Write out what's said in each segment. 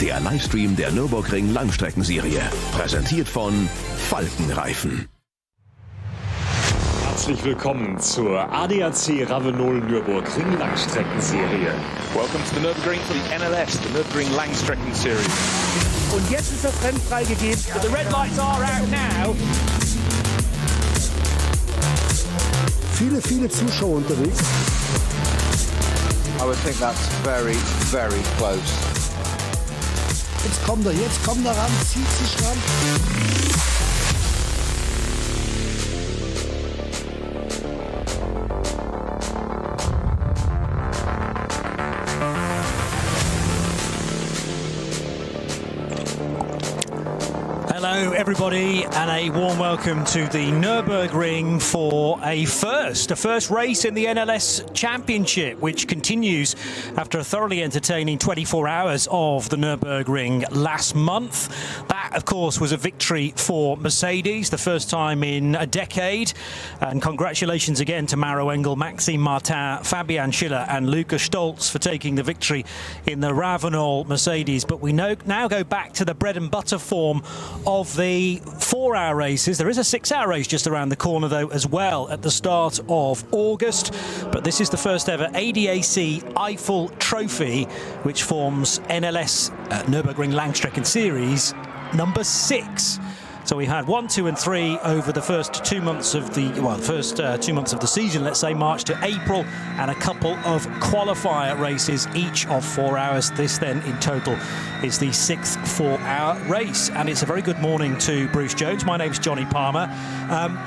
der Livestream der Nürburgring Langstreckenserie. Präsentiert von Falkenreifen. Herzlich willkommen zur ADAC Eifel Nürburgring Langstreckenserie. Welcome to the Nürburgring for the NLS, the Nürburgring Langstrecken Series. Und jetzt ist das Rennen freigegeben. The red lights are out now. Viele Zuschauer unterwegs. I would think that's very, very close. Jetzt kommt er ran, zieht sich ran. Hello everybody and a warm welcome to the Nürburgring for a first race in the NLS Championship, which continues after a thoroughly entertaining 24 hours of the Nürburgring last month. That of course was a victory for Mercedes, the first time in a decade, and congratulations again to Maro Engel, Maxime Martin, Fabian Schiller and Lukas Stolz for taking the victory in the Ravenol Mercedes. But we now go back to the bread and butter form of the 4-hour races. There is a 6-hour race just around the corner though as well at the start of August, but this is the first ever ADAC Eifel Trophy, which forms NLS Nürburgring Langstrecken Series number 6. So we had 1, 2 and 3 over the first 2 months of the, first 2 months of the season, let's say March to April, and a couple of qualifier races, each of 4 hours. This then in total is the 6th 4-hour race. And it's a very good morning to Bruce Jones. My name's Johnny Palmer.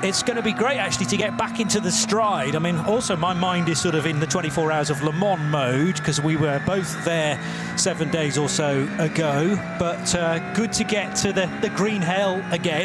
It's going to be great actually to get back into the stride. I mean, also my mind is sort of in the 24 hours of Le Mans mode, because we were both there 7 days or so ago, but good to get to the green hell again,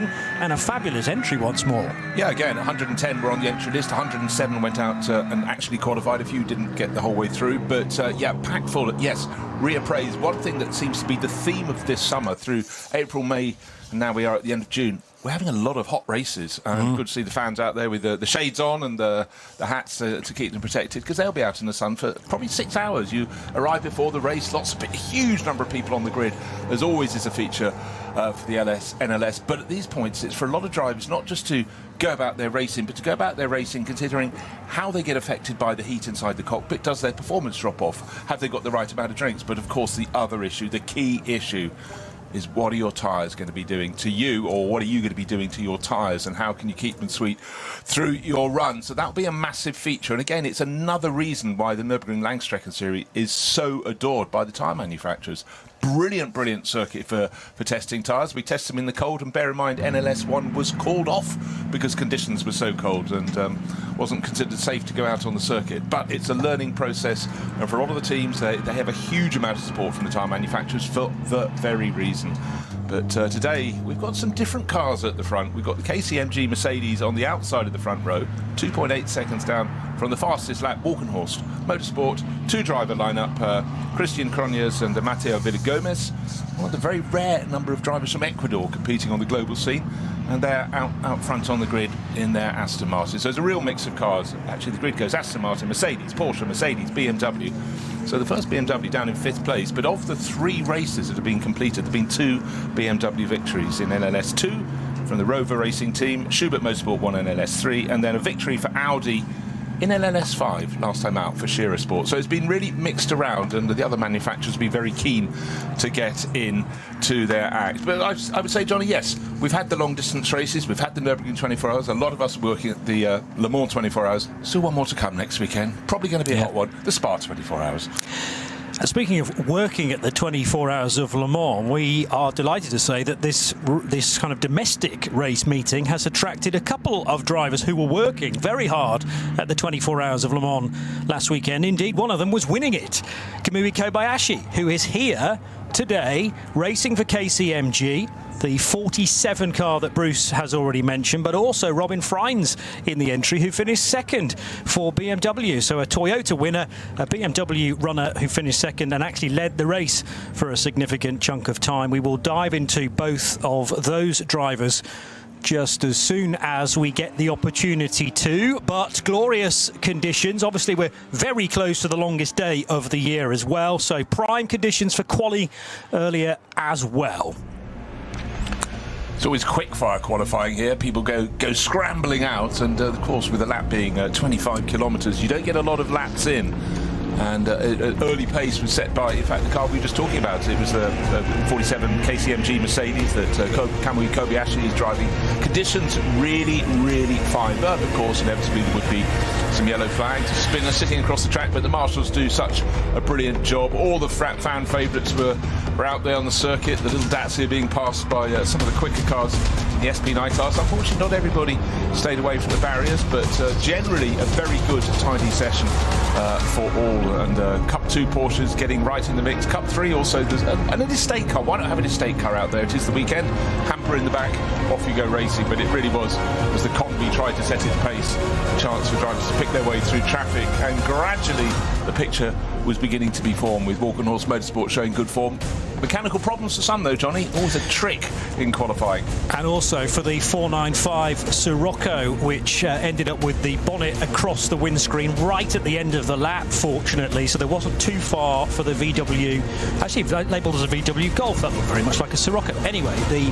and a fabulous entry once more. Yeah, again, 110 were on the entry list, 107 went out and actually qualified. A few didn't get the whole way through, but yeah, packed full. Yes, reappraise. One thing that seems to be the theme of this summer through April, May, and now we are at the end of June. We're having a lot of hot races. Good to see the fans out there with the shades on and the hats to keep them protected, because they'll be out in the sun for probably 6 hours. You arrive before the race, a huge number of people on the grid. As always is a feature for the NLS. But at these points, it's for a lot of drivers not just to go about their racing, but to go about their racing considering how they get affected by the heat inside the cockpit. Does their performance drop off? Have they got the right amount of drinks? But of course, the other issue, the key issue, is what are your tyres going to be doing to you, or what are you going to be doing to your tyres, and how can you keep them sweet through your run? So that'll be a massive feature. And again, it's another reason why the Nürburgring Langstrecken Series is so adored by the tyre manufacturers. Brilliant circuit for testing tyres. We test them in the cold, and bear in mind NLS1 was called off because conditions were so cold and wasn't considered safe to go out on the circuit. But it's a learning process, and for a lot of the teams they have a huge amount of support from the tyre manufacturers for the very reason. But today we've got some different cars at the front. We've got the KCMG Mercedes on the outside of the front row, 2.8 seconds down from the fastest lap, Walkenhorst Motorsport, 2-driver lineup, Christian Cronjes and Mateo Villagomez. One of the very rare number of drivers from Ecuador competing on the global scene, and they're out front on the grid in their Aston Martin. So it's a real mix of cars. Actually, the grid goes Aston Martin, Mercedes, Porsche, Mercedes, BMW. So the first BMW down in 5th place, but of the 3 races that have been completed, there have been 2 BMW victories in NLS 2 from the Rover Racing team, Schubert Motorsport won NLS 3, and then a victory for Audi in NLS 5 last time out for Shearer Sport. So it's been really mixed around, and the other manufacturers will be very keen to get in to their act. But I would say, Johnny, yes, we've had the long distance races, we've had the Nürburgring 24 hours, a lot of us are working at the Le Mans 24 hours. Still one more to come next weekend, probably going to be a hot one, the Spa 24 hours. Speaking of working at the 24 hours of Le Mans, we are delighted to say that this kind of domestic race meeting has attracted a couple of drivers who were working very hard at the 24 hours of Le Mans last weekend. Indeed, one of them was winning it. Kamui Kobayashi, who is here today racing for KCMG, the 47 car that Bruce has already mentioned, but also Robin Freins in the entry, who finished second for BMW. So a Toyota winner, a BMW runner who finished second and actually led the race for a significant chunk of time. We will dive into both of those drivers just as soon as we get the opportunity to. But glorious conditions. Obviously, we're very close to the longest day of the year as well. So prime conditions for quali earlier as well. It's always quick fire qualifying here. People go scrambling out, and of course, with the lap being 25 kilometres, you don't get a lot of laps in. And an early pace was set by, in fact, the car we were just talking about. It was the 47 KCMG Mercedes that Kamui Kobayashi is driving. Conditions really, really fine. But, of course, inevitably there would be some yellow flags. Spinner sitting across the track, but the marshals do such a brilliant job. All the fan favourites were out there on the circuit. The little Dacia being passed by some of the quicker cars in the SP9 cars. Unfortunately, not everybody stayed away from the barriers, but generally a very good, tidy session for all. And Cup 2 Porsches getting right in the mix. Cup 3 also, there's an estate car. Why not have an estate car out there? It is the weekend. Hamper in the back, off you go racing. But it really was, as the Combi tried to set its pace, a chance for drivers to pick their way through traffic. And gradually the picture was beginning to be formed, with Walk and Horse Motorsport showing good form. Mechanical problems for some though, Johnny. Always a trick in qualifying. And also for the 495 Sirocco, which ended up with the bonnet across the windscreen right at the end of the lap, fortunately. So there wasn't too far for the VW. Actually, labelled as a VW Golf. That looked very much like a Sirocco. Anyway, the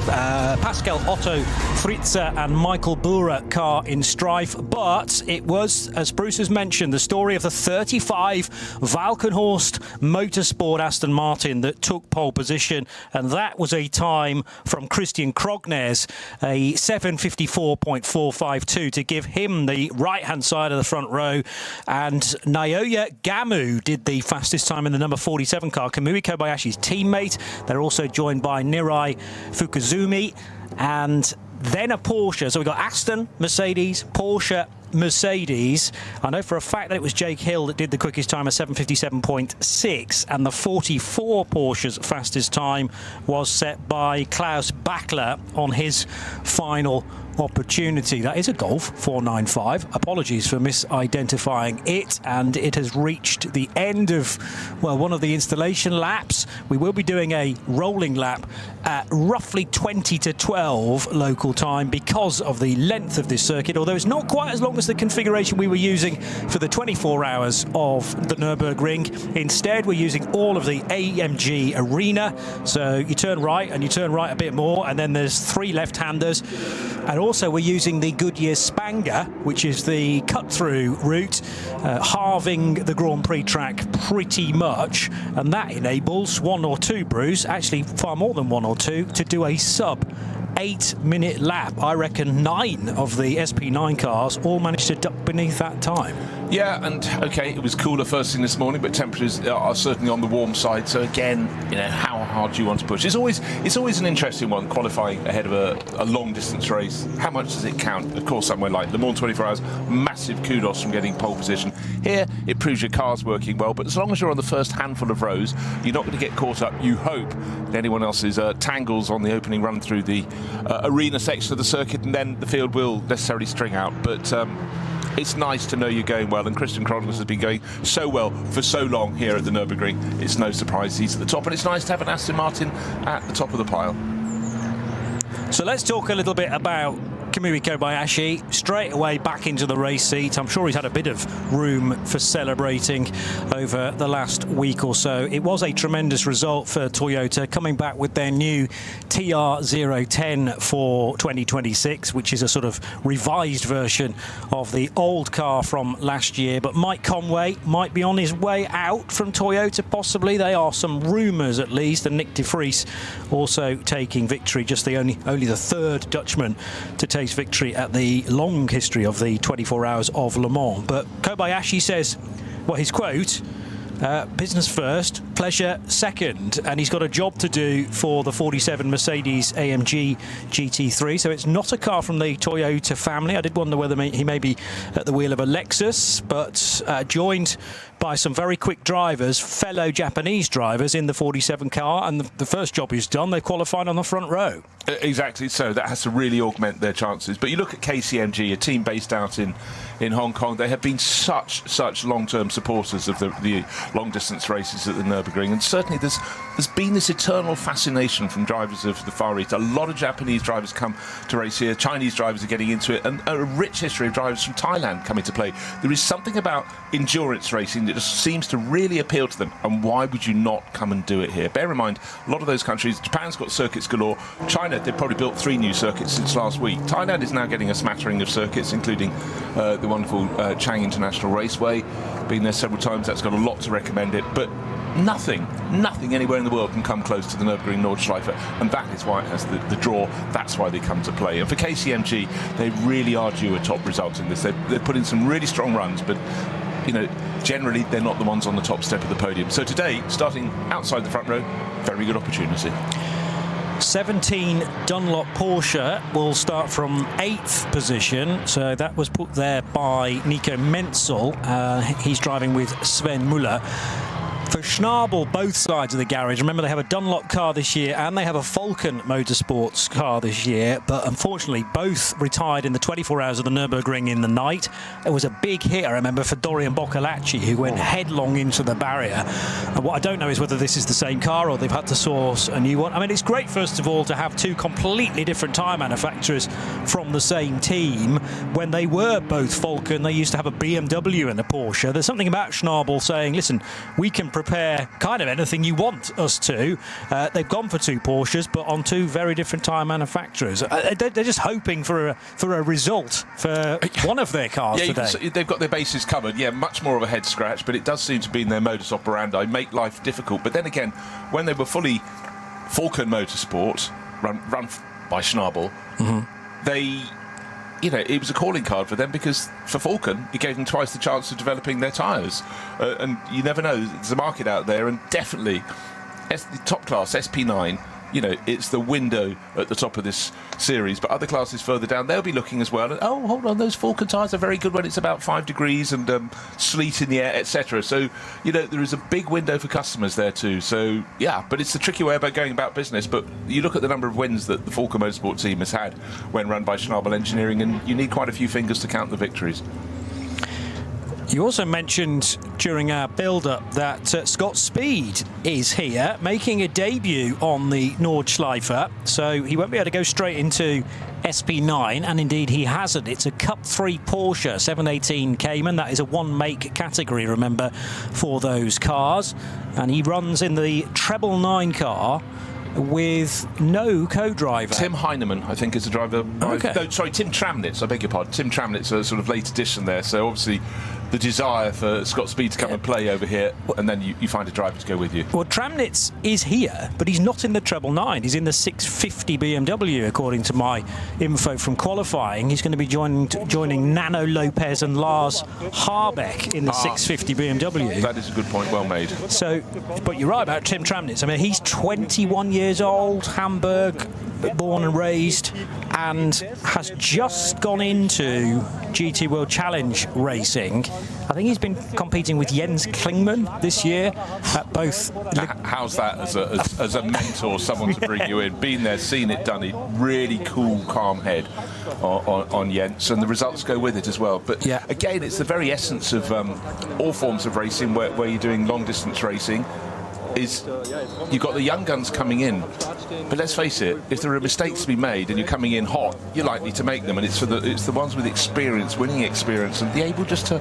Pascal Otto Fritzer and Michael Bura car in strife. But it was, as Bruce has mentioned, the story of the 35 Valkenhorst Motorsport Aston Martin that took pole position, and that was a time from Christian Krognes, a 7:54.452, to give him the right-hand side of the front row. And Naoya Gamu did the fastest time in the number 47 car, Kamui Kobayashi's teammate. They're also joined by Nirai Fukuzumi, and then a Porsche. So we got Aston, Mercedes, Porsche, Mercedes. I know for a fact that it was Jake Hill that did the quickest time of 7:57.6, and the 44 Porsche's fastest time was set by Klaus Bachler on his final opportunity. That is a Golf 495. Apologies for misidentifying it, and it has reached the end of, well, one of the installation laps. We will be doing a rolling lap at roughly 20 to 12 local time because of the length of this circuit, although it's not quite as long as the configuration we were using for the 24 hours of the Nürburgring. Instead, we're using all of the AMG Arena. So you turn right and you turn right a bit more, and then there's 3 left-handers. And also we're using the Goodyear Spanger, which is the cut-through route, halving the Grand Prix track pretty much, and that enables 1 or 2, Bruce, actually far more than 1 or 2, to do a sub 8-minute lap. I reckon 9 of the SP9 cars all managed to duck beneath that time. Yeah, and okay, it was cooler first thing this morning, but temperatures are certainly on the warm side. So again, you know, how hard do you want to push? It's always an interesting one, qualifying ahead of a long distance race. How much does it count? Of course, somewhere like Le Mans 24 Hours, massive kudos from getting pole position. Here, it proves your car's working well, but as long as you're on the first handful of rows, you're not going to get caught up, you hope, in anyone else's tangles on the opening run through the arena section of the circuit, and then the field will necessarily string out. But it's nice to know you're going well, and Christian Krognes has been going so well for so long here at the Nürburgring. It's no surprise he's at the top, and it's nice to have an Aston Martin at the top of the pile. So let's talk a little bit about Kamui Kobayashi. Straight away back into the race seat. I'm sure he's had a bit of room for celebrating over the last week or so. It was a tremendous result for Toyota, coming back with their new TR010 for 2026, which is a sort of revised version of the old car from last year. But Mike Conway might be on his way out from Toyota, possibly. There are some rumours, at least, and Nick de Vries also taking victory, just the only the 3rd Dutchman to take victory at the long history of the 24 hours of Le Mans. But Kobayashi says, well, his quote, business first, pleasure second, and he's got a job to do for the 47 Mercedes AMG GT3. So it's not a car from the Toyota family. I did wonder whether he may be at the wheel of a Lexus, but joined by some very quick drivers, fellow Japanese drivers in the 47 car, and the first job he's done, they qualified on the front row. Exactly, so that has to really augment their chances. But you look at KCMG, a team based out in Hong Kong. They have been such long-term supporters of the long-distance races at the Nürburgring. And certainly there's been this eternal fascination from drivers of the Far East. A lot of Japanese drivers come to race here. Chinese drivers are getting into it, and a rich history of drivers from Thailand come into play. There is something about endurance racing that just seems to really appeal to them, and why would you not come and do it here? Bear in mind, a lot of those countries, Japan's got circuits galore. China, they've probably built 3 new circuits since last week. Thailand is now getting a smattering of circuits, including the wonderful Chang International Raceway. Been there several times, that's got a lot to recommend it, but nothing anywhere in the world can come close to the Nürburgring Nordschleife, and that is why it has the draw. That's why they come to play. And for KCMG, they really are due a top result in this. They've put in some really strong runs, but you know, generally they're not the ones on the top step of the podium. So today, starting outside the front row, very good opportunity. 17 Dunlop Porsche will start from 8th position, so that was put there by Nico Menzel. He's driving with Sven Müller. For Schnabel, both sides of the garage, remember they have a Dunlop car this year and they have a Falcon Motorsports car this year, but unfortunately both retired in the 24 hours of the Nürburgring in the night. It was a big hit, I remember, for Dorian Boccalacci, who went headlong into the barrier. And what I don't know is whether this is the same car or they've had to source a new one. I mean, it's great, first of all, to have 2 completely different tyre manufacturers from the same team. When they were both Falcon, they used to have a BMW and a Porsche. There's something about Schnabel saying, listen, we can prepare kind of anything you want us to. They've gone for 2 Porsches, but on 2 very different tyre manufacturers. They're just hoping for a result for one of their cars today. They've got their bases covered. Yeah, much more of a head scratch, but it does seem to be in their modus operandi, make life difficult. But then again, when they were fully Falcon Motorsport, run by Schnabel, they... You know, it was a calling card for them, because for Falcon, it gave them twice the chance of developing their tyres. And you never know, there's a market out there, and definitely the top class, SP9, you know, it's the window at the top of this series, but other classes further down, they'll be looking as well. And, oh, hold on, those Falcon tyres are very good when it's about 5 degrees and sleet in the air, etc. So, you know, there is a big window for customers there too. So, yeah, but it's the tricky way about going about business. But you look at the number of wins that the Falcon Motorsport team has had when run by Schnabel Engineering, and you need quite a few fingers to count the victories. You also mentioned during our build-up that Scott Speed is here, making a debut on the Nordschleife, so he won't be able to go straight into SP9, and indeed he hasn't. It's a Cup 3 Porsche 718 Cayman. That is a one-make category, remember, for those cars, and he runs in the treble 9 car with no co-driver. Tim Heinemann, I think, is the driver. Okay. No, sorry, Tim Tramnitz, I beg your pardon. Tim Tramnitz, a sort of late addition there. So obviously the desire for Scott Speed to come and play over here, and then you find a driver to go with you. Well, Tramnitz is here, but he's not in the treble 9. He's in the 650 BMW, according to my info from qualifying. He's going to be joining Nano Lopez and Lars Harbeck in the 650 BMW. That is a good point, well made. So, but you're right about Tim Tramnitz. I mean, he's 21 years old, Hamburg, born and raised, and has just gone into GT World Challenge racing. I think he's been competing with Jens Klingmann this year at both. How's that as a mentor, someone to bring you in? Been there, seen it, done it. Really cool, calm head on Jens, and the results go with it as well. But yeah, again, it's the very essence of all forms of racing where you're doing long distance racing. Is you've got the young guns coming in, but let's face it, if there are mistakes to be made and you're coming in hot, you're likely to make them, and it's the ones with experience, winning experience, and be able just to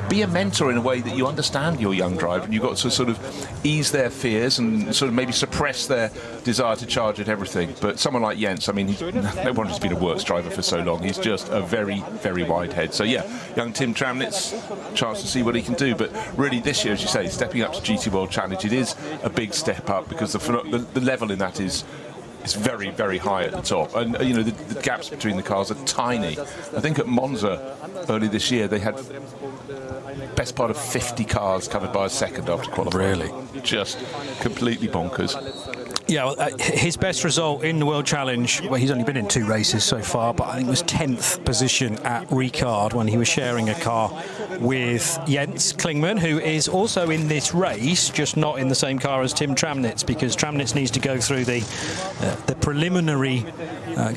be a mentor in a way that you understand your young driver, and you've got to sort of ease their fears and sort of maybe suppress their desire to charge at everything. But someone like Jens, I mean, no wonder he's been a works driver for so long. He's just a very, very wide head. So yeah, young Tim Tramnitz, chance to see what he can do. But really this year, as you say, stepping up to GT World Challenge, it is a big step up, because the level in that is very, very high at the top, and you know the gaps between the cars are tiny. I think at Monza early this year they had best part of 50 cars covered by a second after qualifying. Really? Just completely bonkers. Yeah, well, his best result in the World Challenge, well, he's only been in 2 races so far, but I think it was 10th position at Ricard when he was sharing a car with Jens Klingmann, who is also in this race, just not in the same car as Tim Tramnitz, because Tramnitz needs to go through the preliminary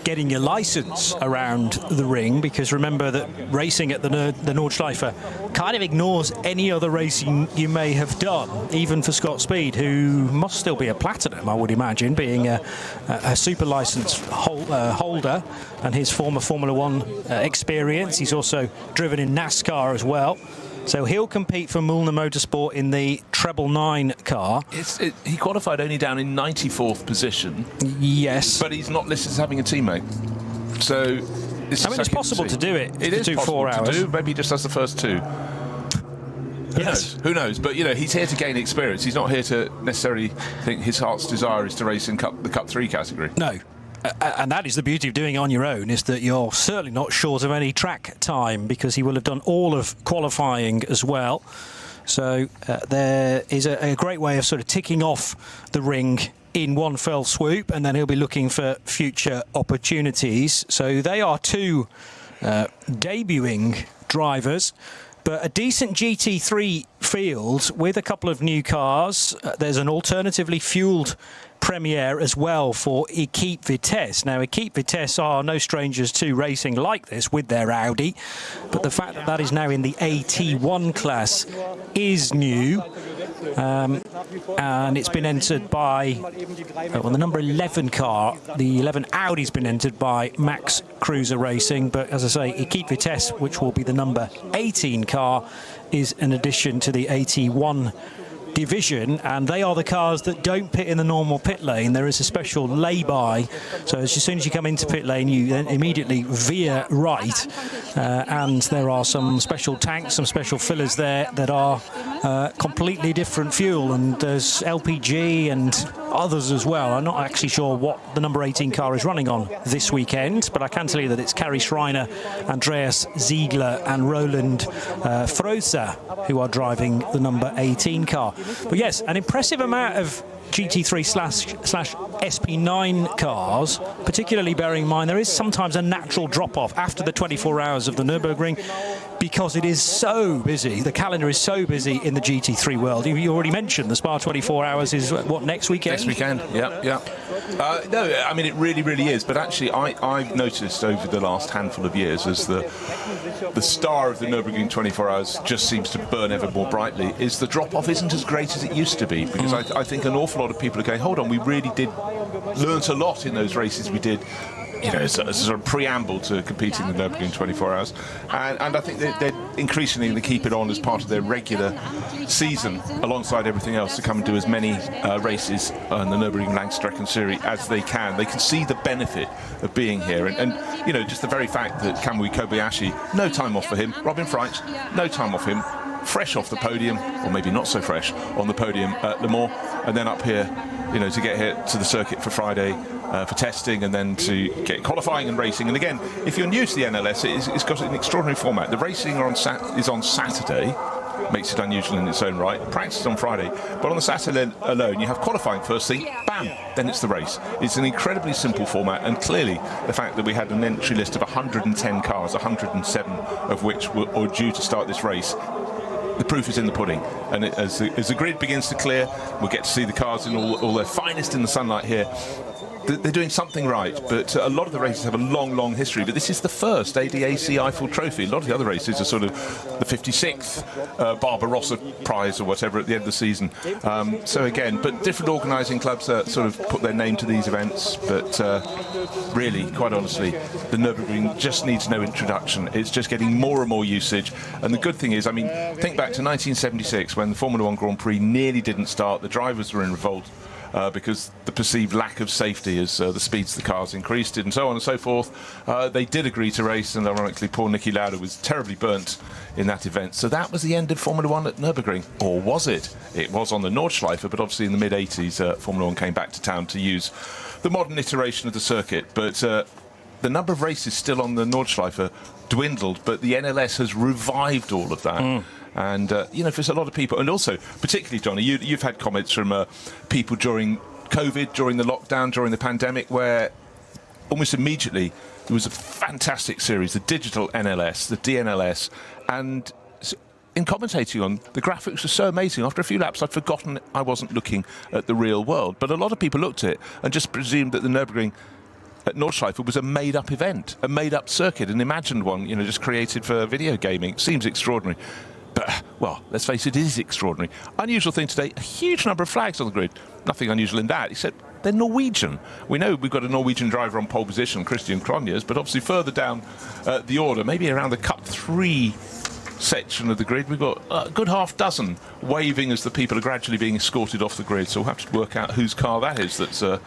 getting your license around the ring, because remember that racing at the Nordschleife kind of ignores any other racing you may have done, even for Scott Speed, who must still be a platinum, I would imagine, being a super license holder, and his former Formula One experience. He's also driven in NASCAR as well. So he'll compete for Müllner Motorsport in the Treble 9 car. He qualified only down in 94th position. Yes. But he's not listed as having a teammate. So it's possible to do it. It is do possible 4 hours. to do. Maybe he just does the first 2. Who knows? But, he's here to gain experience. He's not here to necessarily think his heart's desire is to race in the Cup 3 category. No. And that is the beauty of doing it on your own, is that you're certainly not short of any track time, because he will have done all of qualifying as well. So there is a great way of sort of ticking off the ring in one fell swoop, and then he'll be looking for future opportunities. So they are 2 debuting drivers, but a decent GT3 field with a couple of new cars. There's an alternatively fueled Premiere as well for Equipe Vitesse. Now, Equipe Vitesse are no strangers to racing like this with their Audi, but the fact that that is now in the AT1 class is new. And it's been entered by, the number 11 car, the 11 Audi's been entered by Max Cruiser Racing, but as I say, Equipe Vitesse, which will be the number 18 car, is an addition to the AT1 division, and they are the cars that don't pit in the normal pit lane. There is a special lay-by, so as soon as you come into pit lane, you then immediately veer right, and there are some special tanks, some special fillers there that are completely different fuel, and there's LPG and others as well. I'm not actually sure what the number 18 car is running on this weekend, but I can tell you that it's Kari Schreiner, Andreas Ziegler and Roland Frosa who are driving the number 18 car. But yes, an impressive amount of GT3/SP9 cars, particularly bearing in mind there is sometimes a natural drop-off after the 24 hours of the Nürburgring, because it is so busy. The calendar is so busy in the GT3 world. You already mentioned the Spa 24 hours is what, next weekend? Next weekend, yeah. No, I mean, it really, really is. But actually, I've noticed over the last handful of years, as the star of the Nürburgring 24 hours just seems to burn ever more brightly, is the drop-off isn't as great as it used to be. Because I think an awful lot of people are going, hold on, we really did learn a lot in those races we did, as a sort of preamble to competing in the Nürburgring 24 hours. And I think they're increasingly going to keep it on as part of their regular season, alongside everything else, to come and do as many races on the Nürburgring Langstrecken Series as they can. They can see the benefit of being here. And just the very fact that Kamui Kobayashi, no time off for him. Robin Freitz, no time off him. Fresh off the podium, or maybe not so fresh, on the podium at Le Mans, and then up here, to get here to the circuit for Friday for testing, and then to get qualifying and racing. And again, if you're new to the NLS, it's got an extraordinary format. The racing is on Saturday, makes it unusual in its own right. Practice on Friday, but on the Saturday alone, you have qualifying first thing, bam, then it's the race. It's an incredibly simple format, and clearly the fact that we had an entry list of 110 cars, 107 of which were due to start this race, the proof is in the pudding. And as the grid begins to clear, we'll get to see the cars in all their finest in the sunlight here. They're doing something right, but a lot of the races have a long history. But this is the first ADAC Eifel Trophy. A lot of the other races are sort of the 56th Barbarossa Prize or whatever at the end of the season. So again, but different organising clubs sort of put their name to these events. But really, quite honestly, the Nürburgring just needs no introduction. It's just getting more and more usage. And the good thing is, I mean, think back to 1976 when the Formula One Grand Prix nearly didn't start. The drivers were in revolt. Because the perceived lack of safety as the speeds of the cars increased and so on and so forth. They did agree to race, and ironically poor Niki Lauda was terribly burnt in that event. So that was the end of Formula One at Nürburgring. Or was it? It was on the Nordschleife, but obviously in the mid-80s Formula One came back to town to use the modern iteration of the circuit. But the number of races still on the Nordschleife dwindled, but the NLS has revived all of that. And, for a lot of people, and also, particularly, Johnny, you've had comments from people during COVID, during the lockdown, during the pandemic, where almost immediately there was a fantastic series, the digital NLS, the DNLS, and in commentating on, the graphics were so amazing. After a few laps, I'd forgotten I wasn't looking at the real world. But a lot of people looked at it and just presumed that the Nürburgring at Nordschleife was a made-up event, a made-up circuit, an imagined one, just created for video gaming. It seems extraordinary. But, well, let's face it is extraordinary. Unusual thing today, a huge number of flags on the grid. Nothing unusual in that, except they're Norwegian. We know we've got a Norwegian driver on pole position, Christian Krognes, but obviously further down the order, maybe around the Cup 3 section of the grid, we've got a good half dozen waving as the people are gradually being escorted off the grid. So we'll have to work out whose car that is that's a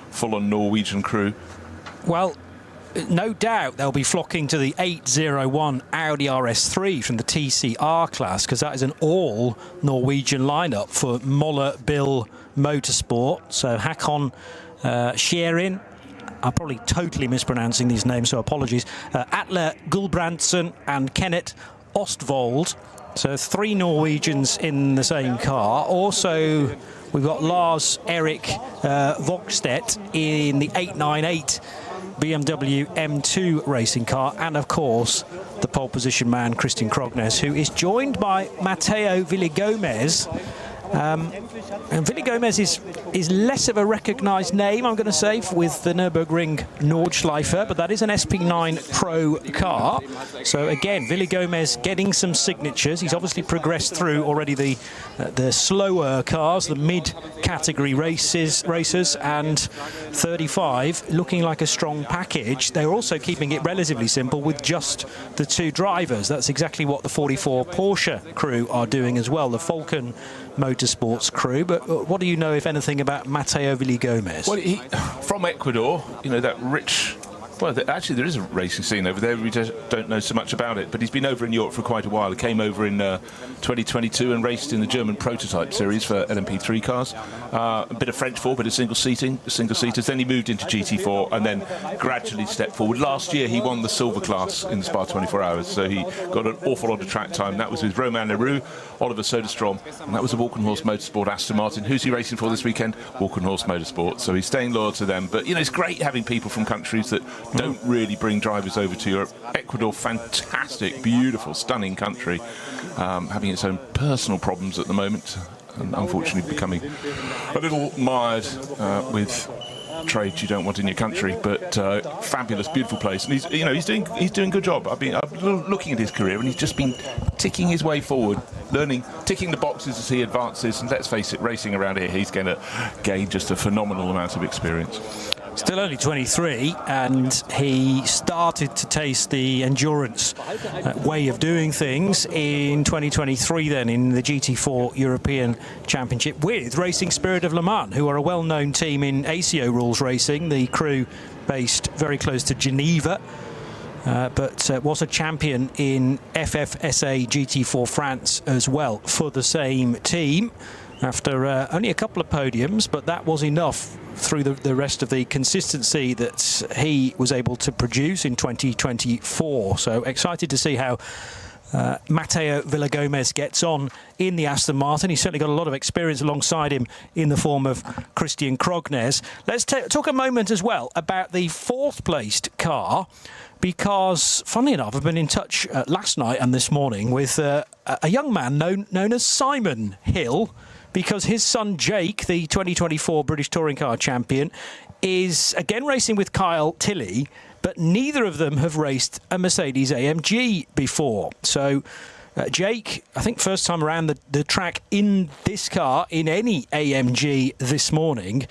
full-on Norwegian crew. Well, no doubt they'll be flocking to the 801 Audi RS3 from the TCR class, because that is an all Norwegian lineup for Moller Bill Motorsport. So Hakon Scherin, I'm probably totally mispronouncing these names, so apologies. Atle Gulbrandsen and Kenneth Ostvold. So 3 Norwegians in the same car. Also, we've got Lars Erik Vogstedt in the 898 BMW M2 racing car, and of course the pole position man Christian Krognes, who is joined by Matteo Villigomez. And Villigomez is less of a recognised name, I'm going to say, with the Nürburgring Nordschleife, but that is an SP9 Pro car. So again, Villigomez getting some signatures. He's obviously progressed through already the slower cars, the mid-category racers, and 35 looking like a strong package. They're also keeping it relatively simple with just the 2 drivers. That's exactly what the 44 Porsche crew are doing as well, the Falcon Motorsports crew. But what do you know, if anything, about Matteo Villigomez? Well, he, from Ecuador, that rich... Well, actually, there is a racing scene over there. We just don't know so much about it. But he's been over in Europe for quite a while. He came over in 2022 and raced in the German prototype series for LMP3 cars. A bit of French 4, bit of single-seaters. Then he moved into GT4 and then gradually stepped forward. Last year, he won the silver class in the Spa 24 Hours. So he got an awful lot of track time. That was with Romain Leroux, Oliver Soderstrom, and that was a Walkenhorst Motorsport Aston Martin. Who's he racing for this weekend? Walkenhorst Motorsport. So he's staying loyal to them. But, it's great having people from countries that don't really bring drivers over to Europe. Ecuador, fantastic, beautiful, stunning country, having its own personal problems at the moment, and unfortunately becoming a little mired with trade you don't want in your country. But fabulous, beautiful place, and he's doing a good job. I've been looking at his career, and he's just been ticking his way forward, ticking the boxes as he advances. And let's face it, racing around here, he's going to gain just a phenomenal amount of experience. Still only 23, and he started to taste the endurance way of doing things in 2023 then in the GT4 European Championship with Racing Spirit of Le Mans, who are a well-known team in ACO rules racing, the crew based very close to Geneva, but was a champion in FFSA GT4 France as well for the same team. After only a couple of podiums, but that was enough through the rest of the consistency that he was able to produce in 2024. So excited to see how Matteo Villigomez gets on in the Aston Martin. He's certainly got a lot of experience alongside him in the form of Christian Krognes. Let's talk a moment as well about the 4th placed car, because, funnily enough, I've been in touch last night and this morning with a young man known as Simon Hill, because his son Jake, the 2024 British Touring Car champion, is again racing with Kyle Tilley, but neither of them have raced a Mercedes AMG before. So Jake, I think first time around the track in this car, in any AMG this morning,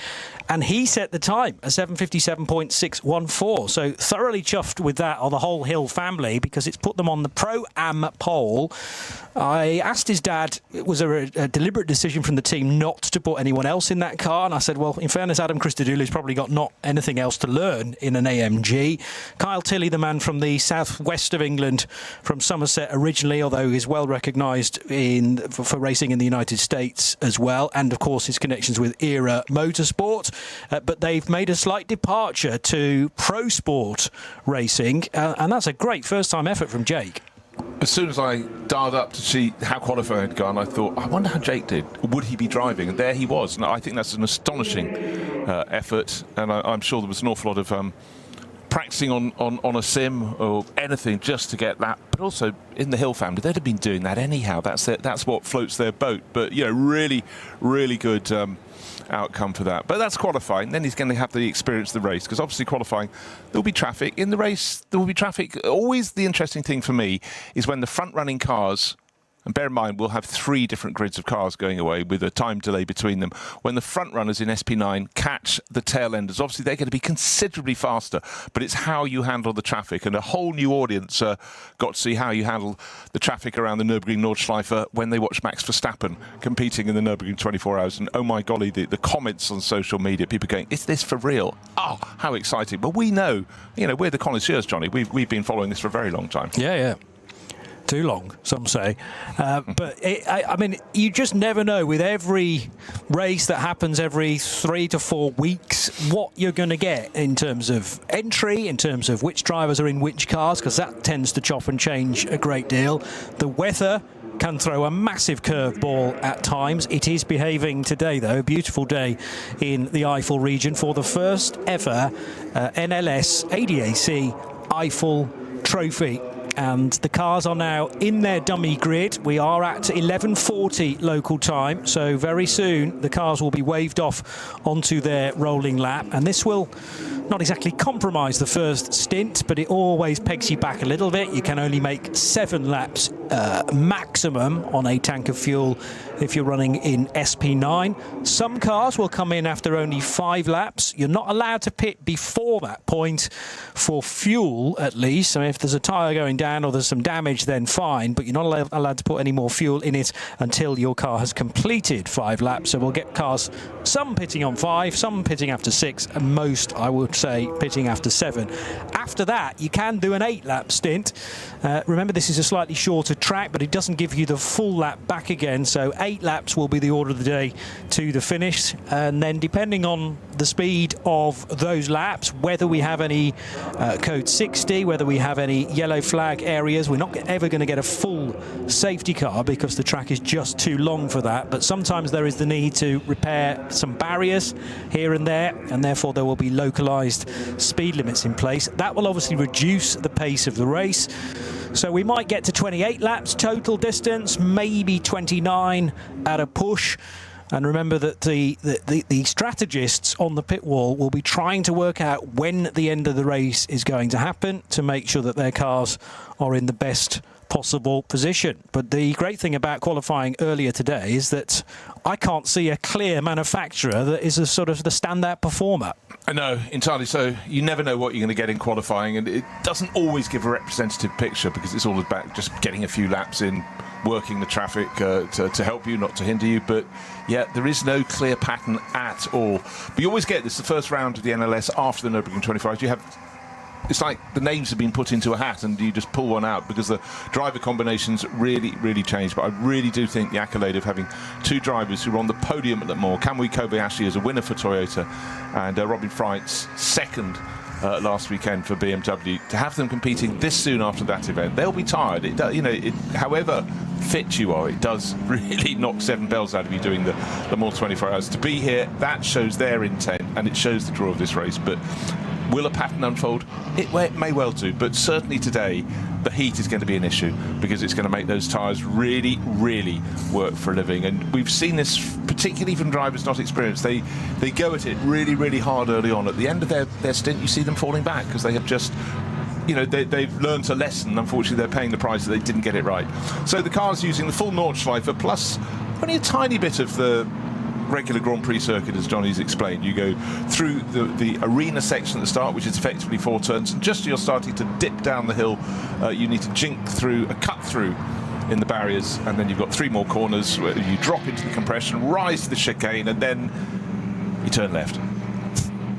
and he set the time, a 7:57.614. So thoroughly chuffed with that, or the whole Hill family, because it's put them on the Pro-Am pole. I asked his dad, was there a deliberate decision from the team not to put anyone else in that car? And I said, well, in fairness, Adam Christodoulou's probably got not anything else to learn in an AMG. Kyle Tilley, the man from the southwest of England, from Somerset originally, although he's well recognised for racing in the United States as well, and of course his connections with Era Motorsport. But they've made a slight departure to pro sport racing, and that's a great first-time effort from Jake. As soon as I dialed up to see how qualifying had gone, I thought, I wonder how Jake did. Would he be driving? And there he was. And I think that's an astonishing effort. And I'm sure there was an awful lot of practicing on a sim or anything just to get that. But also in the Hill family, they'd have been doing that anyhow. That's what floats their boat. But, you know, really, really good outcome for that. But that's qualifying. Then he's going to have the experience of the race, because obviously qualifying, there'll be traffic. In the race, there will be traffic. Always the interesting thing for me is when the front-running cars, and bear in mind, we'll have 3 different grids of cars going away with a time delay between them. When the front runners in SP9 catch the tail enders, obviously they're going to be considerably faster, but it's how you handle the traffic. And a whole new audience got to see how you handle the traffic around the Nürburgring Nordschleife when they watch Max Verstappen competing in the Nürburgring 24 hours. And oh my golly, the comments on social media, people going, is this for real? Oh, how exciting. But we know, you know, we're the connoisseurs, Johnny. We've been following this for a very long time. Yeah. Too long, some say. But I mean, you just never know with every race that happens every 3 to 4 weeks what you're going to get in terms of entry, in terms of which drivers are in which cars, because that tends to chop and change a great deal. The weather can throw a massive curveball at times. It is behaving today, though. A beautiful day in the Eifel region for the first ever NLS ADAC Eifel Trophy. And the cars are now in their dummy grid. We are at 11:40 local time, so very soon the cars will be waved off onto their rolling lap, and this will not exactly compromise the first stint, but it always pegs you back a little bit. You can only make 7 laps maximum on a tank of fuel if you're running in SP9. Some cars will come in after only 5 laps. You're not allowed to pit before that point for fuel, at least. I mean, if there's a tyre going down or there's some damage, then fine, but you're not allowed to put any more fuel in it until your car has completed 5 laps. So we'll get cars, some pitting on 5, some pitting after 6, and most, I would say, pitting after 7. After that, you can do an 8-lap stint. Remember, this is a slightly shorter track, but it doesn't give you the full lap back again, so 8 laps will be the order of the day to the finish. And then depending on the speed of those laps, whether we have any code 60, whether we have any yellow flag areas, we're not ever going to get a full safety car because the track is just too long for that. But sometimes there is the need to repair some barriers here and there, and therefore there will be localized speed limits in place. That will obviously reduce the pace of the race. So we might get to 28 laps total distance, maybe 29 at a push. And remember that the strategists on the pit wall will be trying to work out when the end of the race is going to happen to make sure that their cars are in the best possible position. But the great thing about qualifying earlier today is that I can't see a clear manufacturer that is a sort of the standout performer. No, entirely so. You never know what you're going to get in qualifying, and it doesn't always give a representative picture because it's all about just getting a few laps in, working the traffic to help you, not to hinder you. But yeah, there is no clear pattern at all. But you always get this, the first round of the NLS after the Nürburgring 25. You have, it's like the names have been put into a hat and you just pull one out because the driver combinations really change. But I really do think the accolade of having 2 drivers who were on the podium at Le Mans, Kamui Kobayashi as a winner for Toyota and Robin Freitz second last weekend for BMW, to have them competing this soon after that event, they'll be tired. It does, you know, however fit you are, it does really knock 7 bells out of you doing the Le Mans 24 hours. To be here, that shows their intent and it shows the draw of this race. But will a pattern unfold? It may well do, but certainly today the heat is going to be an issue because it's going to make those tyres really work for a living. And we've seen this particularly from drivers not experienced. They go at it really hard early on. At the end of their stint, you see them falling back because they have just, you know, they've learned a lesson. Unfortunately, they're paying the price that they didn't get it right. So the car's using the full Nordschleife plus only a tiny bit of the regular Grand Prix circuit, as Johnny's explained. You go through the arena section at the start, which is effectively 4 turns, and just as you're starting to dip down the hill, you need to jink through a cut through in the barriers, and then you've got 3 more corners where you drop into the compression, rise to the chicane, and then you turn left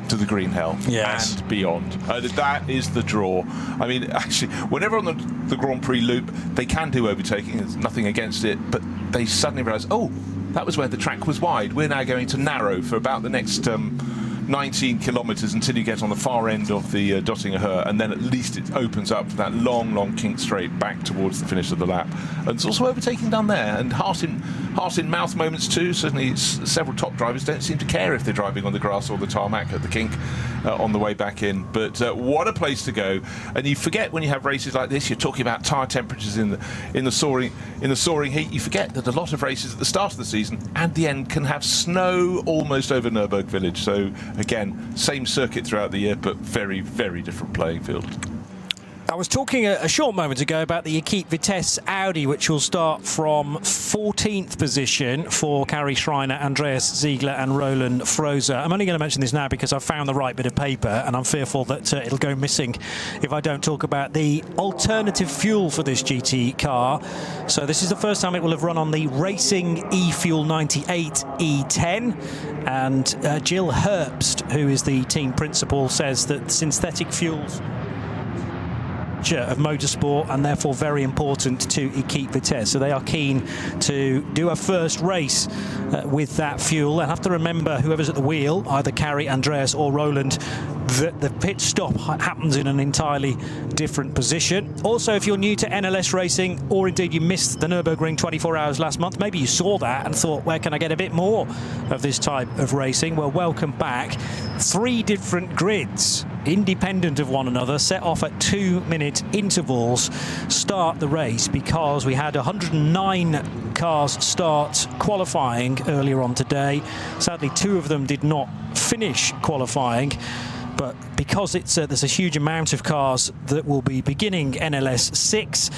to the green hell and beyond. That is the draw. I mean, actually, whenever on the Grand Prix loop they can do overtaking, there's nothing against it, but they suddenly realise, oh, that was where the track was wide. We're now going to narrow for about the next 19 kilometres until you get on the far end of the Dottinger Her, and then at least it opens up for that long kink straight back towards the finish of the lap. And it's also overtaking down there, and heart in mouth moments too. Certainly several top drivers don't seem to care if they're driving on the grass or the tarmac at the kink on the way back in. But what a place to go. And you forget when you have races like this, you're talking about tyre temperatures in the soaring heat. You forget that a lot of races at the start of the season and the end can have snow almost over Nürburgring village. So again, same circuit throughout the year, but very, very different playing field. I was talking a short moment ago about the Equipe Vitesse Audi, which will start from 14th position for Kari Schreiner, Andreas Ziegler and Roland Frozer. I'm only going to mention this now because I've found the right bit of paper, and I'm fearful that it'll go missing if I don't talk about the alternative fuel for this GT car. So this is the first time it will have run on the Racing eFuel 98 E10, and Jill Herbst, who is the team principal, says that synthetic fuels of motorsport and therefore very important to Equipe Vitesse. So they are keen to do a first race with that fuel. They'll have to remember, whoever's at the wheel, either Kari, Andreas or Roland, that the pit stop happens in an entirely different position. Also, if you're new to NLS racing, or indeed you missed the Nürburgring 24 hours last month, maybe you saw that and thought, where can I get a bit more of this type of racing? Well, welcome back. 3 different grids, independent of one another, set off at 2-minute intervals, start the race, because we had 109 cars start qualifying earlier on today. Sadly, 2 of them did not finish qualifying. But because there's a huge amount of cars that will be beginning NLS6,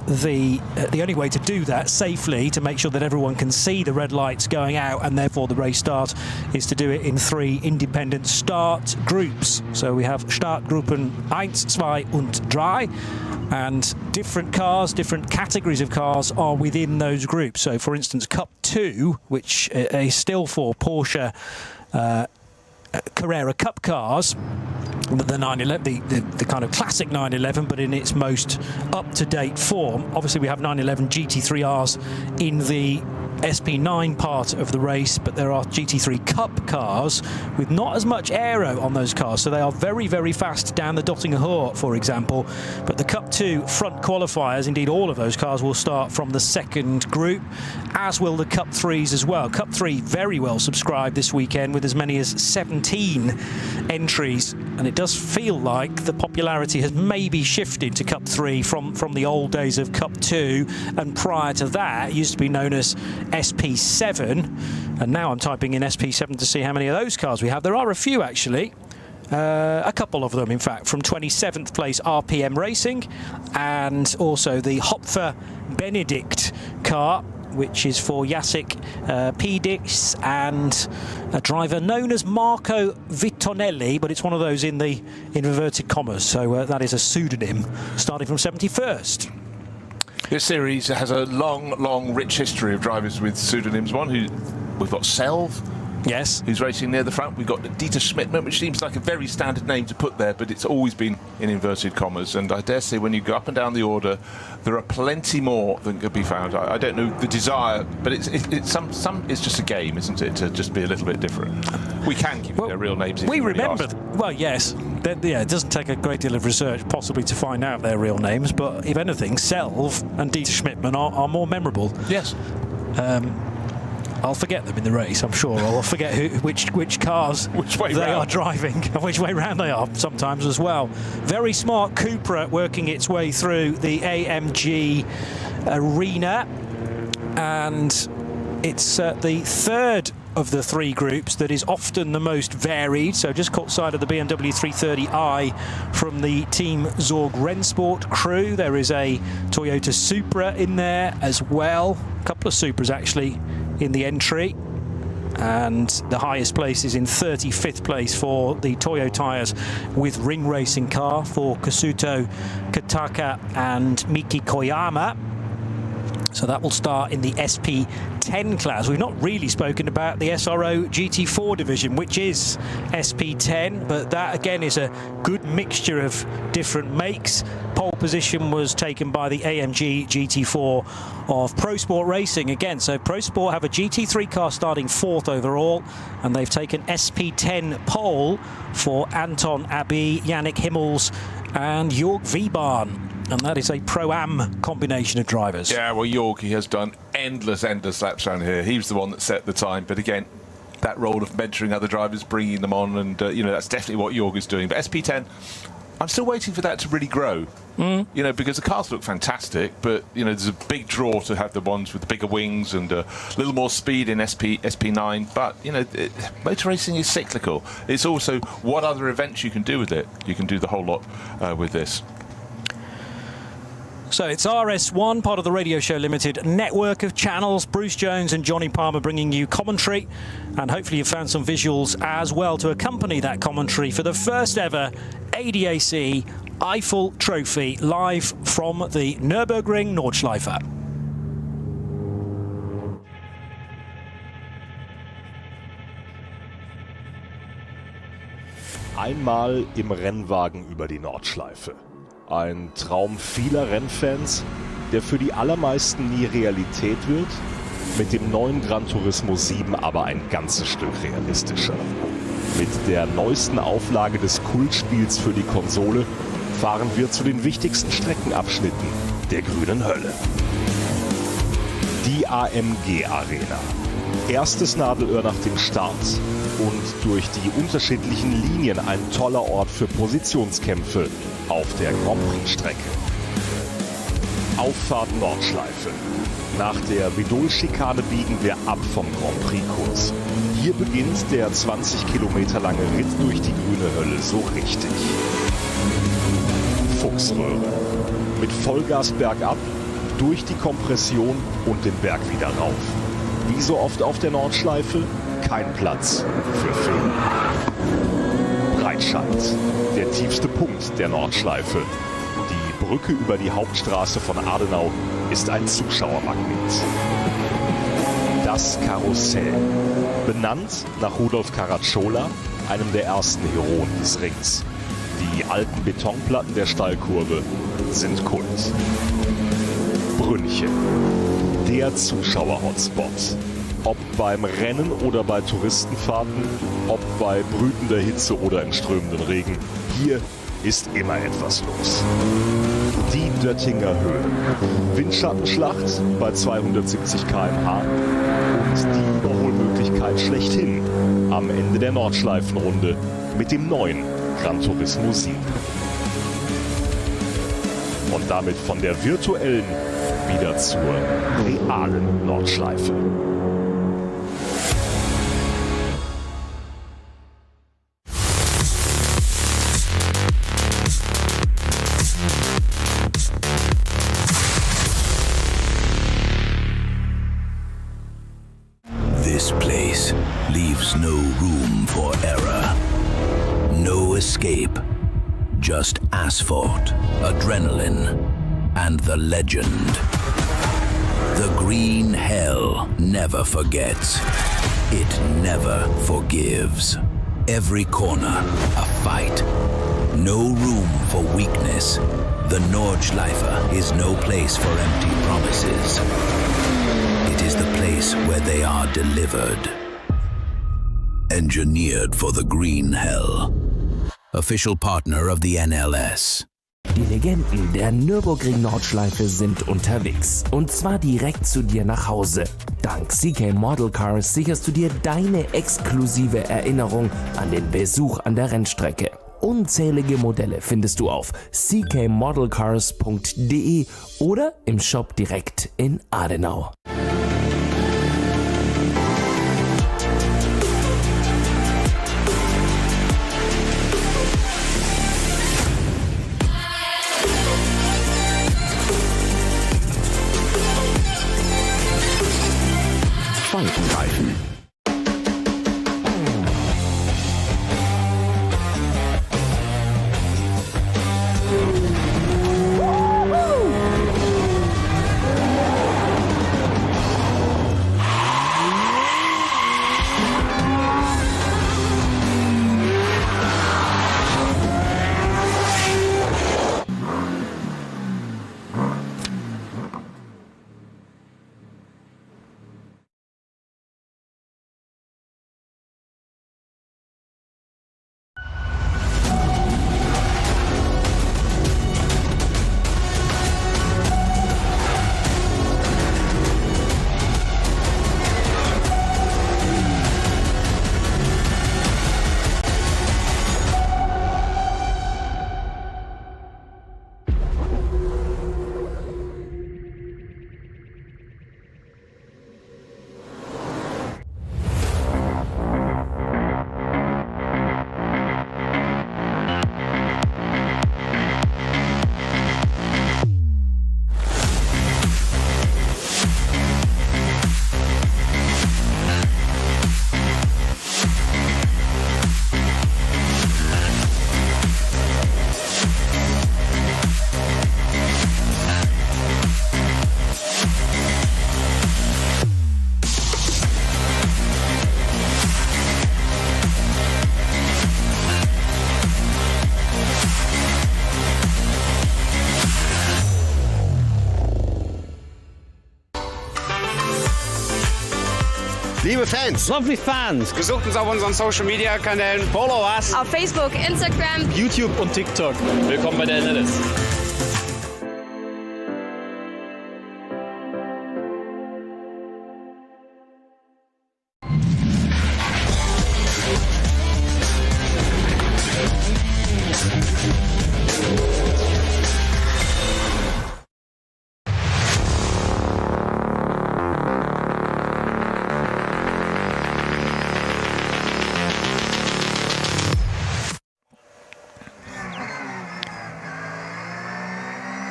the only way to do that safely, to make sure that everyone can see the red lights going out and therefore the race start, is to do it in 3 independent start groups. So we have Startgruppen 1, 2 and 3, and different cars, different categories of cars are within those groups. So for instance, Cup 2, which is still for Porsche Carrera Cup cars, the 911, the kind of classic 911, but in its most up-to-date form. Obviously, we have 911 GT3Rs in the SP9 part of the race, but there are GT3 Cup cars with not as much aero on those cars, so they are very, very fast down the Dottinger Her, for example. But the Cup 2 front qualifiers, indeed all of those cars, will start from the second group, as will the Cup 3s as well. Cup 3 very well subscribed this weekend, with as many as 17 entries, and it does feel like the popularity has maybe shifted to Cup 3 from the old days of Cup 2, and prior to that it used to be known as SP7, and now I'm typing in SP7 to see how many of those cars we have. There are a few actually, a couple of them in fact, from 27th place RPM Racing, and also the Hopfer Benedict car, which is for Jacek Pedix and a driver known as Marco Vittonelli, but it's one of those in the inverted commas, so that is a pseudonym, starting from 71st. This series has a long, rich history of drivers with pseudonyms. We've got Selv, yes, who's racing near the front. We've got Dieter Schmidtmann, which seems like a very standard name to put there, but it's always been in inverted commas. And I dare say when you go up and down the order, there are plenty more than could be found. I don't know the desire, but it's just a game, isn't it, to just be a little bit different. We can give their real names. We remember, well, yes. Yeah, it doesn't take a great deal of research possibly to find out their real names, but if anything, Selv and Dieter Schmidtmann are more memorable. Yes. I'll forget them in the race, I'm sure. I'll forget which cars they are driving and which way round they are sometimes as well. Very smart Cupra working its way through the AMG arena, and it's the third of the 3 groups that is often the most varied. So just caught sight of the BMW 330i from the Team Zorg Rennsport crew. There is a Toyota Supra in there as well, a couple of Supras actually in the entry, and the highest place is in 35th place for the Toyo tyres with ring racing car for Kazuto Kataka and Miki Koyama. So that will start in the SP10 class. We've not really spoken about the SRO GT4 division, which is SP10, but that again is a good mixture of different makes. Pole position was taken by the AMG GT4 of Pro Sport Racing again. So Pro Sport have a GT3 car starting 4th overall, and they've taken SP10 pole for Anton Abbey, Yannick Himmels and Jörg Wiebahn. And that is a Pro-Am combination of drivers. Yeah, well, Jörg, he has done endless laps around here. He was the one that set the time. But again, that role of mentoring other drivers, bringing them on, and, you know, that's definitely what Jörg is doing. But SP10, I'm still waiting for that to really grow. You know, because the cars look fantastic, but, you know, there's a big draw to have the ones with the bigger wings and a little more speed in SP9. But, you know, motor racing is cyclical. It's also what other events you can do with it. You can do the whole lot with this. So it's RS1, part of the Radio Show Limited network of channels. Bruce Jones and Johnny Palmer bringing you commentary. And hopefully you've found some visuals as well to accompany that commentary for the first ever ADAC Eifel Trophy, live from the Nürburgring Nordschleife. Einmal im Rennwagen über die Nordschleife. Ein Traum vieler Rennfans, der für die allermeisten nie Realität wird, mit dem neuen Gran Turismo 7 aber ein ganzes Stück realistischer. Mit der neuesten Auflage des Kultspiels für die Konsole fahren wir zu den wichtigsten Streckenabschnitten der grünen Hölle. Die AMG Arena. Erstes Nadelöhr nach dem Start und durch die unterschiedlichen Linien ein toller Ort für Positionskämpfe auf der Grand Prix-Strecke. Auffahrt Nordschleife. Nach der Vidol-Schikane biegen wir ab vom Grand Prix-Kurs. Hier beginnt der 20 Kilometer lange Ritt durch die grüne Hölle so richtig. Fuchsröhre. Mit Vollgas bergab, durch die Kompression und den Berg wieder rauf. Wie so oft auf der Nordschleife, kein Platz für Fehler. Breitscheid, der tiefste Punkt der Nordschleife. Die Brücke über die Hauptstraße von Adenau ist ein Zuschauermagnet. Das Karussell, benannt nach Rudolf Caracciola, einem der ersten Heroen des Rings. Die alten Betonplatten der Stallkurve sind Kult. Brünnchen, der Zuschauer-Hotspot. Ob beim Rennen oder bei Touristenfahrten, ob bei brütender Hitze oder im strömenden Regen, hier ist immer etwas los. Die Döttinger Höhe. Windschattenschlacht bei 270 km/h und die Überholmöglichkeit schlechthin am Ende der Nordschleifenrunde mit dem neuen Gran Turismo 7. Und damit von der virtuellen wieder zur realen Nordschleife. This place leaves no room for error. No escape. Just asphalt, adrenaline, and the legend. The green hell never forgets. It never forgives. Every corner, a fight. No room for weakness. The Nordschleife is no place for empty promises. It is the place where they are delivered. Engineered for the green hell. Official partner of the NLS. Die Legenden der Nürburgring Nordschleife sind unterwegs. Und zwar direkt zu dir nach Hause. Dank CK Model Cars sicherst du dir deine exklusive Erinnerung an den Besuch an der Rennstrecke. Unzählige Modelle findest du auf ckmodelcars.de oder im Shop direkt in Adenau. Falkenreifen. Fans. Lovely fans. Besucht uns auf unseren Social Media Kanälen. Follow us. Auf Facebook, Instagram, YouTube und TikTok. Willkommen bei der NLS.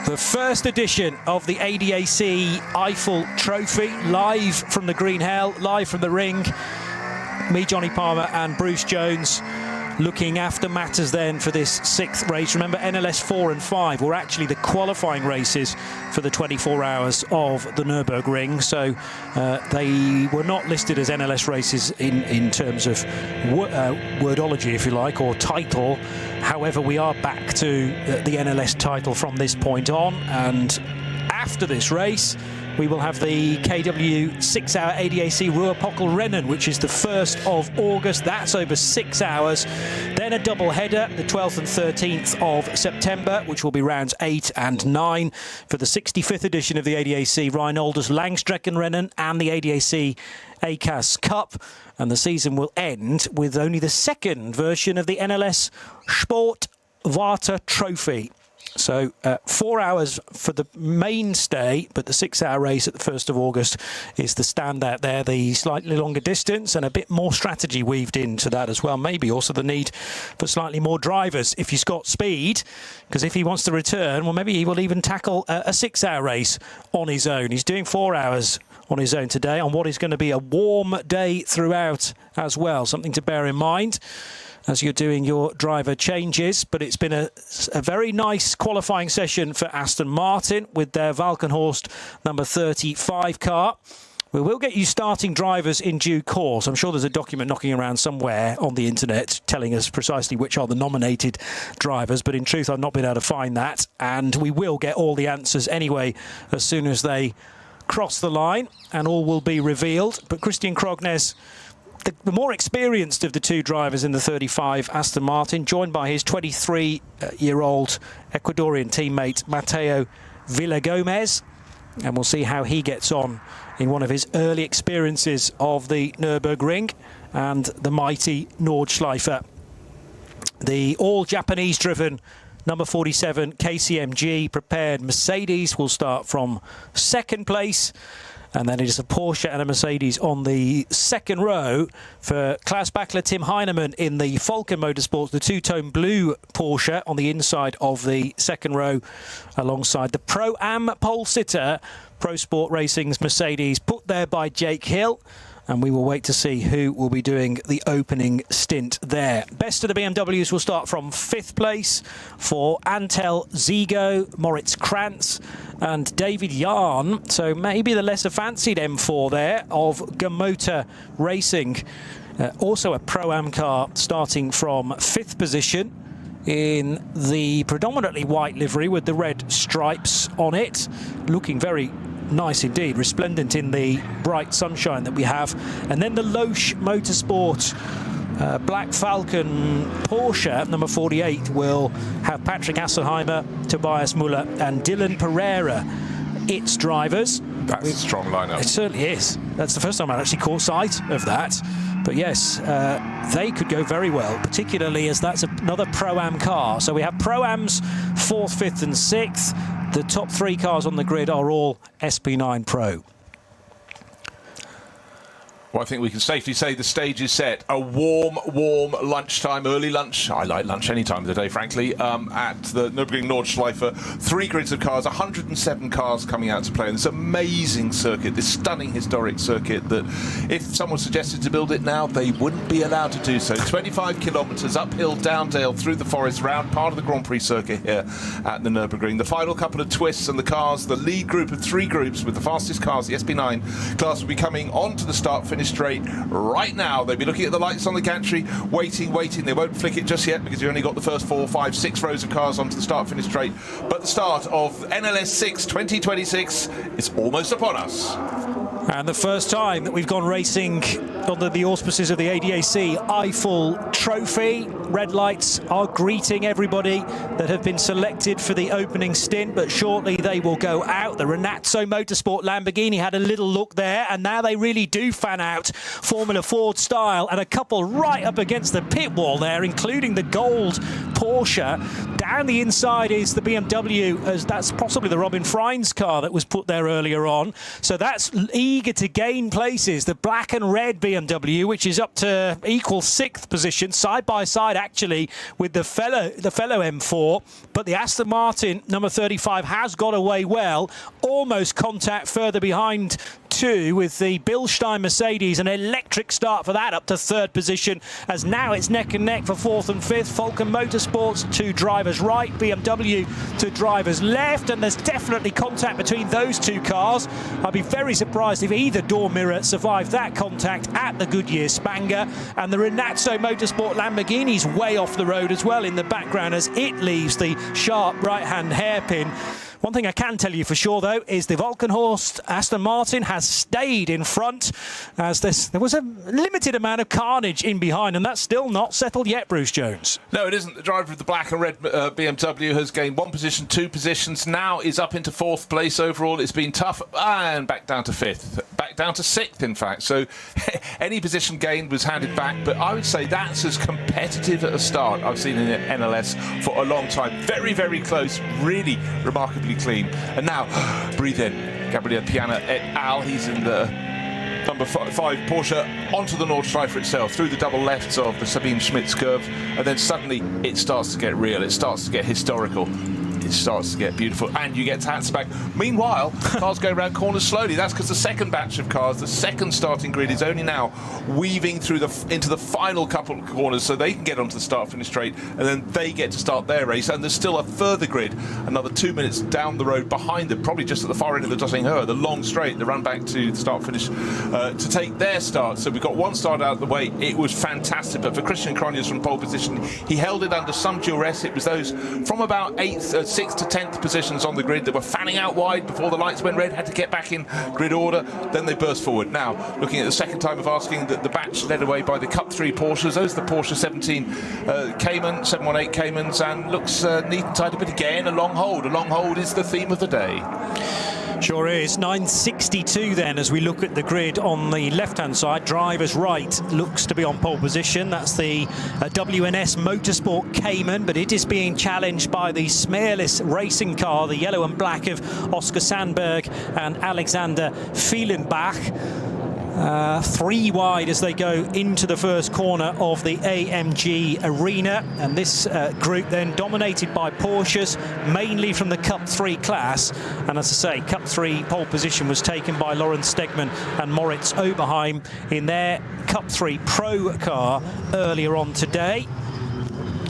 The first edition of the ADAC Eifel Trophy, live from the Green Hell, live from the ring. Me, Johnny Palmer and Bruce Jones looking after matters then for this 6th race. Remember, NLS 4 and 5 were actually the qualifying races for the 24 hours of the Nürburgring, so they were not listed as NLS races in terms of wordology, if you like, or title. However, we are back to the NLS title from this point on, and after this race we will have the KW 6-hour ADAC Ruhr-Pockel-Rennen, which is the 1st of August. That's over 6 hours. Then a double header, the 12th and 13th of September, which will be rounds 8 and 9 for the 65th edition of the ADAC Rheinolder's Langstreckenrennen and the ADAC ACAS Cup. And the season will end with only the 2nd version of the NLS Sport Warte Trophy. So 4 hours for the mainstay, but the 6-hour race at the 1st of August is the standout there. The slightly longer distance and a bit more strategy weaved into that as well. Maybe also the need for slightly more drivers if he's got speed, because if he wants to return, well, maybe he will even tackle a 6-hour race on his own. He's doing 4 hours on his own today on what is going to be a warm day throughout as well. Something to bear in mind as you're doing your driver changes. But it's been a very nice qualifying session for Aston Martin with their Valkenhorst number 35 car. We will get you starting drivers in due course. I'm sure there's a document knocking around somewhere on the internet telling us precisely which are the nominated drivers, but in truth I've not been able to find that, and we will get all the answers anyway as soon as they cross the line, and all will be revealed. But Christian Krognes, the more experienced of the two drivers in the 35 Aston Martin, joined by his 23-year-old Ecuadorian teammate Mateo Villagomez, and we'll see how he gets on in one of his early experiences of the Nürburgring and the mighty Nordschleife. The all-Japanese driven number 47 KCMG prepared Mercedes will start from 2nd place. And then it is a Porsche and a Mercedes on the 2nd row for Klaus Bachler, Tim Heinemann in the Falken Motorsports, the two-tone blue Porsche on the inside of the 2nd row, alongside the Pro-Am pole sitter, Pro Sport Racing's Mercedes, put there by Jake Hill. And we will wait to see who will be doing the opening stint there. Best of the BMWs will start from 5th place for Antel Zigo, Moritz Krantz and David Yarn. So maybe the lesser fancied M4 there of Gamotor Racing. Also a Pro-Am car starting from 5th position in the predominantly white livery with the red stripes on it. Looking very nice indeed, resplendent in the bright sunshine that we have. And then the Loesch Motorsport Black Falcon Porsche number 48 will have Patrick Asselheimer, Tobias Muller and Dylan Pereira its drivers. That's a strong lineup. It certainly is. That's the first time I've actually caught sight of that. But yes, they could go very well, particularly as that's another Pro-Am car. So we have Pro-Ams 4th, 5th and 6th. The top 3 cars on the grid are all SP9 Pro. Well, I think we can safely say the stage is set. A warm lunchtime, early lunch. I like lunch any time of the day, frankly, at the Nürburgring Nordschleife. 3 grids of cars, 107 cars coming out to play in this amazing circuit, this stunning historic circuit that if someone suggested to build it now, they wouldn't be allowed to do so. 25 kilometres uphill, down dale, through the forest, round part of the Grand Prix circuit here at the Nürburgring. The final couple of twists and the cars, the lead group of 3 groups with the fastest cars, the SP9 class, will be coming onto the start finish straight right now. They'll be looking at the lights on the gantry, waiting. They won't flick it just yet because you only got the first 4, 5, 6 rows of cars onto the start finish straight. But the start of NLS6 2026 is almost upon us. And the first time that we've gone racing under the auspices of the ADAC Eifel Trophy. Red lights are greeting everybody that have been selected for the opening stint, but shortly they will go out. The Renazzo Motorsport Lamborghini had a little look there, and now they really do fan out Formula Ford style, and a couple right up against the pit wall there, including the gold Porsche. Down the inside is the BMW, as that's possibly the Robin Freins car that was put there earlier on. So that's eager to gain places. The black and red BMW, which is up to equal 6th position, side by side actually with the fellow M4. But the Aston Martin number 35 has got away well, almost contact further behind too, with the Bilstein Mercedes. An electric start for that, up to 3rd position, as now it's neck and neck for 4th and 5th. Falcon Motorsports to drivers right, BMW to drivers left, and there's definitely contact between those two cars. I'd be very surprised if either door mirror survived that contact at the Goodyear Spanger. And the Renazzo Motorsport Lamborghini's way off the road as well in the background as it leaves the sharp right-hand hairpin. One thing I can tell you for sure, though, is the Volkenhorst Aston Martin has stayed in front, as there was a limited amount of carnage in behind, and that's still not settled yet, Bruce Jones. No, it isn't. The driver of the black and red BMW has gained 1 position, 2 positions, now is up into 4th place overall. It's been tough, and back down to 5th, back down to 6th, in fact. So any position gained was handed back, but I would say that's as competitive at a start I've seen in NLS for a long time. Very, very close, really remarkably clean. And now, breathe in. Gabriel Piana et al. He's in the number 5 Porsche onto the Nordschleife itself, through the double lefts of the Sabine Schmitz curve, and then suddenly it starts to get real. It starts to get historical. It starts to get beautiful, and you get to Hatzback. Meanwhile, cars go around corners slowly. That's because the second batch of cars, the second starting grid, is only now weaving through into the final couple of corners, so they can get onto the start-finish straight, and then they get to start their race. And there's still a further grid, another 2 minutes down the road behind them, probably just at the far end of the Dosingher, the long straight, the run back to the start-finish to take their start. So we've got one start out of the way. It was fantastic, but for Christian Cronjes from pole position, he held it under some duress. It was those from about 6th to 10th positions on the grid that were fanning out wide before the lights went red, had to get back in grid order, then they burst forward. Now, looking at the second time of asking, that the batch led away by the Cup 3 Porsches. Those are the Porsche 17 Cayman, 718 Caymans, and looks neat and tidy, but again, a long hold. A long hold is the theme of the day. Sure is. 9:62 then as we look at the grid on the left-hand side. Driver's right looks to be on pole position. That's the WNS Motorsport Cayman, but it is being challenged by the smearless racing car, the yellow and black of Oscar Sandberg and Alexander Fielenbach. 3 wide as they go into the first corner of the AMG Arena, and this group then dominated by Porsches, mainly from the Cup 3 class. And as I say, Cup 3 pole position was taken by Lorenz Stegmann and Moritz Oberheim in their Cup 3 Pro car earlier on today.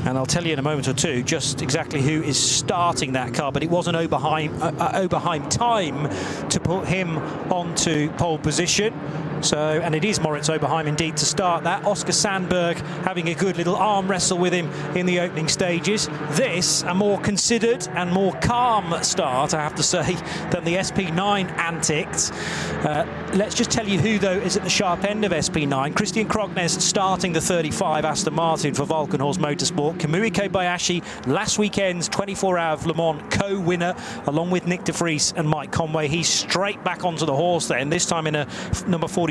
And I'll tell you in a moment or two just exactly who is starting that car, but it was an Oberheim time to put him onto pole position. So, and it is Moritz Oberheim indeed to start that. Oscar Sandberg having a good little arm wrestle with him in the opening stages. This, a more considered and more calm start, I have to say, than the SP9 antics. Let's just tell you who, though, is at the sharp end of SP9. Christian Cronjes starting the 35 Aston Martin for Volkenhorst Motorsport. Kamui Kobayashi, last weekend's 24-hour of Le Mans co-winner, along with Nick de Vries and Mike Conway. He's straight back onto the horse then, this time in a number 47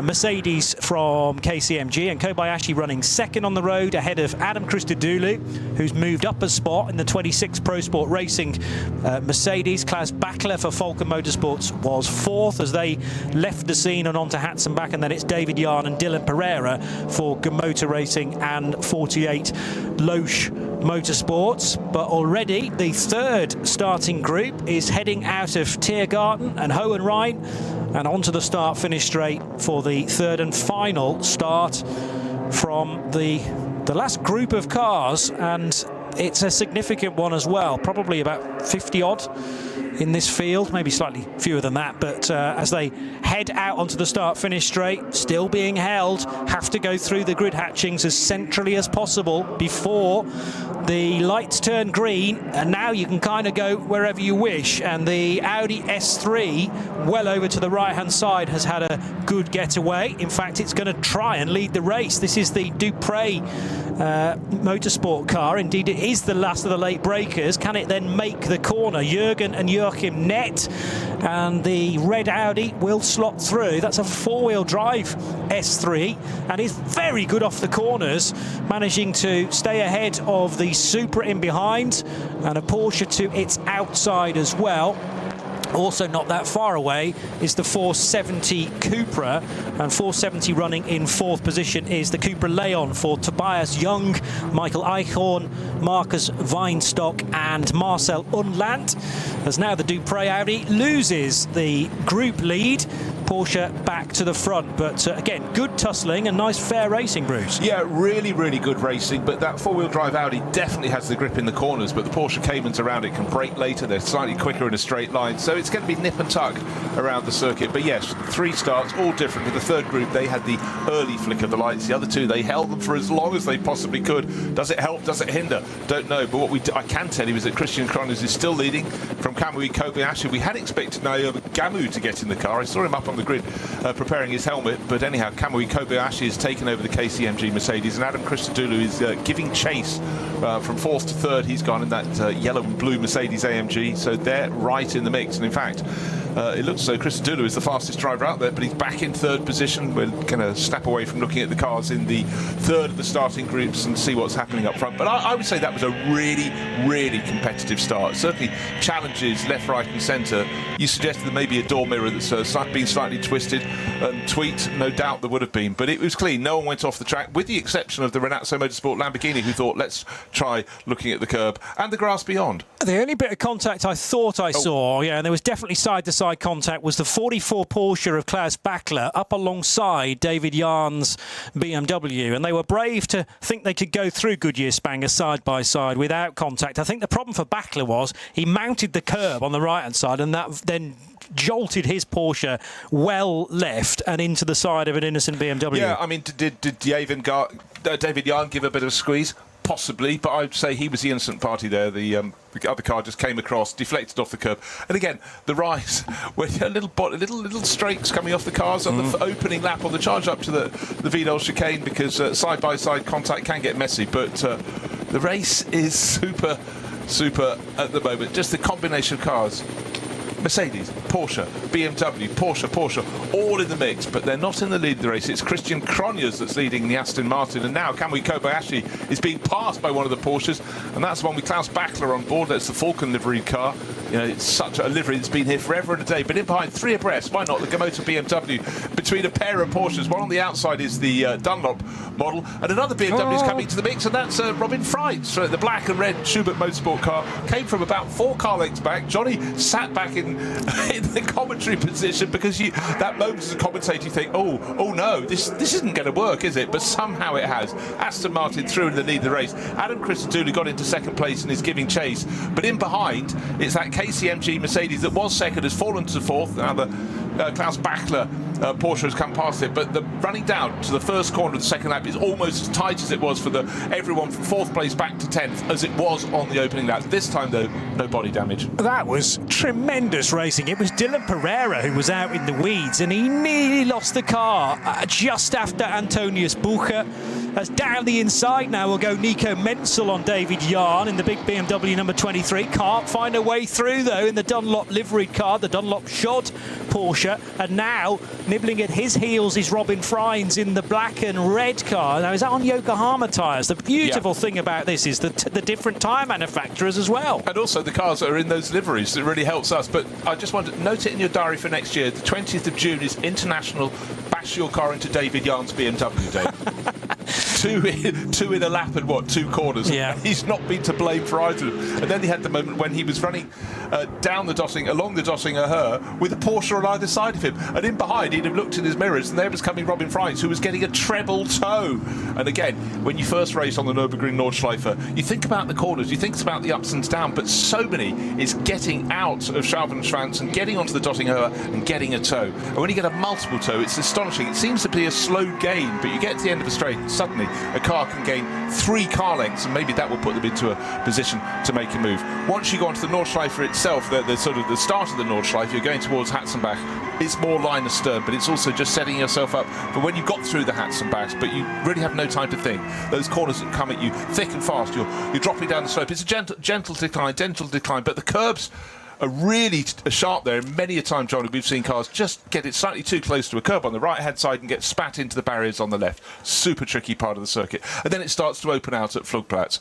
Mercedes from KCMG, and Kobayashi running second on the road ahead of Adam Christodoulou, who's moved up a spot in the 26 Pro Sport Racing Mercedes. Klaus Bachler for Falcon Motorsports was 4th as they left the scene and on to Hatzenbach, and then it's David Yarn and Dylan Pereira for Motor Racing and 48 Loesch Motorsports. But already the 3rd starting group is heading out of Tiergarten and Hohenrhein and onto the start-finish straight for the 3rd and final start from the last group of cars. And it's a significant one as well, probably about 50 odd in this field, maybe slightly fewer than that, but as they head out onto the start-finish straight, still being held, have to go through the grid hatchings as centrally as possible before the lights turn green, and now you can kind of go wherever you wish. And the Audi S3, well over to the right-hand side, has had a good getaway. In fact, it's going to try and lead the race. This is the Dupre motorsport car. Indeed, it is the last of the late breakers. Can it then make the corner? Jürgen and Joachim Nett, and the red Audi will slot through. That's a four-wheel drive S3, and is very good off the corners, managing to stay ahead of the Supra in behind, and a Porsche to its outside as well. Also not that far away is the 470 Cupra, and 470 running in fourth position is the Cupra Leon for Tobias Young, Michael Eichhorn, Marcus Weinstock and Marcel Unlant. As now the Dupre Audi loses the group lead, Porsche back to the front, but again, good tussling and nice fair racing, Bruce. Yeah, really, really good racing, but that four-wheel drive Audi definitely has the grip in the corners, but the Porsche Caymans around it can brake later. They're slightly quicker in a straight line, so it's going to be nip and tuck around the circuit. But yes, three starts, all different. With the third group, they had the early flick of the lights. The other two, they held them for as long as they possibly could. Does it help? Does it hinder? Don't know. But what I can tell you is that Christian Cronjes is still leading from Kamui Kobayashi. We had expected Naoya Gamu to get in the car. I saw him up on the grid preparing his helmet, but anyhow, Kamui Kobayashi has taken over the KCMG Mercedes, and Adam Christodoulou is giving chase from fourth to third. He's gone in that yellow and blue Mercedes AMG, so they're right in the mix. And in fact, it looks as though Christodoulou is the fastest driver out there, but he's back in third position. We're going to step away from looking at the cars in the third of the starting groups and see what's happening up front. But I would say that was a really, really competitive start. Certainly challenges left, right and centre. You suggested there may be a door mirror that's been slightly twisted and tweaked. No doubt there would have been, but it was clean. No one went off the track, with the exception of the Renazzo Motorsport Lamborghini, who thought, let's try looking at the curb and the grass beyond. The only bit of contact I thought I saw, yeah, and there was definitely side-to-side contact, was the 44 Porsche of Klaus Bachler up alongside David Yarn's BMW, and they were brave to think they could go through Goodyear Spanger side by side without contact. I think the problem for Bachler was he mounted the curb on the right-hand side, and that then jolted his Porsche well left and into the side of an innocent BMW. Yeah, I mean, did David Yarn give a bit of a squeeze? Possibly, but I'd say he was the innocent party there. The other car just came across, deflected off the curb, and again the rise with little streaks coming off the cars on the opening lap on the charge up to the Vidal chicane, because side by side contact can get messy. But the race is super at the moment. Just the combination of cars. Mercedes, Porsche, BMW, Porsche, all in the mix, but they're not in the lead of the race. It's Christian Cronjes that's leading the Aston Martin, and now Kamui Kobayashi is being passed by one of the Porsches, and that's one with Klaus Bachler on board. That's the Falcon livery car. You know, it's such a livery that's been here forever and a day, but in behind, three abreast, why not, the Gamoto BMW, between a pair of Porsches. One on the outside is the Dunlop model, and another BMW is coming to the mix, and that's Robin Freitz. The black and red Schubert Motorsport car came from about 4 car lengths back. Johnny sat back in the commentary position, because that moment as a commentator you think, oh no, this isn't going to work, is it? But somehow it has. Aston Martin through in the lead of the race. Adam Christodoulou got into second place and is giving chase, but in behind it's that KCMG Mercedes that was second, has fallen to fourth. Now the Klaus Bachler Porsche has come past it, but the running down to the first corner of the second lap is almost as tight as it was for everyone from fourth place back to 10th as it was on the opening lap. This time though, no body damage. That was tremendous racing. It was Dylan Pereira who was out in the weeds, and he nearly lost the car just after Antonius Bucher. As down the inside now will go Nico Menzel on David Yarn in the big BMW number 23. Can't find a way through though in the Dunlop liveried car, the Dunlop Shod Porsche, and now nibbling at his heels is Robin Freins in the black and red car. Now, is that on Yokohama tyres? The beautiful thing about this is the different tyre manufacturers as well. And also the cars that are in those liveries. It really helps us. But I just want to note it in your diary for next year. The 20th of June is International Bash Your Car into David Yarn's BMW Day. two in a lap and what, 2 corners. Yeah. He's not been to blame for either. And then he had the moment when he was running along the Dottinger Her with a Porsche on either side of him, and in behind he'd have looked in his mirrors and there was coming Robin Freins, who was getting a treble toe. And again, when you first race on the Nürburgring Nordschleife, you think about the corners, you think about the ups and downs, but so many is getting out of Schaubenschwanz and getting onto the Dottinger Her and getting a toe. And when you get a multiple toe, it's astonishing. It seems to be a slow gain, but you get to the end of a straight and suddenly a car can gain 3 car lengths, and maybe that will put them into a position to make a move. Once you go onto the Nordschleife itself, the sort of the start of the Nordschleife, you're going towards Hatzenbach. It's more line astern, but it's also just setting yourself up for when you've got through the Hatzenbachs, but you really have no time to think. Those corners that come at you thick and fast, you're dropping down the slope. It's a gentle decline, but the curbs are really sharp there. And many a time, John, we've seen cars just get it slightly too close to a curb on the right-hand side and get spat into the barriers on the left. Super tricky part of the circuit. And then it starts to open out at Flugplatz.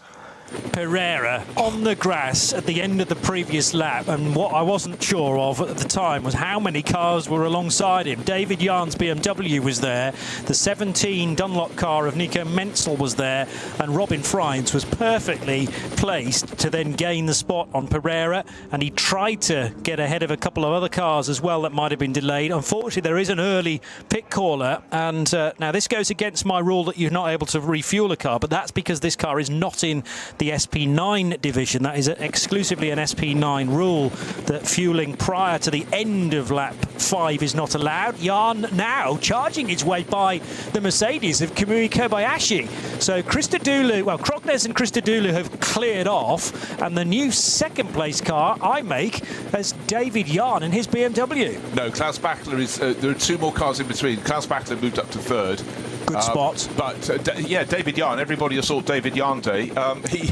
Pereira on the grass at the end of the previous lap, and what I wasn't sure of at the time was how many cars were alongside him. David Jahn's BMW was there, the 17 Dunlop car of Nico Menzel was there, and Robin Freins was perfectly placed to then gain the spot on Pereira, and he tried to get ahead of a couple of other cars as well that might have been delayed. Unfortunately, there is an early pit caller, and now this goes against my rule that you're not able to refuel a car, but that's because this car is not in the SP9 division. That is exclusively an SP9 rule, that fueling prior to the end of lap 5 is not allowed. Jahn now charging his way by the Mercedes of Kamui Kobayashi. So Krognes and Christodoulou have cleared off, and the new second place car I make as David Jahn and his BMW. No, Klaus Bachler is. There are 2 more cars in between. Klaus Bachler moved up to 3rd. Good spot. But David Jahn, everybody assault David Jahn Day.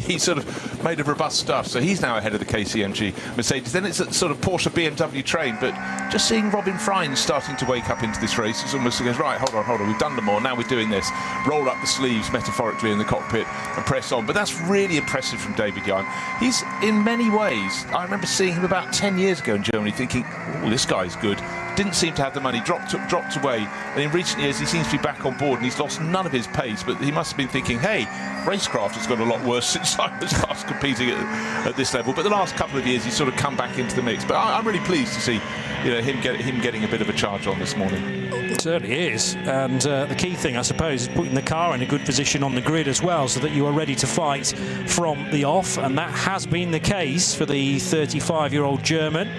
He sort of made of robust stuff, so he's now ahead of the KCMG Mercedes. Then it's a sort of Porsche BMW train, but just seeing Robin Freins starting to wake up into this race, it's almost goes, right, hold on, we've done them all, now we're doing this. Roll up the sleeves metaphorically in the cockpit and press on. But that's really impressive from David Jahn. He's in many ways, I remember seeing him about 10 years ago in Germany thinking, oh, this guy's good. Didn't seem to have the money, dropped away, and in recent years he seems to be back on board and he's lost none of his pace, but he must have been thinking, hey, racecraft has got a lot worse since I was last competing at this level. But the last couple of years he's sort of come back into the mix. But I'm really pleased to see him getting a bit of a charge on this morning. It certainly is, and the key thing, I suppose, is putting the car in a good position on the grid as well, so that you are ready to fight from the off, and that has been the case for the 35-year-old German.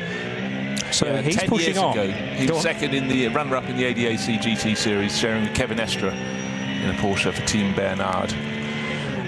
So he's pushing on. He was second in the runner-up in the ADAC GT Series, sharing with Kevin Estra in a Porsche for Team Bernard.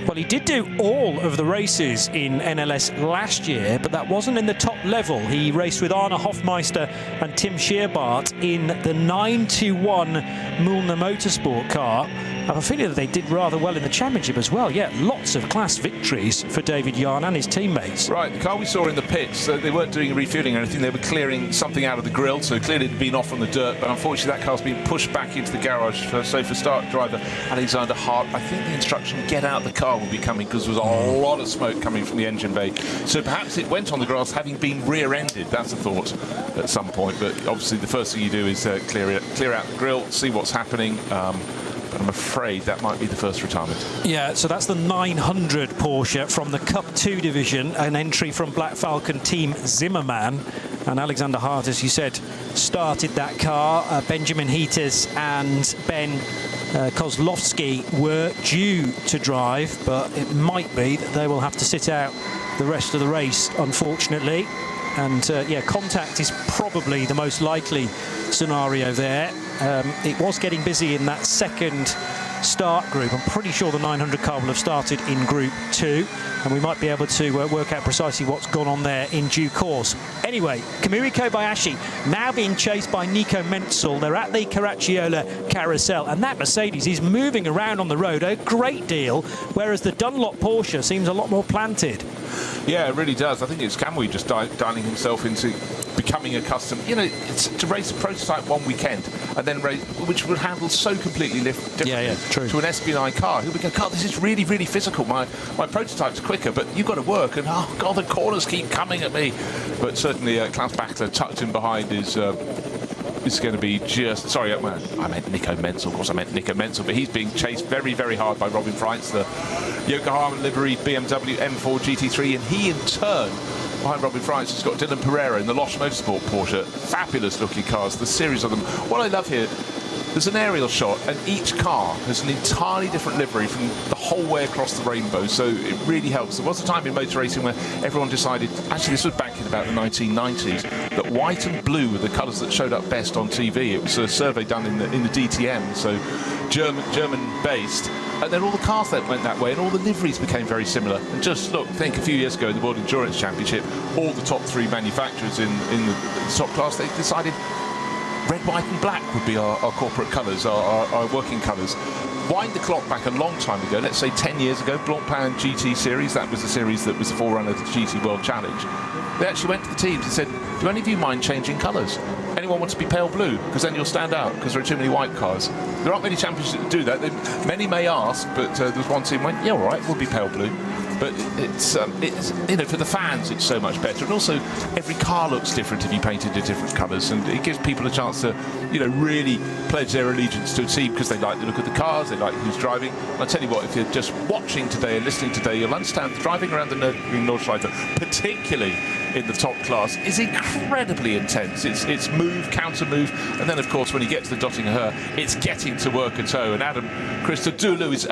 Well, he did do all of the races in NLS last year, but that wasn't in the top level. He raced with Arne Hofmeister and Tim Scheerbart in the 921 Mühlner Motorsport car. I have a feeling that they did rather well in the championship as well. Yeah, lots of class victories for David Jahn and his teammates. Right, the car we saw in the pits, they weren't doing refueling or anything, they were clearing something out of the grille, so clearly it had been off on the dirt, but unfortunately that car's been pushed back into the garage. So for start driver Alexander Hart, I think the instruction get out the car will be coming, because there was a lot of smoke coming from the engine bay. So perhaps it went on the grass having been rear-ended. That's a thought at some point, but obviously the first thing you do is clear out the grille, see what's happening. But I'm afraid that might be the first retirement. Yeah, so that's the 900 Porsche from the Cup 2 division, an entry from Black Falcon Team Zimmermann. And Alexander Hart, as you said, started that car. Benjamin Heaters and Ben Kozlowski were due to drive, but it might be that they will have to sit out the rest of the race, unfortunately. And yeah, contact is probably the most likely scenario there. It was getting busy in that second start group. I'm pretty sure the 900 car will have started in Group 2, and we might be able to work out precisely what's gone on there in due course. Anyway, Kamui Kobayashi now being chased by Nico Menzel. They're at the Caracciola Carousel, and that Mercedes is moving around on the road a great deal, whereas the Dunlop Porsche seems a lot more planted. Yeah, it really does. I think it's Kamui just dialing himself into becoming accustomed. You know, it's to race a prototype one weekend and then race, which would handle so completely differently to an SP9 car. Who would go, God, this is really, really physical. My prototype's quicker, but you've got to work, and oh God, the corners keep coming at me. But certainly Klaus Bachler tucked in behind his is going to be just... Sorry, I meant Nico Menzel. Of course, I meant Nico Menzel, but he's being chased very, very hard by Robin Freitz, the Yokohama livery BMW M4 GT3, and he in turn, behind Robin Freitz, has got Dylan Pereira in the Losch Motorsport Porsche. Fabulous looking cars, the series of them. What I love here, there's an aerial shot, and each car has an entirely different livery from the whole way across the rainbow, so it really helps. There was a time in motor racing where everyone decided, actually this was back in about the 1990s, that white and blue were the colours that showed up best on TV. It was a survey done in the DTM, so German-based, and then all the cars that went that way, and all the liveries became very similar. And just look, think a few years ago in the World Endurance Championship, all the top 3 manufacturers in the top class, they decided red, white and black would be our corporate colours, our working colours. Wind the clock back a long time ago, let's say 10 years ago, Blancpain GT Series, that was the series that was the forerunner of the GT World Challenge. They actually went to the teams and said, do any of you mind changing colours? Anyone want to be pale blue? Because then you'll stand out, because there are too many white cars. There aren't many championships that do that. Many may ask, but there was one team went, yeah, all right, we'll be pale blue. But it's you know, for the fans it's so much better, and also every car looks different if you paint it in different colours, and it gives people a chance to, you know, really pledge their allegiance to a team because they like the look of the cars, they like who's driving. And I tell you what, if you're just watching today and listening today, you'll understand driving around the Nürburgring Nordschleife, particularly in the top class, is incredibly intense. It's move, counter move, and then of course when you get to the Dottinger Höhe, it's getting to work a toe. And Adam Christodoulou is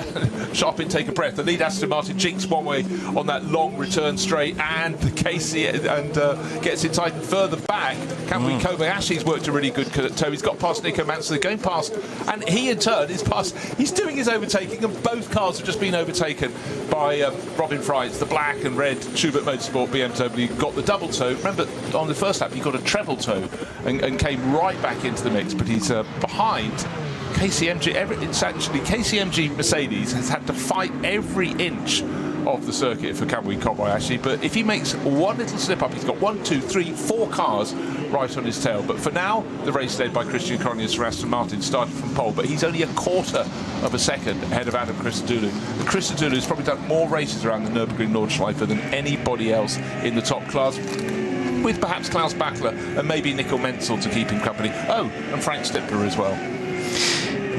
sharp intake of breath. The lead Aston Martin jinks one way on that long return straight, and Casey gets it tightened further back. Kamui Kobayashi's worked a really good toe. He's got past Nico Mansell, going past, and he in turn is past. He's doing his overtaking, and both cars have just been overtaken by Robin Freitz, the black and red Schubert Motorsport BMW. Got the double toe. Remember, on the first lap, he got a treble toe and came right back into the mix, but he's behind KCMG. It's actually KCMG Mercedes has had to fight every inch of the circuit for Kamui Kobayashi, but if he makes one little slip up, he's got 1, 2, 3, 4 cars right on his tail. But for now, the race led by Christian Cronjes for Aston Martin started from pole, but he's only a quarter of a second ahead of Adam Christodoulou. And Christodoulou has probably done more races around the Nürburgring Nordschleife than anybody else in the top class, with perhaps Klaus Bachler and maybe Nico Menzel to keep him company. Oh, and Frank Stippler as well.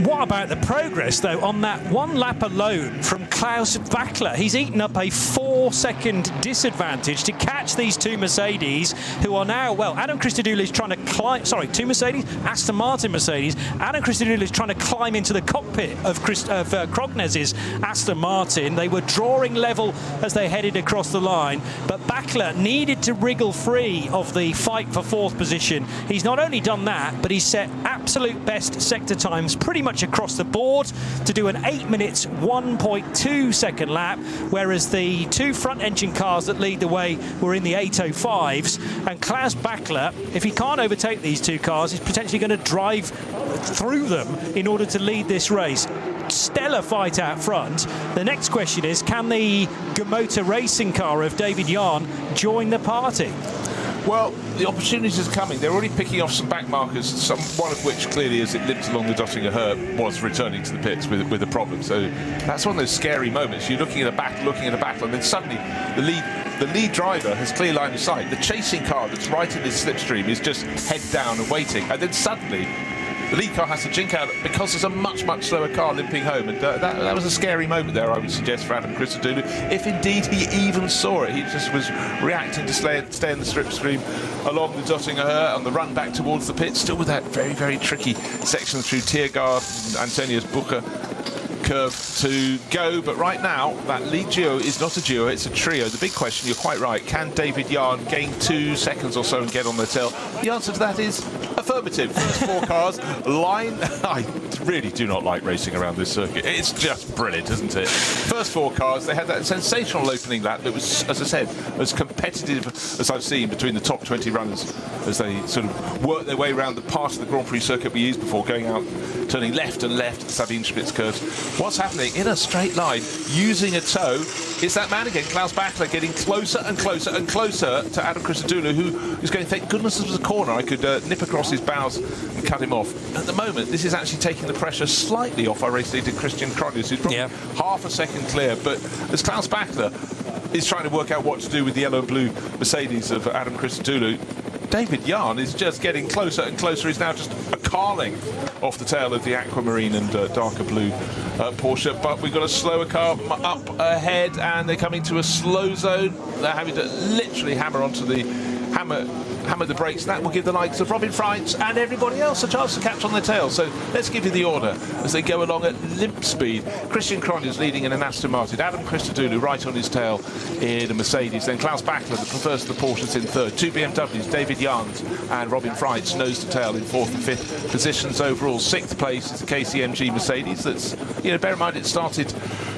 What about the progress, though, on that one lap alone from Klaus Bachler? He's eaten up a 4-second disadvantage to catch these 2 Mercedes, who are now, well, Adam Christodoulou is trying to climb, sorry, 2 Mercedes, Aston Martin Mercedes. Adam Christodoulou is trying to climb into the cockpit of Krognes's Aston Martin. They were drawing level as they headed across the line, but Bachler needed to wriggle free of the fight for 4th position. He's not only done that, but he's set absolute best sector times pretty much across the board to do an 8 minutes 1.2 second lap, whereas the 2 front engine cars that lead the way were in the 805s. And Klaus Bachler, if he can't overtake these 2 cars, is potentially going to drive through them in order to lead this race. Stellar fight out front. The next question is, can the Gemota racing car of David Yarn join the party? Well, the opportunities are coming. They're already picking off some back markers, one of which clearly, as it limped along the Dottinger Höhe, was returning to the pits with a problem. So that's one of those scary moments. You're looking at a battle, and then suddenly the lead driver has clear line of sight. The chasing car that's right in his slipstream is just head down and waiting, and then suddenly the lead car has to jink out because there's a much, much slower car limping home, and that was a scary moment there, I would suggest, for Adam Christodoulou, if indeed he even saw it. He just was reacting to stay in the slipstream along the Dottinger Höhe on the run back towards the pit, still with that very, very tricky section through Tiergarten and Antonius Bucher curve to go. But right now, that lead duo is not a duo, it's a trio. The big question, you're quite right, can David Yarn gain 2 seconds or so and get on their tail? The answer to that is affirmative. First 4 cars line. I really do not like racing around this circuit. It's just brilliant, isn't it? First 4 cars, they had that sensational opening lap that was, as I said, as competitive as I've seen between the top 20 runners as they sort of work their way around the part of the Grand Prix circuit we used before, going out, turning left and left at Sabine Spitz curves. What's happening in a straight line, using a toe, it's that man again, Klaus Bachler, getting closer and closer and closer to Adam Christodoulou, who is going, thank goodness this was a corner, I could nip across his bows and cut him off. At the moment, this is actually taking the pressure slightly off our race leader, Christian Cronjes, who's probably half a second clear, but as Klaus Bachler is trying to work out what to do with the yellow and blue Mercedes of Adam Christodoulou, David Yarn is just getting closer and closer. He's now just a car length off the tail of the aquamarine and darker blue Porsche. But we've got a slower car up ahead, and they're coming to a slow zone. They're having to literally hammer onto the hammer the brakes. That will give the likes of Robin Freitz and everybody else a chance to catch on their tail. So let's give you the order as they go along at limp speed. Christian Cronje leading in an Aston Martin. Adam Christodoulou right on his tail in a Mercedes. Then Klaus Bachler, the first of the Porsches, in third. Two BMWs, David Yarns and Robin Freitz, nose to tail in fourth and fifth positions overall. Sixth place is the KCMG Mercedes. That's, bear in mind it started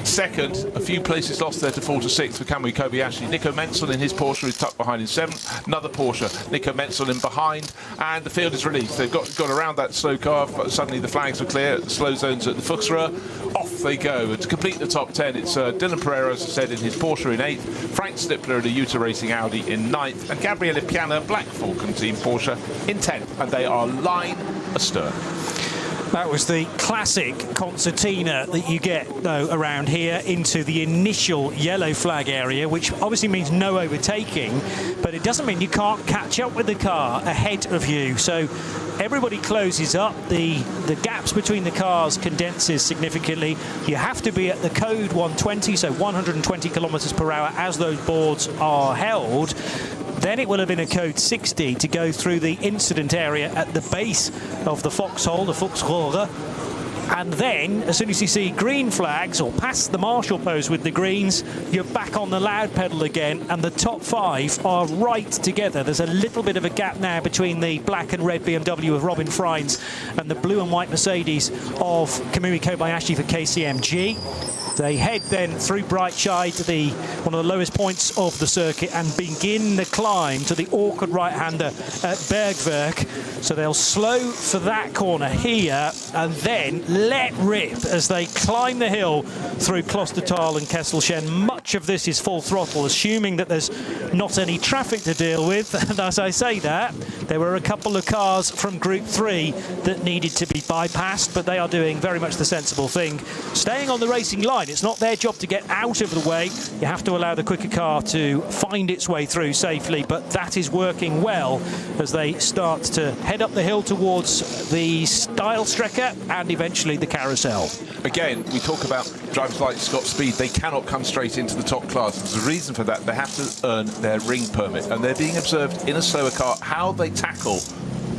second. A few places lost there to fall to sixth for Kamui Kobayashi. Nico Menzel in his Porsche is tucked behind in seventh. Another Porsche, Nico Menzel in behind, and the field is released. They've got around that slow car. Suddenly the flags were clear. Slow zones at the Fuchsröhr. Off they go. And to complete the top 10, it's Dylan Pereira, as I said, in his Porsche in 8th, Frank Stippler in a Yuta Racing Audi in 9th, and Gabriele Piana, Black Falcon Team Porsche, in 10th. And they are line astern. That was the classic concertina that you get, though, around here into the initial yellow flag area, which obviously means no overtaking, but it doesn't mean you can't catch up with the car ahead of you. So everybody closes up. The gaps between the cars condenses significantly. You have to be at the code 120, so 120 kilometers per hour as those boards are held. Then it will have been a code 60 to go through the incident area at the base of the foxhole, the Fuchsröhre. And then, as soon as you see green flags or past the marshal post with the greens, you're back on the loud pedal again, and the top 5 are right together. There's a little bit of a gap now between the black and red BMW of Robin Freitz and the blue and white Mercedes of Kamui Kobayashi for KCMG. They head then through Breitscheid to one of the lowest points of the circuit and begin the climb to the awkward right-hander at Bergwerk. So they'll slow for that corner here and then let rip as they climb the hill through Klostertal and Kesselchen. Much of this is full throttle, assuming that there's not any traffic to deal with. And as I say that, there were a couple of cars from Group 3 that needed to be bypassed, but they are doing very much the sensible thing, staying on the racing line. It's not their job to get out of the way. You have to allow the quicker car to find its way through safely, but that is working well as they start to head up the hill towards the Steilstrecke and eventually the carousel. Again, we talk about drivers like Scott Speed. They cannot come straight into the top class. There's a reason for that. They have to earn their ring permit, and they're being observed in a slower car how they tackle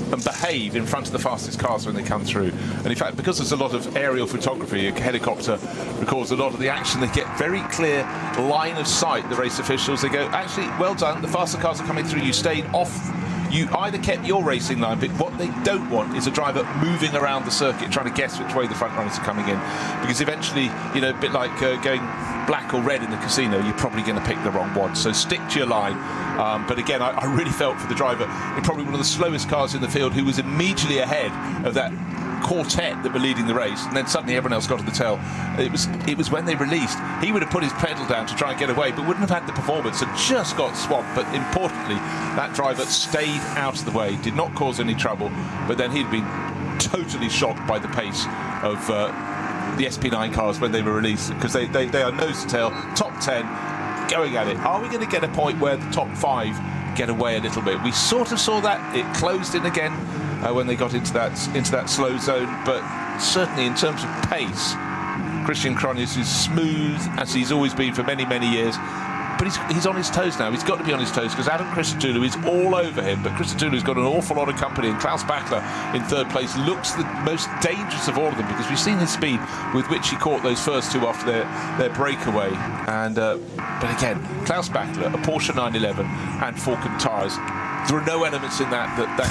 and behave in front of the fastest cars when they come through. And in fact, because there's a lot of aerial photography, a helicopter records a lot of the action, they get very clear line of sight, the race officials. They go, actually, well done, the faster cars are coming through, you stayed off. You either kept your racing line, but what they don't want is a driver moving around the circuit trying to guess which way the front runners are coming in, because eventually, a bit like going black or red in the casino, you're probably going to pick the wrong one. So stick to your line. But again, I really felt for the driver in probably one of the slowest cars in the field, who was immediately ahead of that quartet that were leading the race, and then suddenly everyone else got to the tail. It was when they released, he would have put his pedal down to try and get away, but wouldn't have had the performance and just got swamped. But importantly, that driver stayed out of the way, did not cause any trouble, but then he'd been totally shocked by the pace of the SP9 cars when they were released, because they are nose to tail, top 10, going at it. Are we going to get a point where the top 5 get away a little bit? We sort of saw that. It closed in again when they got into that slow zone, but certainly in terms of pace, Christian Cronje is as smooth as he's always been for many, many years. But he's on his toes now. He's got to be on his toes because Adam Christodoulou is all over him. But Christodoulou's got an awful lot of company, and Klaus Bachler in third place looks the most dangerous of all of them, because we've seen his speed with which he caught those first two after their breakaway. And but again, Klaus Bachler, a Porsche 911 and Falcon tyres. There are no elements in that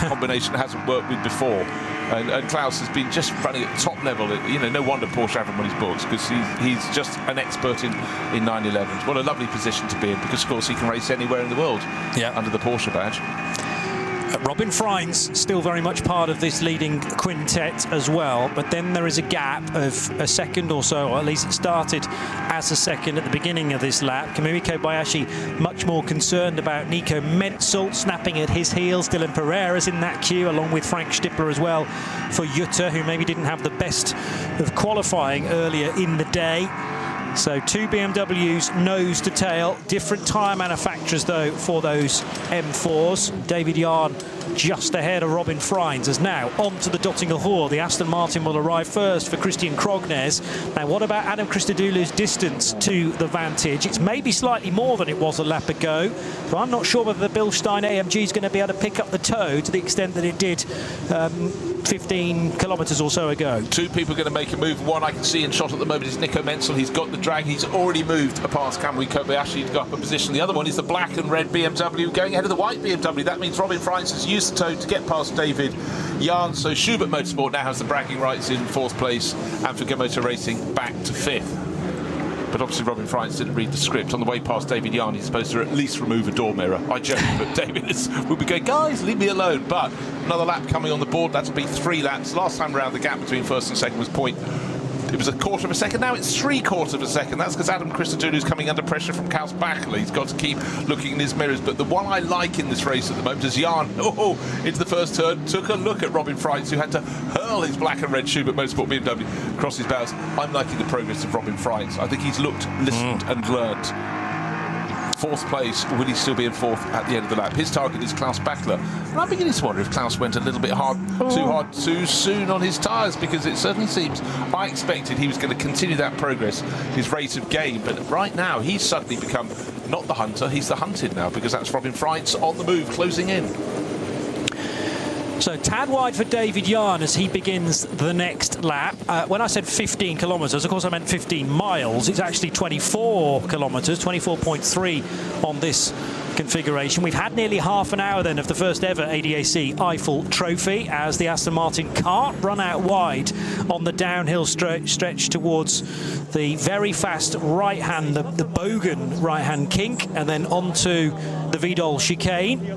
combination hasn't worked with before. And Klaus has been just running at top level. No wonder Porsche have him on his books, because he's just an expert in 911s. What a lovely position to be in, because of course he can race anywhere in the world under the Porsche badge. Robin Freitz still very much part of this leading quintet as well, but then there is a gap of a second or so, or at least it started as a second at the beginning of this lap. Kamui Kobayashi much more concerned about Nico Menzel snapping at his heels. Dylan Pereira's in that queue, along with Frank Stippler as well for Jutta, who maybe didn't have the best of qualifying earlier in the day. So 2 BMWs nose to tail. Different tyre manufacturers, though, for those M4s. David Yarn just ahead of Robin Freins, as now onto the Dottinger Hoor. The Aston Martin will arrive first for Christian Krognes. Now, what about Adam Christodoulou's distance to the Vantage? It's maybe slightly more than it was a lap ago, but I'm not sure whether the Bilstein AMG is going to be able to pick up the toe to the extent that it did 15 kilometres or so ago. Two people are going to make a move. One I can see in shot at the moment is Nico Menzel. He's got the drag. He's already moved past Kamui Kobayashi to go up a position. The other one is the black and red BMW going ahead of the white BMW. That means Robin Freins has used the toe to get past David Yarn. So Schubert Motorsport now has the bragging rights in 4th place, and for Motor Racing back to 5th. But obviously Robin Freins didn't read the script. On the way past David Yarn, he's supposed to at least remove a door mirror. I joke, but David will be going, guys, leave me alone. But another lap coming on the board. That'll be 3 laps. Last time around, the gap between first and second was it was a quarter of a second. Now it's 3/4 of a second. That's because Adam Christodoulou's coming under pressure from Klaus Bachler. He's got to keep looking in his mirrors. But the one I like in this race at the moment is Yarn, into the first turn, took a look at Robin Freins, who had to hurl his black and red Schubert Motorsport BMW across his bows. I'm liking the progress of Robin Freins. I think he's looked, listened and learnt. 4th place, will he still be in 4th at the end of the lap? His target is Klaus Bachler. And I'm beginning to wonder if Klaus went a little bit too hard, too soon on his tyres, because it certainly seems, I expected he was going to continue that progress, his rate of gain, but right now he's suddenly become not the hunter, he's the hunted now, because that's Robin Freins on the move, closing in. So tad wide for David Yarn as he begins the next lap. When I said 15 kilometres, of course I meant 15 miles. It's actually 24 kilometres, 24.3 on this configuration. We've had nearly half an hour then of the first ever ADAC Eifel Trophy as the Aston Martin can't run out wide on the downhill stretch towards the very fast right hand, the Bogan right hand kink, and then onto the Vidal chicane.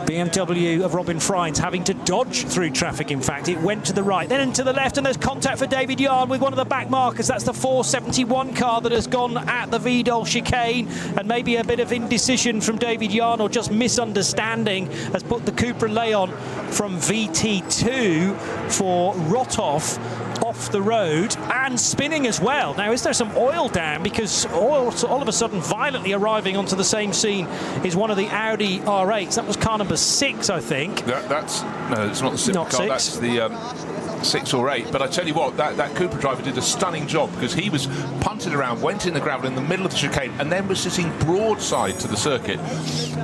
BMW of Robin Freins having to dodge through traffic. In fact, it went to the right, then into the left, and there's contact for David Yarn with one of the back markers. That's the 471 car that has gone at the Vidal chicane, and maybe a bit of indecision from David Yarn or just misunderstanding has put the Cupra Leon from VT2 for Rothoff off the road and spinning as well. Now, is there some oil down? Because oil all of a sudden violently arriving onto the same scene is one of the Audi R8s. That was car number 6, I think. No, it's not the Civic car. That's the 6 or 8. But I tell you what, that Cupra driver did a stunning job, because he was punted around, went in the gravel in the middle of the chicane, and then was sitting broadside to the circuit.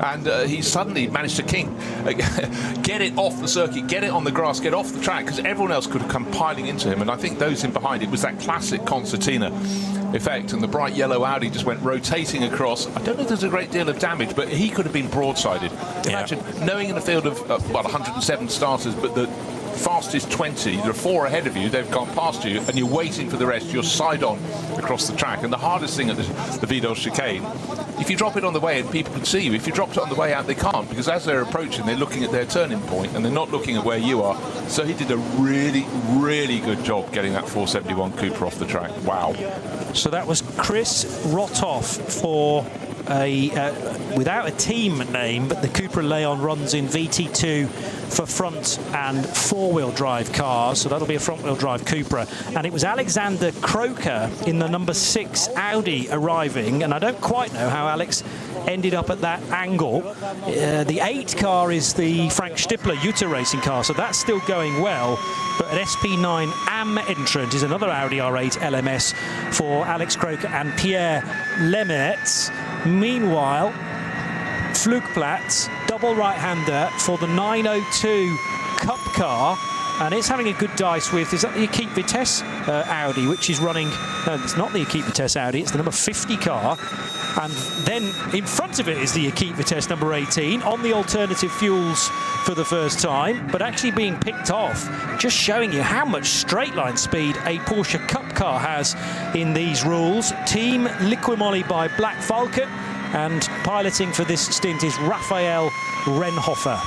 And he suddenly managed to get it off the circuit, get it on the grass, get off the track, because everyone else could have come piling into him. And I think those in behind, it was that classic concertina effect, and the bright yellow Audi just went rotating across. I don't know if there's a great deal of damage, but he could have been broadsided. Imagine knowing in a field of 107 starters, but the fastest 20, there are 4 ahead of you, they've gone past you, and you're waiting for the rest, you're side on across the track. And the hardest thing at the Vidal chicane, if you drop it on the way in, people can see you. If you dropped it on the way out, they can't, because as they're approaching, they're looking at their turning point and they're not looking at where you are. So he did a really, really good job getting that 471 Cupra off the track. Wow. So that was Chris Rothoff for without a team name, but the Cupra Leon runs in VT2 for front and 4-wheel drive cars, so that'll be a front-wheel drive Cupra. And it was Alexander Croker in the number 6 Audi arriving, and I don't quite know how Alex ended up at that angle. The 8 car is the Frank Stippler Jutta Racing car, so that's still going well. But an SP9 AM entrant is another Audi R8 LMS for Alex Croker and Pierre Lemertz. Meanwhile, Flugplatz, double right-hander for the 902 Cup car, and it's having a good dice with, is that the Equipe Vitesse Audi, which is running, no, it's not the Equipe Vitesse Audi, it's the number 50 car, and then in front of it is the Equipe Vitesse number 18 on the alternative fuels for the first time, but actually being picked off, just showing you how much straight line speed a Porsche Cup car has in these rules. Team Liquimoli by Black Falcon, and piloting for this stint is Raphael Renhofer.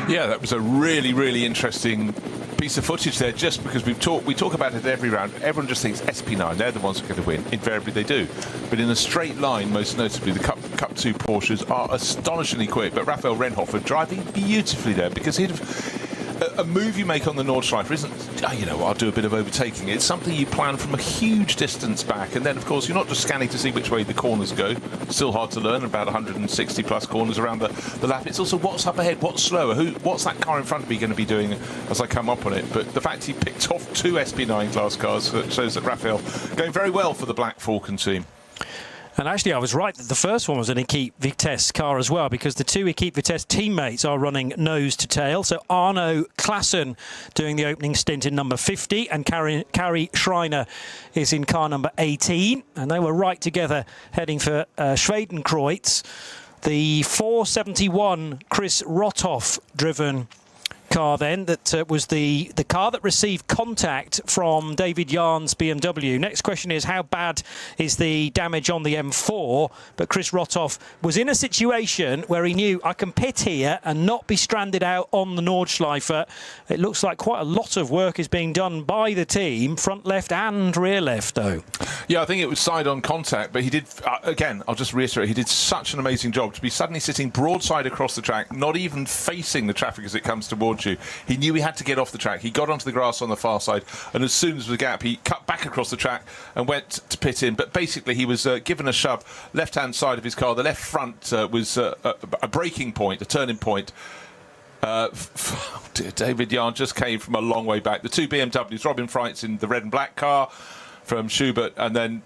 Yeah, that was a really, really interesting piece of footage there, just because we talk about it every round. Everyone just thinks SP9, they're the ones who are going to win. Invariably they do. But in a straight line, most notably, the Cup 2 Porsches are astonishingly quick. But Raphael Renhofer driving beautifully there, because he'd have a move you make on the Nordschleife isn't, oh, you know, I'll do a bit of overtaking. It's something you plan from a huge distance back, and then of course you're not just scanning to see which way the corners go. Still hard to learn, about 160 plus corners around the lap. It's also what's up ahead, what's slower, what's that car in front of me going to be doing as I come up on it. But the fact he picked off 2 SP9 class cars shows that Raphael going very well for the Black Falcon team. And actually, I was right that the first one was an Equipe Vitesse car as well, because the 2 Equipe Vitesse teammates are running nose to tail. So Arno Klassen doing the opening stint in number 50, and Kari Schreiner is in car number 18. And they were right together heading for Schwedenkreuz. The 471 Chris Rothoff driven car then, that was the car that received contact from David Yarn's BMW. Next question is, how bad is the damage on the M4? But Chris Rothoff was in a situation where he knew, I can pit here and not be stranded out on the Nordschleife. It looks like quite a lot of work is being done by the team, front left and rear left though. Yeah, I think it was side-on contact, but he did, again, I'll just reiterate, he did such an amazing job to be suddenly sitting broadside across the track, not even facing the traffic as it comes towards you. He knew he had to get off the track. He got onto the grass on the far side, and as soon as the gap, he cut back across the track and went to pit in. But basically, he was given a shove, left-hand side of his car. The left front was a braking point, a turning point. David Yarn just came from a long way back. The 2 BMWs, Robin Freitz in the red and black car from Schubert, and then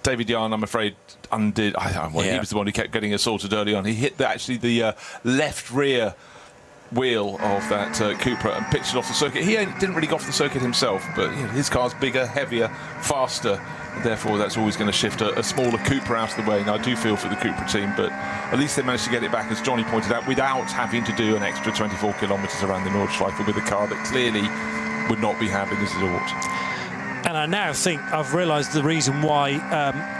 David Yarn, I'm afraid, undid. He was the one who kept getting assaulted early on. He hit the left rear wheel of that Cupra and pitched it off the circuit. He didn't really go off the circuit himself, but you know, his car's bigger, heavier, faster, and therefore that's always going to shift a smaller Cupra out of the way. And I do feel for the Cupra team, but at least they managed to get it back, as Johnny pointed out, without having to do an extra 24 kilometres around the Nordschleife with a car that clearly would not be having as it ought. And I now think I've realised the reason why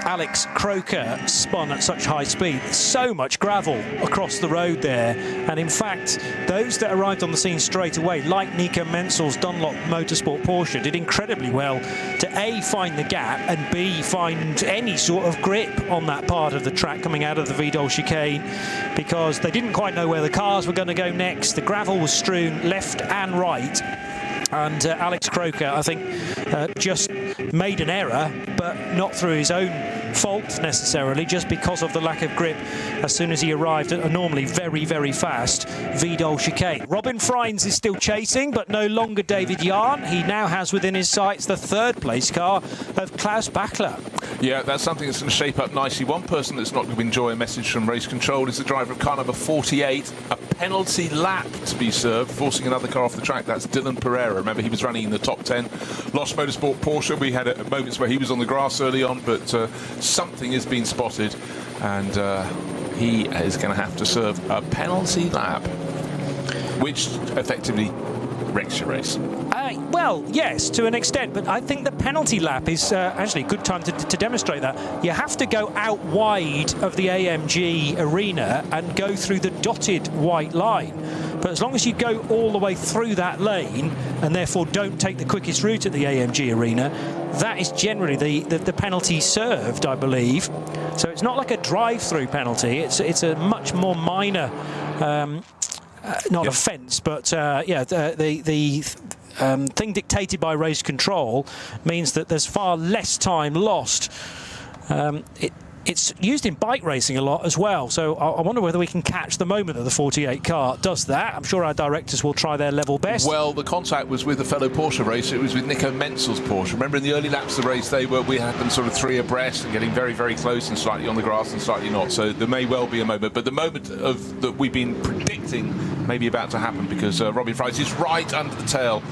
Alex Croker spun at such high speed. So much gravel across the road there. And in fact, those that arrived on the scene straight away, like Nico Menzel's Dunlop Motorsport Porsche, did incredibly well to A, find the gap, and B, find any sort of grip on that part of the track coming out of the Vidal chicane, because they didn't quite know where the cars were going to go next. The gravel was strewn left and right. And Alex Croker, I think, just made an error, but not through his own fault necessarily, just because of the lack of grip as soon as he arrived at a normally very, very fast Vidal chicane. Robin Freins is still chasing, but no longer David Yarn. He now has within his sights the 3rd place car of Klaus Bachler. Yeah, that's something that's going to shape up nicely. One person that's not going to enjoy a message from race control is the driver of car number 48. A penalty lap to be served, forcing another car off the track. That's Dylan Pereira. Remember, he was running in the top 10. Lost Motorsport Porsche. We had moments where he was on the grass early on, but something has been spotted, and he is going to have to serve a penalty lap, which effectively wrecks your race. Well, yes, to an extent, but I think the penalty lap is actually a good time to demonstrate that. You have to go out wide of the AMG arena and go through the dotted white line. But as long as you go all the way through that lane and therefore don't take the quickest route at the AMG arena, that is generally the penalty served, I believe. So it's not like a drive-through penalty. It's a much more minor, not offence, but the thing dictated by race control means that there's far less time lost. It's used in bike racing a lot as well, so I wonder whether we can catch the moment that the 48 car does that. I'm sure our directors will try their level best. Well, the contact was with a fellow Porsche racer. It was with Nico Menzel's Porsche. Remember, in the early laps of the race, we had them sort of 3 abreast and getting very, very close and slightly on the grass and slightly not. So there may well be a moment, but the moment that we've been predicting may be about to happen, because Robbie Fries is right under the tail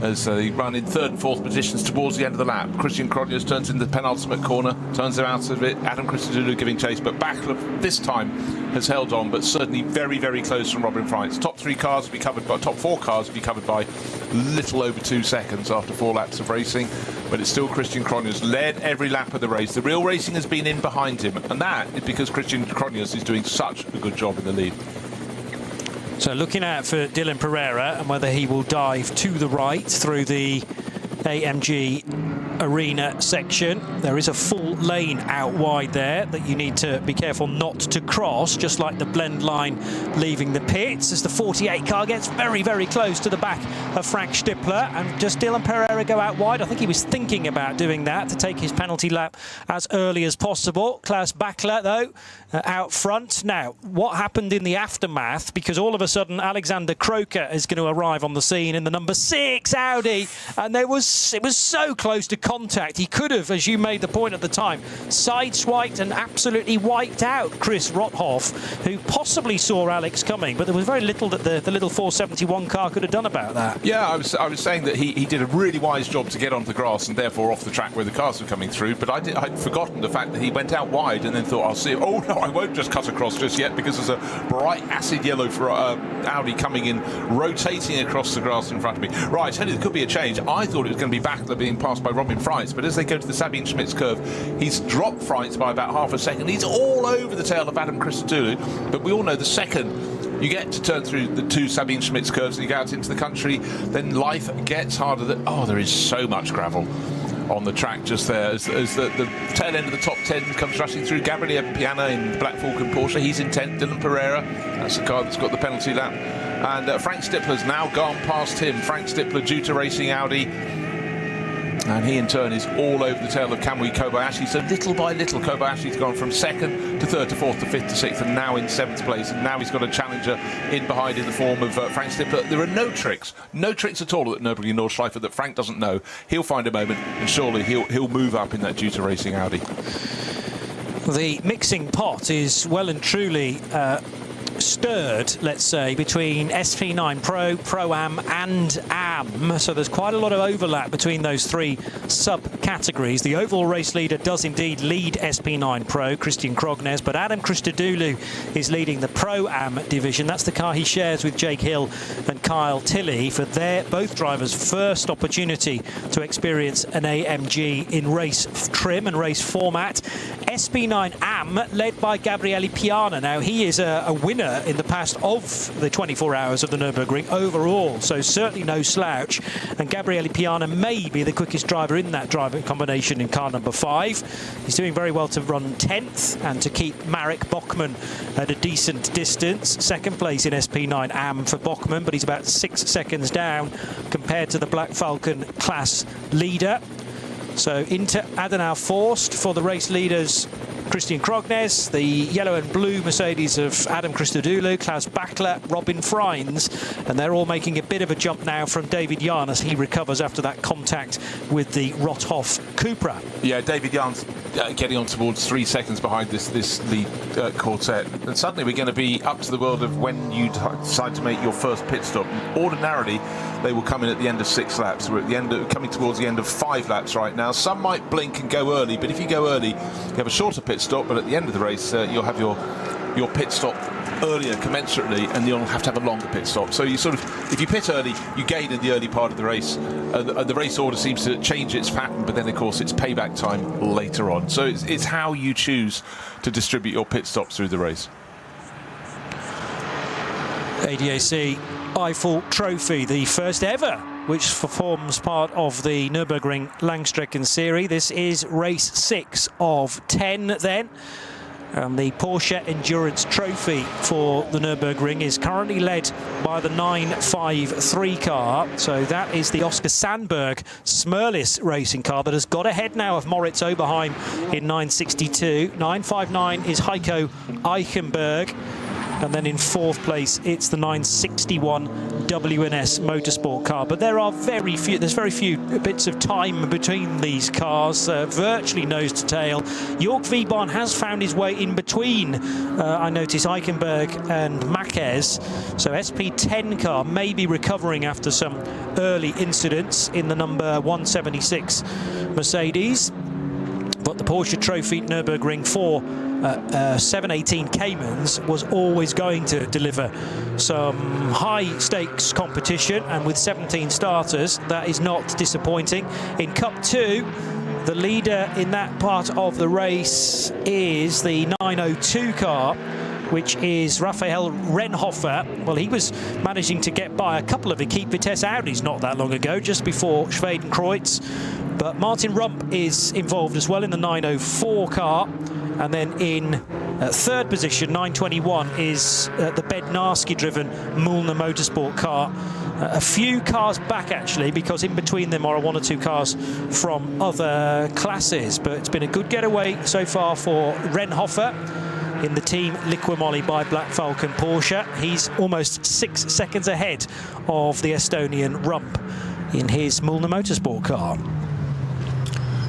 as they run in 3rd and 4th positions towards the end of the lap. Christian Cronjes turns in the penultimate corner, turns him out of it. Adam Christodoulou giving chase, but Bachler this time has held on, but certainly very, very close from Robin Freitz. Top 4 cars will be covered by little over 2 seconds after 4 laps of racing, but it's still Christian Cronjes led every lap of the race. The real racing has been in behind him, and that is because Christian Cronjes is doing such a good job in the lead. So looking out for Dylan Pereira and whether he will dive to the right through the AMG arena section. There is a full lane out wide there that you need to be careful not to cross, just like the blend line leaving the pits, as the 48 car gets very, very close to the back of Frank Stippler. And just Dylan Pereira go out wide? I think he was thinking about doing that to take his penalty lap as early as possible. Klaus Bachler, though, out front. Now, what happened in the aftermath? Because all of a sudden, Alexander Croker is going to arrive on the scene in the number 6 Audi, and it was so close to contact. He could have, as you made the point at the time, sideswiped and absolutely wiped out Chris Rothoff, who possibly saw Alex coming, but there was very little that the little 471 car could have done about that. Yeah, I was saying that he did a really wise job to get onto the grass and therefore off the track where the cars were coming through, but I'd forgotten the fact that he went out wide and then thought, I'll see it. Oh no, I won't just cut across just yet, because there's a bright acid yellow for Audi coming in, rotating across the grass in front of me. Right, I tell you, there could be a change. I thought it was going to be Bachler being passed by Robin Freitz, but as they go to the Sabine Schmitz curve, he's dropped Freitz by about half a second. He's all over the tail of Adam Christodoulou, but we all know the second you get to turn through the 2 Sabine Schmitz curves and you go out into the country, then life gets harder. There is so much gravel on the track just there as the tail end of the top 10 comes rushing through. Gabriele Piana in Black Falcon Porsche, he's in 10th. Dylan Pereira, that's the car that's got the penalty lap, and Frank Stippler's now gone past him. Frank Stippler due to racing Audi, and he in turn is all over the tail of Kamui Kobayashi. So little by little, Kobayashi's gone from 2nd to 3rd to 4th to 5th to 6th, and now in 7th place. And now he's got a challenger in behind in the form of Frank Stippler. There are no tricks at all at Nürburgring Nordschleife that Frank doesn't know. He'll find a moment, and surely he'll move up in that due to racing Audi. The mixing pot is well and truly stirred, let's say, between SP9 Pro, Pro-Am and Am. So there's quite a lot of overlap between those 3 sub-categories. The overall race leader does indeed lead SP9 Pro, Christian Krognes, but Adam Christodoulou is leading the Pro-Am division. That's the car he shares with Jake Hill and Kyle Tilley for both drivers' first opportunity to experience an AMG in race trim and race format. SP9 Am, led by Gabriele Piana. Now, he is a winner in the past of the 24 hours of the Nürburgring overall, so certainly no slouch. And Gabriele Piana may be the quickest driver in that driving combination in car number 5. He's doing very well to run 10th and to keep Marek Bachmann at a decent distance. 2nd place in SP9 Am for Bachmann, but he's about 6 seconds down compared to the Black Falcon class leader. So into Adenauer Forst for the race leaders, Christian Krognes, the yellow and blue Mercedes of Adam Christodoulou, Klaus Bachler, Robin Freins, and they're all making a bit of a jump now from David Jahn as he recovers after that contact with the Rothoff Cupra. Yeah, David Jahn's getting on towards 3 seconds behind this lead quartet, and suddenly we're going to be up to the world of when you decide to make your first pit stop. Ordinarily, they will come in at the end of 6 laps. We're at the end coming towards the end of 5 laps right now. Some might blink and go early, but if you go early, you have a shorter pit stop, but at the end of the race, you'll have your pit stop earlier commensurately, and you'll have to have a longer pit stop. So you sort of, if you pit early, you gain in the early part of the race. The race order seems to change its pattern, but then of course it's payback time later on. So it's how you choose to distribute your pit stops through the race. ADAC Eifel Trophy, the first ever which forms part of the Nürburgring Langstrecken Series. This is race 6 of 10 then. And the Porsche Endurance Trophy for the Nürburgring is currently led by the 953 car. So that is the Oscar Sandberg Smurlis racing car that has got ahead now of Moritz Oberheim in 962. 959 is Heiko Eichenberg. And then in 4th place, it's the 961 WNS Motorsport car. But there are there's very few bits of time between these cars, virtually nose to tail. Jörg Wiebahn has found his way in between, I notice, Eichenberg and Marquez. So SP10 car may be recovering after some early incidents in the number 176 Mercedes. But the Porsche Trophy Nürburgring 4 718 Caymans was always going to deliver some high stakes competition, and with 17 starters that is not disappointing. In Cup 2, the leader in that part of the race is the 902 car, which is Raphael Renhofer. Well, he was managing to get by a couple of Equipe Vitesse Audis not that long ago, just before Schwedenkreuz But Martin Rump is involved as well in the 904 car. And then in third position, 921, is the Bednarski-driven Mulner Motorsport car. A few cars back, actually, because in between them are one or two cars from other classes. But it's been a good getaway so far for Renhofer in the team Liqui by Black Falcon Porsche. He's almost 6 seconds ahead of the Estonian Rump in his Mulner Motorsport car.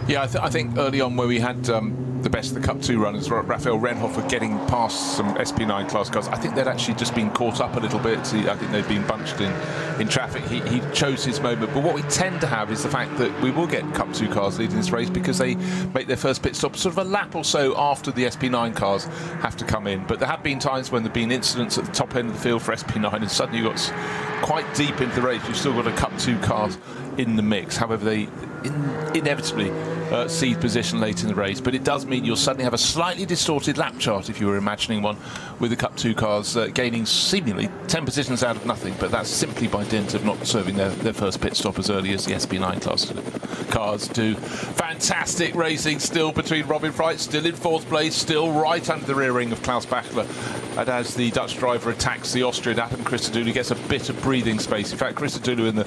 Yeah, I think early on where we had the best of the Cup 2 runners, Raphael Renhofer getting past some SP9 class cars, I think they'd actually just been caught up a little bit. I think they'd been bunched in traffic. He chose his moment. But what we tend to have is the fact that we will get Cup 2 cars leading this race because they make their first pit stop sort of a lap or so after the SP9 cars have to come in. But there have been times when there have been incidents at the top end of the field for SP9 and suddenly you got quite deep into the race. You've still got a Cup 2 cars in the mix. However, they inevitably cede position late in the race, but it does mean you'll suddenly have a slightly distorted lap chart if you were imagining one with the Cup 2 cars gaining seemingly 10 positions out of nothing, but that's simply by dint of not serving their first pit stop as early as the SP9 class cars do. Fantastic racing still between Robin Freitz, still in fourth place, still right under the rear wing of Klaus Bachler, and as the Dutch driver attacks the Austrian Adam Christodoulou, gets a bit of breathing space. In fact, Christodoulou in the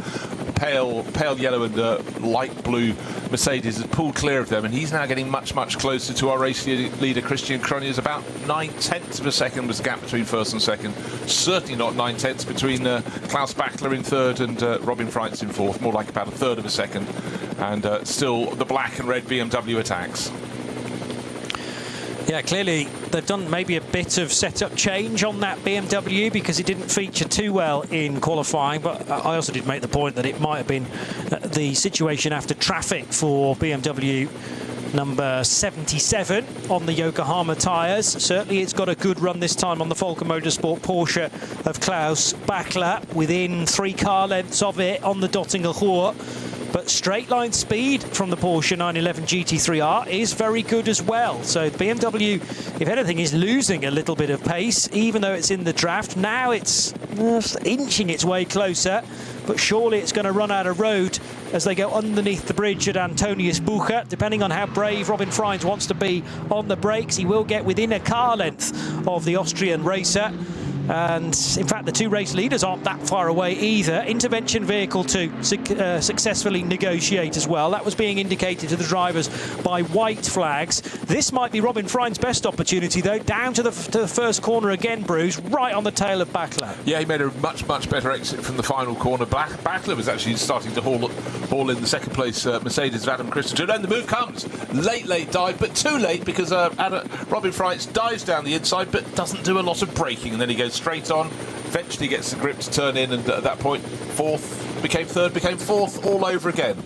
pale yellow and light blue Mercedes has pulled clear of them, and he's now getting much closer to our race leader Christian Cronjes. About 9/10 of a second was the gap between first and second. Certainly not 9/10 between Klaus Bachler in third and Robin Freitz in fourth. More like about a third of a second. And still the black and red BMW attacks. Yeah, clearly they've done maybe a bit of setup change on that BMW because it didn't feature too well in qualifying, but I also did make the point that it might have been the situation after traffic for BMW number 77 on the Yokohama tyres. Certainly it's got a good run this time on the Falcon Motorsport Porsche of Klaus Bachler, within 3 car lengths of it on the Dottinger Ruhr. But straight line speed from the Porsche 911 GT3R is very good as well. So BMW, if anything, is losing a little bit of pace, even though it's in the draft. Now it's inching its way closer, but surely it's going to run out of road as they go underneath the bridge at Antonius Bucher. Depending on how brave Robin Freitz wants to be on the brakes, he will get within a car length of the Austrian racer. And in fact, the two race leaders aren't that far away either. Intervention vehicle to successfully negotiate as well. That was being indicated to the drivers by white flags. This might be Robin Freitz's best opportunity, though. Down to the first corner again, Bruce, right on the tail of Bachler. Yeah, he made a much better exit from the final corner. Bachler was actually starting to haul in the second place Mercedes of Adam Christodoulou. And the move comes. Late dive, but too late because Robin Freitz dives down the inside but doesn't do a lot of braking, and then he goes straight on, eventually gets the grip to turn in, and at that point fourth became third, became fourth all over again.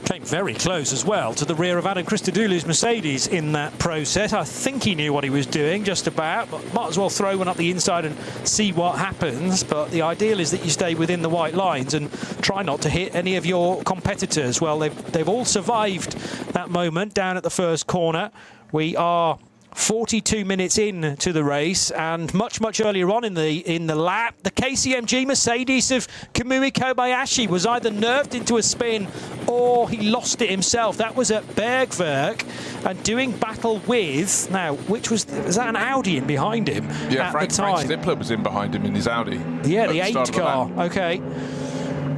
Came very close as well to the rear of Adam Christodoulou's Mercedes in that process. I think he knew what he was doing just about, but might as well throw one up the inside and see what happens. But the ideal is that you stay within the white lines and try not to hit any of your competitors. Well, they've all survived that moment down at the first corner. We are 42 minutes in to the race, and much earlier on in the lap, the KCMG Mercedes of Kamui Kobayashi was either nerved into a spin or he lost it himself. That was at Bergwerk, and doing battle with, now, was that an Audi in behind him at the time? Frank Stippler was in behind him in his Audi. Yeah, the 8 car. Okay.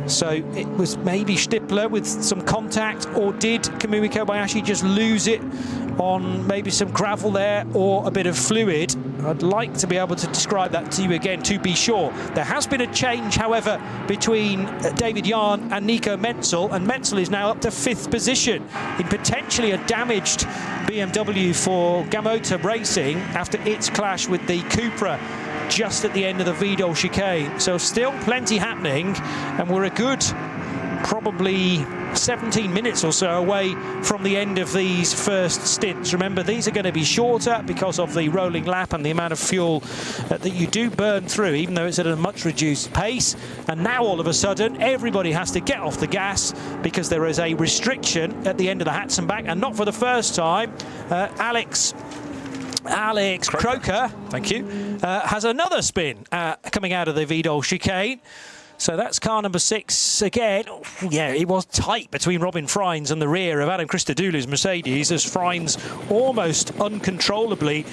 So it was maybe Stippler with some contact, or did Kamui Kobayashi just lose it on maybe some gravel there or a bit of fluid? I'd like to be able to describe that to you again to be sure. There has been a change, however, between David Jahn and Nico Menzel, and Menzel is now up to 5th position in potentially a damaged BMW for Gamota Racing after its clash with the Cupra just at the end of the Vidal chicane. So still plenty happening, and we're a good probably 17 minutes or so away from the end of these first stints. Remember, these are going to be shorter because of the rolling lap and the amount of fuel that you do burn through, even though it's at a much reduced pace. And now all of a sudden everybody has to get off the gas because there is a restriction at the end of the Hatzenbach, and not for the first time. Alex Croker, thank you, has another spin coming out of the Vidal chicane. So that's car number 6 again. Oh, yeah, it was tight between Robin Freins and the rear of Adam Christodoulou's Mercedes, as Freins almost uncontrollably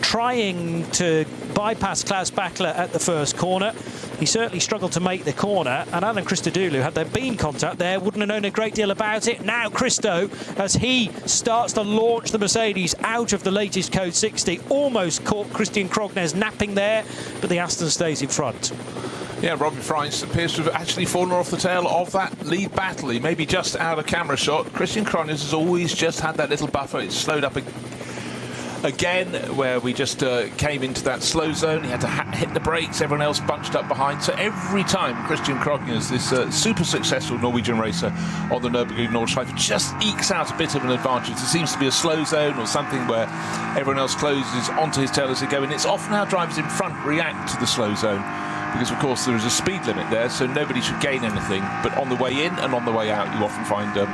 trying to bypass Klaus Bachler at the first corner. He certainly struggled to make the corner, and Adam Christodoulou, had there been contact there, wouldn't have known a great deal about it. Now Christo, as he starts to launch the Mercedes out of the latest Code 60, almost caught Christian Krognes napping there, but the Aston stays in front. Yeah, Robin Freins appears to have actually fallen off the tail of that lead battle. He may be just out of camera shot. Christian Krognes has always just had that little buffer. It's slowed up again, where we just came into that slow zone. He had to hit the brakes, everyone else bunched up behind. So every time Christian Krognes, this super successful Norwegian racer on the Nürburgring Nordschleife, just ekes out a bit of an advantage. There seems to be a slow zone or something where everyone else closes onto his tail as they go, and it's often how drivers in front react to the slow zone, because of course there is a speed limit there, so nobody should gain anything. But on the way in and on the way out, you often find a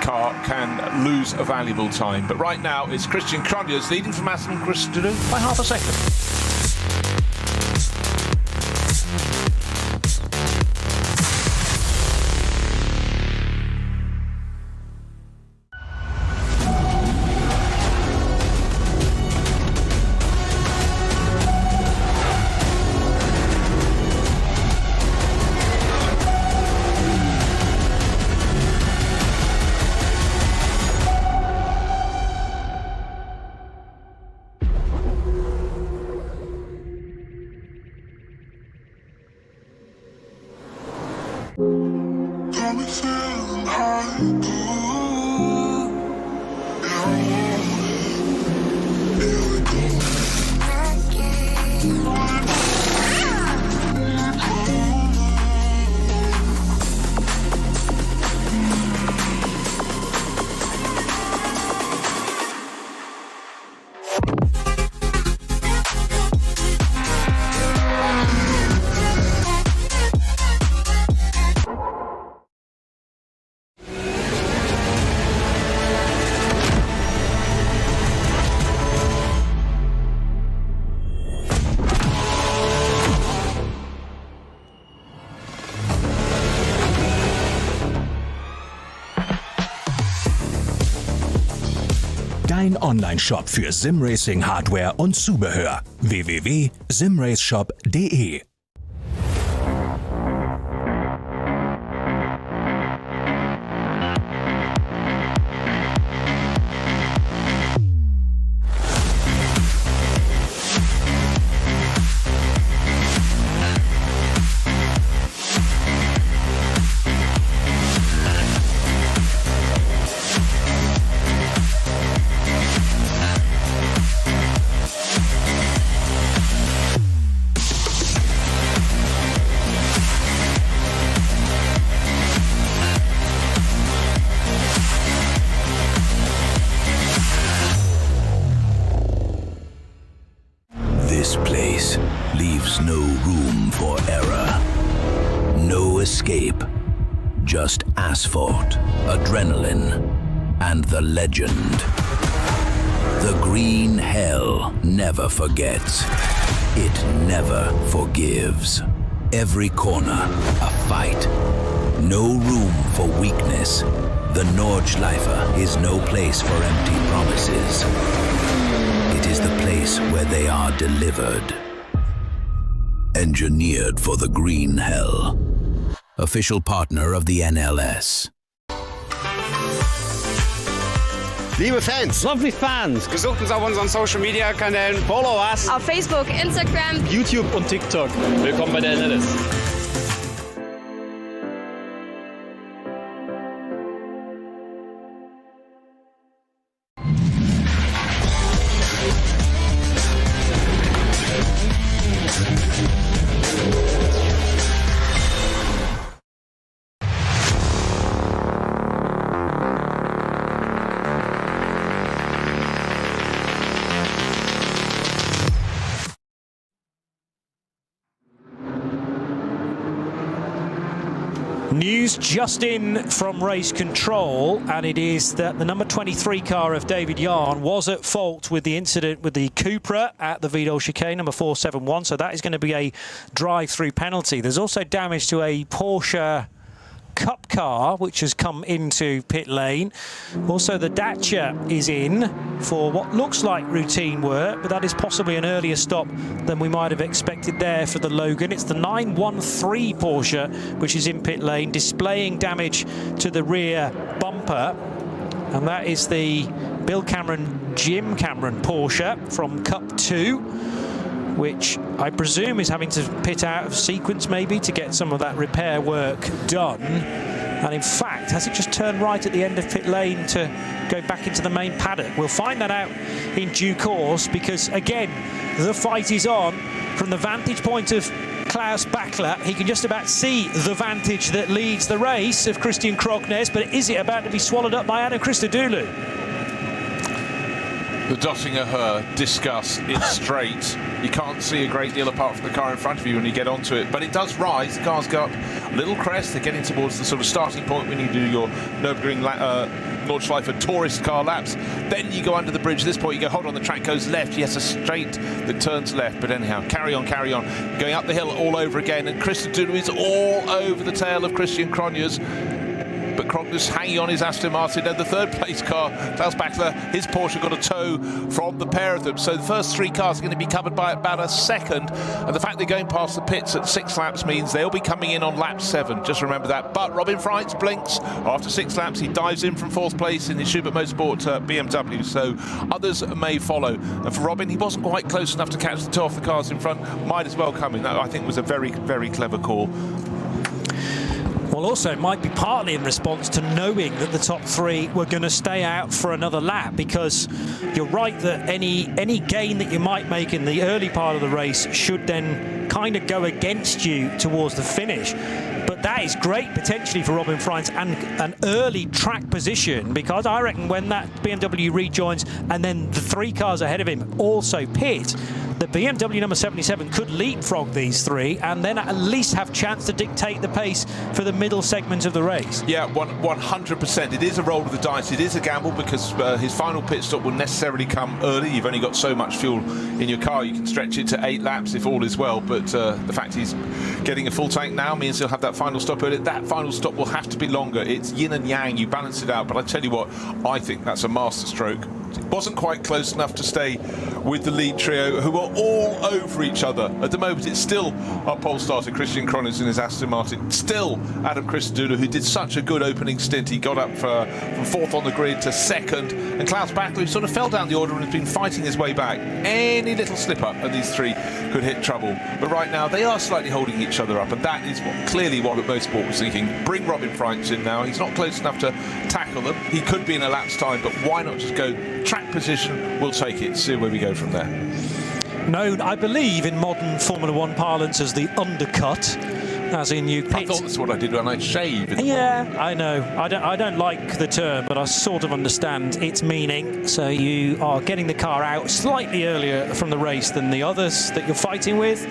car can lose a valuable time. But right now, it's Christian Krognes leading from Aston Christodoulou by half a second. Dein Online-Shop für Simracing-Hardware und Zubehör. www.simraceshop.de. This place leaves no room for error. No escape. Just asphalt, adrenaline, and the legend. The green hell never forgets. It never forgives. Every corner, a fight. No room for weakness. The Nordschleife is no place for empty promises. It is the place where they are delivered. Engineered for the green hell. Official partner of the NLS. Liebe Fans, Lovely fans, besucht uns auf unseren Social Media Kanälen, follow us auf Facebook, Instagram, YouTube und TikTok. Willkommen bei der NLS. News just in from race control, and it is that the number 23 car of David Yarn was at fault with the incident with the Cupra at the Vidal chicane, number 471, so that is going to be a drive-through penalty. There's also damage to a Porsche Cup car which has come into pit lane. Also the Dacia is in for what looks like routine work, but that is possibly an earlier stop than we might have expected there for the Logan. It's the 913 Porsche which is in pit lane, displaying damage to the rear bumper, and that is the Bill Cameron, Jim Cameron Porsche from Cup 2, which I presume is having to pit out of sequence maybe to get some of that repair work done. And in fact, has it just turned right at the end of pit lane to go back into the main paddock? We'll find that out in due course, because again, the fight is on. From the vantage point of Klaus Bachler, he can just about see the vantage that leads the race of Christian Krognes, but is it about to be swallowed up by Adam Christodoulou? The Dottinger Her, discuss, it's straight. You can't see a great deal apart from the car in front of you when you get onto it, but it does rise. The cars go up a little crest. They're getting towards the sort of starting point when you do your Nürburgring Nordschleife tourist car laps. Then you go under the bridge. At this point, you go, hold on, the track goes left. Yes, a straight that turns left, but anyhow, carry on. Going up the hill all over again, and Christodoulou is all over the tail of Christian Krognes. But Krognes hanging on his Aston Martin, and the third place car, Klaus Bachler, his Porsche got a tow from the pair of them. So the first three cars are going to be covered by about a second, and the fact they're going past the pits at 6 laps means they'll be coming in on lap 7. Just remember that. But Robin Freitz blinks after 6 laps. He dives in from 4th place in his Schubert Motorsport BMW, so others may follow. And for Robin, he wasn't quite close enough to catch the toe off the cars in front. Might as well come in. That, I think, was a very, very clever call. Well, also it might be partly in response to knowing that the top 3 were going to stay out for another lap, because you're right that any gain that you might make in the early part of the race should then kind of go against you towards the finish. But that is great potentially for Robin Freitz and an early track position, because I reckon when that BMW rejoins and then the 3 cars ahead of him also pit, the BMW number 77 could leapfrog these 3 and then at least have chance to dictate the pace for the middle segment of the race. Yeah, 100%. It is a roll of the dice. It is a gamble, because his final pit stop will necessarily come early. You've only got so much fuel in your car. You can stretch it to 8 laps if all is well, but the fact he's getting a full tank now means he'll have that final stop early. That final stop will have to be longer. It's yin and yang. You balance it out, but I tell you what, I think that's a masterstroke. It wasn't quite close enough to stay with the lead trio, who are all over each other. At the moment, it's still our pole starter, Christian Krognes in his Aston Martin. Still Adam Christodoulou, who did such a good opening stint. He got up from 4th on the grid to 2nd. And Klaus Bachler, who sort of fell down the order and has been fighting his way back. Any little slip-up, and these 3 could hit trouble. But right now, they are slightly holding each other up, and that is clearly what Motorsport was thinking. Bring Robin Freitz in now. He's not close enough to tackle them. He could be in a lap's time, but why not just go track position? We'll take it, see where we go from there. Known, I believe, in modern Formula 1 parlance as the undercut, as in you pit. I thought that's what I did when I shave. Yeah, I know. I don't like the term, but I sort of understand its meaning. So you are getting the car out slightly earlier from the race than the others that you're fighting with.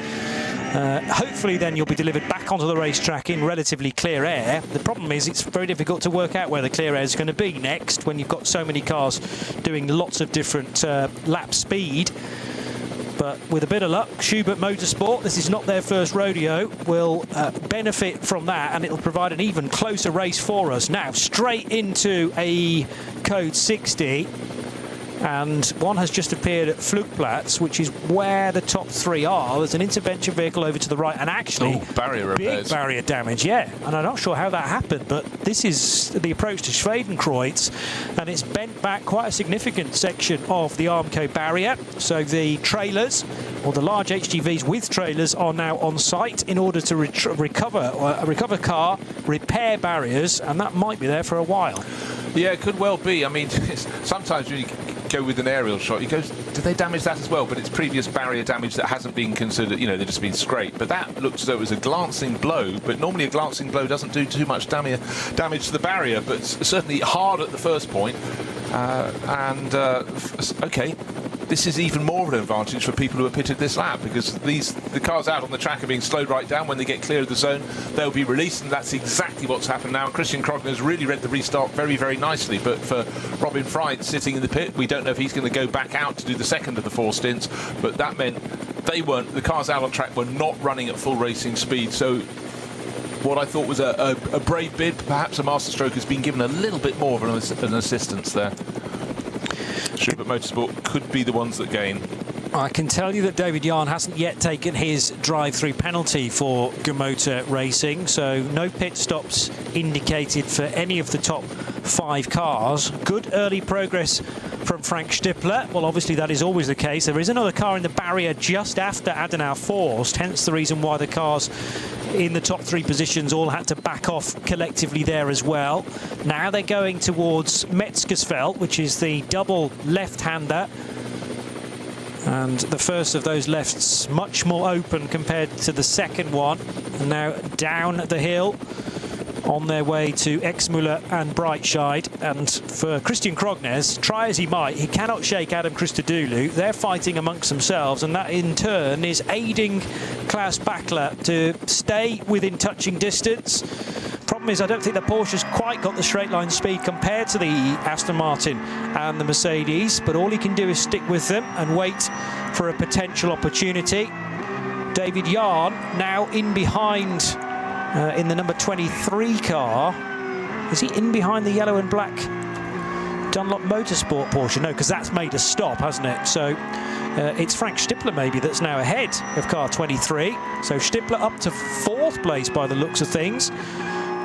Hopefully then you'll be delivered back onto the racetrack in relatively clear air. The problem is it's very difficult to work out where the clear air is going to be next when you've got so many cars doing lots of different lap speed. But with a bit of luck, Schubert Motorsport, this is not their first rodeo, will benefit from that, and it'll provide an even closer race for us. Now, straight into a code 60. And one has just appeared at Flugplatz, which is where the top 3 are. There's an intervention vehicle over to the right, and actually barrier repairs. Big barrier damage, yeah. And I'm not sure how that happened, but this is the approach to Schwedenkreuz, and it's bent back quite a significant section of the Armco barrier. So the trailers, or the large HGVs with trailers, are now on site in order to recover car, repair barriers, and that might be there for a while. Yeah, it could well be. I mean, sometimes when you go with an aerial shot, you go, did they damage that as well? But it's previous barrier damage that hasn't been considered, you know, they've just been scraped. But that looks as though it was a glancing blow, but normally a glancing blow doesn't do too much damage to the barrier, but certainly hard at the first point. Okay, this is even more of an advantage for people who are pitted this lap, because the cars out on the track are being slowed right down. When they get clear of the zone, they'll be released, and that's exactly what's happened now. Christian Krogner has really read the restart very, very nicely, but for Robin Freund sitting in the pit, we don't know if he's going to go back out to do the second of the 4 stints, but that meant the cars out on track were not running at full racing speed. So what I thought was a brave bid, perhaps a masterstroke, has been given a little bit more of an assistance there. Schubert Motorsport could be the ones that gain. I can tell you that David Yarn hasn't yet taken his drive-through penalty for Gumotor Racing, so no pit stops indicated for any of the top 5 cars. Good early progress from Frank Stippler. Well, obviously that is always the case. There is another car in the barrier just after Adenauer Forst, hence the reason why the cars in the top 3 positions all had to back off collectively there as well. Now they're going towards Metzgersfeld, which is the double left-hander. And the first of those lefts much more open compared to the second one. And now down the hill on their way to Exmuller and Breitscheid. And for Christian Krognes, try as he might, he cannot shake Adam Christodoulou. They're fighting amongst themselves, and that in turn is aiding Klaus Bachler to stay within touching distance. Problem is, I don't think the Porsche's quite got the straight line speed compared to the Aston Martin and the Mercedes, but all he can do is stick with them and wait for a potential opportunity. David Yarn now in behind in the number 23 car. Is he in behind the yellow and black Dunlop Motorsport Porsche? No, because that's made a stop, hasn't it? So it's Frank Stippler maybe that's now ahead of car 23. So Stippler up to 4th place by the looks of things.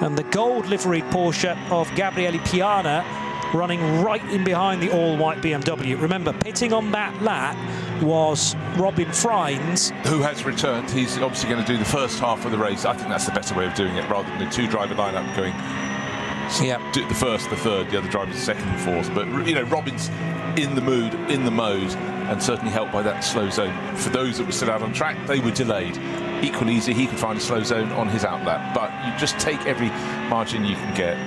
And the gold liveried Porsche of Gabriele Piana running right in behind the all-white BMW. Remember, pitting on that lap was Robin Freund, who has returned. He's obviously going to do the first half of the race. I think that's the better way of doing it, rather than the 2-driver lineup going do the first, the third, the other driver's second and fourth. But you know, Robin's in the mood, in the mode, and certainly helped by that slow zone. For those that were still out on track, they were delayed. Equally easy, he could find a slow zone on his outlap, but you just take every margin you can get.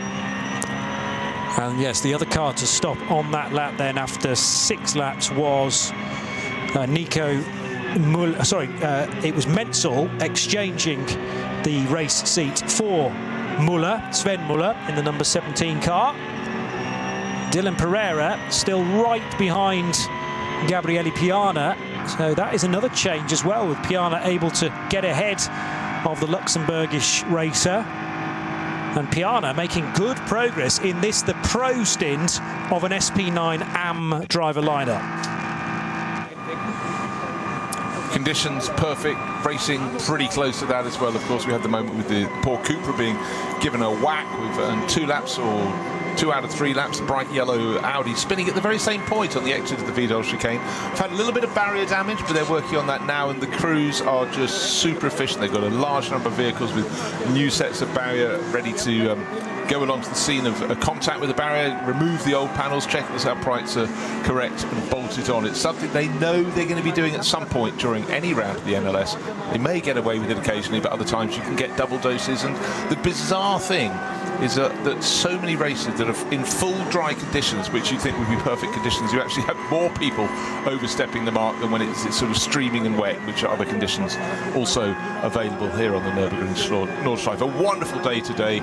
And yes, the other car to stop on that lap then after 6 laps was Nico Muller. It was Menzel exchanging the race seat for Muller, Sven Muller, in the number 17 car. Dylan Pereira still right behind Gabriele Piana. So that is another change as well, with Piana able to get ahead of the Luxembourgish racer. And Piana making good progress in this, the pro stint of an SP9 AM driver lineup. Conditions perfect, racing pretty close to that as well. Of course, we had the moment with the poor Cooper being given a whack with 2 laps, or 2 out of 3 laps, the bright yellow Audi spinning at the very same point on the exit of the Vidal chicane. We've had a little bit of barrier damage, but they're working on that now, and the crews are just super efficient. They've got a large number of vehicles with new sets of barrier ready to go along to the scene of a contact with the barrier, remove the old panels, check that the uprights are correct, and bolt it on. It's something they know they're going to be doing at some point during any round of the NLS. They may get away with it occasionally, but other times you can get double doses. And the bizarre thing is that so many races that are in full dry conditions, which you think would be perfect conditions, you actually have more people overstepping the mark than when it's sort of streaming and wet, which are other conditions also available here on the Nürburgring Nordschleife. A wonderful day today.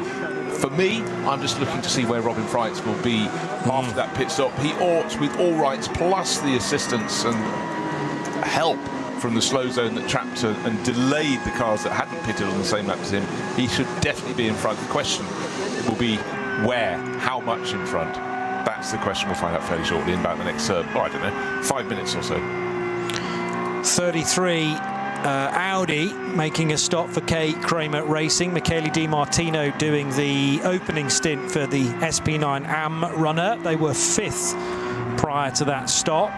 For me, I'm just looking to see where Robin Freund will be after that pit stop. He ought, with all rights, plus the assistance and help from the slow zone that trapped and delayed the cars that hadn't pitted on the same lap as him, he should definitely be in front. The question will be where, how much in front? That's the question we'll find out fairly shortly in about the next, I don't know, 5 minutes or so. 33 Audi making a stop for Kay Kramer Racing. Michele Di Martino doing the opening stint for the SP9 AM runner. They were 5th prior to that stop.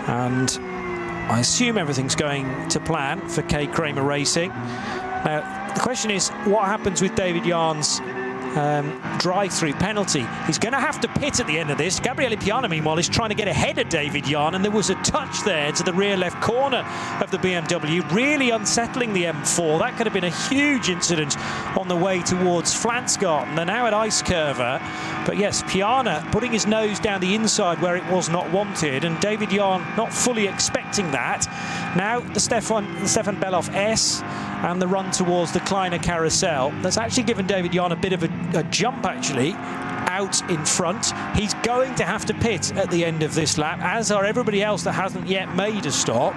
And I assume everything's going to plan for Kay Kramer Racing. Now, the question is, what happens with David Yarn's drive-through penalty. He's going to have to pit at the end of this. Gabriele Piana, meanwhile, is trying to get ahead of David Yarn, and there was a touch there to the rear left corner of the BMW, really unsettling the M4. That could have been a huge incident on the way towards Flansgarten. They're now at Ice Curver, but yes, Piana putting his nose down the inside where it was not wanted, and David Yarn not fully expecting that. Now the Stefan Beloff S and the run towards the Kleiner Carousel. That's actually given David Yarn a bit of a jump, actually, out in front. He's going to have to pit at the end of this lap, as are everybody else that hasn't yet made a stop.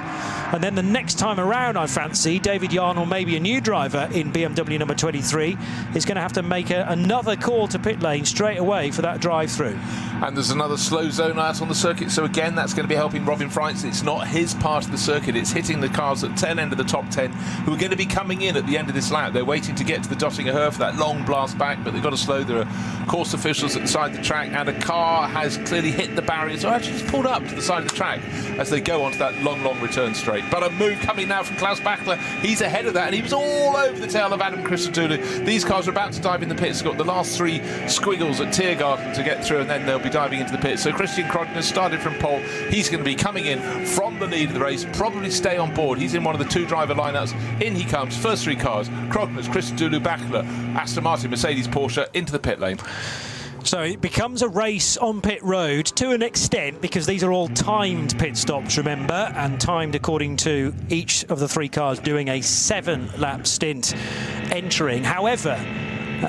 And then the next time around, I fancy, David Yarn, or maybe a new driver in BMW number 23, is going to have to make another call to pit lane straight away for that drive-through. And there's another slow zone out on the circuit, so again, that's going to be helping Robin Freitz. It's not his part of the circuit, it's hitting the cars at the tail end of the top 10, who are going to be coming in at the end of this lap. They're waiting to get to the Dottinger Höhe for that long blast back, but they've got to slow. There are course officials at the side of the track, and a car has clearly hit the barriers, or actually it's pulled up to the side of the track as they go onto that long return straight. But a move coming now from Klaus Bachler. He's ahead of that, and he was all over the tail of Adam Christodoulou. These cars are about to dive in the pits. They've got the last 3 squiggles at Tiergarten to get through, and then they'll be diving into the pits. So Christian Krogner started from pole. He's going to be coming in from the lead of the race, probably stay on board. He's in one of the 2 driver lineups. In he comes, first 3 cars. Krogner's, Christodoulou, Bachler, Aston Martin, Mercedes, Porsche, into the pit lane. So it becomes a race on pit road to an extent, because these are all timed pit stops, remember, and timed according to each of the 3 cars doing a 7-lap stint entering. However,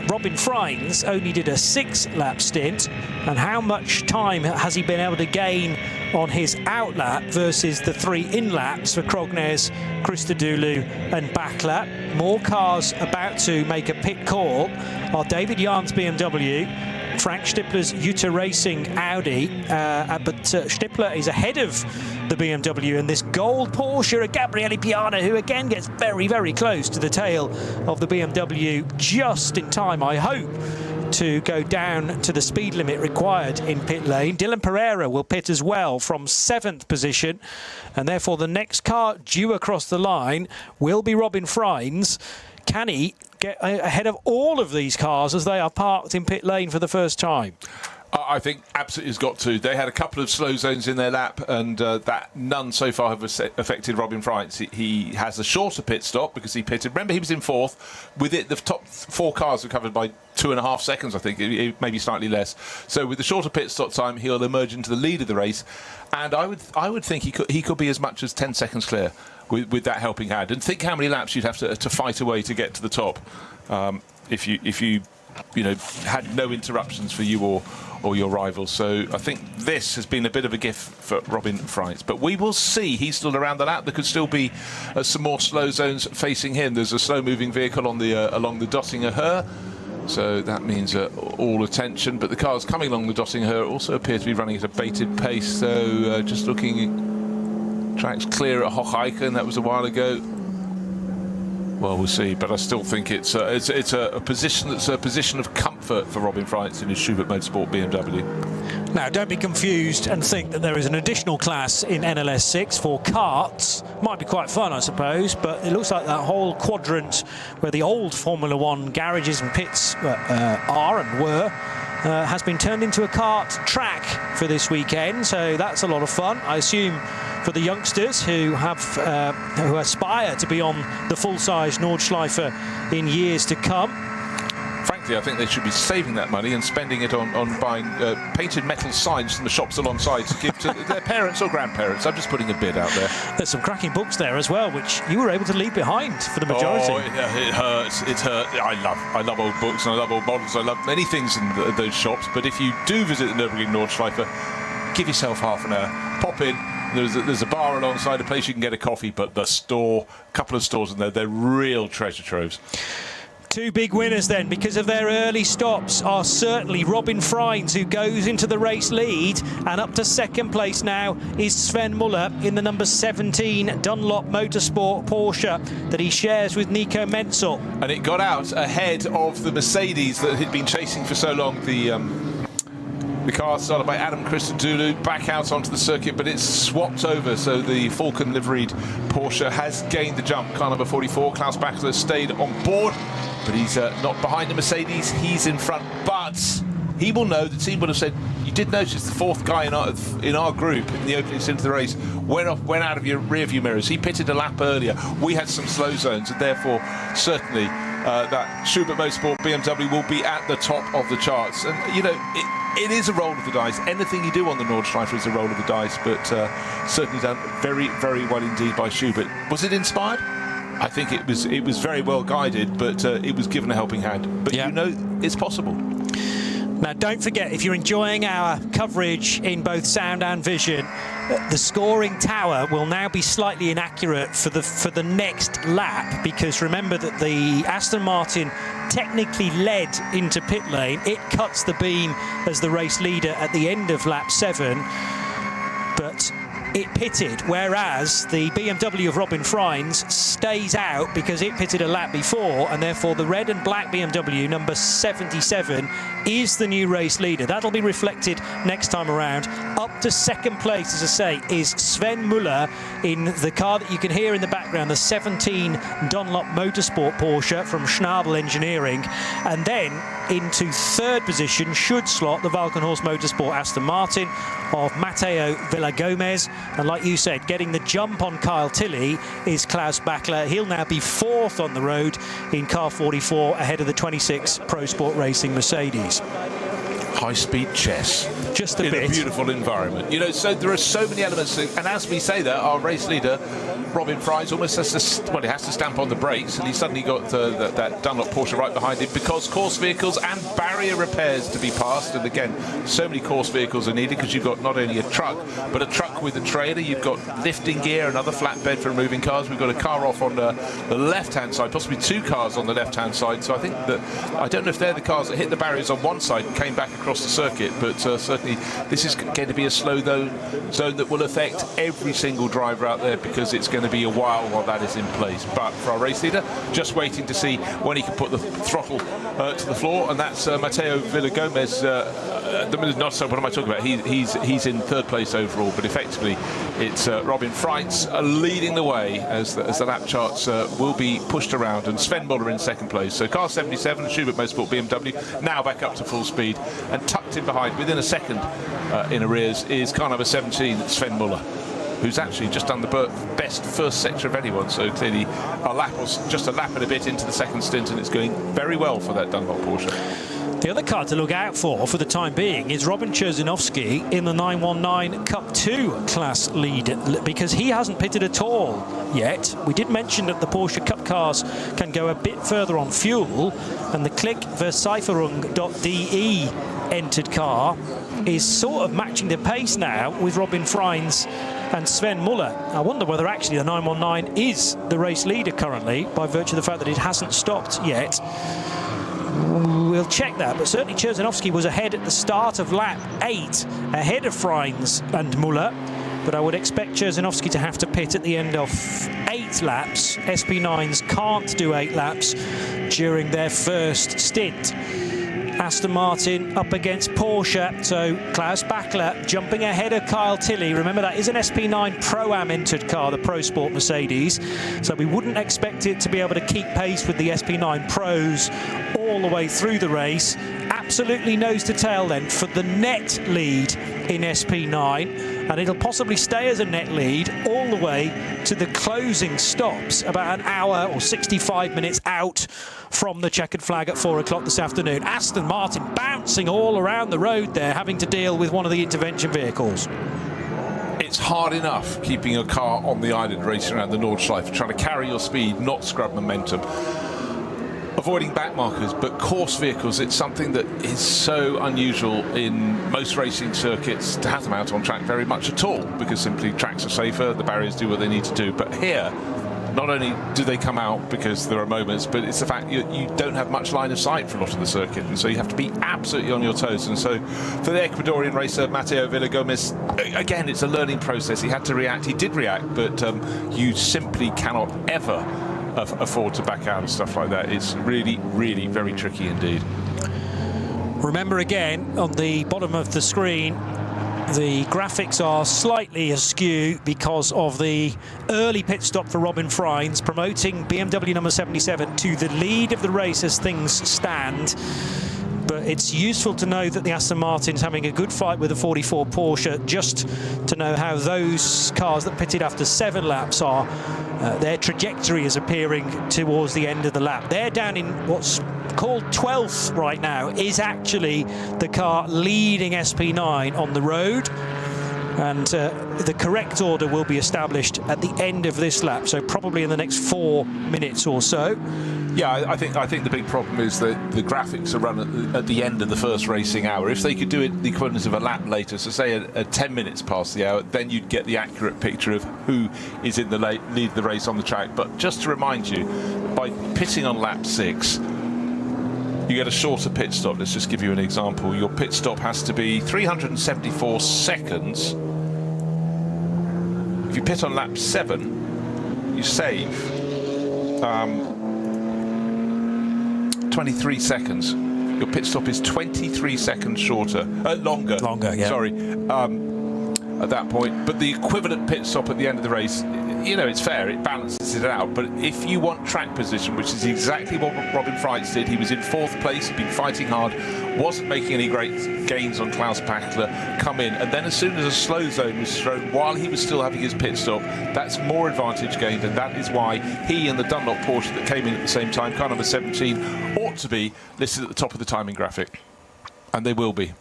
Robin Freins only did a 6-lap stint, and how much time has he been able to gain on his outlap versus the 3 in-laps for Krognes, Christodoulou and Bachler? More cars about to make a pit call are David Yarn's BMW, Frank Stippler's Jutta Racing Audi, but Stippler is ahead of the BMW, and this gold Porsche, Gabriele Piana, who again gets very, very close to the tail of the BMW, just in time, I hope, to go down to the speed limit required in pit lane. Dylan Pereira will pit as well from 7th position, and therefore the next car due across the line will be Robin Freins. Can he get ahead of all of these cars as they are parked in pit lane for the first time? I think absolutely has got to. They had a couple of slow zones in their lap, and that none so far have affected Robin Freitz. He has a shorter pit stop because he pitted. Remember, he was in 4th. With it, the top 4 cars were covered by 2.5 seconds, I think, maybe slightly less. So with the shorter pit stop time, he'll emerge into the lead of the race, and I would think he could be as much as 10 seconds clear with that helping hand. And think how many laps you'd have to fight away to get to the top if you had no interruptions for you or your rivals. So I think this has been a bit of a gift for Robin Freitz. But we will see. He's still around the lap. There could still be some more slow zones facing him. There's a slow-moving vehicle on the along the Dottinger Höhe. So that means all attention. But the cars coming along the Dottinger Höhe also appear to be running at a bated pace. So just looking, tracks clear at Hocheichen. That was a while ago. Well, we'll see, but I still think it's a position that's a position of comfort for Robin Freitz in his Schubert Motorsport BMW. Now, don't be confused and think that there is an additional class in NLS6 for karts. Might be quite fun, I suppose, but it looks like that whole quadrant where the old Formula One garages and pits are and were has been turned into a kart track for this weekend, so that's a lot of fun. I assume for the youngsters who aspire to be on the full-size Nordschleife in years to come. Frankly, I think they should be saving that money and spending it on buying painted metal signs from the shops alongside to give to their parents or grandparents. I'm just putting a bid out there. There's some cracking books there as well, which you were able to leave behind for the majority. Oh, it hurts. It hurts. I love old books and I love old models. I love many things in those shops. But if you do visit the Nürburgring Nordschleife, give yourself half an hour. Pop in. There's a bar alongside, a place you can get a coffee, but the store, a couple of stores in there, they're real treasure troves. 2 big winners then, because of their early stops, are certainly Robin Freins, who goes into the race lead, and up to 2nd place now is Sven Muller in the number 17 Dunlop Motorsport Porsche that he shares with Nico Menzel. And it got out ahead of the Mercedes that had been chasing for so long, the The car started by Adam Christodoulou, back out onto the circuit, but it's swapped over, so the Falcon liveried Porsche has gained the jump. Car number 44, Klaus Bachler, stayed on board, but he's not behind the Mercedes, he's in front. But he will know, the team would have said, you did notice the fourth guy in our group in the opening stint of the race went out of your rear view mirrors. He pitted a lap earlier. We had some slow zones, and therefore certainly that Schubert Motorsport BMW will be at the top of the charts. And you know, it is a roll of the dice. Anything you do on the Nordschleife is a roll of the dice, but certainly done very, very well indeed by Schubert. Was it inspired? I think it was very well guided, but it was given a helping hand. But you know, it's possible. Now, don't forget, if you're enjoying our coverage in both sound and vision, the scoring tower will now be slightly inaccurate for the next lap, because remember that the Aston Martin technically led into pit lane. It cuts the beam as the race leader at the end of lap 7, but it pitted, whereas the BMW of Robin Freins stays out because it pitted a lap before, and therefore the red and black BMW number 77 is the new race leader. That'll be reflected next time around. Up to second place, as I say, is Sven Muller in the car that you can hear in the background, the 17 Dunlop Motorsport Porsche from Schnabel Engineering. And then into third position should slot the Valkenhorst Motorsport Aston Martin of Matteo Villagomez. And like you said, getting the jump on Kyle Tilley is Klaus Bachler. He'll now be fourth on the road in car 44 ahead of the 26 Pro Sport Racing Mercedes. High-speed chess. Just a bit. In a beautiful environment. You know, so there are so many elements. And as we say that, our race leader, Robin Freins, almost has to, well, he has to stamp on the brakes, and he suddenly got that Dunlop Porsche right behind him, because course vehicles and barrier repairs to be passed. And again, so many course vehicles are needed, because you've got not only a truck, but a truck with a trailer. You've got lifting gear, another flatbed for moving cars. We've got a car off on the left-hand side, possibly two cars on the left-hand side. So I think that, I don't know if they're the cars that hit the barriers on one side and came back across the circuit, but certainly this is going to be a slow zone that will affect every single driver out there, because it's going to be a while that is in place. But for our race leader, just waiting to see when he can put the throttle to the floor, and that's Matteo Villagomez. Not so. What am I talking about? He's in third place overall, but effectively it's Robin Freins leading the way as the lap charts will be pushed around, and Sven Muller in second place. So car 77, Schubert Motorsport BMW, now back up to full speed, and tucked in behind within a second in arrears is car number 17, Sven Muller, who's actually just done the best first sector of anyone. So clearly just a lap and a bit into the second stint, and it's going very well for that Dunlop Porsche. The other car to look out for the time being is Robin Cherzinovsky in the 919 Cup 2 class lead, because he hasn't pitted at all yet. We did mention that the Porsche Cup cars can go a bit further on fuel, and the Klick Versicherung.de entered car is sort of matching the pace now with Robin Freins and Sven Muller. I wonder whether actually the 919 is the race leader currently, by virtue of the fact that it hasn't stopped yet. We'll check that, but certainly Cherzinovsky was ahead at the start of lap 8, ahead of Freins and Muller. But I would expect Cherzinovsky to have to pit at the end of 8 laps. SP9s can't do 8 laps during their first stint. Aston Martin up against Porsche, so Klaus Bachler jumping ahead of Kyle Tilley. Remember, that is an SP9 Pro-Am entered car, the Pro Sport Mercedes, so we wouldn't expect it to be able to keep pace with the SP9 Pros all the way through the race. Absolutely nose to tail then for the net lead in SP9, and it'll possibly stay as a net lead all the way to the closing stops, about an hour or 65 minutes out from the checkered flag at 4 o'clock this afternoon. Aston Martin bouncing all around the road there, having to deal with one of the intervention vehicles. It's hard enough keeping your car on the island racing around the Nordschleife, trying to carry your speed, not scrub momentum, avoiding back markers. But course vehicles, it's something that is so unusual in most racing circuits to have them out on track very much at all, because simply tracks are safer, the barriers do what they need to do. But here, not only do they come out because there are moments, but it's the fact you don't have much line of sight for a lot of the circuit, and so you have to be absolutely on your toes. And so for the Ecuadorian racer Matteo Villagomez, again, it's a learning process. He had to react, he did react, but you simply cannot ever afford to back out of stuff like that. It's really, really very tricky indeed. Remember again, on the bottom of the screen, the graphics are slightly askew because of the early pit stop for Robin Freins, promoting BMW number 77 to the lead of the race as things stand. But it's useful to know that the Aston Martin's having a good fight with the 44 Porsche, just to know how those cars that pitted after 7 laps are. Their trajectory is appearing towards the end of the lap. They're down in what's called 12th right now, is actually the car leading SP9 on the road. And the correct order will be established at the end of this lap, so probably in the next 4 minutes or so. Yeah, I think the big problem is that the graphics are run at the end of the first racing hour. If they could do it the equivalent of a lap later, so say at 10 minutes past the hour, then you'd get the accurate picture of who is in the lead of the race on the track. But just to remind you, by pitting on lap 6, you get a shorter pit stop. Let's just give you an example. Your pit stop has to be 374 seconds. If you pit on lap 7, you save 23 seconds. Your pit stop is 23 seconds shorter, longer. Longer, yeah. Sorry, at that point. But the equivalent pit stop at the end of the race, you know, it's fair, it balances it out. But if you want track position, which is exactly what Robin Freins did, he was in 4th place, he'd been fighting hard, wasn't making any great gains on Klaus Bachler, come in, and then as soon as a slow zone was thrown while he was still having his pit stop, that's more advantage gained, and that is why he and the Dunlop Porsche that came in at the same time, car number 17, ought to be listed at the top of the timing graphic. And they will be.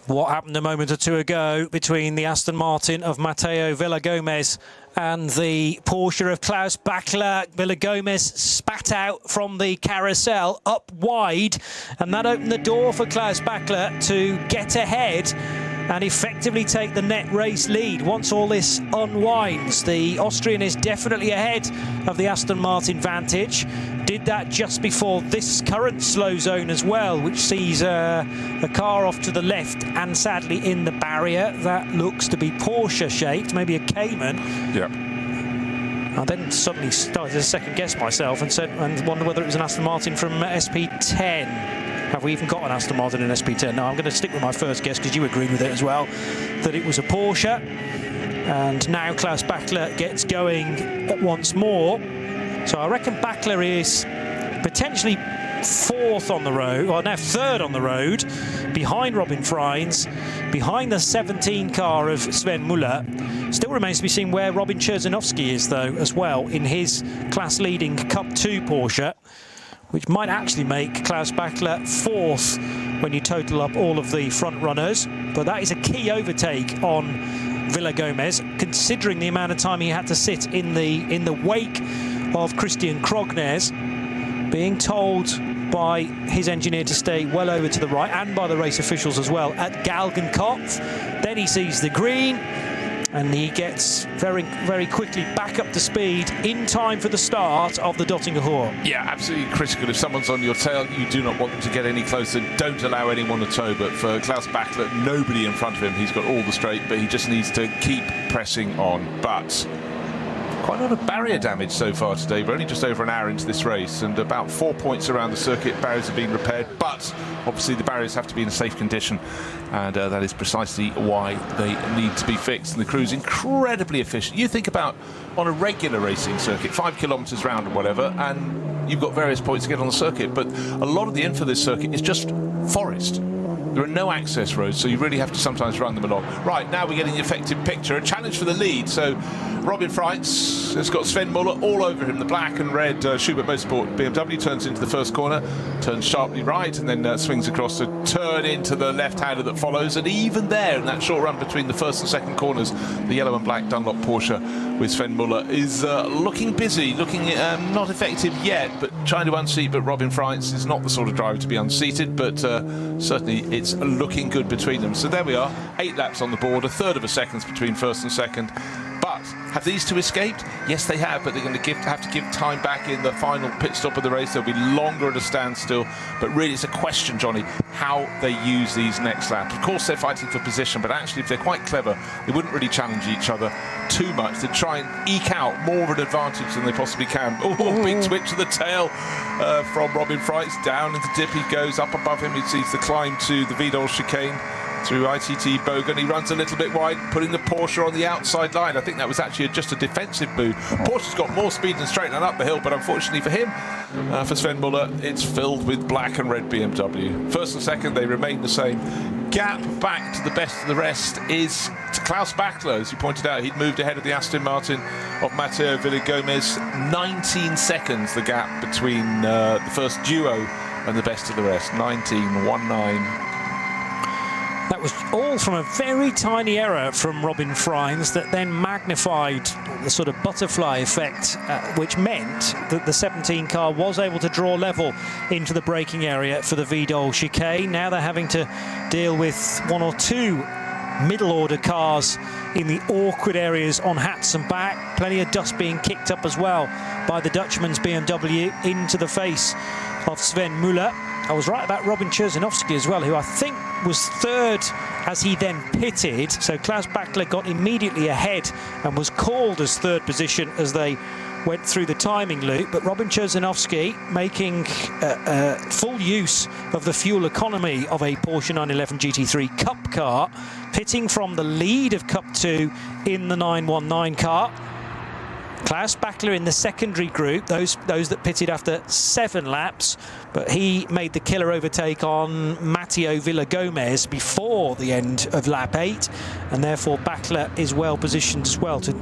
What happened a moment or two ago between the Aston Martin of Matteo Villagomez and the Porsche of Klaus Bachler? Villagomez spat out from the carousel up wide, and that opened the door for Klaus Bachler to get ahead and effectively take the net race lead. Once all this unwinds, the Austrian is definitely ahead of the Aston Martin Vantage. Did that just before this current slow zone as well, which sees a car off to the left and sadly in the barrier. That looks to be Porsche shaped, maybe a Cayman. Yeah. I then suddenly started to second guess myself and wonder whether it was an Aston Martin from SP10. Have we even got an Aston Martin in SP10? No, I'm going to stick with my first guess because you agreed with it as well, that it was a Porsche. And now Klaus Bachler gets going once more. So I reckon Bachler is potentially 4th on the road, or now 3rd on the road, behind Robin Freins, behind the 17 car of Sven Muller. Still remains to be seen where Robin Cherzynovsky is, though, as well, in his class-leading Cup 2 Porsche, which might actually make Klaus Bachler 4th when you total up all of the front runners. But that is a key overtake on Villagomez, considering the amount of time he had to sit in the wake of Christian Krognes, being told by his engineer to stay well over to the right, and by the race officials as well, at Galgenkopf. Then he sees the green, and he gets very, very quickly back up to speed in time for the start of the Dottinger Hoor. Yeah, absolutely critical. If someone's on your tail, you do not want them to get any closer. Don't allow anyone to tow. But for Klaus Bachler, nobody in front of him. He's got all the straight, but he just needs to keep pressing on. But quite a lot of barrier damage so far today. We're only just over an hour into this race, and about 4 points around the circuit. Barriers are being repaired, but obviously the barriers have to be in a safe condition, and that is precisely why they need to be fixed. And the crew's incredibly efficient. You think about on a regular racing circuit, 5 kilometres round or whatever, and you've got various points to get on the circuit, but a lot of the info of this circuit is just forest. There are no access roads, so you really have to sometimes run them along. Right, now we're getting the effective picture. A challenge for the lead. So Robin Freins has got Sven Muller all over him. The black and red Schubert Motorsport BMW turns into the first corner, turns sharply right, and then swings across to turn into the left-hander that follows. And even there, in that short run between the first and second corners, the yellow and black Dunlop Porsche with Sven Muller is looking busy, looking not effective yet, but trying to unseat. But Robin Freins is not the sort of driver to be unseated, but certainly it's looking good between them. So there we are, 8 laps on the board, a third of a second between first and second. But But have these two escaped? Yes, they have, but they're going to have to give time back in the final pit stop of the race. They'll be longer at a standstill. But really, it's a question, Johnny, how they use these next laps. Of course, they're fighting for position, but actually, if they're quite clever, they wouldn't really challenge each other too much. They'd try and eke out more of an advantage than they possibly can. Oh, big twitch of the tail from Robin Freitas. Down into dip he goes. Up above him, he sees the climb to the Vidal chicane through ITT Bogan. He runs a little bit wide, putting the Porsche on the outside line. I think that was actually just a defensive move. Porsche's got more speed than straight and up the hill, but unfortunately for him, for Sven Muller, it's filled with black and red BMW. First and second, they remain the same. Gap back to the best of the rest is to Klaus Bachler. As you pointed out, he'd moved ahead of the Aston Martin of Mateo Villagomez. 19 seconds the gap between the first duo and the best of the rest. 19.19. That was all from a very tiny error from Robin Freitas that then magnified the sort of butterfly effect, which meant that the 17 car was able to draw level into the braking area for the Vidal chicane. Now they're having to deal with one or two middle-order cars in the awkward areas on hats and back. Plenty of dust being kicked up as well by the Dutchman's BMW into the face of Sven Muller. I was right about Robin Cherzinovsky as well, who I think was third as he then pitted. So Klaus Bachler got immediately ahead and was called as third position as they went through the timing loop. But Robin Cherzinovsky making full use of the fuel economy of a Porsche 911 GT3 Cup car, pitting from the lead of Cup 2 in the 919 car. Klaus Bachler in the secondary group, those that pitted after 7 laps, but he made the killer overtake on Mateo Villagomez before the end of lap 8, and therefore Bachler is well positioned as well to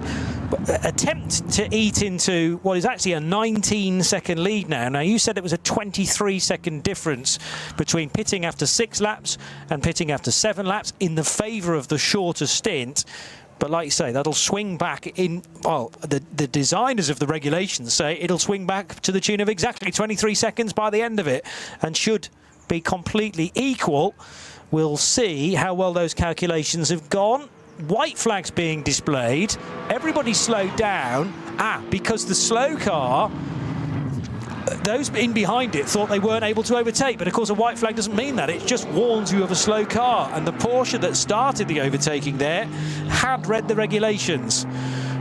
attempt to eat into what is actually a 19-second lead now. Now, you said it was a 23-second difference between pitting after 6 laps and pitting after 7 laps in the favour of the shorter stint. But like you say, that'll swing back in, well, the designers of the regulations say it'll swing back to the tune of exactly 23 seconds by the end of it and should be completely equal. We'll see how well those calculations have gone. White flags being displayed. Everybody slowed down. Because the slow car, those in behind it thought they weren't able to overtake, but of course a white flag doesn't mean that. It just warns you of a slow car, and the Porsche that started the overtaking there had read the regulations,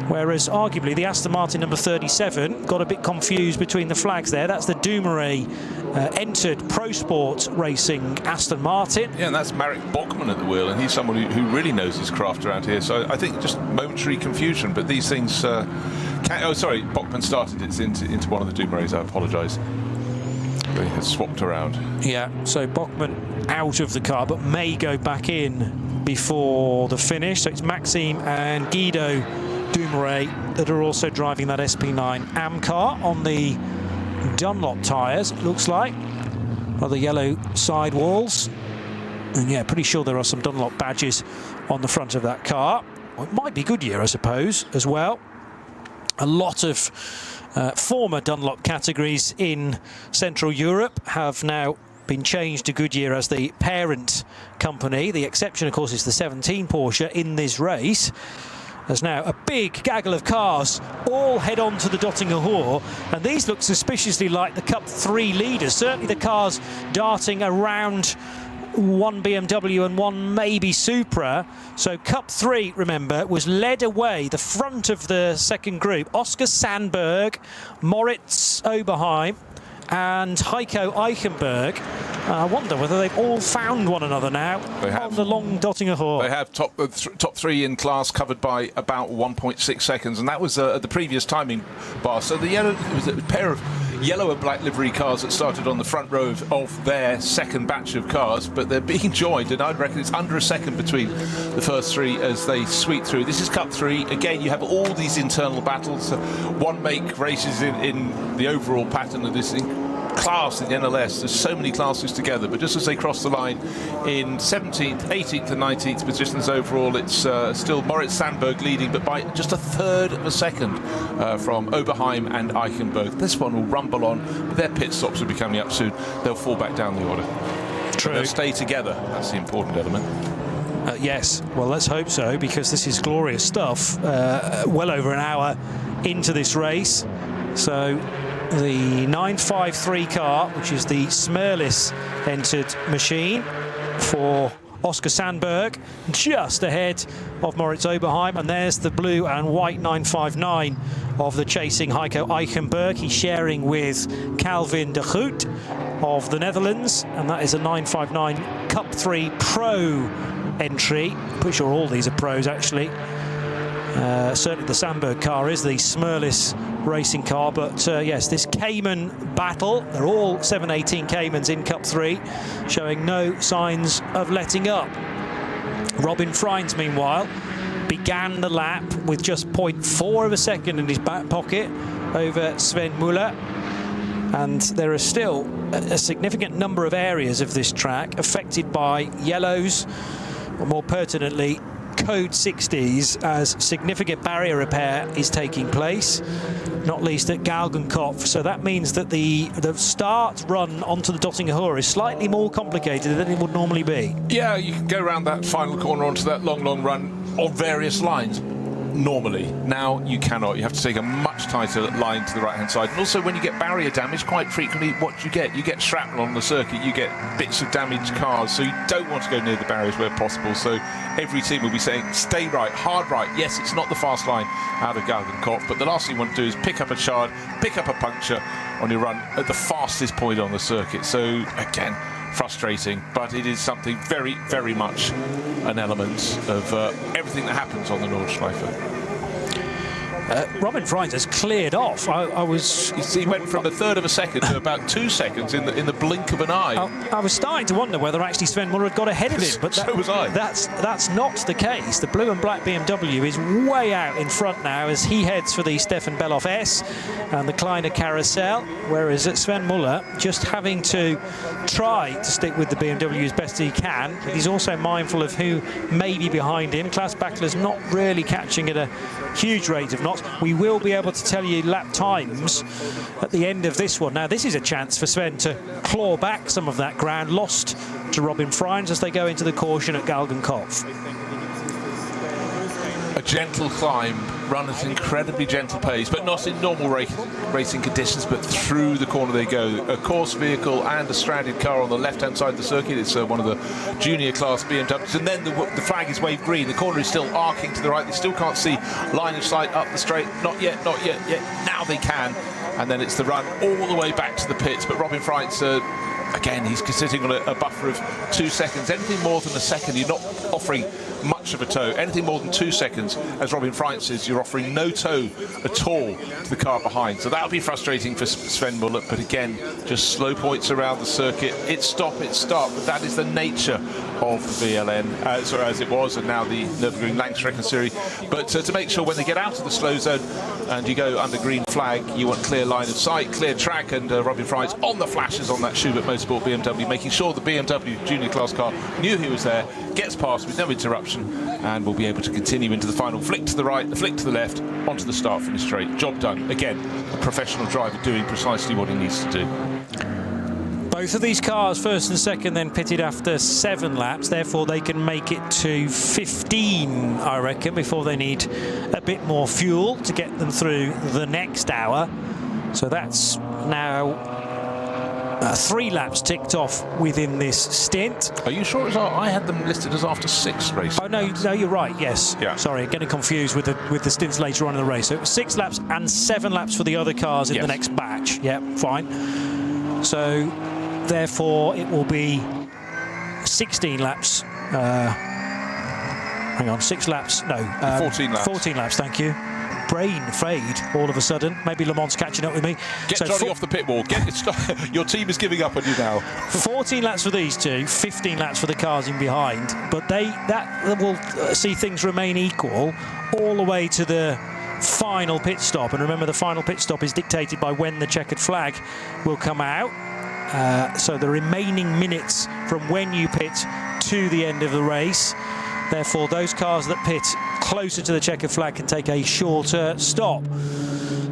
whereas arguably the Aston Martin number 37 got a bit confused between the flags there. That's the Dumoulin entered Pro Sport Racing Aston Martin. Yeah, and that's Marek Bachmann at the wheel, and he's someone who really knows his craft around here, so I think just momentary confusion, but these things oh, sorry, Bachmann started it into one of the Dumoulins. I apologise. They had swapped around. Yeah, so Bachmann out of the car, but may go back in before the finish. So it's Maxime and Guido Dumoulin that are also driving that SP9 AM car on the Dunlop tyres, it looks like, or the yellow sidewalls. And yeah, pretty sure there are some Dunlop badges on the front of that car. Well, it might be Goodyear, I suppose, as well. A lot of former Dunlop categories in Central Europe have now been changed to Goodyear as the parent company. The exception, of course, is the 17 Porsche in this race. There's now a big gaggle of cars all head on to the Döttinger Hohe, and these look suspiciously like the Cup 3 leaders. Certainly the cars darting around one BMW and one maybe Supra. So Cup 3, remember, was led away, the front of the second group. Oscar Sandberg, Moritz Oberheim and Heiko Eichenberg. I wonder whether they've all found one another now on the long Döttinger Hohe. They have top 3 in class covered by about 1.6 seconds, and that was at the previous timing bar. So the yellow, it was a pair of yellow and black livery cars that started on the front row of their second batch of cars, but they're being joined, and I'd reckon it's under a second between the first 3 as they sweep through. This is Cup 3. Again, you have all these internal battles. One make races in the overall pattern of this thing. Class in the NLS, there's so many classes together, but just as they cross the line in 17th, 18th and 19th positions overall, it's still Moritz Sandberg leading, but by just a third of a second from Oberheim and Eichenberg. This one will rumble on, but their pit stops will be coming up soon. They'll fall back down the order. True. They'll stay together. That's the important element. Yes, well, let's hope so, because this is glorious stuff. Well over an hour into this race. So the 953 car, which is the Smerlis entered machine for Oscar Sandberg, just ahead of Moritz Oberheim, and there's the blue and white 959 of the chasing Heiko Eichenberg. He's sharing with Calvin de Groot of the Netherlands, and that is a 959 Cup 3 Pro entry. Pretty sure all these are pros, actually. Certainly the Sandberg car is the Smerlis racing car, but yes, this Cayman battle, they're all 718 Caymans in Cup 3, showing no signs of letting up. Robin Freins, meanwhile, began the lap with just 0.4 of a second in his back pocket over Sven Muller, and there are still a significant number of areas of this track affected by yellows, or more pertinently code 60s, as significant barrier repair is taking place, not least at Galgenkopf. So that means that the start run onto the Dottinger Hoor is slightly more complicated than it would normally be. Yeah, you can go around that final corner onto that long run on various lines. Normally, now you cannot. You have to take a much tighter line to the right hand side. And also, when you get barrier damage, quite frequently what you get shrapnel on the circuit, you get bits of damaged cars, so you don't want to go near the barriers where possible. So every team will be saying stay right, hard right. Yes, it's not the fast line out of Galgenkopf, but the last thing you want to do is pick up a shard, pick up a puncture on your run at the fastest point on the circuit. So again, frustrating, but it is something very, very much an element of everything that happens on the Nordschleife. Robin Freins has cleared off. He went from a third of a second to about 2 seconds in the blink of an eye. I was starting to wonder whether actually Sven Muller had got ahead of him, but so was I. That's not the case. The blue and black BMW is way out in front now as he heads for the Stefan Bellof S and the Kleiner Carousel, whereas Sven Muller just having to try to stick with the BMW as best he can, but he's also mindful of who may be behind him. Klaas Backler's not really catching at a huge rate of knots. We will be able to tell you lap times at the end of this one. Now, this is a chance for Sven to claw back some of that ground lost to Robin Freins as they go into the caution at Galgenkopf. A gentle climb, run at an incredibly gentle pace, but not in normal racing conditions, but through the corner they go. A course vehicle and a stranded car on the left-hand side of the circuit. It's one of the junior class BMWs, and then the flag is waved green. The corner is still arcing to the right. They still can't see line of sight up the straight. Not yet. Now they can. And then it's the run all the way back to the pits. But Robin Freins, again, he's sitting on a buffer of 2 seconds. Anything more than a second, you're not offering much of a tow. Anything more than 2 seconds, as Robin Freins says, you're offering no tow at all to the car behind. So that'll be frustrating for Sven Muller. But again, just slow points around the circuit. It's stop, it's start. But that is the nature of the VLN, as it was, and now the Nürburgring Langstrecken Series. But to make sure when they get out of the slow zone and you go under green flag, you want clear line of sight, clear track, and Robin Freins on the flashes on that Schubert Motorsport BMW, making sure the BMW junior class car knew he was there, gets past with no interruption, and will be able to continue into the final flick to the right, the flick to the left, onto the start finish straight. Job done. Again, a professional driver doing precisely what he needs to do. Both of these cars, first and second, then pitted after 7 laps. Therefore, they can make it to 15, I reckon, before they need a bit more fuel to get them through the next hour. So that's now 3 laps ticked off within this stint. Are you sure? I had them listed as after 6 races. Oh no, you're right. Yes. Yeah. Sorry, getting confused with the stints later on in the race. So it was 6 laps and 7 laps for the other cars in the next batch. Yeah, fine. So therefore, it will be 16 laps. Hang on, 6 laps. No, 14 laps. 14 laps. Thank you. Brain fade all of a sudden. Maybe Le Mans catching up with me. Get Johnny off the pit wall. Your team is giving up on you now. 14 laps for these two, 15 laps for the cars in behind. But that will see things remain equal all the way to the final pit stop. And remember, the final pit stop is dictated by when the checkered flag will come out. So the remaining minutes from when you pit to the end of the race. Therefore, those cars that pit closer to the checkered flag can take a shorter stop.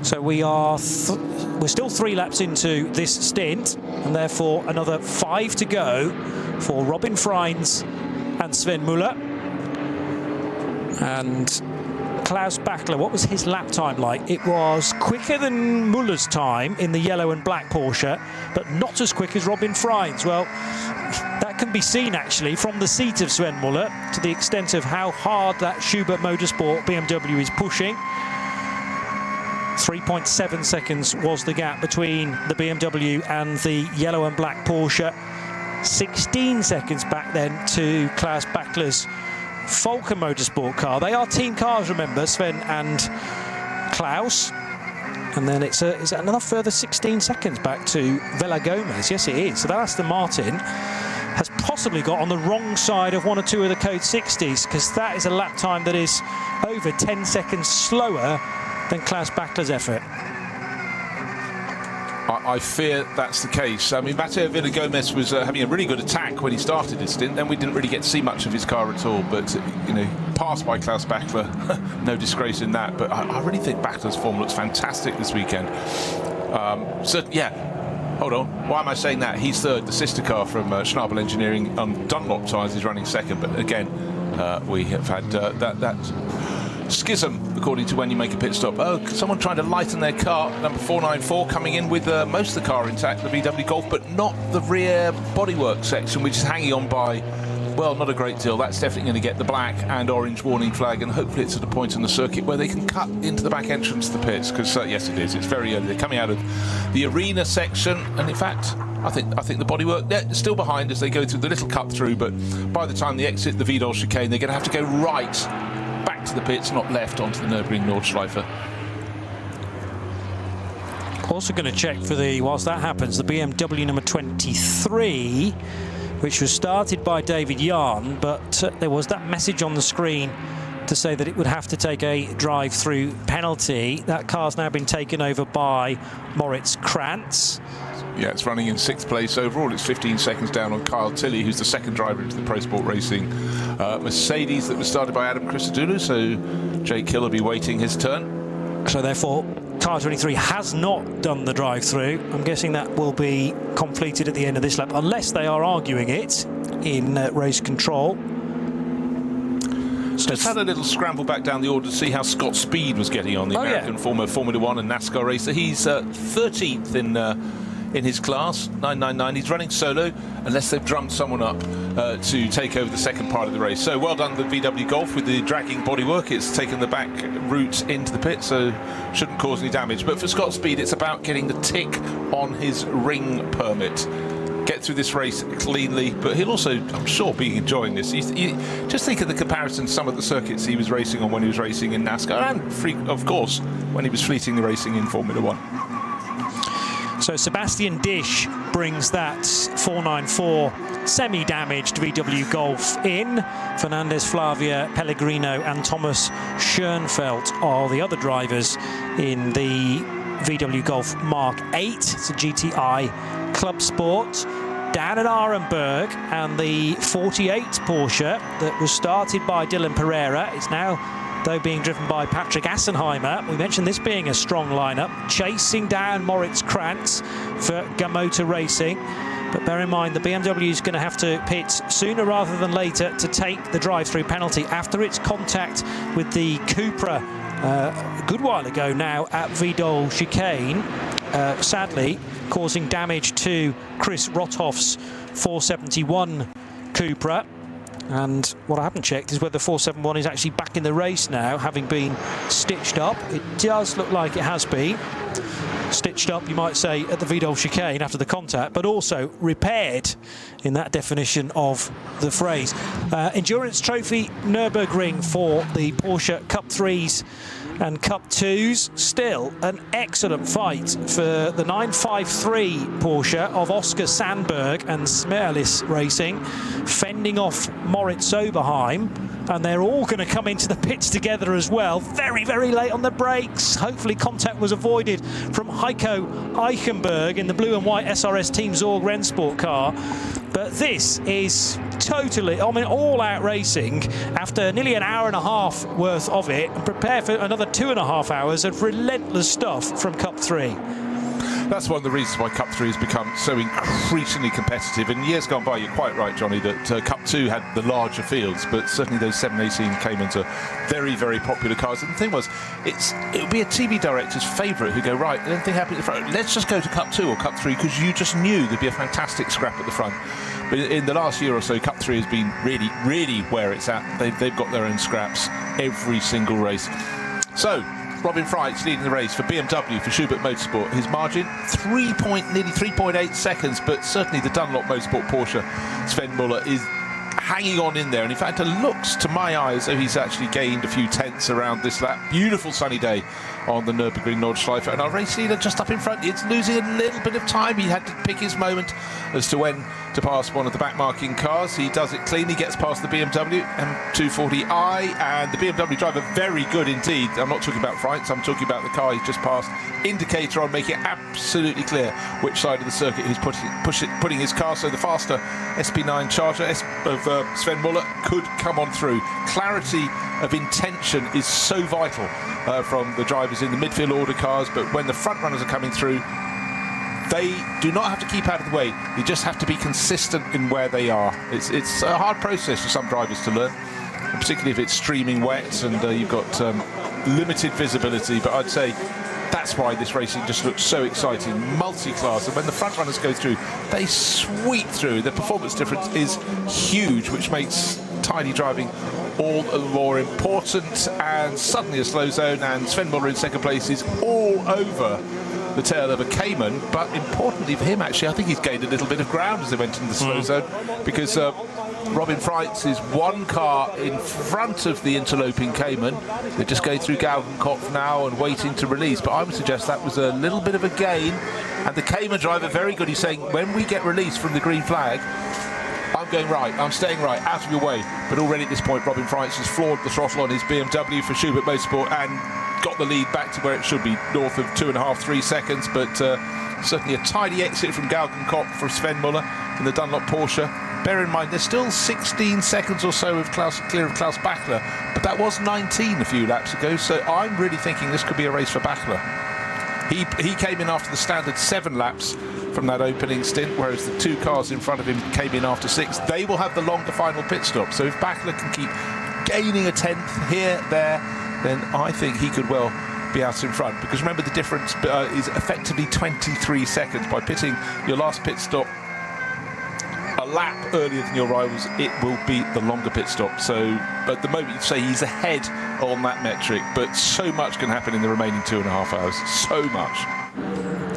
So we're still 3 laps into this stint, and therefore another 5 to go for Robin Freins and Sven Muller. And Klaus Bachler, what was his lap time like? It was quicker than Muller's time in the yellow and black Porsche, but not as quick as Robin Freins. Well, that can be seen actually from the seat of Sven Muller to the extent of how hard that Schubert Motorsport BMW is pushing. 3.7 seconds was the gap between the BMW and the yellow and black Porsche. 16 seconds back then to Klaus Bachler's Volker Motorsport car. They are team cars, remember, Sven and Klaus. And then it's another further 16 seconds back to Vela Gomez. Yes, it is. So that Aston Martin has possibly got on the wrong side of one or two of the Code 60s, because that is a lap time that is over 10 seconds slower than Klaus Bachler's effort. I fear that's the case. I mean, Matteo Villa-Gomez was having a really good attack when he started his stint. Then we didn't really get to see much of his car at all. But, you know, passed by Klaus Bachler, no disgrace in that. But I really think Bachler's form looks fantastic this weekend. So, yeah, hold on. Why am I saying that? He's third. The sister car from Schnabel Engineering on Dunlop tyres is running second. But, again, we have had that schism, according to when you make a pit stop. Oh, someone trying to lighten their car, number 494, coming in with most of the car intact, the VW Golf, but not the rear bodywork section, which is hanging on by, well, not a great deal. That's definitely going to get the black and orange warning flag, and hopefully it's at a point on the circuit where they can cut into the back entrance of the pits, because yes, it is. It's very early. They're coming out of the arena section, and in fact, I think the bodywork, they're still behind as they go through the little cut through, but by the time they exit the Vidal chicane, they're going to have to go right back to the pits, not left onto the Nürburgring Nordschleife. Also going to check for whilst that happens, the BMW number 23, which was started by David Yarn, but there was that message on the screen to say that it would have to take a drive-through penalty. That car's now been taken over by Moritz Krantz. Yeah, it's running in 6th place overall. It's 15 seconds down on Kyle Tilley, who's the second driver into the Pro Sport Racing Mercedes that was started by Adam Christodoulou, so Jake Hill will be waiting his turn. So therefore, car 23 has not done the drive-through. I'm guessing that will be completed at the end of this lap, unless they are arguing it in race control. So just had a little scramble back down the order to see how Scott Speed was getting on, the American former Formula 1 and NASCAR racer. He's 13th in his class, 999. He's running solo, unless they've drummed someone up to take over the second part of the race. So well done, the VW Golf, with the dragging bodywork. It's taken the back route into the pit, so shouldn't cause any damage. But for Scott Speed, it's about getting the tick on his ring permit. Get through this race cleanly, but he'll also, I'm sure, be enjoying this. Just think of the comparison to some of the circuits he was racing on when he was racing in NASCAR, and of course, when he was fleetingly racing in Formula 1. So Sebastian Disch brings that 494 semi-damaged VW Golf in. Fernandez, Flavia, Pellegrino and Thomas Schoenfeld are the other drivers in the VW Golf Mark 8. It's a GTI Club Sport. Dan and Arenberg and the 48 Porsche that was started by Dylan Pereira is now, though, being driven by Patrick Assenheimer. We mentioned this being a strong lineup, chasing down Moritz Krantz for Gamota Racing. But bear in mind, the BMW is going to have to pit sooner rather than later to take the drive-through penalty after its contact with the Cupra a good while ago now at Vidal chicane, sadly causing damage to Chris Rothoff's 471 Cupra. And what I haven't checked is whether 471 is actually back in the race now, having been stitched up. It does look like it has been stitched up, you might say, at the Vidal chicane after the contact, but also repaired in that definition of the phrase. Endurance Trophy Nürburgring for the Porsche Cup 3s and Cup 2s. Still an excellent fight for the 953 Porsche of Oscar Sandberg and Smerlis Racing, fending off Moritz Oberheim, and they're all going to come into the pits together as well. Very, very late on the brakes. Hopefully contact was avoided from Heiko Eichenberg in the blue and white SRS Team Zorg Rennsport car. But this is totally, I mean, all-out racing after nearly an hour and a half worth of it, and prepare for another 2.5 hours of relentless stuff from Cup 3. That's one of the reasons why Cup 3 has become so increasingly competitive. In years gone by, you're quite right, Johnny, that Cup 2 had the larger fields, but certainly those 718 Caymans are very, very popular cars. And the thing was, it would be a TV director's favourite who'd go, right, anything happening at the front, let's just go to Cup 2 or Cup 3, because you just knew there'd be a fantastic scrap at the front. But in the last year or so, Cup 3 has been really, really where it's at. They've got their own scraps every single race. So, Robin Freit's leading the race for BMW, for Schubert Motorsport. His margin, nearly 3.8 seconds, but certainly the Dunlop Motorsport Porsche, Sven Muller, is hanging on in there. And in fact, it looks to my eye as though he's actually gained a few tenths around this lap. Beautiful sunny day on the Nürburgring Nordschleife. And our race leader just up in front, it's losing a little bit of time. He had to pick his moment as to when to pass one of the backmarking cars. He does it cleanly, gets past the BMW M240i, and the BMW driver, very good indeed. I'm not talking about Freitz, I'm talking about the car he's just passed. Indicator on, making it absolutely clear which side of the circuit he's putting his car, so the faster SP9 Charger of Sven Muller could come on through. Clarity of intention is so vital from the drivers in the midfield order cars, but when the front runners are coming through, they do not have to keep out of the way. They just have to be consistent in where they are. It's a hard process for some drivers to learn, particularly if it's streaming wet and you've got limited visibility. But I'd say that's why this racing just looks so exciting, multi-class. And when the front runners go through, they sweep through. The performance difference is huge, which makes tidy driving all the more important. And suddenly a slow zone, and Sven Muller in second place is all over the tail of a Cayman. But importantly for him, actually, I think he's gained a little bit of ground as they went into the slow zone, because Robin Freitz is one car in front of the interloping Cayman. They're just going through Galgenkopf now and waiting to release, but I would suggest that was a little bit of a gain. And the Cayman driver, very good, he's saying, when we get released from the green flag, I'm going right, I'm staying right, out of your way. But already at this point, Robin Freitz has floored the throttle on his BMW for Schubert Motorsport and got the lead back to where it should be, north of 2.5-3 seconds. But certainly a tidy exit from Galgenkopf for Sven Muller in the Dunlop Porsche. Bear in mind, there's still 16 seconds or so of clear of Klaus Bachler, but that was 19 a few laps ago, so I'm really thinking this could be a race for Bachler. He came in after the standard 7 laps from that opening stint, whereas the 2 cars in front of him came in after 6. They will have the longer final pit stop, so if Bachler can keep gaining a tenth here, there, then I think he could well be out in front, because remember the difference is effectively 23 seconds. By pitting your last pit stop a lap earlier than your rivals, it will be the longer pit stop. So at the moment you'd say he's ahead on that metric, but so much can happen in the remaining 2.5 hours, so much.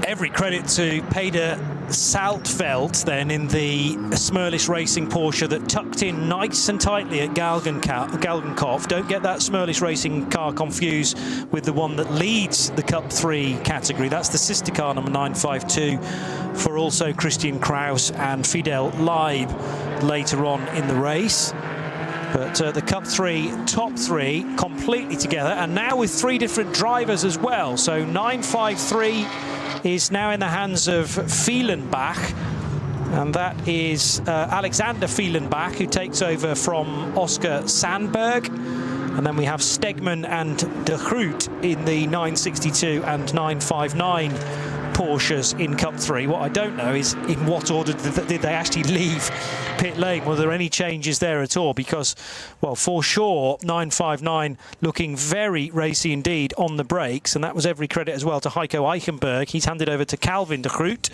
Every credit to Peder Saltfeld then in the Smurlish Racing Porsche that tucked in nice and tightly at Galgenkopf. Don't get that Smurlish Racing car confused with the one that leads the Cup 3 category. That's the sister car, number 952, for also Christian Kraus and Fidel Leib later on in the race. But the Cup 3, top 3, completely together, and now with 3 different drivers as well. So 953 is now in the hands of Fielenbach, and that is Alexander Fielenbach, who takes over from Oscar Sandberg. And then we have Stegman and De Groot in the 962 and 959 Porsches in Cup 3. What I don't know is in what order did they actually leave pit lane? Were there any changes there at all? Because, well, for sure, 959 looking very racy indeed on the brakes, and that was every credit as well to Heiko Eichenberg. He's handed over to Calvin De Groot,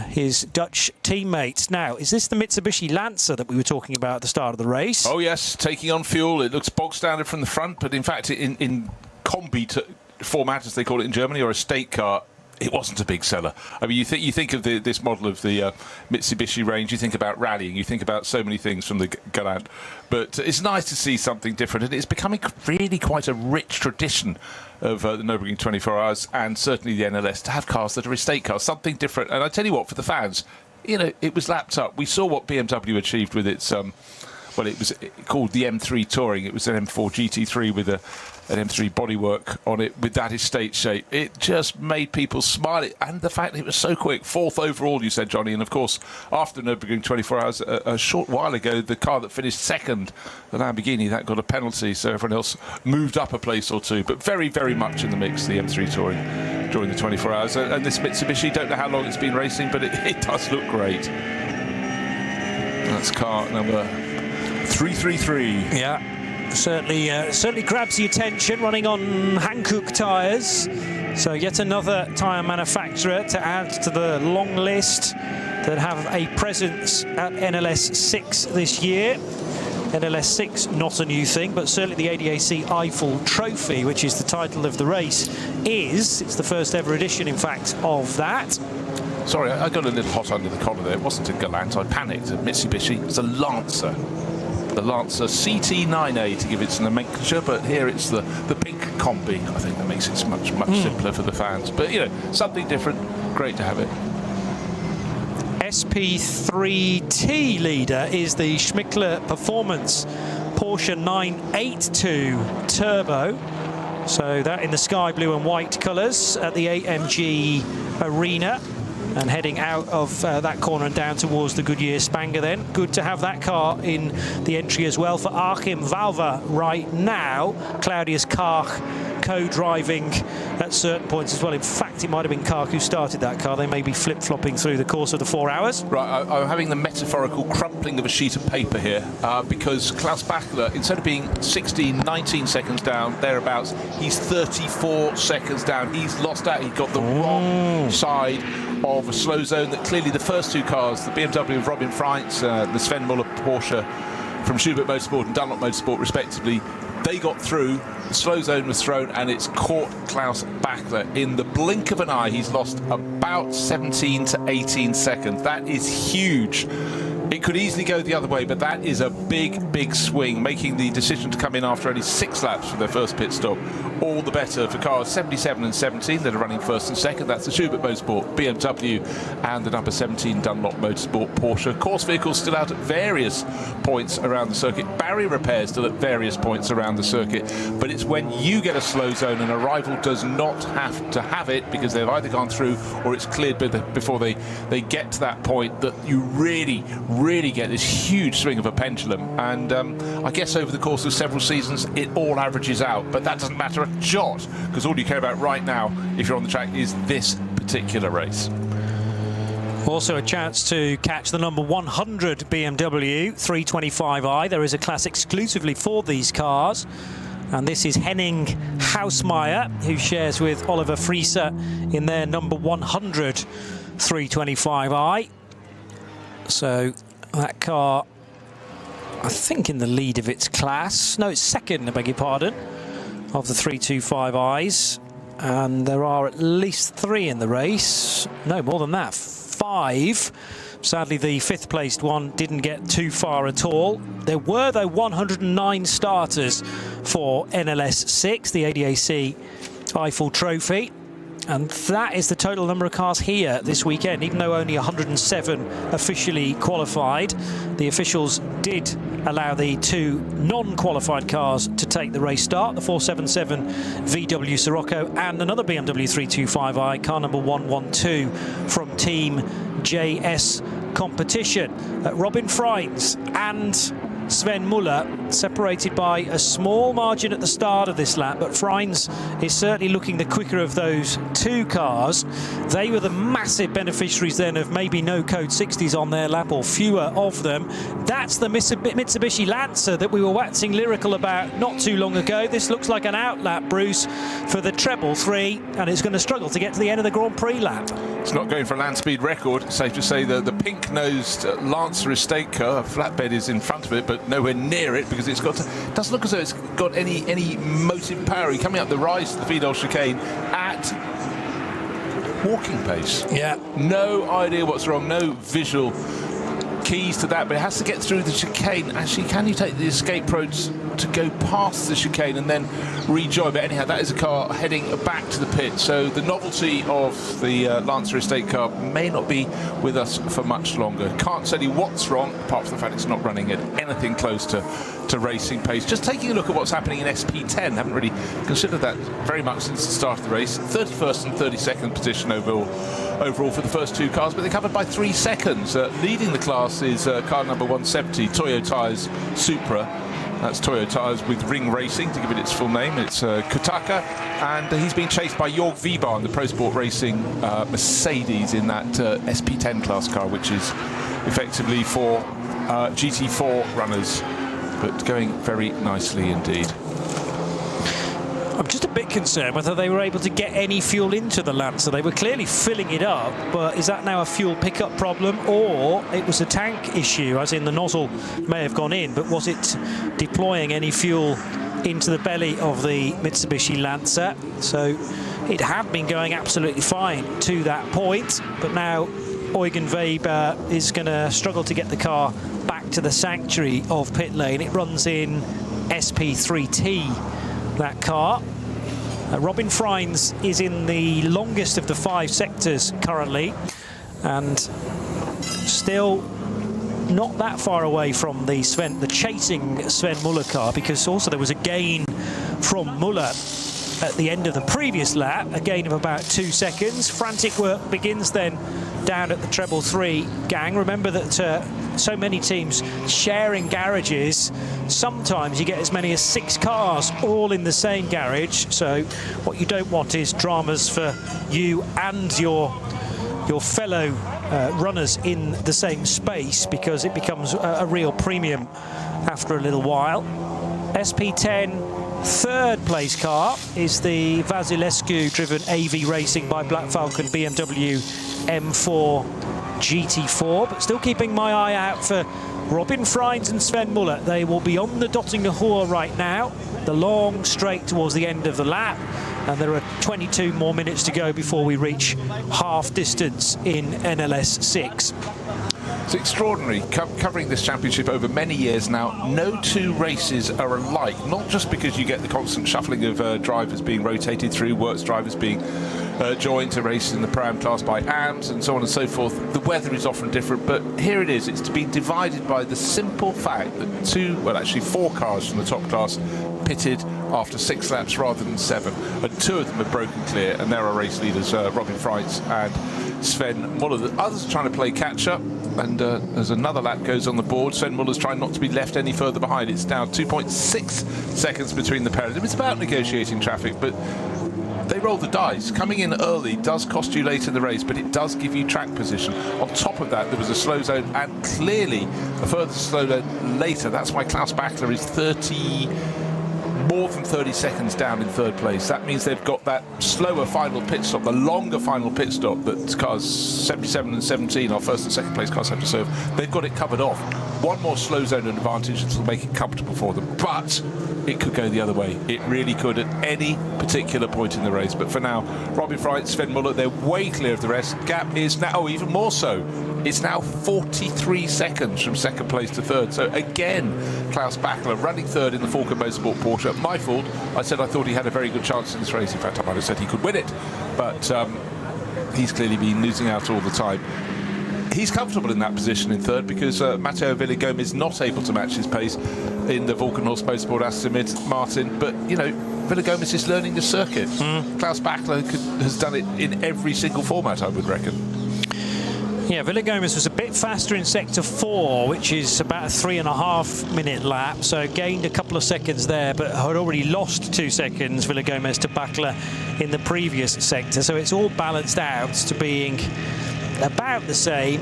his Dutch teammate. Now, is this the Mitsubishi Lancer that we were talking about at the start of the race? Oh yes, taking on fuel. It looks bog standard from the front, but in fact in combi format, as they call it in Germany, or a state car, it wasn't a big seller. I mean, you think of this model of the Mitsubishi range, you think about rallying, you think about so many things from the Galant. But it's nice to see something different, and it's becoming really quite a rich tradition of the Nürburgring 24 Hours, and certainly the NLS, to have cars that are estate cars, something different. And I tell you what, for the fans, you know, it was lapped up. We saw what BMW achieved with its, well, it was called the M3 Touring. It was an M4 GT3 with an M3 bodywork on it with that estate shape. It just made people smile. And the fact that it was so quick, 4th overall, you said, Johnny. And of course, after Nürburgring 24 Hours, a short while ago, the car that finished 2nd, the Lamborghini, that got a penalty, so everyone else moved up a place or 2. But very, very much in the mix, the M3 Touring. during the 24 hours. And this Mitsubishi, don't know how long it's been racing, but it does look great. That's car number 333. Yeah, certainly grabs the attention, running on Hankook tyres. So yet another tyre manufacturer to add to the long list that have a presence at NLS6 this year. NLS6, not a new thing, but certainly the ADAC Eifel Trophy, which is the title of the race, it's the first ever edition, in fact, of that. Sorry, I got a little hot under the collar there. It wasn't a Galant, I panicked. A Mitsubishi, it's a Lancer. The Lancer CT9A to give its nomenclature, but here it's the pink combi. I think that makes it much simpler for the fans. But, you know, something different, great to have it. SP3T leader is the Schmickler Performance Porsche 982 Turbo. So that in the sky blue and white colours at the AMG Arena. And heading out of that corner and down towards the Goodyear Spanger then. Good to have that car in the entry as well for Achim Valver right now. Claudius Karch co-driving at certain points as well. In fact, it might have been Karch who started that car. They may be flip-flopping through the course of the 4 hours. Right, I'm having the metaphorical crumpling of a sheet of paper here because Klaus Bachler, instead of being 16, 19 seconds down, thereabouts, he's 34 seconds down. He's lost out. He got the wrong side of a slow zone that clearly the first two cars, the BMW of Robin Freitz, the Sven Muller Porsche from Schubert Motorsport and Dunlop Motorsport respectively, they got through, the slow zone was thrown, and it's caught Klaus Bachler. In the blink of an eye, he's lost about 17 to 18 seconds. That is huge. It could easily go the other way, but that is a big swing, making the decision to come in after only 6 laps for their first pit stop. All the better for cars 77 and 17 that are running first and second. That's the Schubert Motorsport, BMW, and the number 17 Dunlop Motorsport Porsche. Course vehicles still out at various points around the circuit. Barrier repairs still at various points around the circuit. But it's when you get a slow zone and a rival does not have to have it because they've either gone through or it's cleared before they get to that point that you really get this huge swing of a pendulum. And I guess over the course of several seasons it all averages out, but that doesn't matter a jot because all you care about right now if you're on the track is this particular race. Also a chance to catch the number 100 BMW 325i. There is a class exclusively for these cars, and this is Henning Hausmeier, who shares with Oliver Frieser in their number 100 325i. So that car, I think, in the lead of its class. No, it's second, I beg your pardon, of the 325i's. And there are at least 3 in the race. No, more than that, 5. Sadly, the 5th placed one didn't get too far at all. There were, though, 109 starters for NLS6, the ADAC Eifel Trophy. And that is the total number of cars here this weekend, even though only 107 officially qualified. The officials did allow the 2 non-qualified cars to take the race start, the 477 VW Sirocco and another BMW 325i, car number 112 from Team JS Competition. Robin Freitz and Sven Muller separated by a small margin at the start of this lap, but Freitz is certainly looking the quicker of those 2 cars. They were the massive beneficiaries then of maybe no code 60s on their lap, or fewer of them. That's the Mitsubishi Lancer that we were waxing lyrical about not too long ago. This looks like an outlap, Bruce, for the treble 3, and it's going to struggle to get to the end of the Grand Prix lap. It's not going for a land speed record. Safe to say the pink-nosed Lancer estate car, a flatbed is in front of it, but nowhere near it because it doesn't look as though it's got any motive power. Coming up the rise to the Vidal chicane at walking pace. Yeah. No idea what's wrong, no visual keys to that, but it has to get through the chicane. Actually, can you take the escape roads to go past the chicane and then rejoin? But anyhow, that is a car heading back to the pit, so the novelty of the Lancer estate car may not be with us for much longer. Can't tell you what's wrong, apart from the fact it's not running at anything close to racing pace. Just taking a look at what's happening in SP10, haven't really considered that very much since the start of the race. 31st and 32nd position overall for the first 2 cars, but they're covered by 3 seconds. Leading the class is car number 170, Toyo Tyres Supra. That's Toyo Tyres with Ring Racing, to give it its full name. It's Kutaka, and he's been chased by Jörg Wiebar in the Pro Sport Racing Mercedes in that SP10 class car, which is effectively for GT4 runners, but going very nicely indeed. I'm just a bit concerned whether they were able to get any fuel into the Lancer. They were clearly filling it up, but is that now a fuel pickup problem, or it was a tank issue, as in the nozzle may have gone in, but was it deploying any fuel into the belly of the Mitsubishi Lancer? So it had been going absolutely fine to that point, but now Eugen Weber is going to struggle to get the car back to the sanctuary of pit lane. It runs in SP3T, that car. Robin Freins is in the longest of the 5 sectors currently, and still not that far away from the chasing Sven Muller car, because also there was a gain from Muller at the end of the previous lap, a gain of about 2 seconds. Frantic work begins then down at the treble 3 gang. Remember that so many teams sharing garages, sometimes you get as many as 6 cars all in the same garage. So what you don't want is dramas for you and your fellow runners in the same space, because it becomes a real premium after a little while. SP10 third place car is the Vasilescu driven AV Racing by Black Falcon BMW M4 GT4, but still keeping my eye out for Robin Freins and Sven Muller. They will be on the Dottinger Hohe right now, the long straight towards the end of the lap, and there are 22 more minutes to go before we reach half distance in NLS6. It's extraordinary, covering this championship over many years now. No 2 races are alike, not just because you get the constant shuffling of drivers being rotated through, works drivers being joined to race in the Pro-Am class by AMs and so on and so forth. The weather is often different, but here it is. It's been divided by the simple fact that 4 cars from the top class pitted after 6 laps rather than 7, and 2 of them have broken clear, and there are race leaders Robin Freins and Sven Muller. The others are trying to play catch-up, and as another lap goes on the board, Sven Muller's trying not to be left any further behind. It's now 2.6 seconds between the pairs. It's about negotiating traffic, but they roll the dice. Coming in early does cost you later in the race, but it does give you track position. On top of that, there was a slow zone, and clearly a further slow zone later. That's why Klaus Bachler is more than 30 seconds down in third place. That means they've got that slower final pit stop, the longer final pit stop that cars 77 and 17, our first and second place cars have to serve. They've got it covered off. One more slow zone advantage that will make it comfortable for them, but it could go the other way. It really could at any particular point in the race. But for now, Robin Freins, Sven Muller, they're way clear of the rest. Gap is now even more so. It's now 43 seconds from second place to third. So again, Klaus Bachler running third in the Falken Motorsport Porsche. My fault. I said I thought he had a very good chance in this race. In fact, I might have said he could win it, but he's clearly been losing out all the time. He's comfortable in that position in third because Matteo Villagomez is not able to match his pace in the Volkenhorst Motorsport Aston Martin. But, you know, Villagomez is learning the circuit. Klaus Bachler has done it in every single format, I would reckon. Yeah, Villagomez was a bit faster in sector 4, which is about a 3.5 minute lap, so gained a couple of seconds there, but had already lost 2 seconds, Villagomez, to Bachler in the previous sector. So it's all balanced out to being about the same,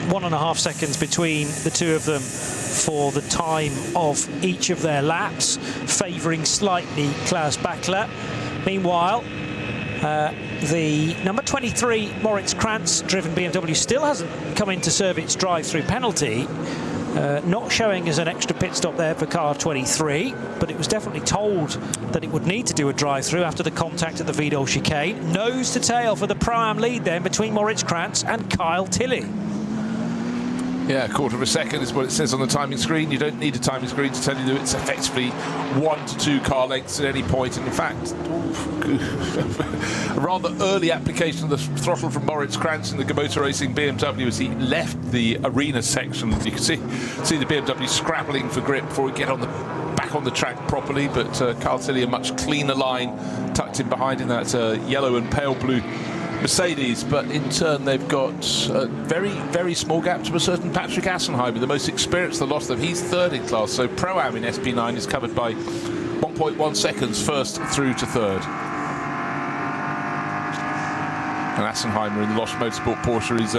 1.5 seconds between the two of them for the time of each of their laps, favouring slightly Klaus Bachler. Meanwhile, the number 23 Moritz Krantz driven BMW still hasn't come in to serve its drive-through penalty, not showing as an extra pit stop there for car 23, but it was definitely told that it would need to do a drive-through after the contact at the Wiedel chicane. Nose to tail for the Pro-Am lead then between Moritz Krantz and Kyle Tilley. Yeah, a quarter of a second is what it says on the timing screen. You don't need a timing screen to tell you that it's effectively 1 to 2 car lengths at any point. And in fact, a rather early application of the throttle from Moritz Krantz in the Motor Racing BMW as he left the arena section. You can see the BMW scrabbling for grip before it get back on the track properly. But Carl Tilley, a much cleaner line tucked in behind in that yellow and pale blue Mercedes, but in turn they've got a very, very small gap to a certain Patrick Assenheimer, the most experienced of the lot of them. He's third in class, so Pro-Am in SP9 is covered by 1.1 seconds first through to third. And Assenheimer in the Losch Motorsport Porsche is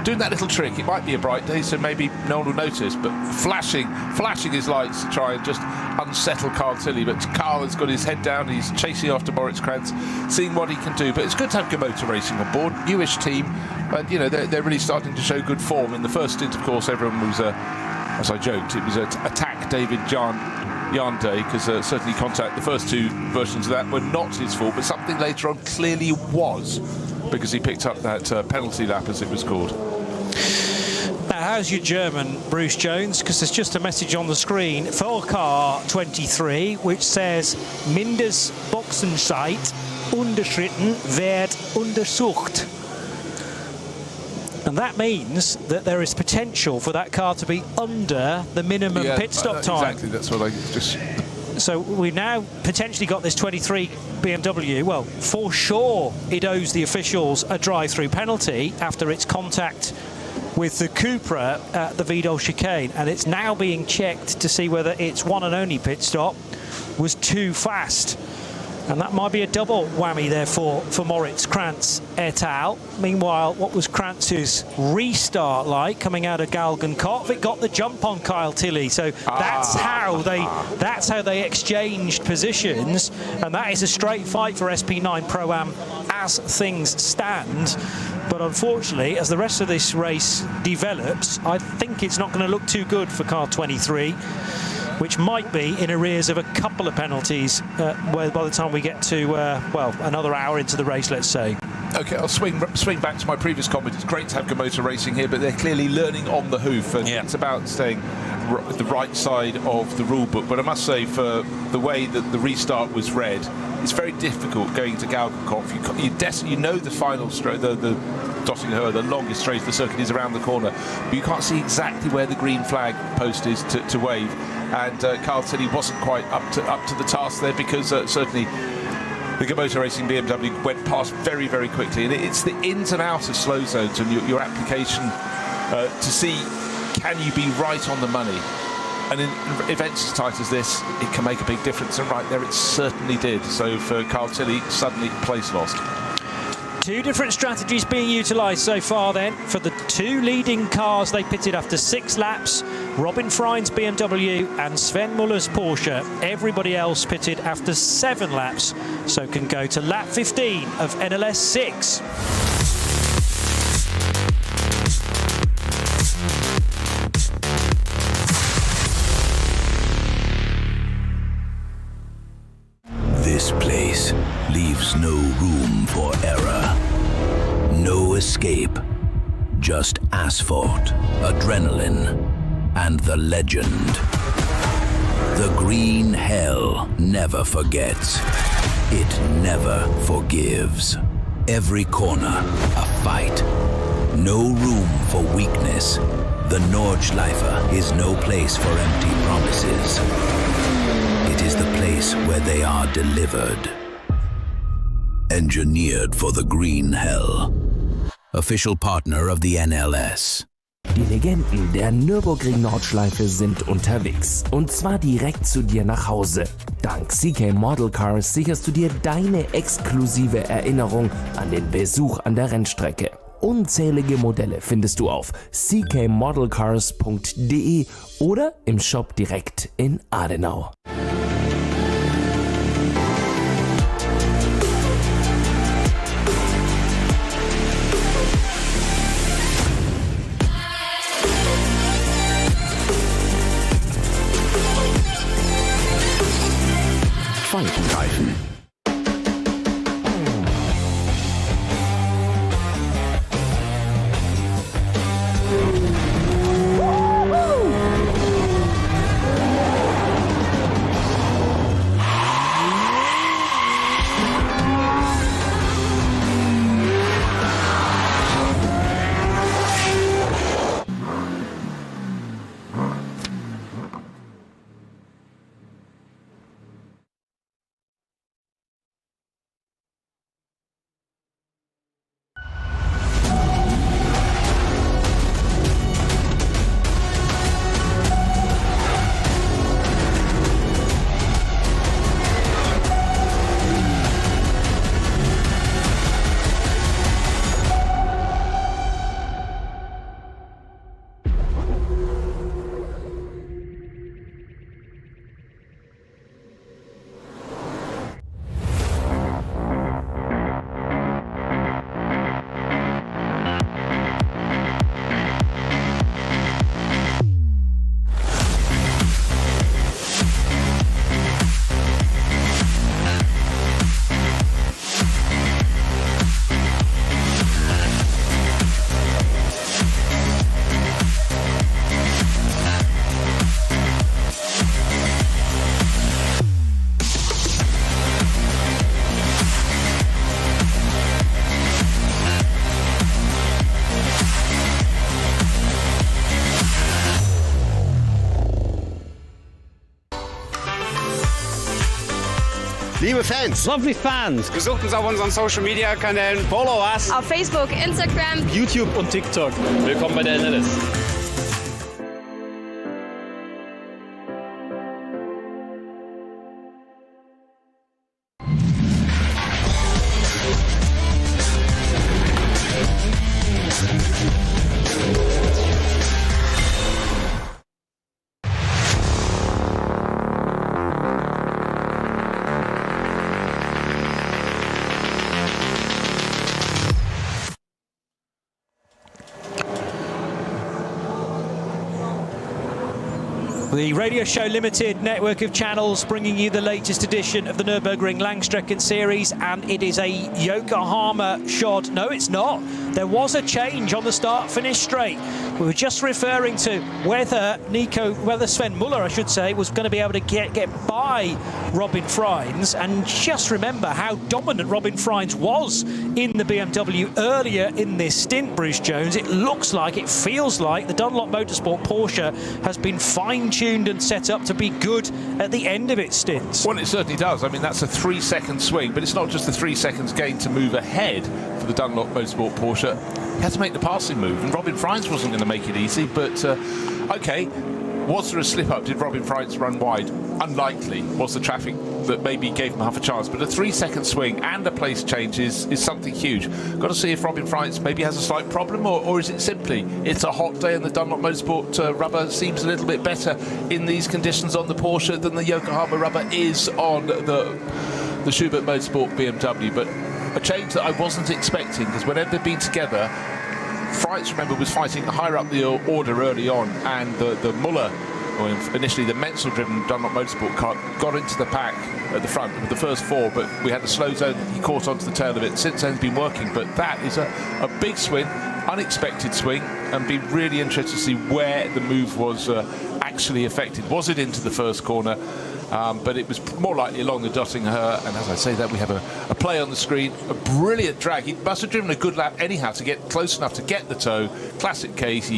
doing that little trick. It might be a bright day, so maybe no one will notice, but flashing his lights to try and just unsettle Carl Tilley. But Carl has got his head down, he's chasing after Moritz Krantz, seeing what he can do. But it's good to have Motor Racing on board, newish team, and you know they're really starting to show good form. In the first stint, of course, everyone was, as I joked, it was attack David Yarn Day, because certainly the first two versions of that were not his fault, but something later on clearly was, because he picked up that penalty lap, as it was called. Now, how's your German, Bruce Jones? Because there's just a message on the screen for car 23, which says Mindestboxenzeit unterschritten wird untersucht. And that means that there is potential for that car to be under the minimum pit stop time. Exactly, that's what I just... So we've now potentially got this 23 BMW. Well, for sure it owes the officials a drive-through penalty after its contact with the Cupra at the Vidal chicane, and it's now being checked to see whether its one and only pit stop was too fast. And that might be a double whammy there for Moritz Krantz et al. Meanwhile, what was Krantz's restart like coming out of Galgenkopf? It got the jump on Kyle Tilley, so that's how they exchanged positions, and that is a straight fight for SP9 Pro-Am as things stand. But unfortunately, as the rest of this race develops, I think it's not going to look too good for car 23, which might be in arrears of a couple of penalties by the time we get to, well, another hour into the race, let's say. OK, I'll swing back to my previous comment. It's great to have Motor Racing here, but they're clearly learning on the hoof, and it's about staying the right side of the rule book. But I must say, for the way that the restart was read, it's very difficult going to Galgenkopf. You know the final straight, the Dottinger, the longest straight of the circuit is around the corner, but you can't see exactly where the green flag post is to wave. And Carl Tilley wasn't quite up to the task there, because certainly the Motor Racing BMW went past very, very quickly. And it's the ins and outs of slow zones and your application to see, can you be right on the money? And in events as tight as this, it can make a big difference. And right there, it certainly did. So for Carl Tilley, suddenly place lost. Two different strategies being utilised so far then. For the two leading cars, they pitted after 6 laps. Robin Frein's BMW and Sven Muller's Porsche. Everybody else pitted after 7 laps, so can go to lap 15 of NLS6. This place leaves no room for error. No escape. Just asphalt, adrenaline, and the legend. The green hell never forgets. It never forgives. Every corner, a fight. No room for weakness. The Nordschleife is no place for empty promises. It is the place where they are delivered. Engineered for the green hell. Official partner of the NLS. Die Legenden der Nürburgring Nordschleife sind unterwegs. Und zwar direkt zu dir nach Hause. Dank CK Model Cars sicherst du dir deine exklusive Erinnerung an den Besuch an der Rennstrecke. Unzählige Modelle findest du auf ckmodelcars.de oder im Shop direkt in Adenau. Reifen. Liebe Fans. Lovely fans. Besucht uns auf unseren Social Media Kanälen. Follow us. Auf Facebook, Instagram, YouTube und TikTok. Willkommen bei der NLS. The Radio Show Limited network of channels bringing you the latest edition of the Nürburgring Langstrecken Series, and it is a Yokohama shot. No, it's not. There was a change on the start-finish straight. We were just referring to whether Sven Muller, I should say, was going to be able to get by Robin Freins, and just remember how dominant Robin Freins was in the BMW earlier in this stint, Bruce Jones. It looks like, it feels like the Dunlop Motorsport Porsche has been fine-tuned and set up to be good at the end of its stints. Well, it certainly does. I mean, that's a 3-second swing, but it's not just the 3 seconds gain to move ahead for the Dunlop Motorsport Porsche. He had to make the passing move, and Robin Freins wasn't going to make it easy, but okay. Was there a slip-up? Did Robin Freins run wide? Unlikely. Was the traffic that maybe gave him half a chance? But a 3-second swing and a place change is something huge. Got to see if Robin Freins maybe has a slight problem, or is it simply it's a hot day and the Dunlop Motorsport rubber seems a little bit better in these conditions on the Porsche than the Yokohama rubber is on the Schubert Motorsport BMW. But a change that I wasn't expecting, because whenever they've been together, Freins, remember, was fighting higher up the order early on, and the Muller, or initially the Menzel-driven Dunlop Motorsport car, got into the pack at the front with the first 4, but we had the slow zone. He caught onto the tail of it. Since then, it's been working, but that is a big swing, unexpected swing, and be really interested to see where the move was actually affected. Was it into the first corner? But it was more likely along the Dottingher, and as I say that, we have a play on the screen, a brilliant drag. He must have driven a good lap anyhow to get close enough to get the toe. Classic case.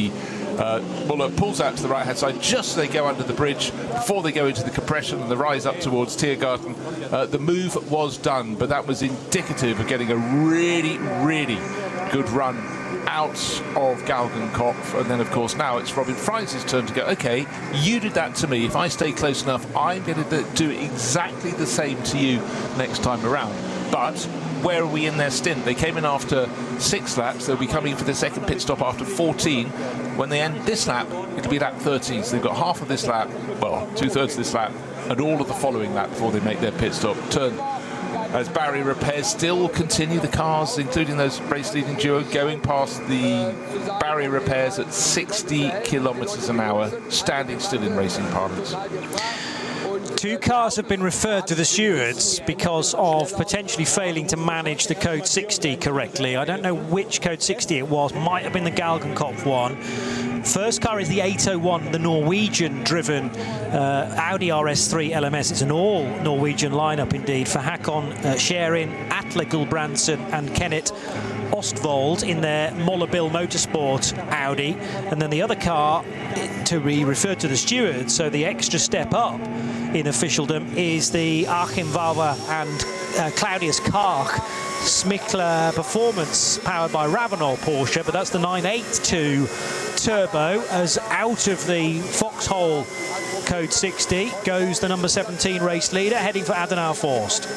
Muller pulls out to the right-hand side just so they go under the bridge before they go into the compression and the rise up towards Tiergarten. The move was done, but that was indicative of getting a really, really good run out of Galgenkopf. And then, of course, now it's Robin Freins' turn to go, OK, you did that to me. If I stay close enough, I'm going to do exactly the same to you next time around. But where are we in their stint? They came in after 6 laps. They'll be coming for their second pit stop after 14. When they end this lap, it'll be lap 13. So they've got half of this lap, well, 2/3 of this lap, and all of the following lap before they make their pit stop. Turn as barrier repairs still continue. The cars, including those race-leading duo, going past the barrier repairs at 60 kilometres an hour, standing still in racing parlance. 2 cars have been referred to the stewards because of potentially failing to manage the code 60 correctly. I don't know which code 60 it was. Might have been the Galgenkopf one. First car is the 801, the Norwegian-driven Audi RS3 LMS. It's an all-Norwegian lineup indeed for Håkon Scherin, Atle Gulbrandsen and Kenneth Ostvold in their Moller-Bill Motorsport Audi. And then the other car to be referred to the stewards, so the extra step up in officialdom, is the Achim Valver and Claudius Karch Smickler Performance powered by Ravenol Porsche, but that's the 982 Turbo. As out of the foxhole code 60 goes the number 17 race leader, heading for Adenauer Forst.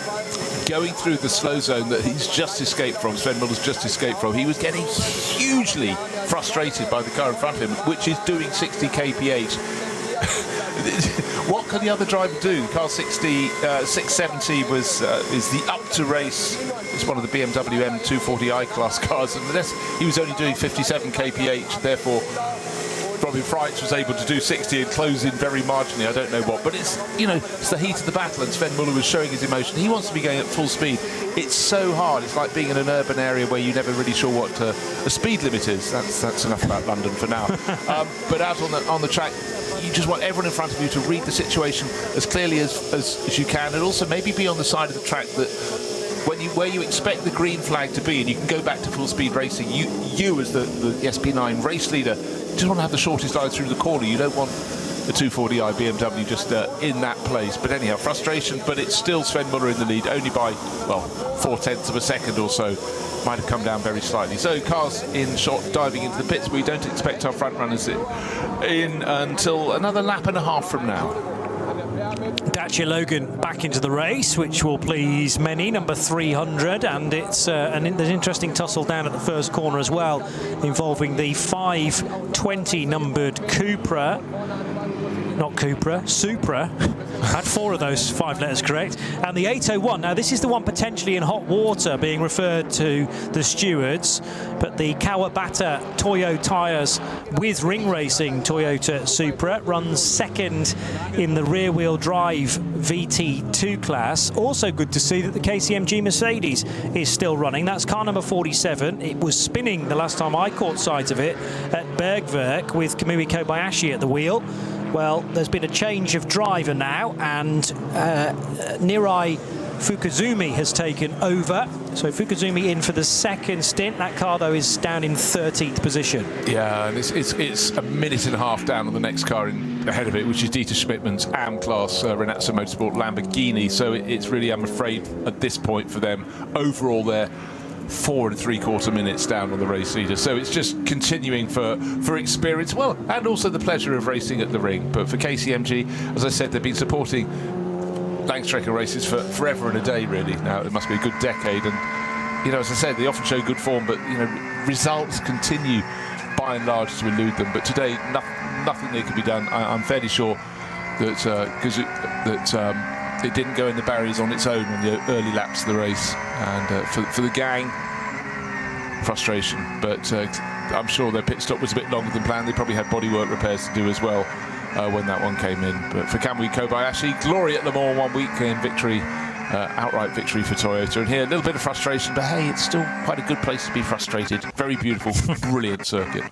Going through the slow zone that he's just escaped from, Sven Muller's just escaped from, he was getting hugely frustrated by the car in front of him, which is doing 60 kph. What can the other driver do? Car 670 was is the up to race. It's one of the BMW M240i class cars, and unless he was only doing 57 kph, therefore Robin Freins was able to do 60 and close in very marginally. I don't know what, but it's, you know, it's the heat of the battle, and Sven Muller was showing his emotion. He wants to be going at full speed. It's so hard. It's like being in an urban area where you're never really sure what a speed limit is. That's enough about London for now. But out on the track, you just want everyone in front of you to read the situation as clearly as you can, and also maybe be on the side of the track that where you expect the green flag to be, and you can go back to full speed racing. You as the SP9 race leader just want to have the shortest line through the corner. You don't want a 240i BMW just in that place. But anyhow, frustration, but it's still Sven Muller in the lead, only by, well, 0.4 of a second or so. Might have come down very slightly. So cars in shot diving into the pits. We don't expect our front runners in until another lap and a half from now. Dacia Logan back into the race, which will please many, number 300, and it's there's an interesting tussle down at the first corner as well, involving the 520 numbered Supra. Had 4 of those 5 letters correct. And the 801, now this is the one potentially in hot water being referred to the stewards, but the Kawabata Toyo tyres with ring racing Toyota Supra runs second in the rear wheel drive VT2 class. Also good to see that the KCMG Mercedes is still running. That's car number 47. It was spinning the last time I caught sight of it at Bergwerk with Kamui Kobayashi at the wheel. Well, there's been a change of driver now, and Nirai Fukuzumi has taken over. So Fukuzumi in for the second stint. That car, though, is down in 13th position. Yeah, and it's a minute and a half down on the next car ahead of it, which is Dieter Schmidtmann's AM-class Renazzo Motorsport Lamborghini. So it's really, I'm afraid, at this point for them, overall they're 4 3/4 minutes down on the race leader. So it's just continuing for experience, well, and also the pleasure of racing at the ring. But for KCMG, as I said, they've been supporting Langstrecke races for forever and a day, really. Now, it must be a good decade. And, you know, as I said, they often show good form, but, you know, results continue, by and large, to elude them. But today, nothing there could be done. I'm fairly sure that it didn't go in the barriers on its own in the early laps of the race. And for the gang, frustration. But I'm sure their pit stop was a bit longer than planned. They probably had bodywork repairs to do as well when that one came in. But for Kamui Kobayashi, glory at Le Mans one weekend victory, outright victory for Toyota. And here, a little bit of frustration, but hey, it's still quite a good place to be frustrated. Very beautiful, brilliant circuit.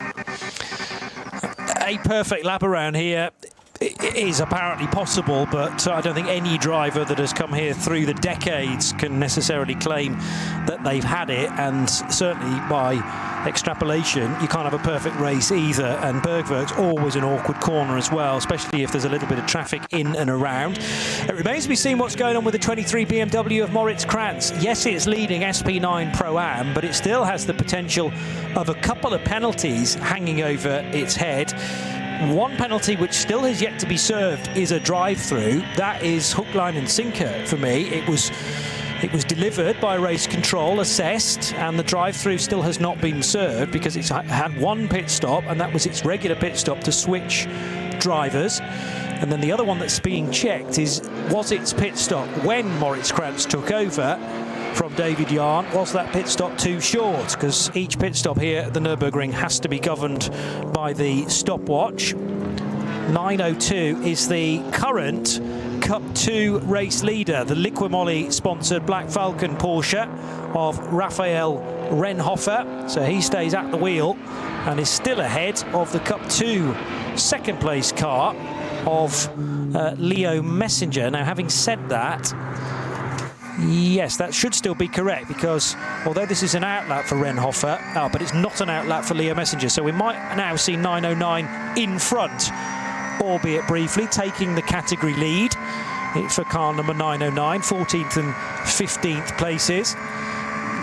A perfect lap around here is apparently possible, but I don't think any driver that has come here through the decades can necessarily claim that they've had it, and certainly by extrapolation you can't have a perfect race either. And Bergwerk's always an awkward corner as well, especially if there's a little bit of traffic in and around. It remains to be seen what's going on with the 23 BMW of Moritz Krantz. Yes, it's leading SP9 Pro-Am, but it still has the potential of a couple of penalties hanging over its head. One penalty which still has yet to be served is a drive-through. That is hook, line and sinker for me. It was delivered by race control, assessed, and the drive-through still has not been served because it's had one pit stop, and that was its regular pit stop to switch drivers. And then the other one that's being checked was its pit stop when Moritz Krantz took over from David Yarn. Was that pit stop too short? Because each pit stop here at the Nürburgring has to be governed by the stopwatch. 9:02 is the current Cup 2 race leader, the Liquimoly sponsored Black Falcon Porsche of Raphael Renhofer. So he stays at the wheel and is still ahead of the Cup 2 second place car of Leo Messenger. Now, having said that, yes, that should still be correct, because although this is an outlap for Renhofer, but it's not an outlap for Leo Messenger. So we might now see 909 in front, albeit briefly, taking the category lead for car number 909, 14th and 15th places.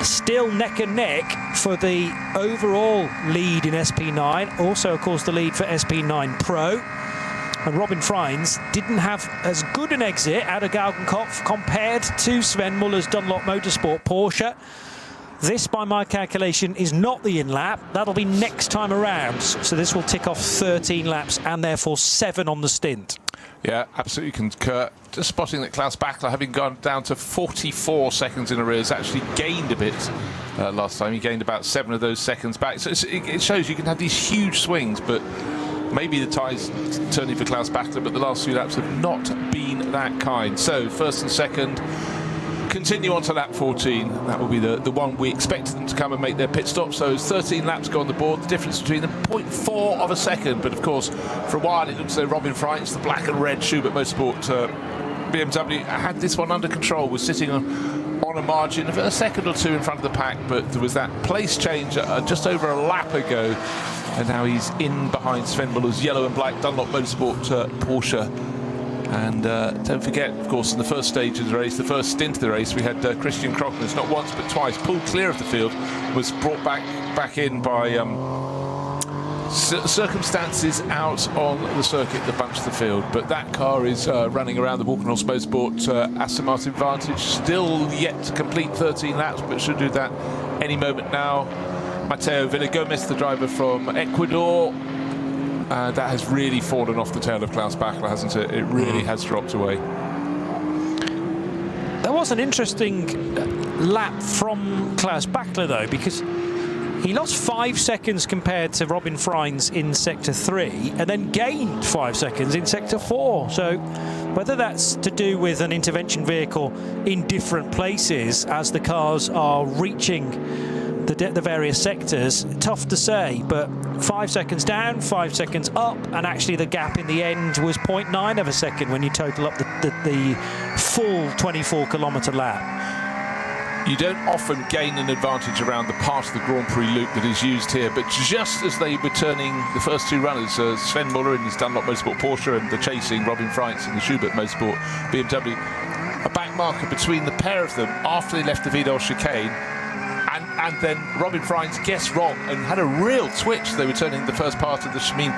Still neck and neck for the overall lead in SP9. Also, of course, the lead for SP9 Pro. And Robin Freins didn't have as good an exit out of Galgenkopf compared to Sven Muller's Dunlop Motorsport Porsche. This, by my calculation, is not the in-lap. That'll be next time around. So this will tick off 13 laps and therefore 7 on the stint. Yeah, absolutely concur. Just spotting that Klaus Bachler, having gone down to 44 seconds in arrears, actually gained a bit last time. He gained about 7 of those seconds back. So it shows you can have these huge swings, but maybe the tide's turning for Klaus Bachler, but the last few laps have not been that kind. So first and second continue on to lap 14. That will be the one we expected them to come and make their pit stop. So 13 laps go on the board. The difference between them, 0.4 of a second. But of course, for a while it looks as though Robin Freins, the black and red Schubert Motorsport BMW, had this one under control, was sitting on a margin of a second or two in front of the pack. But there was that place change just over a lap ago And now he's in behind Sven Muller's yellow and black Dunlop Motorsport Porsche. And don't forget, of course, in the first stage of the race, the first stint of the race, we had Christian Krognes, not once but twice, pulled clear of the field, was brought back in by circumstances out on the circuit that bunched the field. But that car is running around the Walkenhorst Motorsport Aston Martin Vantage, still yet to complete 13 laps, but should do that any moment now. Mateo Villagomez, the driver from Ecuador, that has really fallen off the tail of Klaus Bachler, hasn't it? It really has dropped away. There was an interesting lap from Klaus Bachler, though, because he lost 5 seconds compared to Robin Freins in Sector 3 and then gained 5 seconds in Sector 4. So whether that's to do with an intervention vehicle in different places as the cars are reaching the various sectors, tough to say, but 5 seconds down, 5 seconds up, and actually the gap in the end was 0.9 of a second when you total up the full 24-kilometre lap. You don't often gain an advantage around the part of the Grand Prix loop that is used here, but just as they were turning the first two runners, Sven Muller in his Dunlop Motorsport Porsche and the chasing Robin Freins in the Schubert Motorsport BMW, a back marker between the pair of them after they left the Vidal chicane. And then Robin Freins guessed wrong and had a real twitch. They were turning the first part of the Schmeen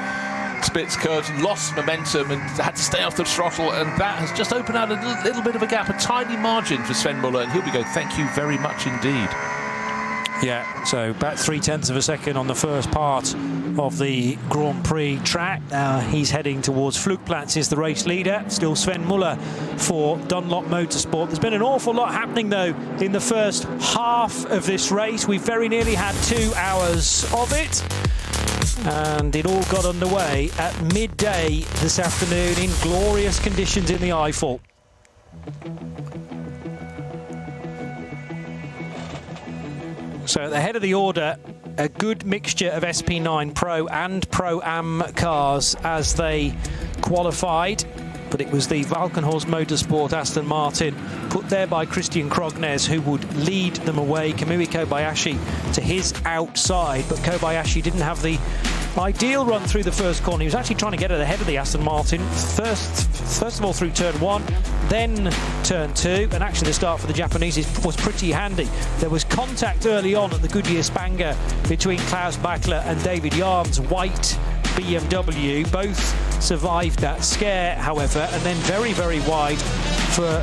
Spitz curves, lost momentum and had to stay off the throttle, and that has just opened out a little bit of a gap, a tiny margin for Sven Muller, and he'll be going, thank you very much indeed. Yeah, so about 0.3 of a second on the first part of the Grand Prix track. He's heading towards Flugplatz, is the race leader. Still Sven Muller for Dunlop Motorsport. There's been an awful lot happening, though, in the first half of this race. We very nearly had 2 hours of it. And it all got underway at midday this afternoon in glorious conditions in the Eifel. So at the head of the order, a good mixture of SP9 Pro and Pro-Am cars as they qualified. But it was the Walkenhorst Motorsport Aston Martin, put there by Christian Krognes, who would lead them away. Kamui Kobayashi to his outside, but Kobayashi didn't have the ideal run through the first corner. He was actually trying to get it ahead of the Aston Martin. First of all through turn 1, then turn 2, and actually the start for the Japanese was pretty handy. There was contact early on at the Goodyear Spanger between Klaus Bachler and David Yarn's white BMW. Both survived that scare, however, and then very, very wide for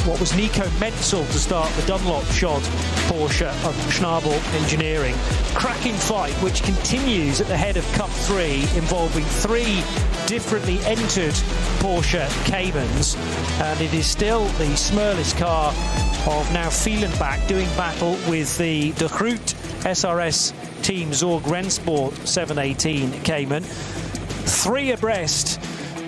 what was Nico Menzel to start the Dunlop shod Porsche of Schnabel Engineering. Cracking fight, which continues at the head of Cup 3, involving 3 differently entered Porsche Caymans, and it is still the Smurless car of now Fielenbach doing battle with the De Groot SRS Team Zorg Rennsport 718 Cayman. 3 abreast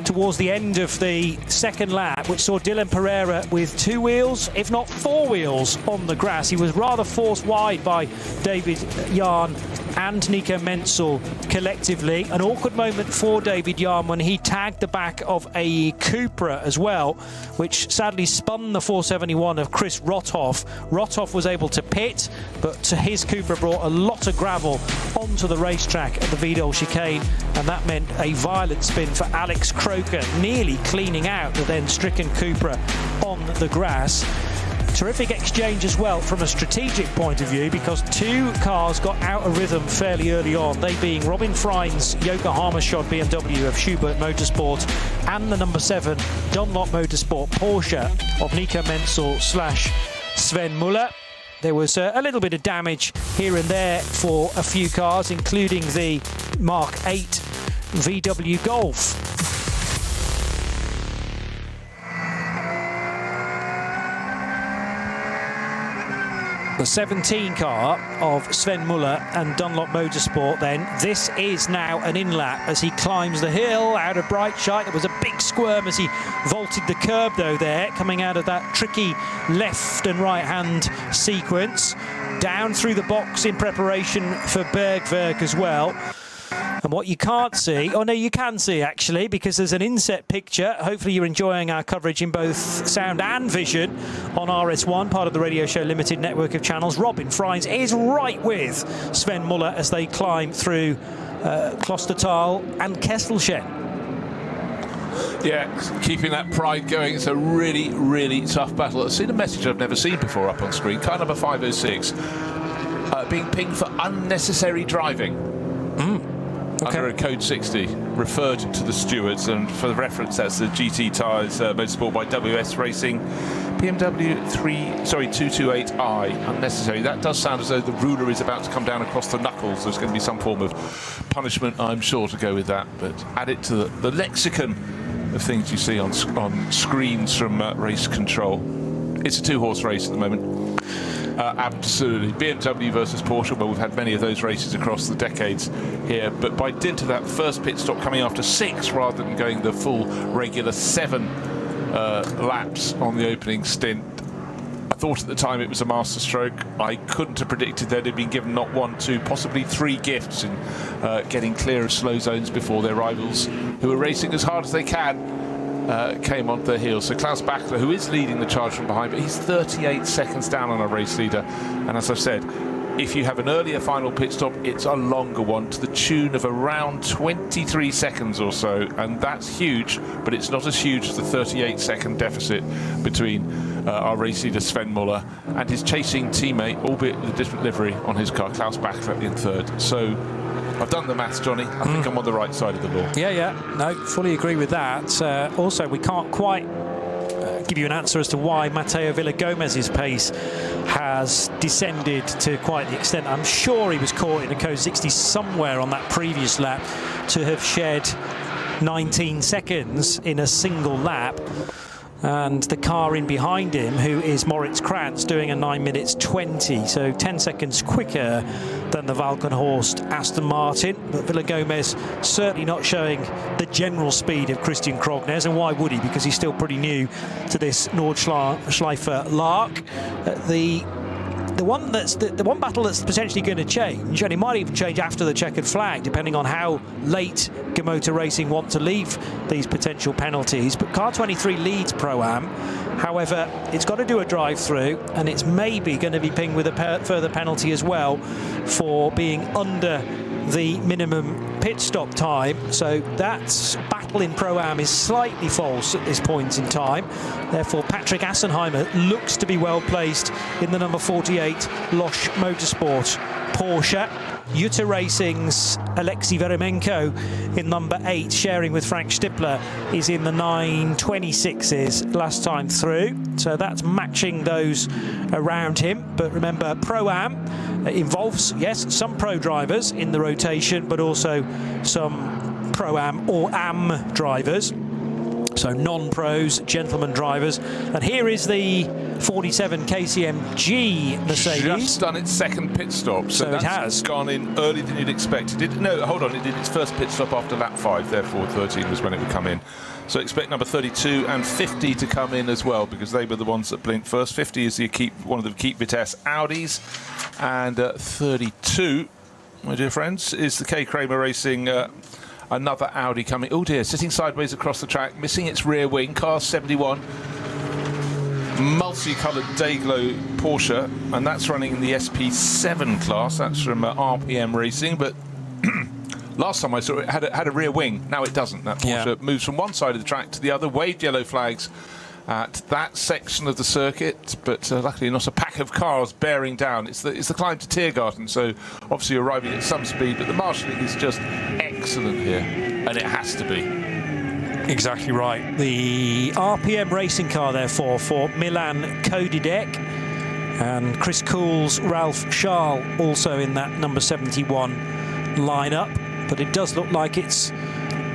towards the end of the second lap, which saw Dylan Pereira with 2 wheels, if not 4 wheels, on the grass. He was rather forced wide by David Yarn and Nico Menzel collectively. An awkward moment for David Yarn when he tagged the back of a Cupra as well, which sadly spun the 471 of Chris Rothoff. Rothoff was able to pit, but his Cupra brought a lot of gravel onto the racetrack at the Vidal chicane, and that meant a violent spin for Alex Croker, nearly cleaning out the then stricken Cupra on the grass. Terrific exchange as well from a strategic point of view, because 2 cars got out of rhythm fairly early on, they being Robin Freins' Yokohama shod BMW of Schubert Motorsport and the number 7 Dunlop Motorsport Porsche of Nico Menzel / Sven Muller. There was a little bit of damage here and there for a few cars, including the Mark 8 VW Golf. The 17 car of Sven Muller and Dunlop Motorsport then. This is now an in-lap as he climbs the hill out of Breitscheid. There was a big squirm as he vaulted the curb, though, there, coming out of that tricky left and right-hand sequence. Down through the box in preparation for Bergwerk as well. And what you can't see, oh no, you can see actually, because there's an inset picture. Hopefully you're enjoying our coverage in both sound and vision on RS1, part of the Radio Show Limited network of channels. Robin Freins is right with Sven Muller as they climb through Klostertal and Kesselchen. Yeah, keeping that pride going. It's a really, really tough battle. I've seen a message I've never seen before up on screen. Car number 506 being pinged for unnecessary driving. Okay. Under a code 60, referred to the stewards, and for the reference, that's the GT Tyres Motorsport by WS Racing BMW 228i. Unnecessary. That does sound as though the ruler is about to come down across the knuckles. There's going to be some form of punishment, I'm sure, to go with that. But add it to the lexicon of things you see on screens from race control. It's a two-horse race at the moment. Absolutely. BMW versus Porsche. Well, we've had many of those races across the decades here, but by dint of that first pit stop coming after 6 rather than going the full regular 7 laps on the opening stint, I thought at the time it was a masterstroke. I couldn't have predicted they'd have been given not 1, 2, possibly 3 gifts in getting clear of slow zones before their rivals, who are racing as hard as they can, came onto their heels. So Klaus Bachler, who is leading the charge from behind, but he's 38 seconds down on a race leader. And as I've said, if you have an earlier final pit stop, it's a longer one to the tune of around 23 seconds or so. And that's huge, but it's not as huge as the 38-second deficit between our race leader Sven Muller and his chasing teammate, albeit with a different livery on his car, Klaus Bachler, in third. So I've done the maths, Johnny. I think I'm on the right side of the law. Yeah. No, fully agree with that. Also, we can't quite give you an answer as to why Mateo Villagomez's pace has descended to quite the extent. I'm sure he was caught in a code 60 somewhere on that previous lap to have shed 19 seconds in a single lap. And the car in behind him, who is Moritz Krantz, doing a 9 minutes 20, so 10 seconds quicker than the Valkenhorst Aston Martin. But Villagomez certainly not showing the general speed of Christian Krognes, and why would he? Because he's still pretty new to this Nordschleife Lark. The one battle that's potentially going to change, and it might even change after the checkered flag, depending on how late Motor Racing want to leave these potential penalties. But Car 23 leads Pro-Am. However, it's got to do a drive-through, and it's maybe going to be pinged with a further penalty as well for being under the minimum pit stop time. So that battle in Pro-Am is slightly false at this point in time. Therefore, Patrick Assenheimer looks to be well placed in the number 48 Losch Motorsport Porsche. Jutta Racing's Alexei Veremenko in number 8, sharing with Frank Stippler, is in the 926s last time through. So that's matching those around him. But remember, Pro-Am involves, yes, some pro drivers in the rotation, but also some Pro-Am or AM drivers. So non-pros, gentlemen drivers. And here is the 47 KCMG Mercedes. Just done its second pit stop. So it has gone in earlier than you'd expect. It did its first pit stop after lap 5, therefore 13 was when it would come in. So expect number 32 and 50 to come in as well, because they were the ones that blinked first. 50 is one of the Keep Vitesse Audis, and 32, my dear friends, is the K Kramer Racing another Audi coming. Oh dear, sitting sideways across the track, missing its rear wing, car 71. Multicoloured Dayglow Porsche, and that's running in the SP7 class. That's from RPM Racing, but last time I saw it had a rear wing. Now it doesn't. That Porsche moves from one side of the track to the other, waved yellow flags at that section of the circuit, but luckily not a pack of cars bearing down. It's the climb to Tiergarten, so obviously arriving at some speed, but the marshalling is just excellent here, and it has to be. Exactly right. The RPM racing car, therefore, for Milan Kodidek, and Chris Cool's Ralph Schall also in that number 71 lineup. But it does look like it's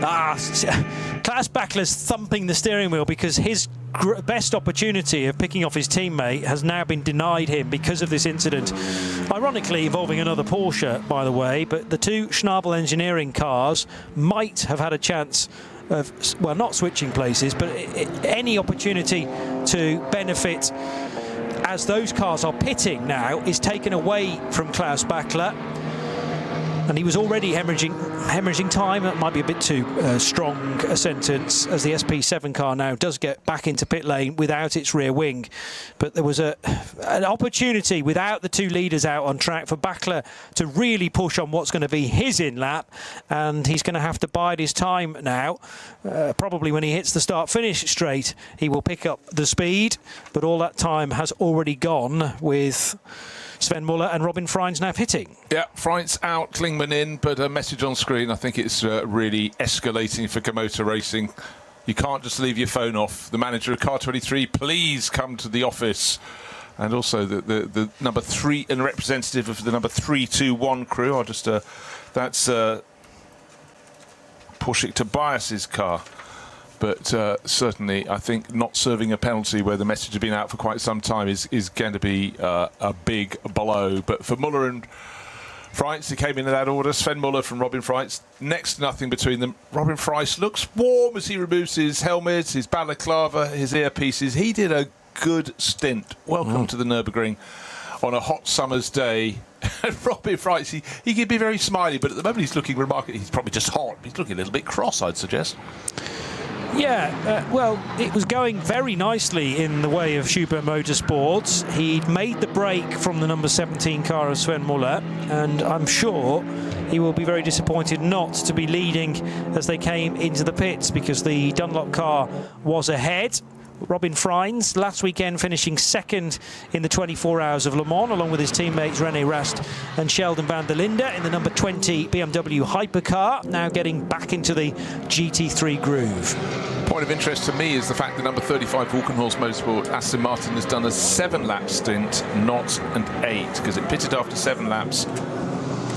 Klaus Bachler's thumping the steering wheel, because his best opportunity of picking off his teammate has now been denied him because of this incident, ironically involving another Porsche, by the way. But the two Schnabel engineering cars might have had a chance of, well, not switching places, but any opportunity to benefit as those cars are pitting now is taken away from Klaus Bachler. And he was already hemorrhaging time. That might be a bit too strong a sentence, as the SP7 car now does get back into pit lane without its rear wing. But there was an opportunity without the two leaders out on track for Bachler to really push on what's going to be his in-lap, and he's going to have to bide his time now. Probably when he hits the start-finish straight, he will pick up the speed, but all that time has already gone with Sven Muller and Robin Freins now pitting. Yeah, Freins out, Klingman in, but a message on screen. I think it's really escalating for Komoto Racing. You can't just leave your phone off. The manager of Car 23, please come to the office. And also the number 3 and representative of the number 321 crew. I'll just that's Porsche Tobias's car. But certainly, I think not serving a penalty where the message has been out for quite some time is going to be a big blow. But for Muller and Freins, he came in that order. Sven Muller from Robin Freins, next to nothing between them. Robin Freins looks warm as he removes his helmet, his balaclava, his earpieces. He did a good stint. Welcome to the Nürburgring on a hot summer's day. Robin Freins, he can be very smiley, but at the moment he's looking remarkable. He's probably just hot. He's looking a little bit cross, I'd suggest. Yeah, well, it was going very nicely in the way of Schubert Motorsports. He'd made the break from the number 17 car of Sven Muller, and I'm sure he will be very disappointed not to be leading as they came into the pits, because the Dunlop car was ahead. Robin Freins last weekend finishing second in the 24 Hours of Le Mans, along with his teammates René Rast and Sheldon van der Linde in the number 20 BMW hypercar, now getting back into the GT3 groove. Point of interest to me is the fact that number 35 Walkenhorst Motorsport Aston Martin has done a 7-lap stint, not an 8, because it pitted after 7 laps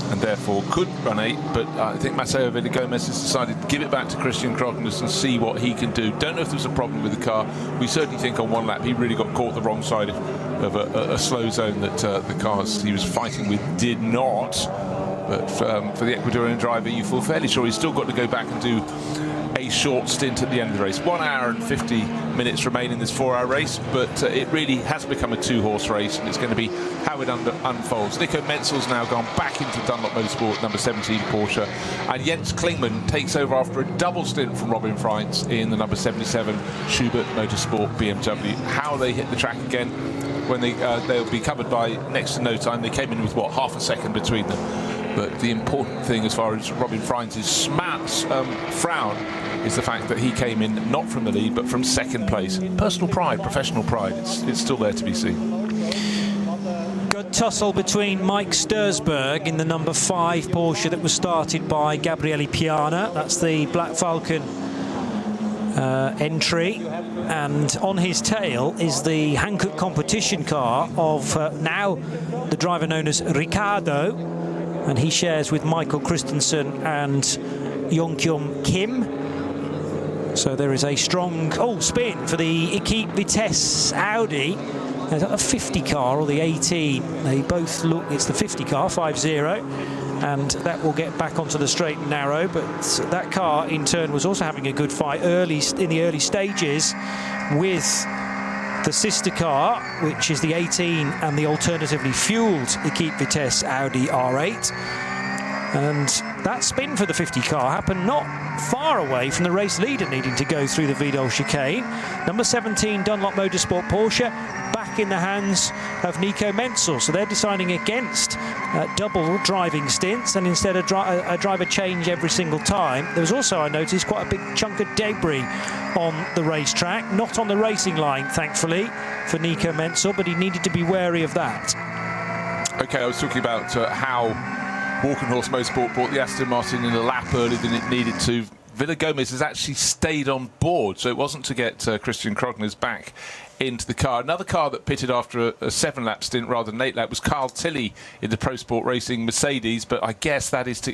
and therefore could run 8, but I think Mateo Villagomez has decided to give it back to Christian Krognes and see what he can do. Don't know if there was a problem with the car. We certainly think on one lap he really got caught the wrong side of a slow zone that the cars he was fighting with did not. But for the Ecuadorian driver, you feel fairly sure he's still got to go back and do a short stint at the end of the race. 1 hour and 50 minutes remain in this 4-hour race, but it really has become a 2-horse race, and it's going to be how it unfolds. Nico Menzel's now gone back into Dunlop Motorsport, number 17 Porsche, and Jens Klingman takes over after a double stint from Robin Freins in the number 77 Schubert Motorsport BMW. How they hit the track again, when they'll be covered by next to no time. They came in with, what, half a second between them. But the important thing as far as Robin Freins' frown is the fact that he came in not from the lead but from second place. Personal pride, professional pride, it's still there to be seen. Good tussle between Mike Stursberg in the number 5 Porsche that was started by Gabriele Piana. That's the Black Falcon entry, and on his tail is the Hankook competition car of now the driver known as Ricardo, and he shares with Michael Christensen and Yongkyum Kim. So there is a strong spin for the Equipe Vitesse Audi. Is that the 50 car or the 18? They both look, it's the 50 car, 5-0, and that will get back onto the straight and narrow. But that car in turn was also having a good fight in the early stages with the sister car, which is the 18 and the alternatively fueled Equipe Vitesse Audi R8. And that spin for the 50 car happened not far away from the race leader needing to go through the Vidal chicane. Number 17 Dunlop Motorsport Porsche back in the hands of Nico Menzel. So they're deciding against double driving stints and instead a driver change every single time. There was also, I noticed, quite a big chunk of debris on the racetrack. Not on the racing line, thankfully, for Nico Menzel, but he needed to be wary of that. Okay, I was talking about how Walkenhorst Motorsport brought the Aston Martin in a lap earlier than it needed to. Villagomez has actually stayed on board, so it wasn't to get Christian Krognes back into the car. Another car that pitted after a 7-lap stint rather than 8-lap was Carl Tilley in the Pro Sport Racing Mercedes, but I guess that is to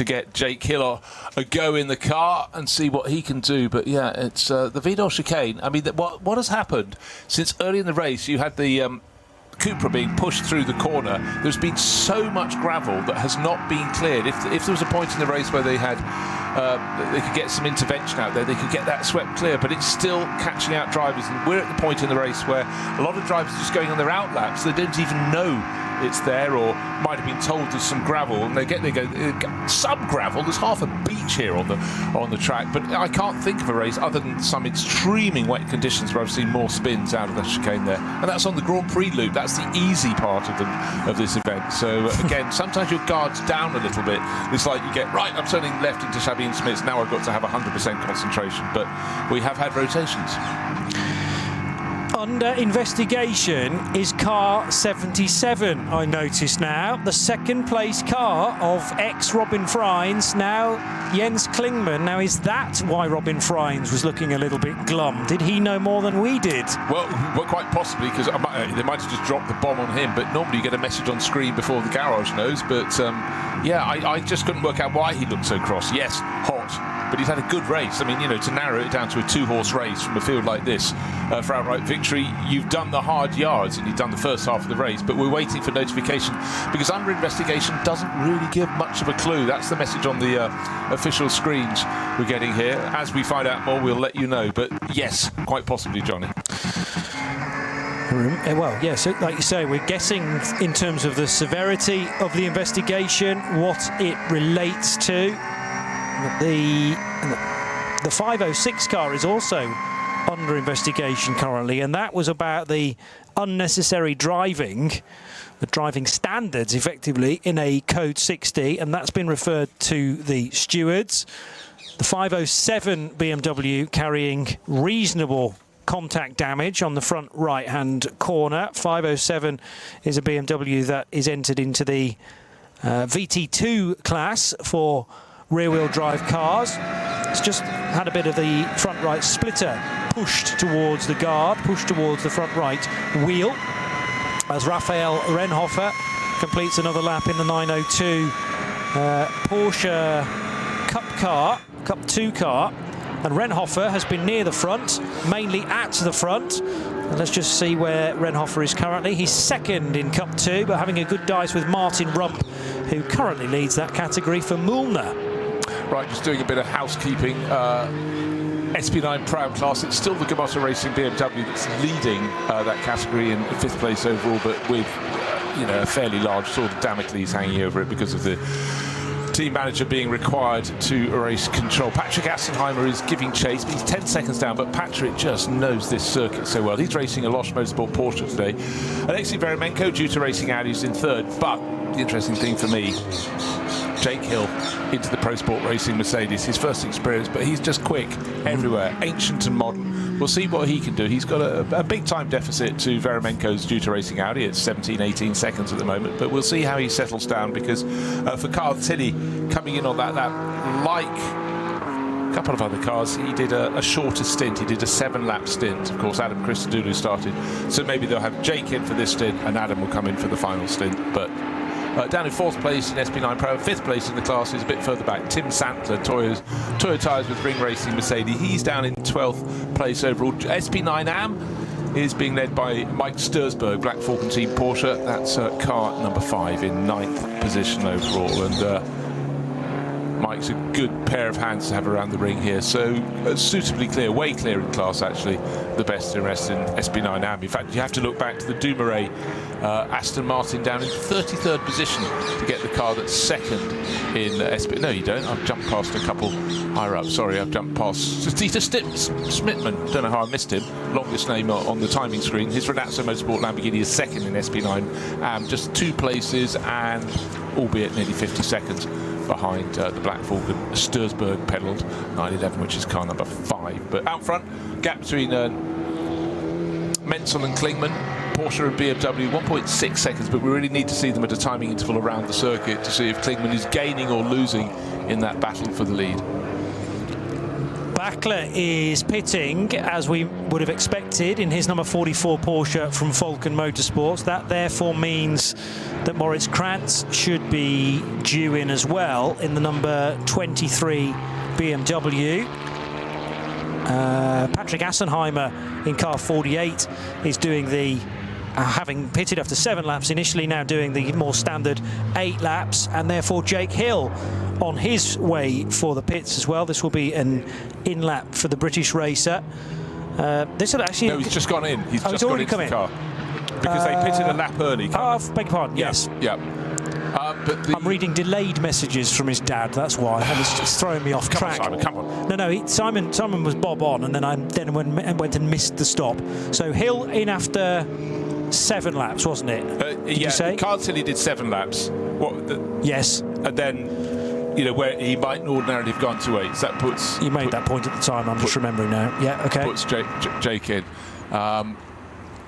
get Jake Hill a go in the car and see what he can do. But yeah, it's the Vidal chicane. I mean, what has happened since early in the race? You had the Cupra being pushed through the corner. There's been so much gravel that has not been cleared. If there was a point in the race where they could get some intervention out there, they could get that swept clear, but it's still catching out drivers. And we're at the point in the race where a lot of drivers are just going on their out laps. They don't even know it's there, or might have been told there's some gravel, and they go some gravel. There's half a beach here on the track, but I can't think of a race other than some extremely wet conditions where I've seen more spins out of the chicane there, and that's on the Grand Prix loop. That's the easy part of this event. So again, sometimes your guard's down a little bit. It's like you get, right, I'm turning left into Sabine Smith's, now I've got to have 100% concentration, but we have had rotations. Under investigation is car 77, I notice now. The second place car of ex-Robin Freins, now Jens Klingmann. Now, is that why Robin Freins was looking a little bit glum? Did he know more than we did? Well, quite possibly, because they might have just dropped the bomb on him, but normally you get a message on screen before the garage knows. But yeah, I just couldn't work out why he looked so cross. Yes, hot, but he's had a good race. I mean, you know, to narrow it down to a two-horse race from a field like this for outright victory, you've done the hard yards and you've done the first half of the race, but we're waiting for notification because under investigation doesn't really give much of a clue. That's the message on the official screens we're getting here. As we find out more, we'll let you know, but yes, quite possibly, Johnny. Well, yes, like you say, we're guessing in terms of the severity of the investigation, what it relates to. The 506 car is also under investigation currently, and that was about the unnecessary driving, the driving standards effectively in a code 60, and that's been referred to the stewards. The 507 BMW carrying reasonable contact damage on the front right hand corner. 507 is a BMW that is entered into the VT2 class for rear-wheel drive cars. It's just had a bit of the front right splitter pushed towards the guard, pushed towards the front right wheel, as Raphael Renhofer completes another lap in the 902 Porsche Cup 2 car. And Renhofer has been near the front, mainly at the front. And let's just see where Renhofer is currently. He's second in Cup 2, but having a good dice with Martin Rump, who currently leads that category for Mühlner. Right, just doing a bit of housekeeping. SP9 Proud class, it's still the Gamotta Racing BMW that's leading that category in 5th place overall, but with you know, a fairly large sword of Damocles hanging over it because of the team manager being required to race control. Patrick Assenheimer is giving chase, but he's 10 seconds down, but Patrick just knows this circuit so well. He's racing a Losch Motorsport Porsche today. Alexei Veremenko, due to racing Audi's in 3rd, but the interesting thing for me, Jake Hill into the Pro Sport Racing Mercedes, his first experience, but he's just quick everywhere, ancient and modern. We'll see what he can do. He's got a big time deficit to Veremenko's due to racing Audi. It's 17, 18 seconds at the moment, but we'll see how he settles down because for Carl Tilly coming in on that like a couple of other cars, he did a shorter stint. He did a 7-lap stint. Of course, Adam Christodoulou started, so maybe they'll have Jake in for this stint and Adam will come in for the final stint. But down in 4th place in SP9 Pro, 5th place in the class is a bit further back. Tim Santler, Toyo Tyres with Ring Racing Mercedes. He's down in 12th place overall. SP9 AM is being led by Mike Stursberg, Black Falcon Team Porsche. That's car number 5 in 9th position overall. And Mike's a good pair of hands to have around the ring here. So suitably clear, way clear in class actually. The best in rest in SP9 AM. In fact, you have to look back to the Dumoulin Aston Martin down in 33rd position to get the car that's second in SP. No, you don't. I've jumped past a couple higher up. Sorry, I've jumped past Dieter Schmidtman. Don't know how I missed him. Longest name on the timing screen. His Renazzo Motorsport Lamborghini is second in SP9. Just 2 places and albeit nearly 50 seconds behind the Black Falcon. Stursberg pedalled 911, which is car number 5. But out front, gap between Menzel and Klingmann, Porsche and BMW, 1.6 seconds, but we really need to see them at a timing interval around the circuit to see if Klingmann is gaining or losing in that battle for the lead. Bachler is pitting, as we would have expected, in his number 44 Porsche from Falcon Motorsports. That therefore means that Moritz Krantz should be due in as well in the number 23 BMW. Patrick Assenheimer in car 48 is doing the having pitted after 7 laps initially, now doing the more standard 8 laps, and therefore Jake Hill on his way for the pits as well. This will be an in-lap for the British racer. This will actually... No, he's just gone in. He's already come in. Car. Because they pitted a lap early. Beg your pardon, yes. Yeah. But I'm reading delayed messages from his dad, that's why. And it's throwing me off track. Come on. No, Simon was bob on, and then I went and missed the stop. So Hill in after 7 laps, wasn't it? Did you say? Carl Tilley did 7 laps. Yes. And then, where he might ordinarily have gone to 8. So that puts... You made that point at the time, I'm just remembering now. Yeah, okay. Puts Jake in.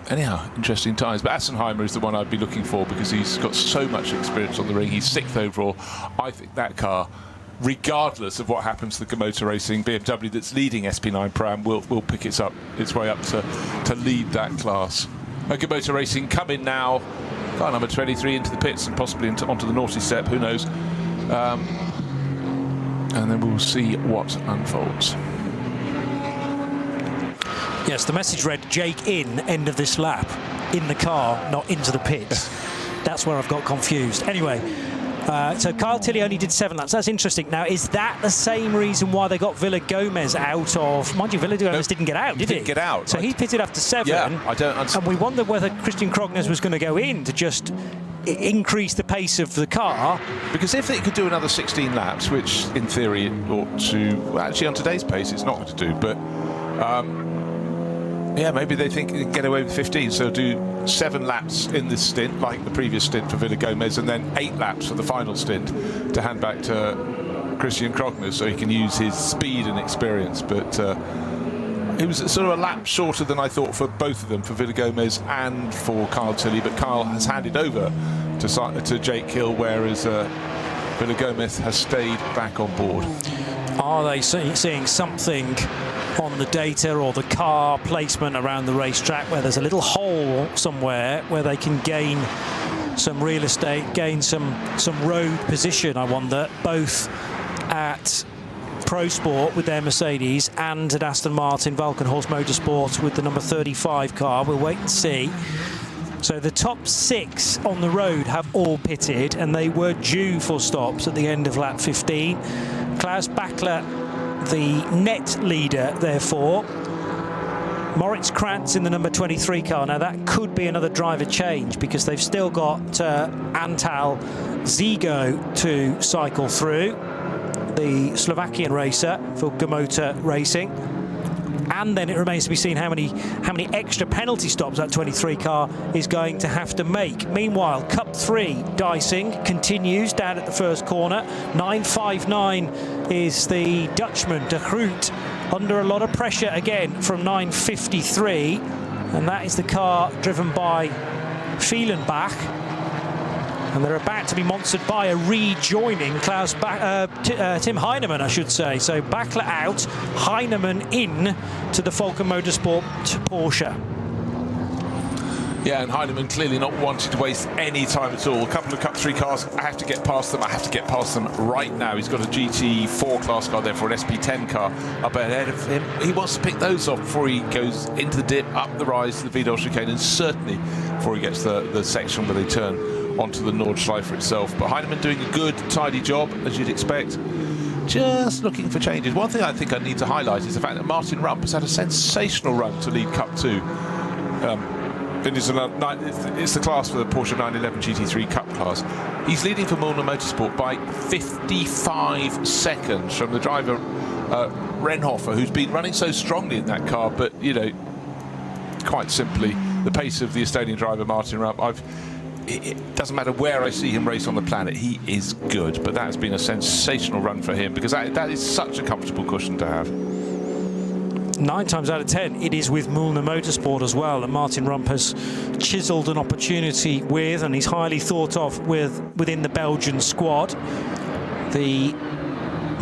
Anyhow, interesting times. But Assenheimer is the one I'd be looking for because he's got so much experience on the ring. He's 6th overall. I think that car, regardless of what happens to the Motor Racing, BMW that's leading SP9 Pro-Am will pick its way up to lead that class. Motor Racing come in now. Car number 23 into the pits and possibly onto the naughty step. Who knows? And then we'll see what unfolds. Yes, the message read Jake in, end of this lap, in the car, not into the pits. That's where I've got confused. Anyway, so Carl Tilley only did 7 laps. That's interesting. Now, is that the same reason why they got Villa-Gomez out of... Mind you, Villa-Gomez didn't get out, did he? Didn't get out. So he pitted after 7. Yeah, I don't understand. And we wondered whether Christian Krognes was going to go in to just increase the pace of the car. Because if it could do another 16 laps, which in theory it ought to... Well, actually, on today's pace, it's not going to do, but... yeah, maybe they think they can get away with 15, so do 7 laps in this stint, like the previous stint for Villa-Gomez, and then 8 laps for the final stint to hand back to Christian Krognes so he can use his speed and experience. But it was sort of a lap shorter than I thought for both of them, for Villa-Gomez and for Carl Tilley, but Carl has handed over to Jake Hill, whereas Villa-Gomez has stayed back on board. Are they seeing something on the data or the car placement around the racetrack where there's a little hole somewhere where they can gain some real estate, gain some road position, I wonder, both at Pro Sport with their Mercedes and at Aston Martin Valkenhorst Motorsport with the number 35 car. We'll wait and see. So the top 6 on the road have all pitted, and they were due for stops at the end of lap 15. Klaus Bachler, the net leader, therefore. Moritz Krantz in the number 23 car. Now that could be another driver change because they've still got Antal Zigo to cycle through, the Slovakian racer for Motor Racing. And then it remains to be seen how many extra penalty stops that 23 car is going to have to make. Meanwhile, Cup 3 dicing continues down at the first corner. 9.59 is the Dutchman, De Groot, under a lot of pressure again from 9.53. And that is the car driven by Fielenbach. And they're about to be monstered by a rejoining Tim Heinemann, I should say. So Bachler out, Heinemann in to the Falken Motorsport Porsche. Yeah, and Heinemann clearly not wanting to waste any time at all. A couple of Cup 3 cars, I have to get past them. I have to get past them right now. He's got a GT4 class car there for an SP10 car up ahead of him. He wants to pick those off before he goes into the dip, up the rise to the Vidal chicane, and certainly before he gets the section where they turn onto the Nordschleife itself. But Heinemann doing a good, tidy job, as you'd expect. Just looking for changes. One thing I think I need to highlight is the fact that Martin Rump has had a sensational run to lead Cup 2. It's the class for the Porsche 911 GT3 Cup class. He's leading for Müllner Motorsport by 55 seconds from the driver Renhofer, who's been running so strongly in that car. But, quite simply, the pace of the Estonian driver Martin Rump, it doesn't matter where I see him race on the planet, he is good. But that has been a sensational run for him, because that is such a comfortable cushion to have. 9 times out of 10, it is with Müllner Motorsport as well, and Martin Rump has chiselled an opportunity with, and he's highly thought of within the Belgian squad. The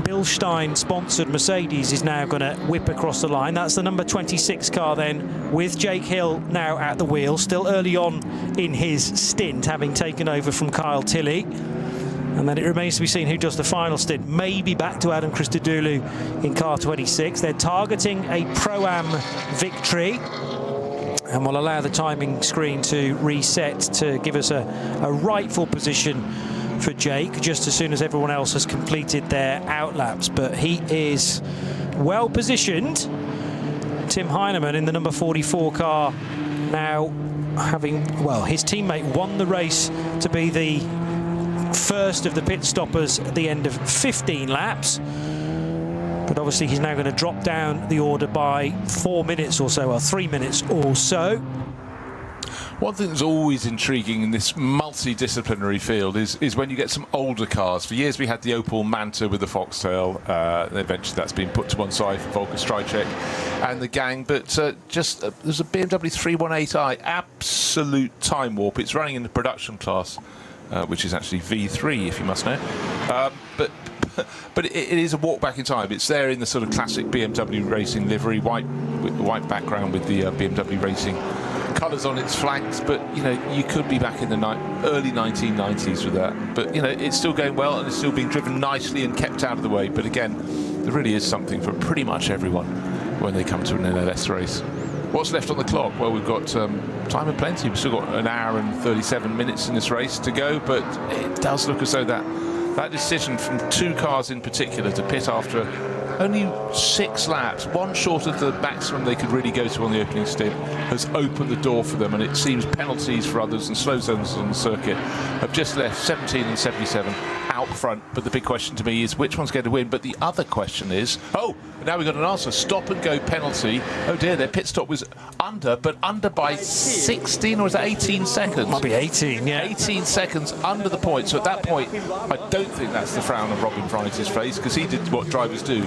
Bilstein-sponsored Mercedes is now going to whip across the line. That's the number 26 car then, with Jake Hill now at the wheel, still early on in his stint, having taken over from Kyle Tilley. And then it remains to be seen who does the final stint. Maybe back to Adam Christodoulou in car 26. They're targeting a Pro-Am victory, and will allow the timing screen to reset to give us a rightful position for Jake just as soon as everyone else has completed their outlaps. But he is well positioned. Tim Heinemann in the number 44 car now having, well, his teammate won the race to be the first of the pit stoppers at the end of 15 laps. But obviously he's now going to drop down the order by 4 minutes or so, or 3 minutes or so. One thing that's always intriguing in this multidisciplinary field is when you get some older cars. For years we had the Opel Manta with the Foxtail. Eventually that's been put to one side for Volker Strycek and the gang. But there's a BMW 318i, absolute time warp. It's running in the production class, which is actually V3, if you must know. But it is a walk back in time. It's there in the sort of classic BMW racing livery, white background with the BMW racing colours on its flanks, but you know, you could be back in the early 1990s with that. But you know, it's still going well and it's still being driven nicely and kept out of the way. But again, there really is something for pretty much everyone when they come to an NLS race. What's left on the clock? Well, we've got time and plenty. We've still got an hour and 37 minutes in this race to go, but it does look as though that decision from two cars in particular to pit after only 6 laps, one short of the maximum they could really go to on the opening stint, has opened the door for them, and it seems penalties for others and slow zones on the circuit have just left 17 and 77 out front. But the big question to me is which one's going to win. But the other question is, oh, now we've got an answer. Stop and go penalty. Oh dear, their pit stop was under, but under by 16 or is that 18 seconds? Might be 18, yeah. 18 seconds under the point. So at that point, I don't think that's the frown on Robin Fry's face, because he did what drivers do: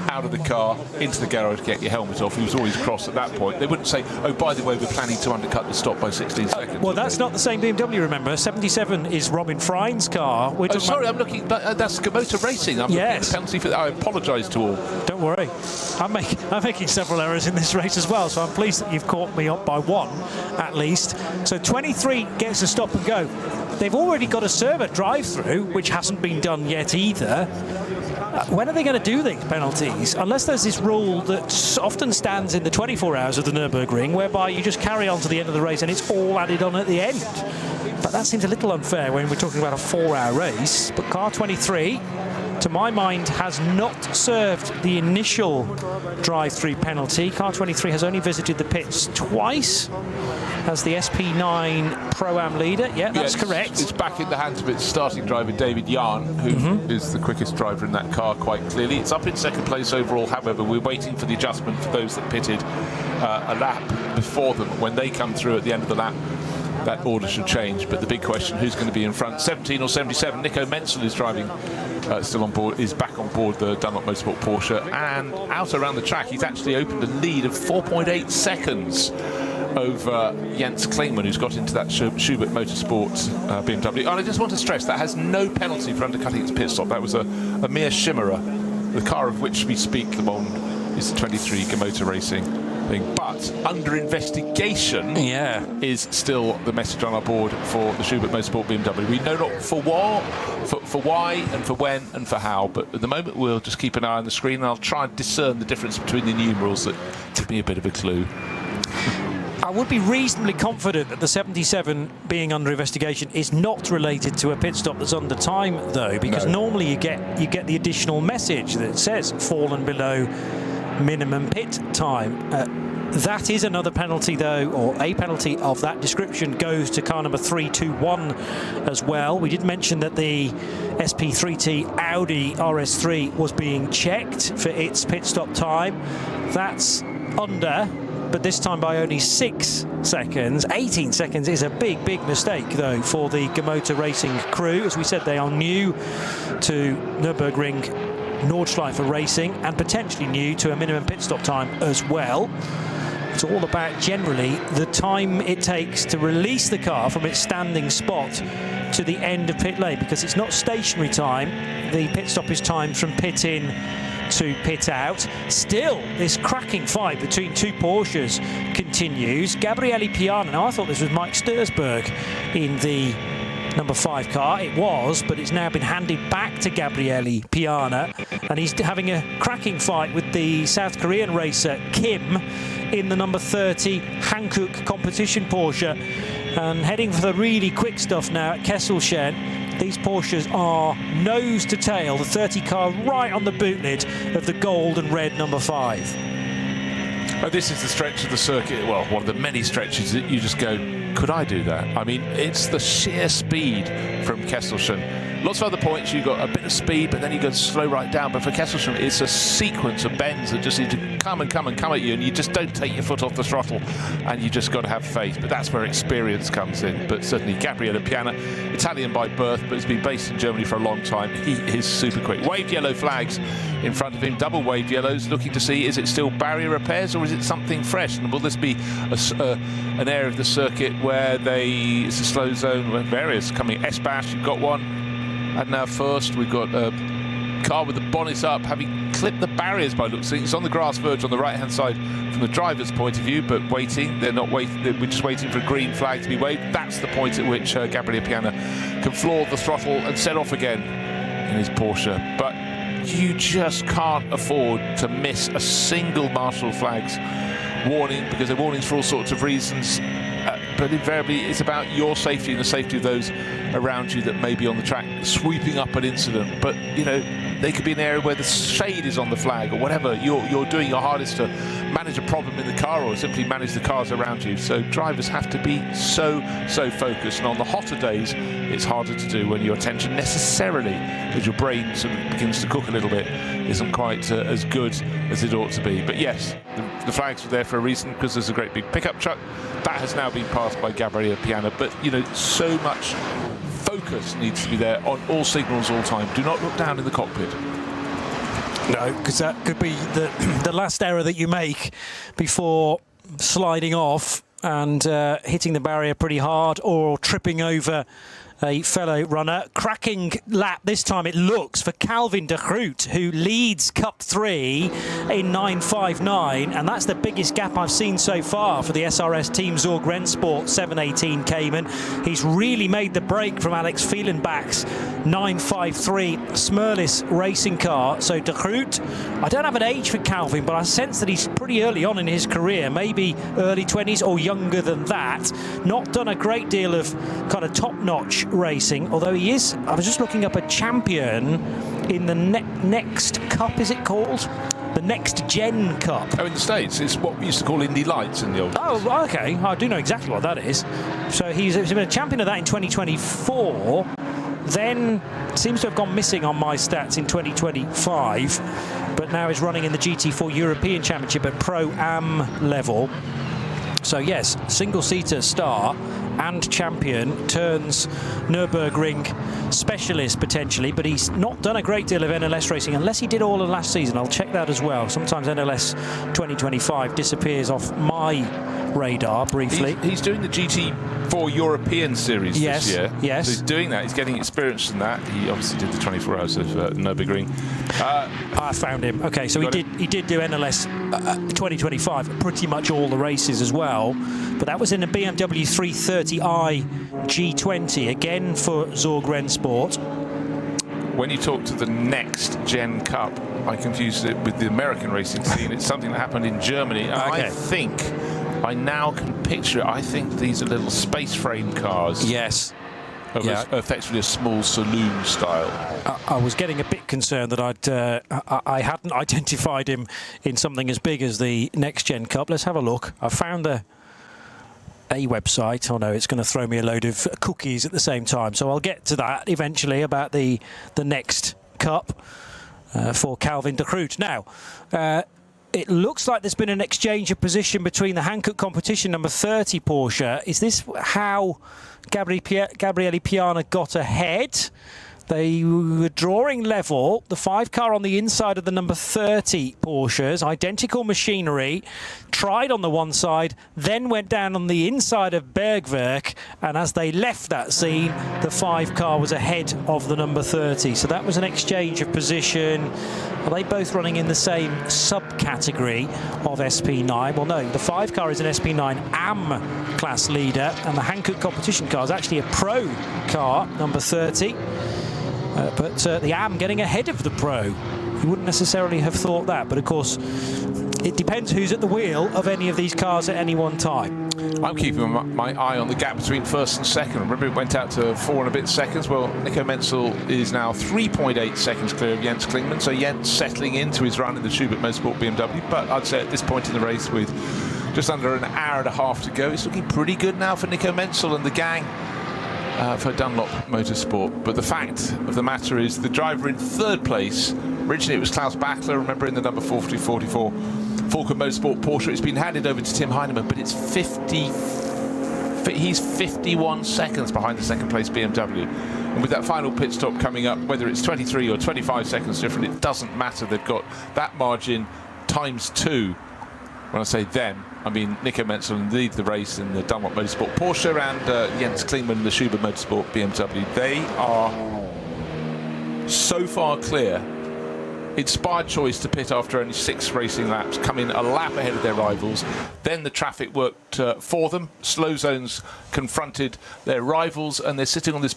out of the car, into the garage, get your helmet off. He was always cross at that point. They wouldn't say, oh, by the way, we're planning to undercut the stop by 16 seconds. Well, that's not the same BMW, remember. 77 is Robin Fry's car. Oh, sorry, I'm looking, that's Komotor Racing. I'm looking at the penalty for that. I apologise to all. Don't worry. I'm making several errors in this race as well, so I'm pleased that you've caught me up by one, at least. So 23 gets a stop and go. They've already got a server drive-through, which hasn't been done yet either. When are they going to do these penalties? Unless there's this rule that often stands in the 24 hours of the Nürburgring, whereby you just carry on to the end of the race and it's all added on at the end. But that seems a little unfair when we're talking about a 4-hour race. But car 23, to my mind, has not served the initial drive-through penalty. Car 23 has only visited the pits twice as the SP9 Pro-Am leader. Yeah, that's correct. It's back in the hands of its starting driver, David Yarn, who is the quickest driver in that car, quite clearly. It's up in second place overall. However, we're waiting for the adjustment for those that pitted a lap before them. When they come through at the end of the lap, that order should change. But the big question, who's going to be in front? 17 or 77? Nico Menzel is driving, still on board, is back on board the Dunlop Motorsport Porsche, and out around the track he's actually opened a lead of 4.8 seconds over Jens Klingmann, who's got into that Schubert Motorsport BMW. And I just want to stress that has no penalty for undercutting its pit stop. That was a mere chimera. The car of which we speak, the one is the 23 Komotor Racing thing. But under investigation is still the message on our board for the Schubert Motorsport BMW. We know not for why and for when and for how, but at the moment we'll just keep an eye on the screen and I'll try and discern the difference between the numerals that give me a bit of a clue. I would be reasonably confident that the 77 being under investigation is not related to a pit stop that's under time, though, because normally you get the additional message that says fallen below minimum pit time. That is another penalty, though, or a penalty of that description goes to car number 321 as well. We did mention that the SP3T Audi RS3 was being checked for its pit stop time. That's under, but this time by only 6 seconds. 18 seconds is a big, big mistake, though, for the Komotor Racing crew. As we said, they are new to Nürburgring Nordschleife racing and potentially new to a minimum pit stop time as well. It's all about, generally, the time it takes to release the car from its standing spot to the end of pit lane, because it's not stationary time. The pit stop is timed from pit in to pit out. Still, this cracking fight between two Porsches continues. Gabriele Piana, now I thought this was Mike Stursberg in the number 5 car. It was, but it's now been handed back to Gabriele Piana, and he's having a cracking fight with the South Korean racer Kim in the number 30 Hankook competition Porsche, and heading for the really quick stuff now at Kesselchen. These Porsches are nose to tail, the 30 car right on the boot lid of the gold and red number 5. This is the stretch of the circuit, well, one of the many stretches that you just go, could I do that? I mean, it's the sheer speed from Kesselchen. Lots of other points, you've got a bit of speed, but then you go slow right down. But for Kesselchen, it's a sequence of bends that just need to come at you, and you just don't take your foot off the throttle, and you just got to have faith. But that's where experience comes in. But certainly Gabriele Piana, Italian by birth, but has been based in Germany for a long time. He is super quick. Waved yellow flags in front of him, double waved yellows, looking to see, is it still barrier repairs or is it something fresh? And will this be an area of the circuit where it's a slow zone where various coming? S-Bash, you've got one. And now first, we've got a car with the bonnet up, having clipped the barriers by looks. It's on the grass verge on the right-hand side from the driver's point of view, but waiting. They're not waiting. We're just waiting for a green flag to be waved. That's the point at which Gabriele Piana can floor the throttle and set off again in his Porsche. But you just can't afford to miss a single marshal flags warning, because they're warnings for all sorts of reasons. But invariably, it's about your safety and the safety of those around you that may be on the track sweeping up an incident. But, you know, they could be an area where the shade is on the flag or whatever. You're doing your hardest to manage a problem in the car or simply manage the cars around you. So drivers have to be so focused. And on the hotter days, it's harder to do when your attention necessarily, as your brain sort of begins to cook a little bit, isn't quite as good as it ought to be. But yes, the flags were there for a reason, because there's a great big pickup truck. That has now been passed by Gabriele Piana. But, you know, so much focus needs to be there on all signals all time. Do not look down in the cockpit. No, because that could be the last error that you make before sliding off and hitting the barrier pretty hard or tripping over a fellow runner. Cracking lap this time, it looks, for Calvin de Groot, who leads Cup 3 in 9.59, and that's the biggest gap I've seen so far for the SRS team Zorg Rennsport 718 Cayman. He's really made the break from Alex Fielenbach's 9.53 Smurlis racing car. So de Groot, I don't have an age for Calvin, but I sense that he's pretty early on in his career, maybe early 20s or younger than that. Not done a great deal of kind of top-notch racing, although he is, I was just looking up, a champion in the next cup, is it called? The Next Gen Cup. Oh, in the States, it's what we used to call Indy Lights in the old days. Oh, okay. I do know exactly what that is. So he's been a champion of that in 2024, then seems to have gone missing on my stats in 2025, but now is running in the GT4 European Championship at Pro-Am level. So yes, single-seater star and champion, turns Nürburgring specialist potentially, but he's not done a great deal of NLS racing, unless he did all of last season. I'll check that as well. Sometimes NLS 2025 disappears off my radar briefly. He's doing the GT4 European Series this year. Yes. So he's doing that. He's getting experience in that. He obviously did the 24 hours of Nürburgring. I found him. Okay, so he did do NLS 2025, pretty much all the races as well. But that was in a BMW 330i G20, again for Zorg Rennsport. When you talk to the Next Gen Cup, I confused it with the American racing scene. It's something that happened in Germany. And okay. I think I now can picture it. I think these are little space frame cars. Yes. Effectively a small saloon style. I was getting a bit concerned that I hadn't identified him in something as big as the Next Gen Cup. Let's have a look. I found a website. Oh no, it's going to throw me a load of cookies at the same time. So I'll get to that eventually about the Next Cup for Calvin de Groot. Now, it looks like there's been an exchange of position between the Hankook competition number 30 Porsche. Is this how Gabriele Piana got ahead? They were drawing level. The 5 car on the inside of the number 30 Porsches, identical machinery, tried on the one side, then went down on the inside of Bergwerk, and as they left that scene, the 5 car was ahead of the number 30. So that was an exchange of position. Are they both running in the same subcategory of SP9? Well, no, the 5 car is an SP9 AM class leader, and the Hankook competition car is actually a Pro car, number 30. But the AM getting ahead of the Pro. You wouldn't necessarily have thought that, but of course, it depends who's at the wheel of any of these cars at any one time. I'm keeping my eye on the gap between first and second. Remember, it went out to 4 and a bit seconds. Well, Nico Menzel is now 3.8 seconds clear of Jens Klingmann. So Jens settling into his run in the Schubert Motorsport BMW. But I'd say at this point in the race, with just under an hour and a half to go, it's looking pretty good now for Nico Menzel and the gang for Dunlop Motorsport. But the fact of the matter is, the driver in third place, originally it was Klaus Bachler, remember, in the number 44 Falcon Motorsport Porsche. It's been handed over to Tim Heinemann, but it's he's 51 seconds behind the second place BMW. And with that final pit stop coming up, whether it's 23 or 25 seconds different, it doesn't matter. They've got that margin times 2. When I say them, I mean Nico Menzel lead the race in the Dunlop Motorsport Porsche, and Jens Klingmann, the Schubert Motorsport BMW. They are so far clear. Inspired choice to pit after only 6 racing laps, come in a lap ahead of their rivals. Then the traffic worked for them. Slow zones confronted their rivals, and they're sitting on this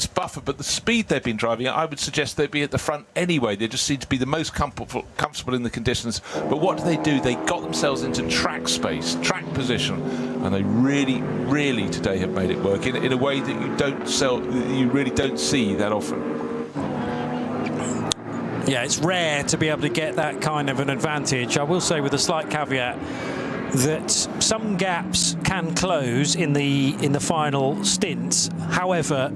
buffer. But the speed they've been driving at, I would suggest they'd be at the front anyway. They just seem to be the most comfortable in the conditions. But what do? They got themselves into track space, track position, and they really today have made it work in a way that you really don't see that often. Yeah, it's rare to be able to get that kind of an advantage. I will say, with a slight caveat, that some gaps can close in the final stints. However,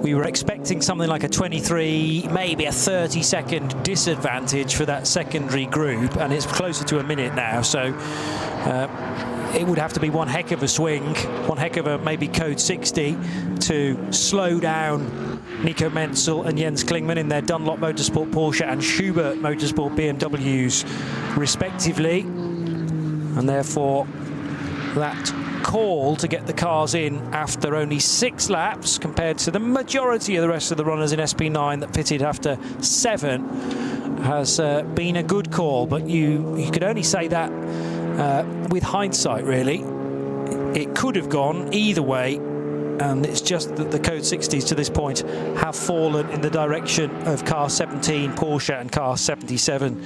we were expecting something like a 23, maybe a 30-second disadvantage for that secondary group, and it's closer to a minute now. So it would have to be one heck of a swing, one heck of a maybe code 60 to slow down Nico Menzel and Jens Klingmann in their Dunlop Motorsport Porsche and Schubert Motorsport BMWs respectively. And therefore that call to get the cars in after only 6 laps, compared to the majority of the rest of the runners in SP9 that pitted after 7, has been a good call. But you could only say that with hindsight, really. It could have gone either way, and it's just that the code 60s to this point have fallen in the direction of car 17 Porsche and car 77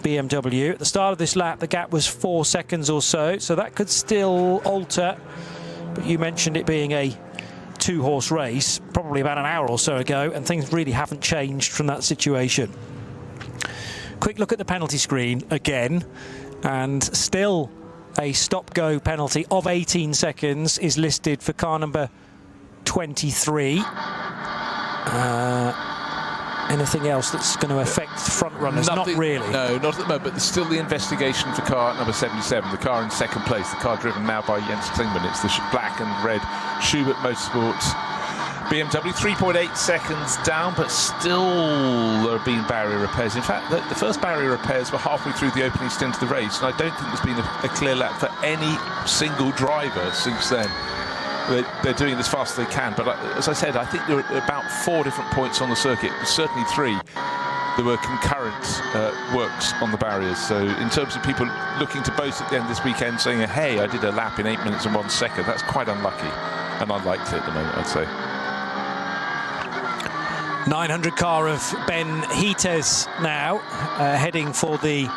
BMW. At the start of this lap, the gap was 4 seconds or so that could still alter. But you mentioned it being a 2-horse race, probably about an hour or so ago, and things really haven't changed from that situation. Quick look at the penalty screen again, and still a stop-go penalty of 18 seconds is listed for car number 23. Anything else that's going to affect front runners? Nothing, not really. No, not at the moment, but there's still the investigation for car number 77, the car in second place, the car driven now by Jens Klingmann. It's the black and red Schubert Motorsport BMW, 3.8 seconds down, but still there have been barrier repairs. In fact, the first barrier repairs were halfway through the opening stint of the race, and I don't think there's been a clear lap for any single driver since then. They're doing it as fast as they can, but as I said, I think there were about 4 different points on the circuit, certainly 3. There were concurrent works on the barriers. So in terms of people looking to boast at the end of this weekend, saying, hey, I did a lap in 8 minutes and 1 second, that's quite unlucky and unlikely at the moment, I'd say. 900 car of Ben Heates now, heading for the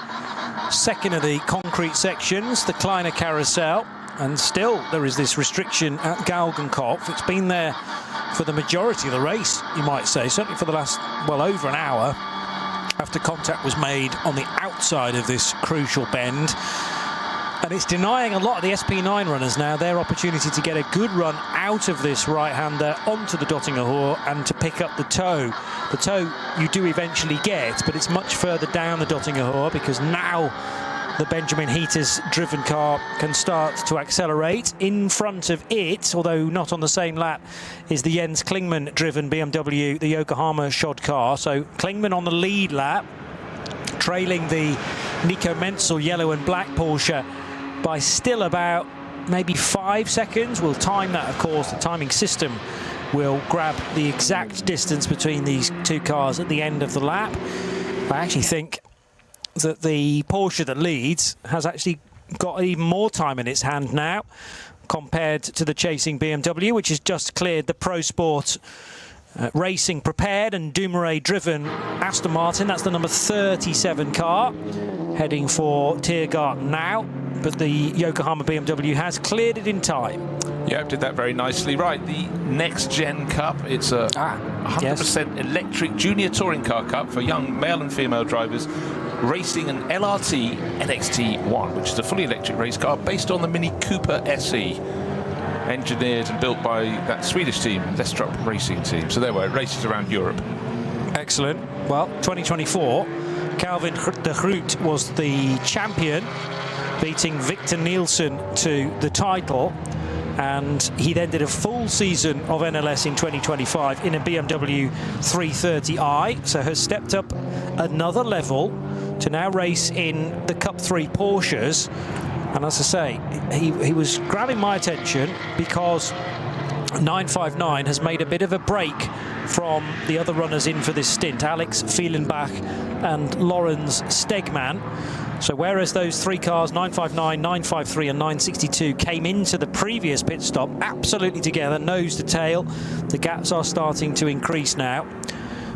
second of the concrete sections, the Kleiner Carousel. And still there is this restriction at Galgenkopf. It's been there for the majority of the race, you might say, certainly for the last, well, over an hour, after contact was made on the outside of this crucial bend. And it's denying a lot of the SP9 runners now their opportunity to get a good run out of this right-hander onto the Dottinger Hohe and to pick up the toe. The toe you do eventually get, but it's much further down the Dottinger Hohe, because now the Benjamin Heates driven car can start to accelerate. In front of it, although not on the same lap, is the Jens Klingmann driven BMW, the Yokohama shod car. So Klingmann on the lead lap, trailing the Nico Menzel yellow and black Porsche by still about maybe 5 seconds. We'll time that, of course. The timing system will grab the exact distance between these 2 cars at the end of the lap. I actually think that the Porsche that leads has actually got even more time in its hand now compared to the chasing BMW, which has just cleared the Pro Sport Racing prepared and Dumoulin driven Aston Martin. That's the number 37 car, heading for Tiergarten now. But the Yokohama BMW has cleared it in time. Yeah, did that very nicely. Right, the Next Gen Cup. It's a 100% electric junior touring car cup for young male and female drivers, racing an LRT NXT1, which is a fully electric race car based on the Mini Cooper SE, engineered and built by that Swedish team, Lestrup Racing Team. So there were races around Europe. Excellent. Well, 2024, Calvin de Groot was the champion, beating Victor Nielsen to the title. And he then did a full season of NLS in 2025 in a BMW 330i, so has stepped up another level to now race in the Cup 3 Porsches. And as I say, he was grabbing my attention because 959 has made a bit of a break from the other runners in for this stint, Alex Fielenbach and Lorenz Stegman. So whereas those three cars, 959, 953 and 962, came into the previous pit stop absolutely together, nose to tail, the gaps are starting to increase now.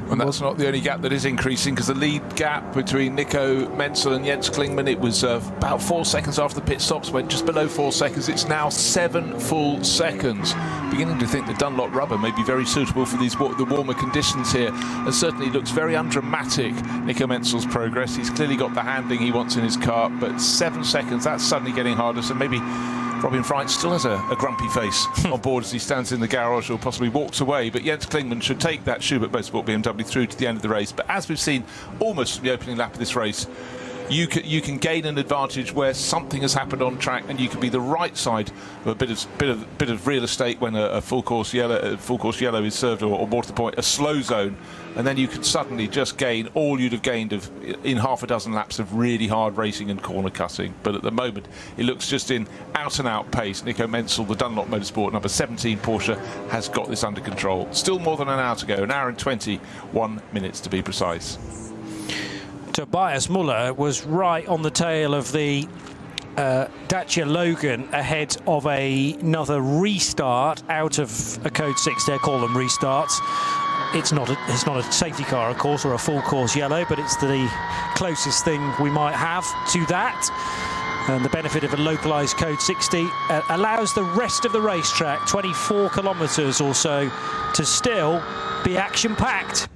And that's not the only gap that is increasing, because the lead gap between Nico Menzel and Jens Klingmann, it was about 4 seconds after the pit stops, went just below 4 seconds. It's now 7 full seconds. Beginning to think the Dunlop rubber may be very suitable for the warmer conditions here, and certainly looks very undramatic, Nico Menzel's progress. He's clearly got the handling he wants in his car, but 7 seconds, that's suddenly getting harder. So maybe Robin Freitz still has a grumpy face on board as he stands in the garage or possibly walks away. But Jens Klingmann should take that Schubert Motorsport BMW through to the end of the race. But as we've seen almost from the opening lap of this race, you can gain an advantage where something has happened on track, and you can be the right side of a bit of real estate when a full course yellow is served, or more to the point, a slow zone, and then you can suddenly just gain all you'd have gained in half a dozen laps of really hard racing and corner cutting. But at the moment, it looks just in out and out pace. Nico Menzel, the Dunlop Motorsport number 17 Porsche, has got this under control. Still more than an hour to go, an hour and 21 minutes to be precise. Tobias Muller was right on the tail of the Dacia Logan ahead of another restart out of a Code 6. They call them restarts. It's not a safety car, of course, or a full course yellow, but it's the closest thing we might have to that. And the benefit of a localised Code 60 allows the rest of the racetrack, 24 kilometres or so, to still be action-packed.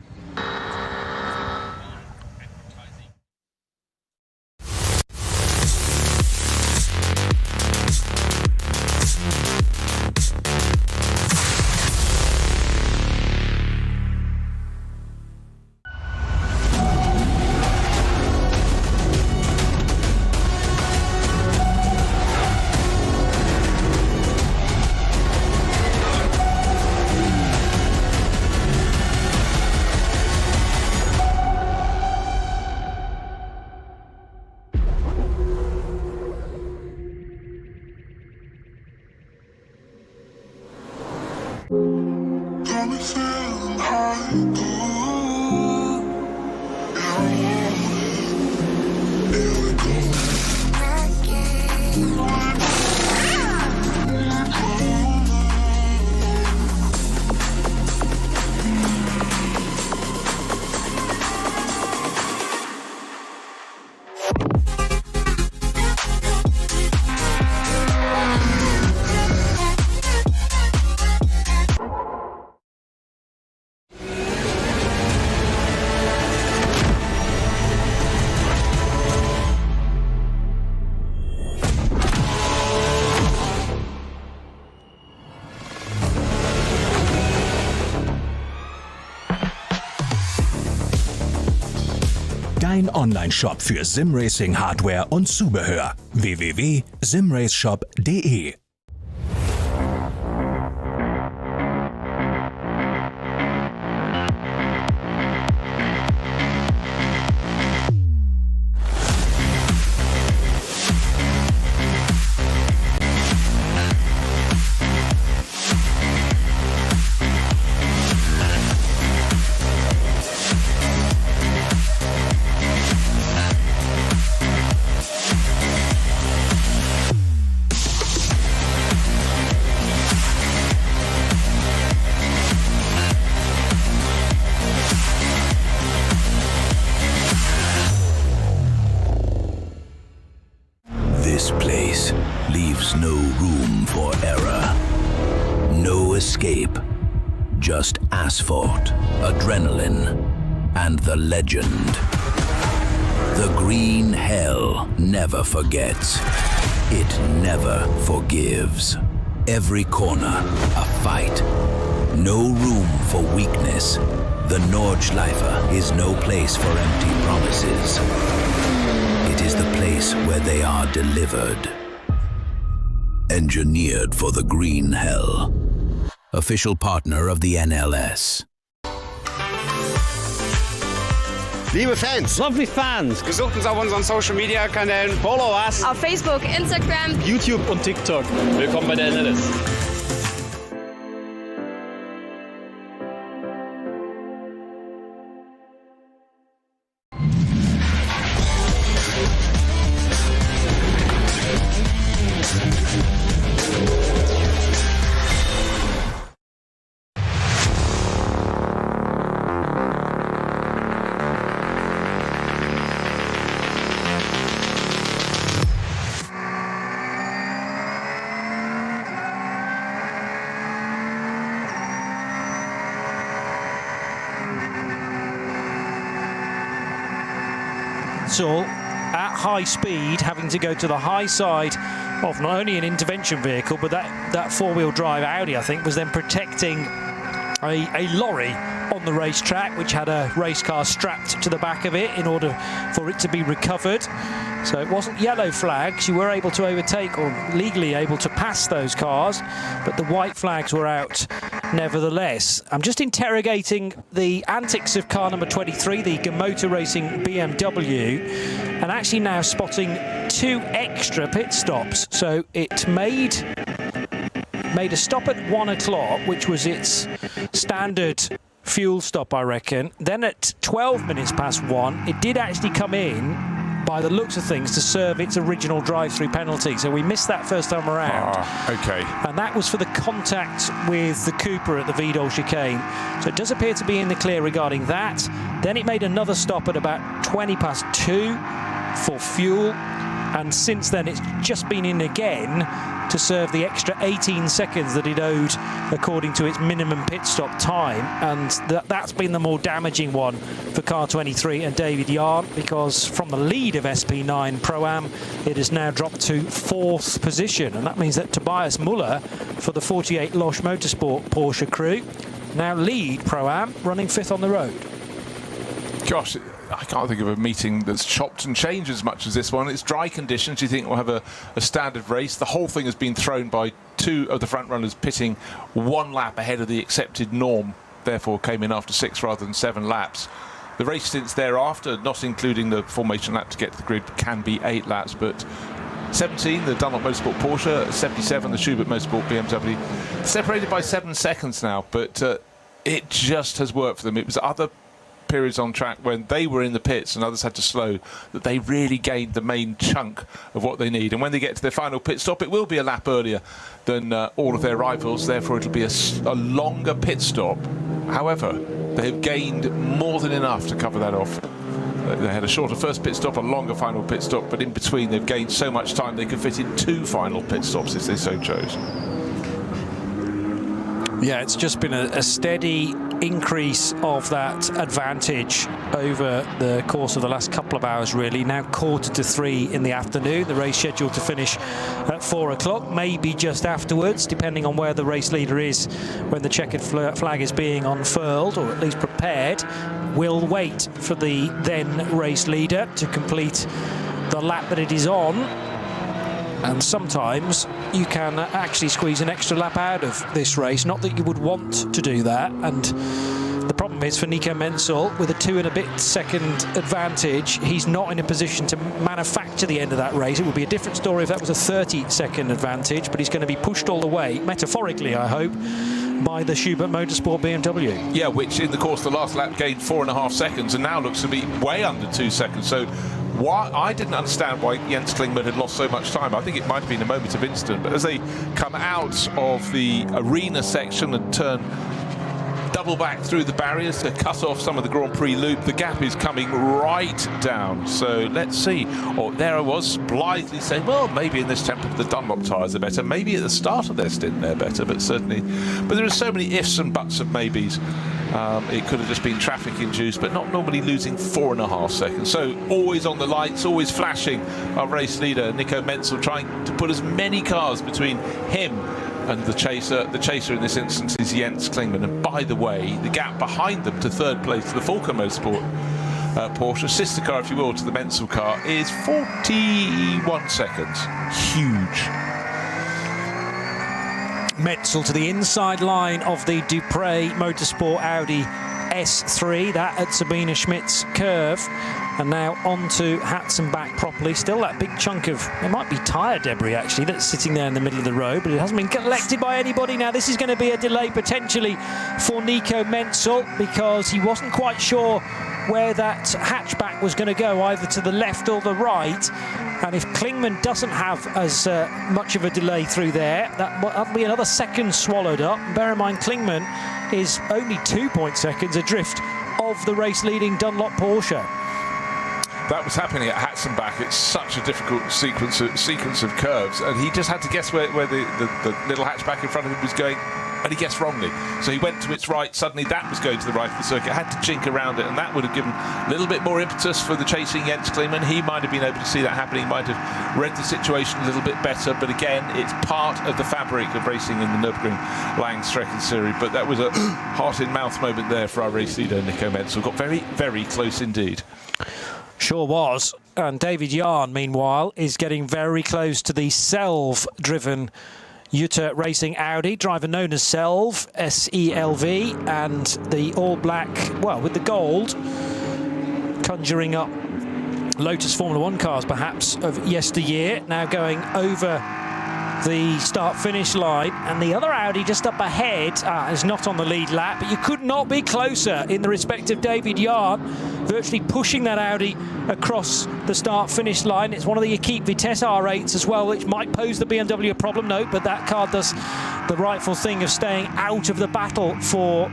Dein Online-Shop für Simracing-Hardware und Zubehör. www.simraceshop.de. leaves no room for error. No escape, just asphalt, adrenaline, and the legend. The green hell never forgets. It never forgives. Every corner, a fight. No room for weakness. The Nordschleife is no place for empty promises. It is the place where they are delivered. Engineered for the green hell. Official partner of the NLS. Liebe Fans, Lovely Fans, besucht uns auf unseren Social Media Kanälen. Follow us. Auf Facebook, Instagram, YouTube und TikTok. Willkommen bei der NLS. At high speed, having to go to the high side of not only an intervention vehicle, but that four-wheel drive Audi, I think, was then protecting a lorry on the racetrack, which had a race car strapped to the back of it in order for it to be recovered. So it wasn't yellow flags. You were able to overtake, or legally able to pass those cars, but the white flags were out nevertheless. I'm just interrogating the antics of car number 23, the Gamoto Racing BMW, and actually now spotting 2 extra pit stops. So it made a stop at 1 o'clock, which was its standard fuel stop, I reckon. Then at 12 minutes past 1, it did actually come in, by the looks of things, to serve its original drive-through penalty. So we missed that first time around. Okay. And that was for the contact with the Cooper at the Vidal chicane. So it does appear to be in the clear regarding that. Then it made another stop at about 20 past 2 for fuel. And since then, it's just been in again to serve the extra 18 seconds that it owed according to its minimum pit stop time. And that's been the more damaging one for car 23 and David Yarn, because from the lead of SP9 Pro-Am, it has now dropped to 4th position. And that means that Tobias Muller for the 48 Losch Motorsport Porsche crew now lead Pro-Am, running 5th on the road. Gosh, I can't think of a meeting that's chopped and changed as much as this one. It's dry conditions. You think we'll have a standard race. The whole thing has been thrown by 2 of the front runners pitting 1 lap ahead of the accepted norm, therefore came in after 6 rather than 7 laps. The race stints thereafter, not including the formation lap to get to the grid, can be 8 laps, but 17, the Dunlop Motorsport Porsche, 77, the Schubert Motorsport BMW, separated by 7 seconds now, but it just has worked for them. It was other periods on track when they were in the pits and others had to slow that they really gained the main chunk of what they need. And when they get to their final pit stop, it will be a lap earlier than all of their rivals. Therefore, it'll be a longer pit stop. However, they have gained more than enough to cover that off. They had a shorter first pit stop, a longer final pit stop, but in between they've gained so much time they could fit in 2 final pit stops if they so chose. Yeah, it's just been a steady increase of that advantage over the course of the last couple of hours, really. Now 2:45 in the afternoon. The race scheduled to finish at 4 o'clock, maybe just afterwards, depending on where the race leader is when the checkered flag is being unfurled, or at least prepared. We'll wait for the then race leader to complete the lap that it is on. And sometimes you can actually squeeze an extra lap out of this race. Not that you would want to do that. And the problem is for Nico Menzel, with a 2 and a bit second advantage, he's not in a position to manufacture the end of that race. It would be a different story if that was a 30-second advantage, but he's going to be pushed all the way, metaphorically, I hope, by the Schubert Motorsport BMW. Yeah, which in the course of the last lap gained 4.5 seconds and now looks to be way under 2 seconds. So I didn't understand why Jens Klingmann had lost so much time. I think it might have been a moment of instant, but as they come out of the arena section and turn double back through the barriers to cut off some of the Grand Prix loop. The gap is coming right down. So let's see. Oh, there I was, blithely saying, well, maybe in this temper the Dunlop tyres are better. Maybe at the start of their stint they're better, but certainly. But there are so many ifs and buts of maybes. It could have just been traffic induced, but not normally losing 4.5 seconds. So always on the lights, always flashing. Our race leader, Nico Menzel, trying to put as many cars between him and the chaser. The chaser in this instance is Jens Klingmann. And by the way, the gap behind them to third place, to the Falcon Motorsport Porsche, sister car, if you will, to the Menzel car, is 41 seconds. Huge. Menzel to the inside line of the Dupre Motorsport Audi S3, that at Sabine Schmidt's curve, and now onto Hatzenbach properly. Still that big chunk of, it might be tyre debris actually, that's sitting there in the middle of the road, but it hasn't been collected by anybody. Now this is going to be a delay potentially for Nico Menzel, because he wasn't quite sure where that hatchback was going to go, either to the left or the right. And if Klingmann doesn't have as much of a delay through there, that'll be another second swallowed up. Bear in mind, Klingmann is only 2 seconds adrift of the race-leading Dunlop Porsche. That was happening at Hatzenbach. It's such a difficult sequence of curves, and he just had to guess where the little hatchback in front of him was going, and he guessed wrongly. So he went to its right, suddenly that was going to the right of the circuit, had to chink around it, and that would have given a little bit more impetus for the chasing Jens Klingmann. He might have been able to see that happening, might have read the situation a little bit better, but again, it's part of the fabric of racing in the Nürburgring Langstrecken Series. But that was a heart-in-mouth moment there for our race leader, Nico Menzel. Got very, very close indeed. Sure was. And David Yarn, meanwhile, is getting very close to the Selv-driven Jutta Racing Audi, driver known as Selv, S-E-L-V, and the all-black, well, with the gold, conjuring up Lotus Formula One cars, perhaps, of yesteryear, now going over the start-finish line. And the other Audi just up ahead is not on the lead lap, but you could not be closer in the respect of David Yarn, virtually pushing that Audi across the start-finish line. It's one of the Equipe Vitesse R8s as well, which might pose the BMW a problem, no, but that car does the rightful thing of staying out of the battle for,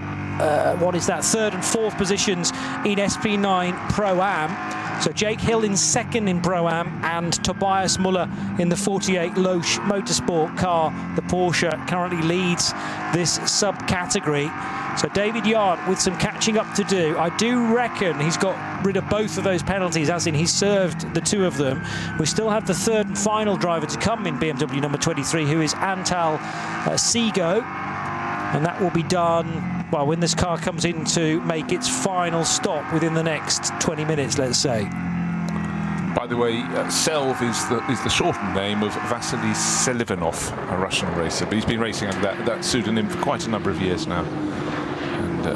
what is that, third and fourth positions in SP9 Pro-Am. So Jake Hill in second in Pro-Am, and Tobias Muller in the 48 Loesch Motorsport car. The Porsche currently leads this subcategory. So David Yarn with some catching up to do. I do reckon he's got rid of both of those penalties, as in he's served the two of them. We still have the third and final driver to come in BMW number 23, who is Antal Seago. And that will be done, well, when this car comes in to make its final stop within the next 20 minutes, let's say. By the way, Selv is the shortened name of Vasily Selivanov, a Russian racer, but he's been racing under that pseudonym for quite a number of years now. And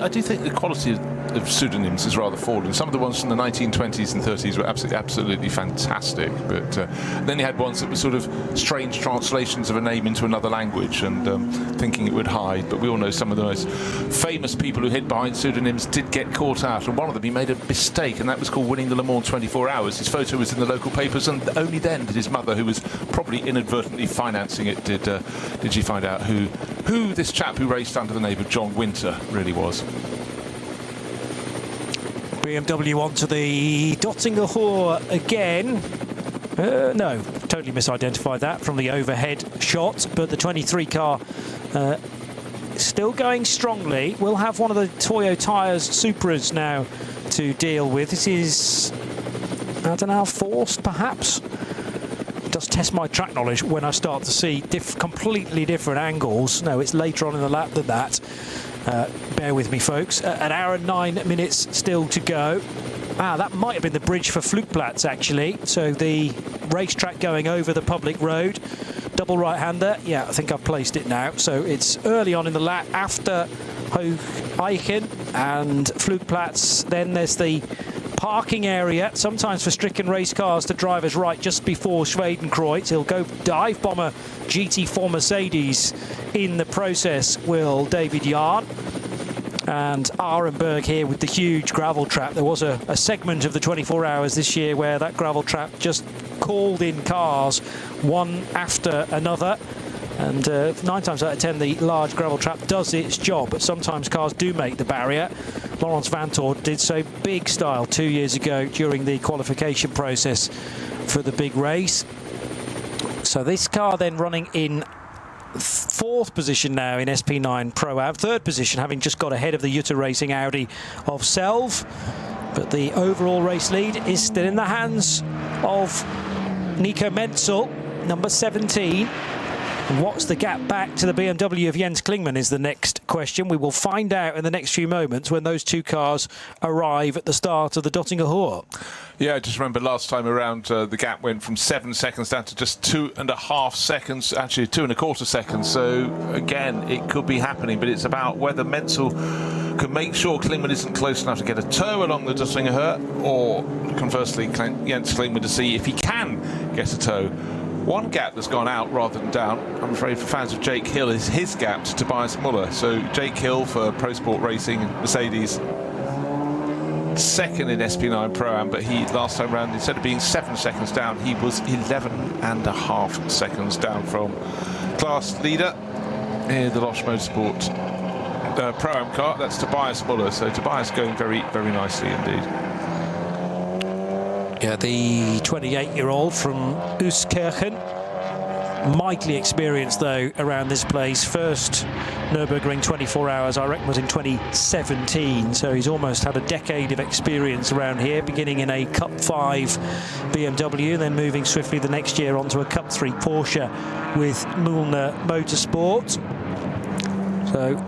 I do think the quality of pseudonyms is rather fallen. Some of the ones from the 1920s and 30s were absolutely fantastic, but then you had ones that were sort of strange translations of a name into another language, and thinking it would hide. But we all know some of the most famous people who hid behind pseudonyms did get caught out, and one of them, he made a mistake, and that was called winning the Le Mans 24 Hours. His photo was in the local papers, and only then did his mother, who was probably inadvertently financing it, did she find out who this chap who raced under the name of John Winter really was. BMW onto the Dottinger Hoor again. No, totally misidentified that from the overhead shot, but the 23 car still going strongly. We'll have one of the Toyo Tyres Supras now to deal with. This is, I don't know, forced perhaps. It does test my track knowledge when I start to see completely different angles. No, it's later on in the lap than that. Bear with me, folks. An hour and 9 minutes still to go. That might have been the bridge for Flugplatz, actually. So the racetrack going over the public road. Double right-hander. Yeah, I think I've placed it now. So it's early on in the lap after Hoch-Eichen and Flugplatz. Then there's the parking area, sometimes for stricken race cars to drivers right just before Schwedenkreuz. He'll go dive bomber GT4 Mercedes in the process, will David Yarn. And Arenberg here with the huge gravel trap. There was a segment of the 24 Hours this year where that gravel trap just called in cars one after another. And 9 times out of 10, the large gravel trap does its job, but sometimes cars do make the barrier. Laurens Vanthoor did so big style 2 years ago during the qualification process for the big race. So this car then running in 4th position now in SP9 Pro-Am, 3rd position, having just got ahead of the Jutta Racing Audi of Selv. But the overall race lead is still in the hands of Nico Menzel, number 17. What's the gap back to the BMW of Jens Klingmann is the next question. We will find out in the next few moments when those two cars arrive at the start of the Dottinger Hohe. Yeah, I just remember last time around the gap went from 7 seconds down to just 2.5 seconds, actually 2.25 seconds. So again, it could be happening, but it's about whether Menzel can make sure Klingmann isn't close enough to get a tow along the Dottinger Hohe, or conversely Jens Klingmann to see if he can get a tow. One gap that's gone out rather than down, I'm afraid, for fans of Jake Hill, is his gap to Tobias Muller. So Jake Hill for Pro Sport Racing, Mercedes, 2nd in SP9 Pro-Am, but he last time round, instead of being 7 seconds down, he was 11.5 seconds down from class leader in the Losch Motorsport Pro-Am car. That's Tobias Muller. So Tobias going very, very nicely indeed. Yeah, the 28-year-old from Euskirchen, mightily experienced though around this place. First Nürburgring 24 hours, I reckon, was in 2017, so he's almost had a decade of experience around here, beginning in a Cup 5 BMW, then moving swiftly the next year onto a Cup 3 Porsche with Mühlner Motorsport. So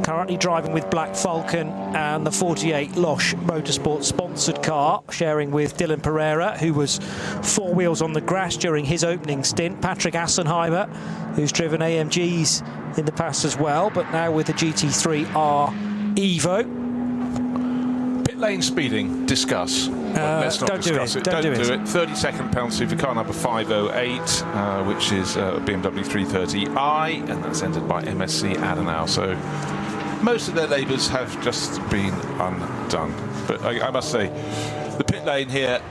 currently driving with Black Falcon and the 48 Losch Motorsport sponsored car, sharing with Dylan Pereira, who was 4 wheels on the grass during his opening stint. Patrick Assenheimer, who's driven AMGs in the past as well, but now with the GT3R Evo. Pit lane speeding, discuss. Well, let's not discuss it. Don't do it. 32nd penalty for car number 508, which is BMW 330i, and that's entered by MSC Adenau. So most of their labours have just been undone. But I must say, the pit lane here,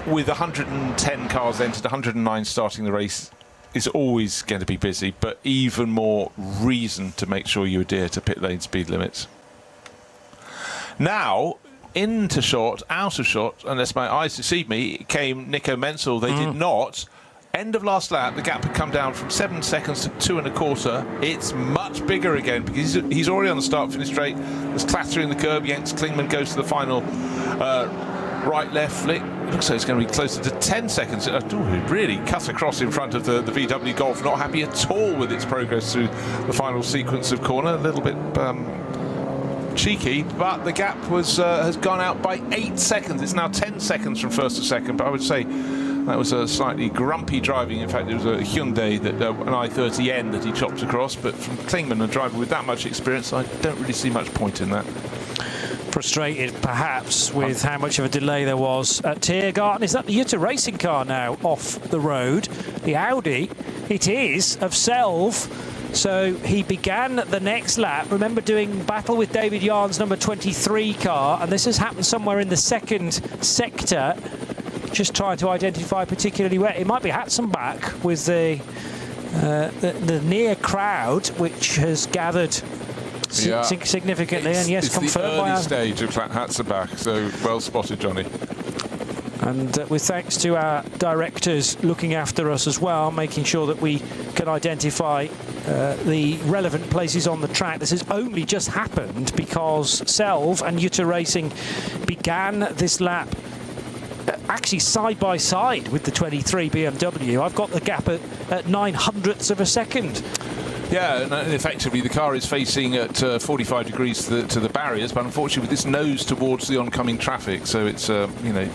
with 110 cars entered, 109 starting the race, is always going to be busy, but even more reason to make sure you adhere to pit lane speed limits. Now, into shot, out of shot, unless my eyes deceive me, came Nico Menzel. They did not. End of last lap, the gap had come down from 7 seconds to 2.25. It's much bigger again because he's already on the start-finish straight. There's clattering the curb. Jens Klingmann goes to the final right-left flick. It looks like it's going to be closer to 10 seconds. It really cut across in front of the VW Golf. Not happy at all with its progress through the final sequence of corner. A little bit cheeky, but the gap has gone out by 8 seconds. It's now 10 seconds from first to second, but I would say that was a slightly grumpy driving. In fact, it was a Hyundai, that an i30N that he chopped across, but from Klingmann, a driver with that much experience, I don't really see much point in that. Frustrated perhaps with how much of a delay there was at Tiergarten. Is that the Jutta Racing car now off the road? The Audi, it is, of Selv. So he began the next lap, remember, doing battle with David Yarn's number 23 car, and this has happened somewhere in the second sector, just trying to identify particularly where. It might be Hatzenbach with the near crowd, which has gathered significantly, and yes, confirmed by the early stage of Hatzenbach, so well spotted, Johnny. And with thanks to our directors looking after us as well, making sure that we can identify the relevant places on the track. This has only just happened because Selv and Jutta Racing began this lap actually side by side with the 23 BMW. I've got the gap at 900ths of a second. Yeah, and effectively the car is facing at 45 degrees to the barriers, but unfortunately with this nose towards the oncoming traffic, so it's you know,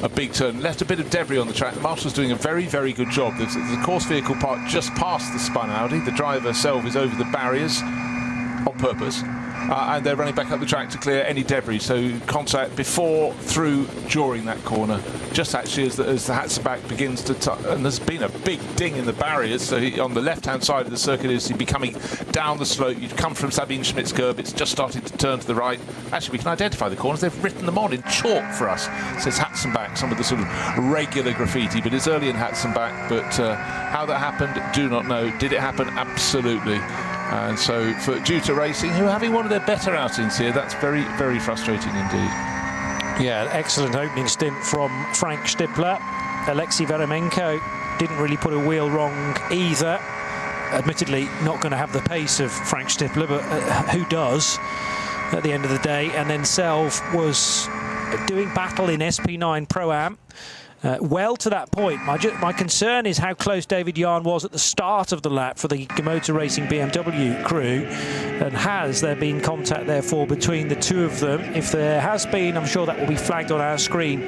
a big turn. Left a bit of debris on the track. The marshal's doing a very, very good job. The course vehicle part just past the spun Audi. The driver Selv is over the barriers on purpose. and they're running back up the track to clear any debris. So contact before, through, during that corner. Just actually as the Hatzenbach begins to and there's been a big ding in the barriers. So on the left-hand side of the circuit is he be coming down the slope. You'd come from Sabine Schmidt's curb. It's just starting to turn to the right. Actually, we can identify the corners. They've written them on in chalk for us. It says Hatzenbach, some of the sort of regular graffiti, but it's early in Hatzenbach. But how that happened, do not know. Did it happen? Absolutely. And so for Juta Racing, who are having one of their better outings here, that's very, very frustrating indeed. Yeah, excellent opening stint from Frank Stippler. Alexei Veremenko didn't really put a wheel wrong either. Admittedly, not going to have the pace of Frank Stippler, but who does at the end of the day? And then Selv was doing battle in SP9 Pro-Am. Well to that point. My concern is how close David Yarn was at the start of the lap for the Motor Racing BMW crew, and has there been contact therefore between the two of them? If there has been, I'm sure that will be flagged on our screen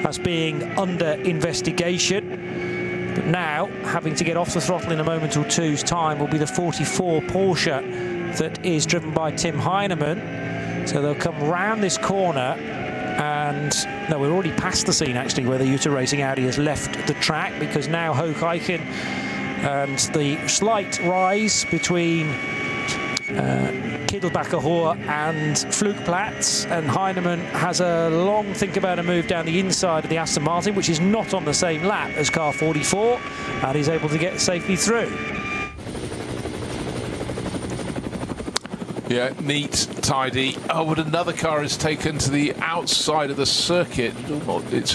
as being under investigation. But now, having to get off the throttle in a moment or two's time will be the 44 Porsche that is driven by Tim Heinemann. So they'll come round this corner. And no, we're already past the scene actually where the Juta Racing Audi has left the track, because now Hoek Eichen and the slight rise between Kittelbacher Hohr and Flugplatz, and Heinemann has a long think about a move down the inside of the Aston Martin, which is not on the same lap as car 44, and he's able to get safely through. Yeah, neat, tidy. Oh, but another car is taken to the outside of the circuit. It's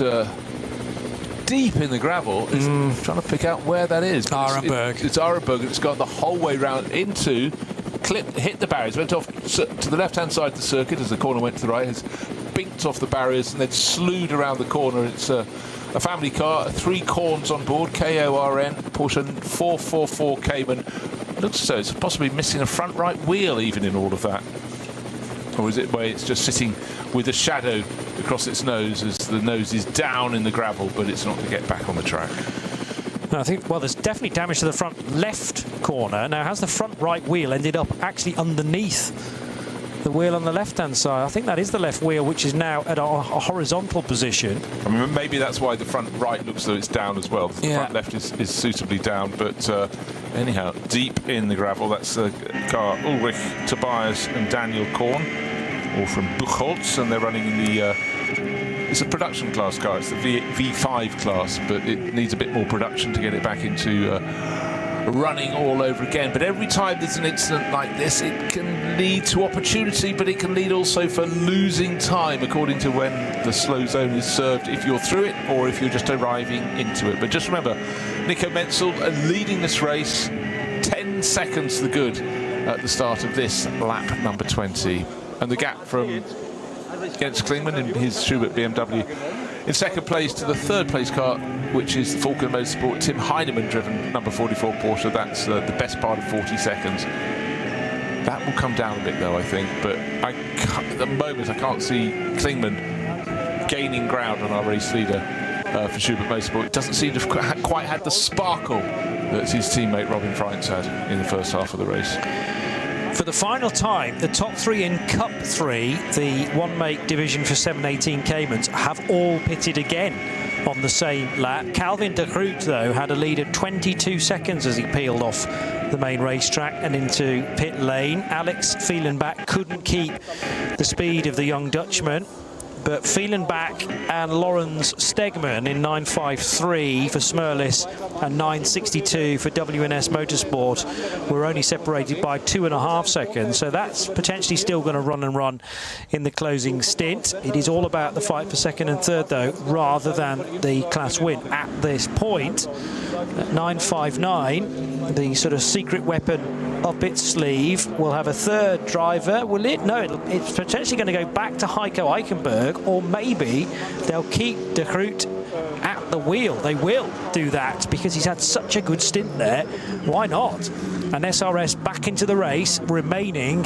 deep in the gravel. It's trying to pick out where that is. Arenberg. It's Arenberg, and it's gone the whole way round into, hit the barriers, went off to the left-hand side of the circuit as the corner went to the right, has binked off the barriers and then slewed around the corner. It's a family car, 3 corns on board, KORN, Porsche 444 Cayman. Looks as though it's possibly missing a front right wheel even in all of that. Or is it where it's just sitting with a shadow across its nose as the nose is down in the gravel, but it's not to get back on the track? I think, well, there's definitely damage to the front left corner. Now, has the front right wheel ended up actually underneath the wheel on the left-hand side? I think that is the left wheel, which is now at a horizontal position. I mean, maybe that's why the front right looks as though it's down as well. The front left is suitably down, but anyhow, deep in the gravel. That's the car Ulrich Tobias and Daniel Korn, all from Buchholz, and they're running in the it's a production class car. It's the V5 class, but it needs a bit more production to get it back into running all over again. But every time there's an incident like this, it can lead to opportunity, but it can lead also for losing time according to when the slow zone is served, if you're through it or if you're just arriving into it. But just remember, Nico Menzel leading this race 10 seconds to the good at the start of this lap number 20, and the gap from Jens Klingmann in his Schubert BMW in second place to the third place car, which is the Falken Motorsport Tim Heinemann driven number 44 Porsche. That's the best part of 40 seconds. That will come down a bit though, I think, but at the moment I can't see Klingmann gaining ground on our race leader for Schubert Motorsport. It doesn't seem to have quite had the sparkle that his teammate Robin Freins had in the first half of the race. For the final time, the top 3 in Cup 3, the one-make division for 718 Caymans, have all pitted again on the same lap. Calvin de Groot, though, had a lead of 22 seconds as he peeled off the main racetrack and into pit lane. Alex Fielenbach couldn't keep the speed of the young Dutchman, but Fielenbach and Lorenz Stegman in 9.53 for Smurlis and 9.62 for WNS Motorsport were only separated by 2.5 seconds. So that's potentially still going to run in the closing stint. It is all about the fight for second and third, though, rather than the class win at this point. At 9.59, the sort of secret weapon up its sleeve will have a third driver. Will it? No, it's potentially going to go back to Heiko Eichenberg, or maybe they'll keep De Groot at the wheel. They will do that because he's had such a good stint there. Why not? And SRS back into the race, remaining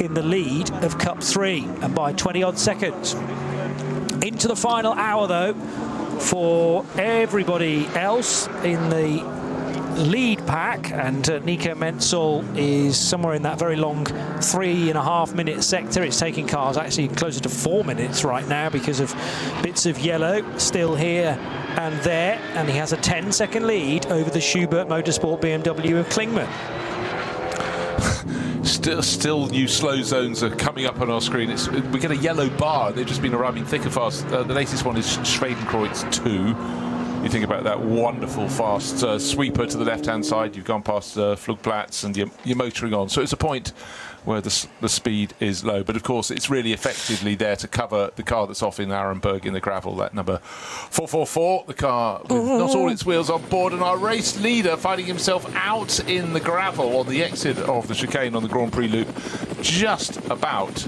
in the lead of Cup 3 and by 20-odd seconds. Into the final hour, though, for everybody else in the lead pack, and Nico Menzel is somewhere in that very long 3.5 minute sector. It's taking cars actually closer to 4 minutes right now because of bits of yellow still here and there, and he has a 10-second lead over the Schubert Motorsport BMW of Klingmann. Still new slow zones are coming up on our screen. We get a yellow bar. They've just been arriving thick and fast. The latest one is Schwedenkreuz 2. You think about that wonderful fast sweeper to the left-hand side. You've gone past Flugplatz and you're motoring on. So it's a point where the speed is low. But of course, it's really effectively there to cover the car that's off in Arenberg in the gravel, that number 444, the car with not all its wheels on board, and our race leader finding himself out in the gravel on the exit of the chicane on the Grand Prix loop, just about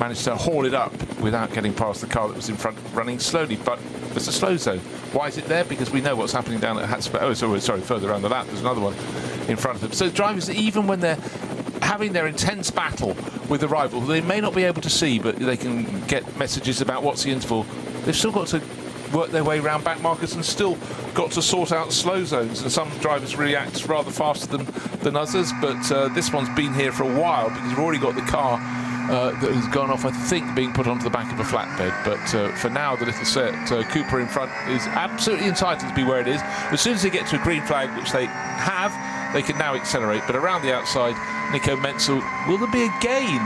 managed to haul it up without getting past the car that was in front, running slowly. But there's a slow zone. Why is it there? Because we know what's happening down at Hatzberg. Oh, sorry, further around the lap, there's another one in front of them. So drivers, even when they're having their intense battle with the rival, they may not be able to see, but they can get messages about what's the interval. They've still got to work their way around back markers and still got to sort out slow zones, and some drivers react rather faster than others, but this one's been here for a while because we've already got the car that has gone off, I think, being put onto the back of a flatbed. But for now, the little set, Cooper in front is absolutely entitled to be where it is. As soon as they get to a green flag, which they have, they can now accelerate. But around the outside, Nico Menzel, will there be a gain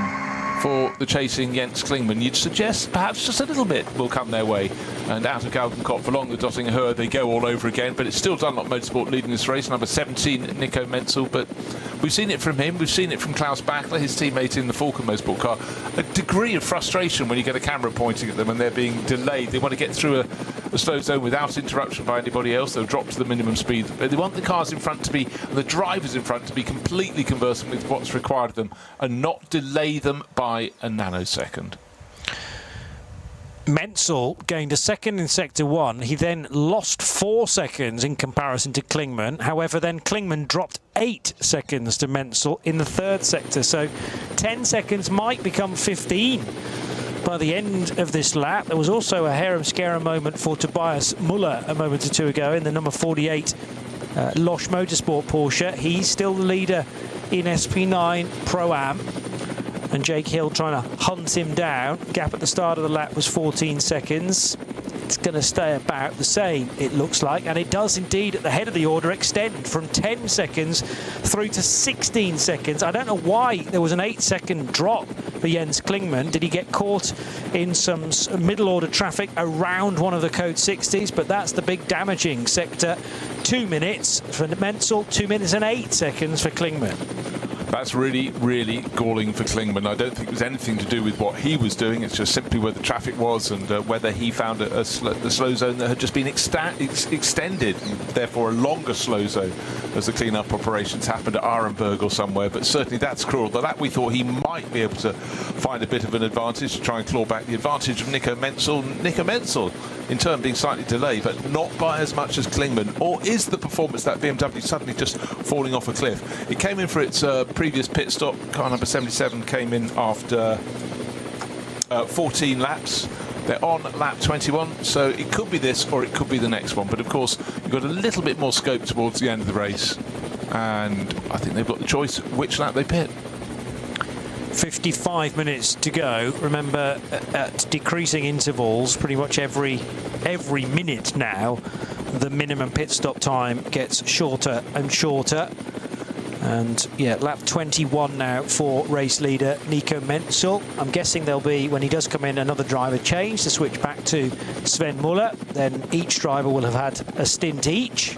for the chasing Jens Klingmann? You'd suggest perhaps just a little bit will come their way. And out of Galgenkopf along the Dottinger Höhe, they go all over again. But it's still Dunlop Motorsport leading this race, number 17, Nico Menzel. But we've seen it from him, we've seen it from Klaus Bachler, his teammate in the Falken Motorsport car. A degree of frustration when you get a camera pointing at them and they're being delayed. They want to get through a slow zone without interruption by anybody else. They'll drop to the minimum speed. But they want the cars in front to be, the drivers in front to be completely conversant with what's required of them and not delay them by a nanosecond. Menzel gained a second in Sector 1. He then lost 4 seconds in comparison to Klingmann. However, then Klingmann dropped 8 seconds to Menzel in the third sector. So 10 seconds might become 15 by the end of this lap. There was also a harem-scarum moment for Tobias Muller a moment or two ago in the number 48 Losch Motorsport Porsche. He's still the leader in SP9 Pro-Am. And Jake Hill trying to hunt him down. Gap at the start of the lap was 14 seconds. It's going to stay about the same, it looks like. And it does indeed, at the head of the order, extend from 10 seconds through to 16 seconds. I don't know why there was an 8-second drop for Jens Klingmann. Did he get caught in some middle order traffic around one of the code 60s? But that's the big damaging sector. 2 minutes for Menzel, 2 minutes and 8 seconds for Klingmann. That's really, really galling for Klingmann. I don't think it was anything to do with what he was doing. It's just simply where the traffic was and whether he found the slow zone that had just been extended, and therefore a longer slow zone as the clean-up operations happened at Arenberg or somewhere. But certainly that's cruel. The lap we thought he might be able to find a bit of an advantage to try and claw back the advantage of Nico Menzel. Nico Menzel, in turn, being slightly delayed, but not by as much as Klingmann. Or is the performance that BMW suddenly just falling off a cliff? It came in for its previous pit stop. Car number 77 came in after 14 laps. They're on lap 21, so it could be this or it could be the next one. But of course, you've got a little bit more scope towards the end of the race, and I think they've got the choice which lap they pit. 55 minutes to go. Remember, at decreasing intervals, pretty much every minute now, the minimum pit stop time gets shorter and shorter. And yeah, lap 21 now for race leader Nico Menzel. I'm guessing there'll be, when he does come in, another driver change to switch back to Sven Muller. Then each driver will have had a stint each.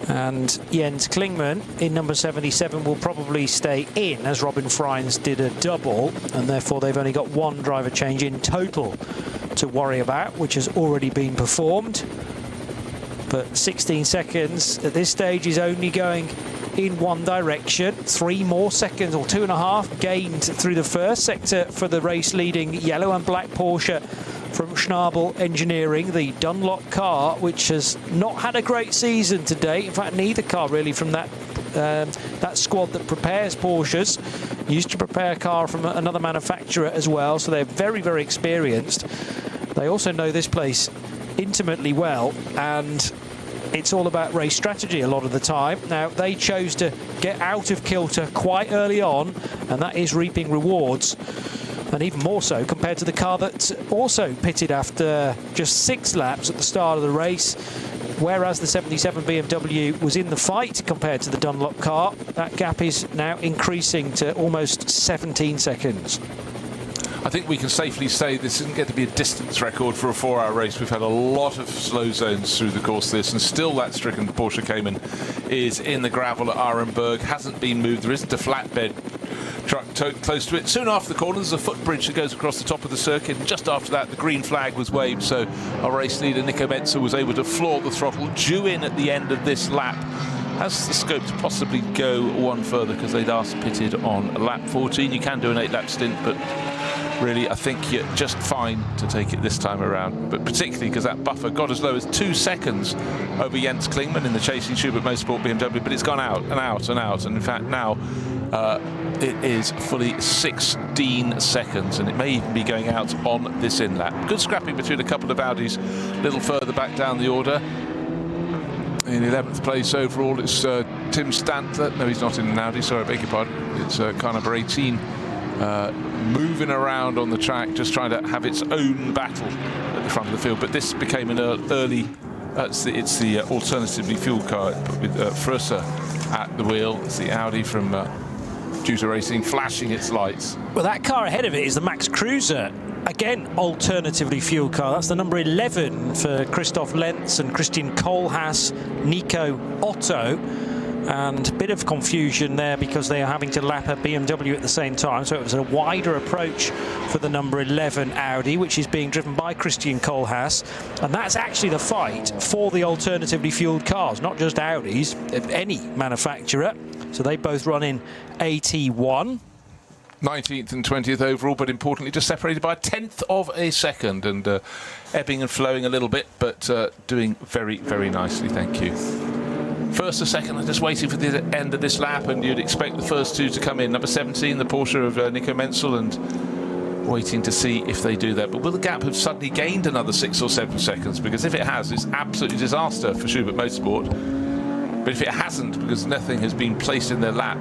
And Jens Klingmann in number 77 will probably stay in, as Robin Freins did a double, and therefore they've only got one driver change in total to worry about, which has already been performed. But 16 seconds at this stage is only going in one direction. 3 more seconds, or 2.5, gained through the first sector for the race leading yellow and black Porsche from Schnabel Engineering, the Dunlop car, which has not had a great season to date. In fact, neither car really from that squad that prepares Porsches. Used to prepare a car from another manufacturer as well, so they're very, very experienced. They also know this place intimately well, and it's all about race strategy a lot of the time. Now, they chose to get out of kilter quite early on, and that is reaping rewards. And even more so compared to the car that also pitted after just 6 laps at the start of the race. Whereas the 77 BMW was in the fight compared to the Dunlop car, that gap is now increasing to almost 17 seconds. I think we can safely say this isn't going to be a distance record for a 4-hour race. We've had a lot of slow zones through the course of this, and still that stricken Porsche Cayman is in the gravel at Arenberg, hasn't been moved. There isn't a flatbed truck close to it. Soon after the corner, there's a footbridge that goes across the top of the circuit, and just after that, the green flag was waved, so our race leader, Nico Menzel, was able to floor the throttle, due in at the end of this lap. Has the scope to possibly go one further, because they'd last pitted on lap 14. You can do an 8-lap stint, but really, I think you're just fine to take it this time around. But particularly because that buffer got as low as 2 seconds over Jens Klingmann in the chasing Schubert Motorsport BMW, but it's gone out and out and out. And in fact, now it is fully 16 seconds, and it may even be going out on this in-lap. Good scrapping between a couple of Audis a little further back down the order. In 11th place overall, it's Tim Stantler. No, he's not in an Audi, sorry, I beg your pardon. It's car number 18. Moving around on the track, just trying to have its own battle at the front of the field. But this became an early, it's the alternatively fueled car with Frusser at the wheel. It's the Audi from Juta Racing flashing its lights. Well, that car ahead of it is the Max Cruiser. Again, alternatively fueled car. That's the number 11 for Christoph Lenz and Christian Kohlhaas, Nico Otto. And a bit of confusion there because they are having to lap a BMW at the same time. So it was a wider approach for the number 11 Audi, which is being driven by Christian Kohlhaas. And that's actually the fight for the alternatively fueled cars, not just Audis, any manufacturer. So they both run in AT1. 19th and 20th overall, but importantly just separated by 1/10 of a second, and ebbing and flowing a little bit, but doing very, very nicely, thank you. First or second, I'm just waiting for the end of this lap, and you'd expect the first two to come in. Number 17, the Porsche of Nico Menzel, and waiting to see if they do that. But will the gap have suddenly gained another 6 or 7 seconds? Because if it has, it's absolutely disaster for Schubert Motorsport. But if it hasn't, because nothing has been placed in their lap,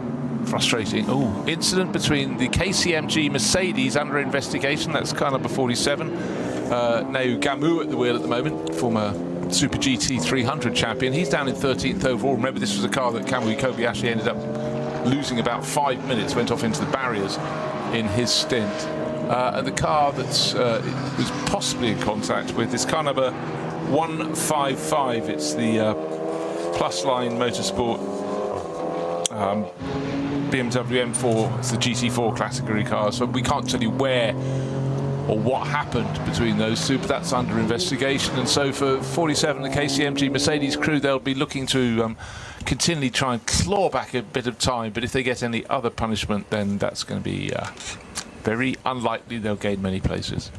frustrating. Oh, incident between the KCMG Mercedes under investigation. That's car number 47. Now Gamu at the wheel at the moment, former Super GT 300 champion. He's down in 13th overall. Remember, this was a car that Kamui Kobayashi ended up losing about 5 minutes, went off into the barriers in his stint. And the car that's was possibly in contact with is car number 155. It's the Plus Line Motorsport BMW M4. It's the GT4 category car, so we can't tell you where or what happened between those two, but that's under investigation. And so for 47, the KCMG Mercedes crew, they'll be looking to continually try and claw back a bit of time, but if they get any other punishment, then that's going to be very unlikely they'll gain many places.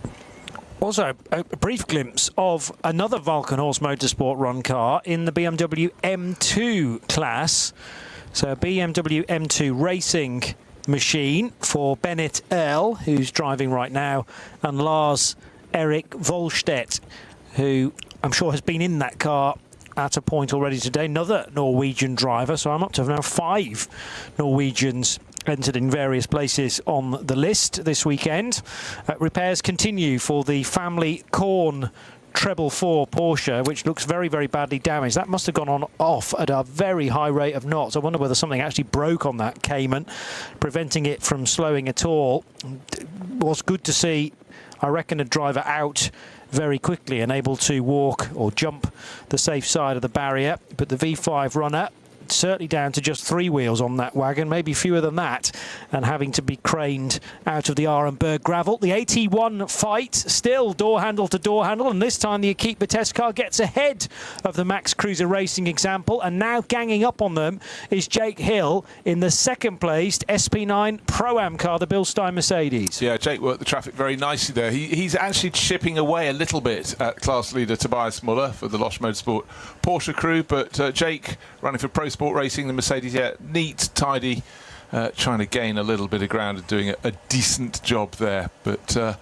Also, a brief glimpse of another Valkenhorst Motorsport run car in the BMW M2 class. So a BMW M2 racing machine for Bennett Earl, who's driving right now, and Lars Erik Volstedt, who I'm sure has been in that car at a point already today. Another Norwegian driver, so I'm up to now 5 Norwegians entered in various places on the list this weekend. Repairs continue for the family Korn Treble 4 Porsche, which looks very, very badly damaged. That must have gone on off at a very high rate of knots. I wonder whether something actually broke on that Cayman, preventing it from slowing at all. It was good to see, I reckon, a driver out very quickly and able to walk or jump the safe side of the barrier. But the V5 runner, certainly down to just 3 wheels on that wagon, maybe fewer than that, and having to be craned out of the Arenberg gravel. The AT1 fight, still door handle to door handle, and this time the Equipe test car gets ahead of the Max Cruiser Racing example, and now ganging up on them is Jake Hill in the second placed SP9 Pro-Am car, the Bill Stein Mercedes. Yeah, Jake worked the traffic very nicely there. He's actually chipping away a little bit at class leader Tobias Muller for the Losch Motorsport Porsche crew, but Jake running for Pro Sport Racing, the Mercedes, yeah, neat, tidy, trying to gain a little bit of ground and doing a decent job there. But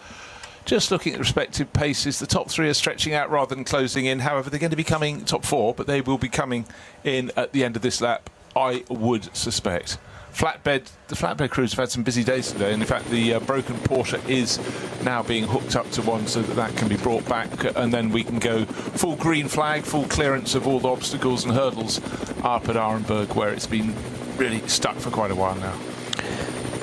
just looking at respective paces, the top 3 are stretching out rather than closing in. However, they're going to be coming top 4, but they will be coming in at the end of this lap, I would suspect. The flatbed crews have had some busy days today, and in fact the broken Porsche is now being hooked up to one so that can be brought back, and then we can go full green flag, full clearance of all the obstacles and hurdles up at Arenberg, where it's been really stuck for quite a while now.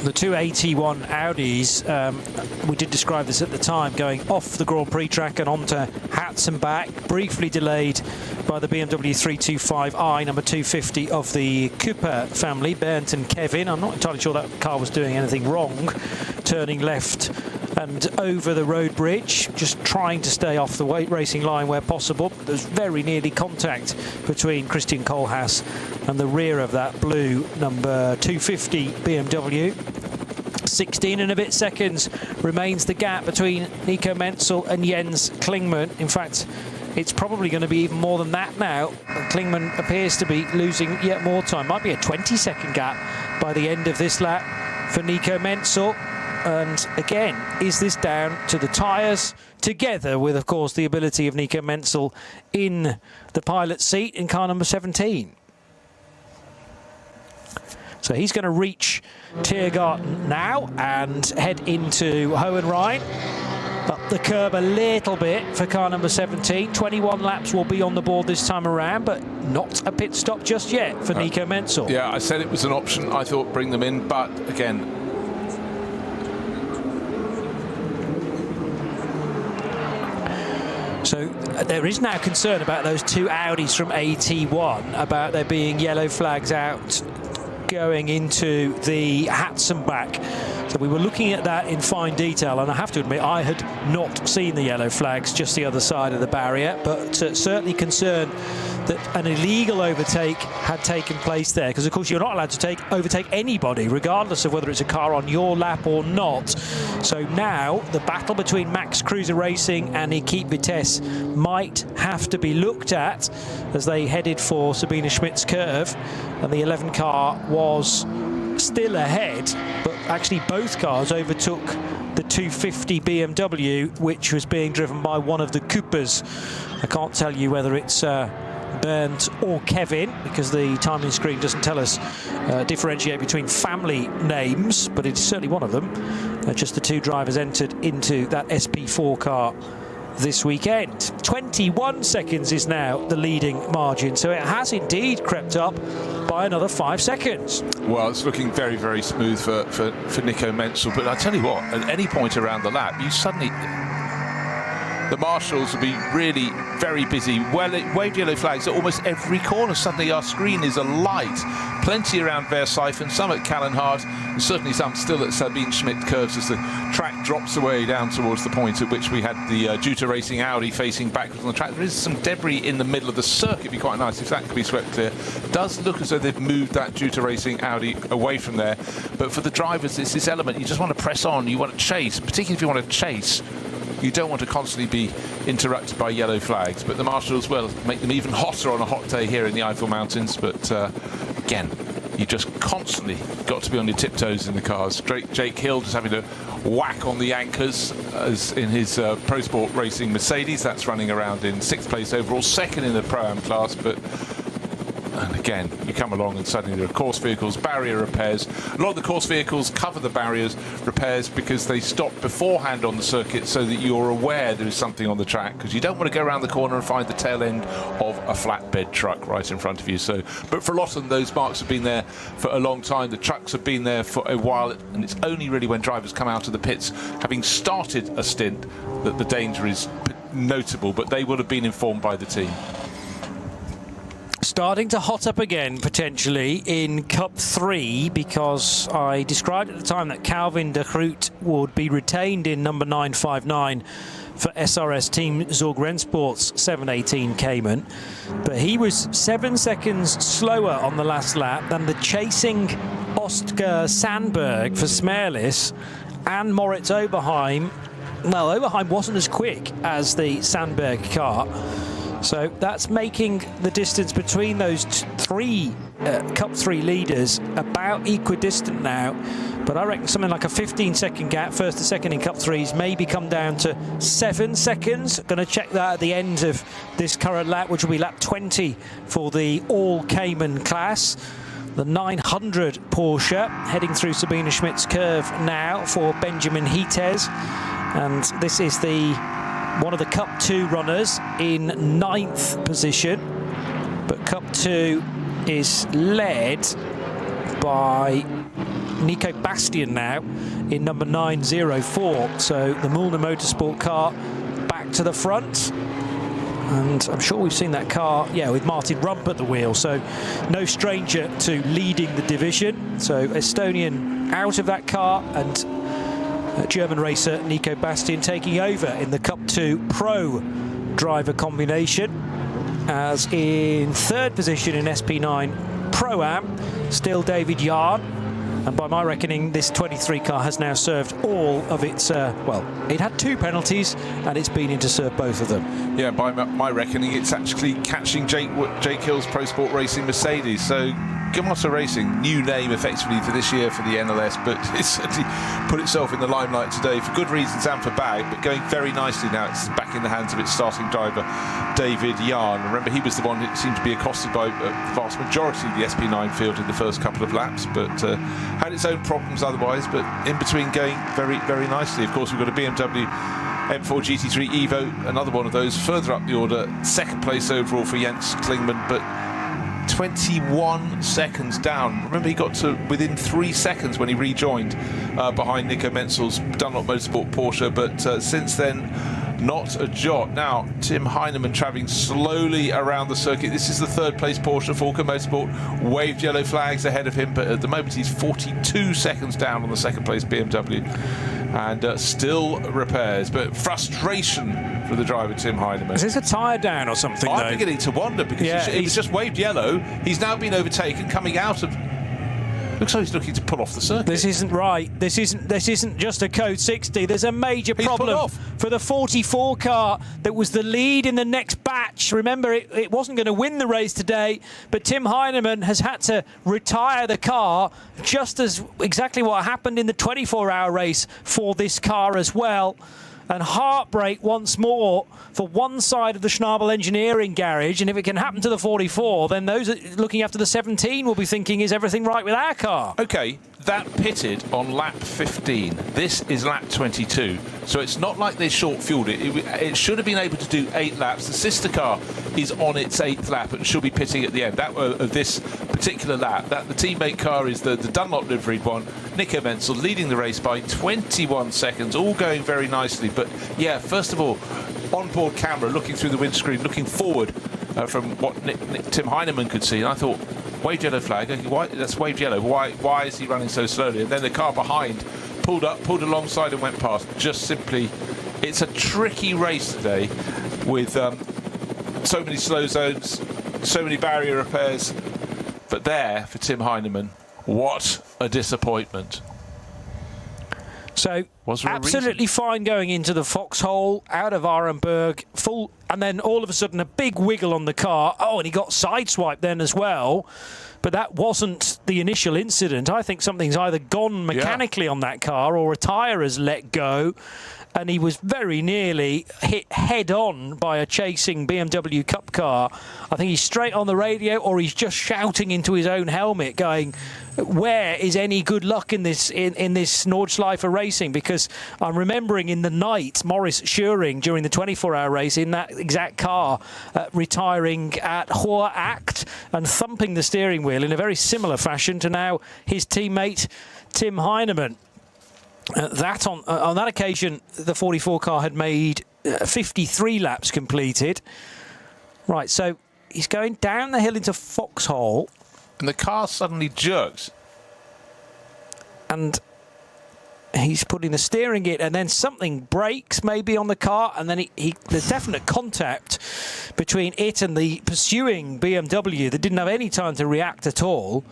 The two AT1 Audis, we did describe this at the time, going off the Grand Prix track and onto Hats and back, briefly delayed by the BMW 325i, number 250 of the Cooper family, Bernd and Kevin. I'm not entirely sure that car was doing anything wrong, turning left and over the road bridge, just trying to stay off the racing line where possible. There's very nearly contact between Christian Kohlhaas and the rear of that blue number 250 BMW. 16 and a bit seconds remains the gap between Nico Menzel and Jens Klingmann. In fact, it's probably going to be even more than that now. Klingmann appears to be losing yet more time. Might be a 20-second gap by the end of this lap for Nico Menzel. And again, is this down to the tyres, together with, of course, the ability of Nico Menzel in the pilot's seat in car number 17? So he's going to reach Tiergarten now and head into Hohenrhein. Up the curb a little bit for car number 17. 21 laps will be on the board this time around, but not a pit stop just yet for Nico Menzel. Yeah, I said it was an option. I thought bring them in, but again, so there is now concern about those two Audis from AT1, about there being yellow flags out going into the Hats and back. So we were looking at that in fine detail, and I have to admit I had not seen the yellow flags just the other side of the barrier, but certainly concerned that an illegal overtake had taken place there, because of course you're not allowed to overtake anybody regardless of whether it's a car on your lap or not. So now the battle between Max Cruiser Racing and Equipe Vitesse might have to be looked at as they headed for Sabine Schmidt's curve, and the 11 car was still ahead, but actually both cars overtook the 250 BMW, which was being driven by one of the Coopers. I can't tell you whether it's Bernd or Kevin, because the timing screen doesn't tell us differentiate between family names, but it's certainly one of them. Just the two drivers entered into that SP4 car this weekend. 21 seconds is now the leading margin, so it has indeed crept up by another 5 seconds. Well, it's looking very, very smooth for Nico Menzel, but I tell you what, at any point around the lap, you suddenly, the marshals will be really very busy. Well, waved yellow flags at almost every corner. Suddenly our screen is alight. Plenty around Versailles, some at Kallenhardt, and certainly some still at Sabine Schmidt curves as the track drops away down towards the point at which we had the Juta Racing Audi facing backwards on the track. There is some debris in the middle of the circuit. It'd be quite nice if that could be swept clear. Does look as though they've moved that Juta Racing Audi away from there. But for the drivers, it's this element. You just want to press on. You want to chase, particularly if you want to chase. You don't want to constantly be interrupted by yellow flags, but the marshals will make them even hotter on a hot day here in the Eifel Mountains. But again, you just constantly got to be on your tiptoes in the cars. Jake Hill just having to whack on the anchors as in his Pro Sport Racing Mercedes. That's running around in 6th place overall, 2nd in the Pro-Am class, but and again, you come along and suddenly there are course vehicles, barrier repairs. A lot of the course vehicles cover the barriers repairs because they stop beforehand on the circuit so that you're aware there is something on the track, because you don't want to go around the corner and find the tail end of a flatbed truck right in front of you. So, but for a lot of them, those marks have been there for a long time. The trucks have been there for a while, and it's only really when drivers come out of the pits, having started a stint, that the danger is notable, but they would have been informed by the team. Starting to hot up again, potentially, in Cup 3, because I described at the time that Calvin de Groot would be retained in number 959 for SRS Team Zorg Rennsport's 718 Cayman. But he was 7 seconds slower on the last lap than the chasing Oscar Sandberg for Smerlis and Moritz Oberheim. Well, Oberheim wasn't as quick as the Sandberg car. So that's making the distance between those three Cup 3 leaders about equidistant now. But I reckon something like a 15-second gap, first to second in Cup 3s, maybe come down to 7 seconds. Going to check that at the end of this current lap, which will be lap 20 for the all-Cayman class. The 900 Porsche heading through Sabine Schmidt's curve now for Benjamin Hites. And this is one of the Cup 2 runners in 9th position. But Cup 2 is led by Nico Bastian now in number 904. So the Mühlner Motorsport car back to the front. And I'm sure we've seen that car, with Martin Rump at the wheel. So no stranger to leading the division. So Estonian out of that car, and German racer Nico Bastian taking over in the Cup 2 Pro driver combination. As in 3rd position in SP9 Pro-Am, still David Jahn. And by my reckoning, this 23 car has now served all of its, it had 2 penalties, and it's been in to serve both of them. Yeah, by my reckoning, it's actually catching Jake Hill's Pro Sport Racing Mercedes. So Gamota Racing, new name effectively for this year for the NLS, but it's certainly put itself in the limelight today for good reasons and for bad, but going very nicely now. It's back in the hands of its starting driver, David Jahn. Remember, he was the one that seemed to be accosted by the vast majority of the SP9 field in the first couple of laps, but had its own problems otherwise, but in between going very, very nicely. Of course, we've got a BMW M4 GT3 Evo, another one of those further up the order, 2nd place overall for Jens Klingmann, but 21 seconds down. Remember, he got to within 3 seconds when he rejoined behind Nico Menzel's Dunlop Motorsport Porsche, but since then, not a jot. Now, Tim Heinemann travelling slowly around the circuit. This is the 3rd place Porsche. Falco Motorsport waved yellow flags ahead of him, but at the moment he's 42 seconds down on the 2nd place BMW, and still repairs. But frustration for the driver, Tim Heinemann. Is this a tyre down or something? I'm beginning to wonder, because he's just waved yellow. He's now been overtaken coming out of... Looks like he's looking to pull off the circuit. This isn't right. This isn't just a code 60. There's a major problem for the 44 car that was the lead in the next batch. Remember, it wasn't going to win the race today, but Tim Heinemann has had to retire the car, just as exactly what happened in the 24-hour race for this car as well. And heartbreak once more for one side of the Schnabel Engineering Garage. And if it can happen to the 44, then those looking after the 17 will be thinking, is everything right with our car? OK, that pitted on lap 15. This is lap 22. So it's not like they short-fueled it. It should have been able to do 8 laps. The sister car is on its 8th lap and should be pitting at the end of this particular lap. The teammate car is the Dunlop liveried one. Nico Menzel leading the race by 21 seconds, all going very nicely. But yeah, first of all, onboard camera looking through the windscreen, looking forward from what Tim Heinemann could see. And I thought, waved yellow flag. Okay, why? That's waved yellow. Why is he running so slowly? And then the car behind pulled alongside and went past. Just simply, it's a tricky race today with so many slow zones, so many barrier repairs. But there, for Tim Heinemann, what a disappointment. So, absolutely fine going into the foxhole, out of Arenberg, full, and then all of a sudden a big wiggle on the car. Oh, and he got sideswiped then as well. But that wasn't the initial incident. I think something's either gone mechanically on that car or a tyre has let go. And he was very nearly hit head-on by a chasing BMW Cup car. I think he's straight on the radio, or he's just shouting into his own helmet, going, where is any good luck in this Nordschleife racing? Because I'm remembering in the night, Maurice Schuring, during the 24-hour race, in that exact car, retiring at Hoher Acht and thumping the steering wheel in a very similar fashion to now his teammate, Tim Heinemann. On that occasion, the 44 car had made 53 laps completed. Right, so he's going down the hill into Foxhole. And the car suddenly jerks. And he's putting the steering in, and then something breaks maybe on the car, and then there's definite contact between it and the pursuing BMW that didn't have any time to react at all.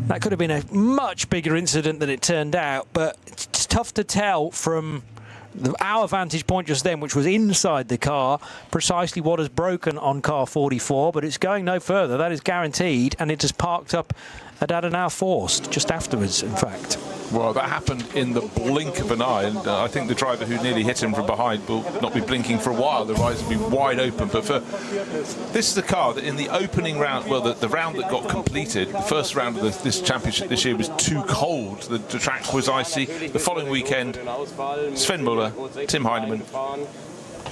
That could have been a much bigger incident than it turned out, but it's tough to tell from our vantage point just then, which was inside the car, precisely what has broken on car 44, but it's going no further. That is guaranteed, and it has parked up at Adenauer Forst just afterwards, in fact. Well, that happened in the blink of an eye, and I think the driver who nearly hit him from behind will not be blinking for a while. The eyes will be wide open. But this is a car that in the opening round, well, the round that got completed, the first round of this championship this year was too cold. The track was icy. The following weekend, Sven Muller, Tim Heinemann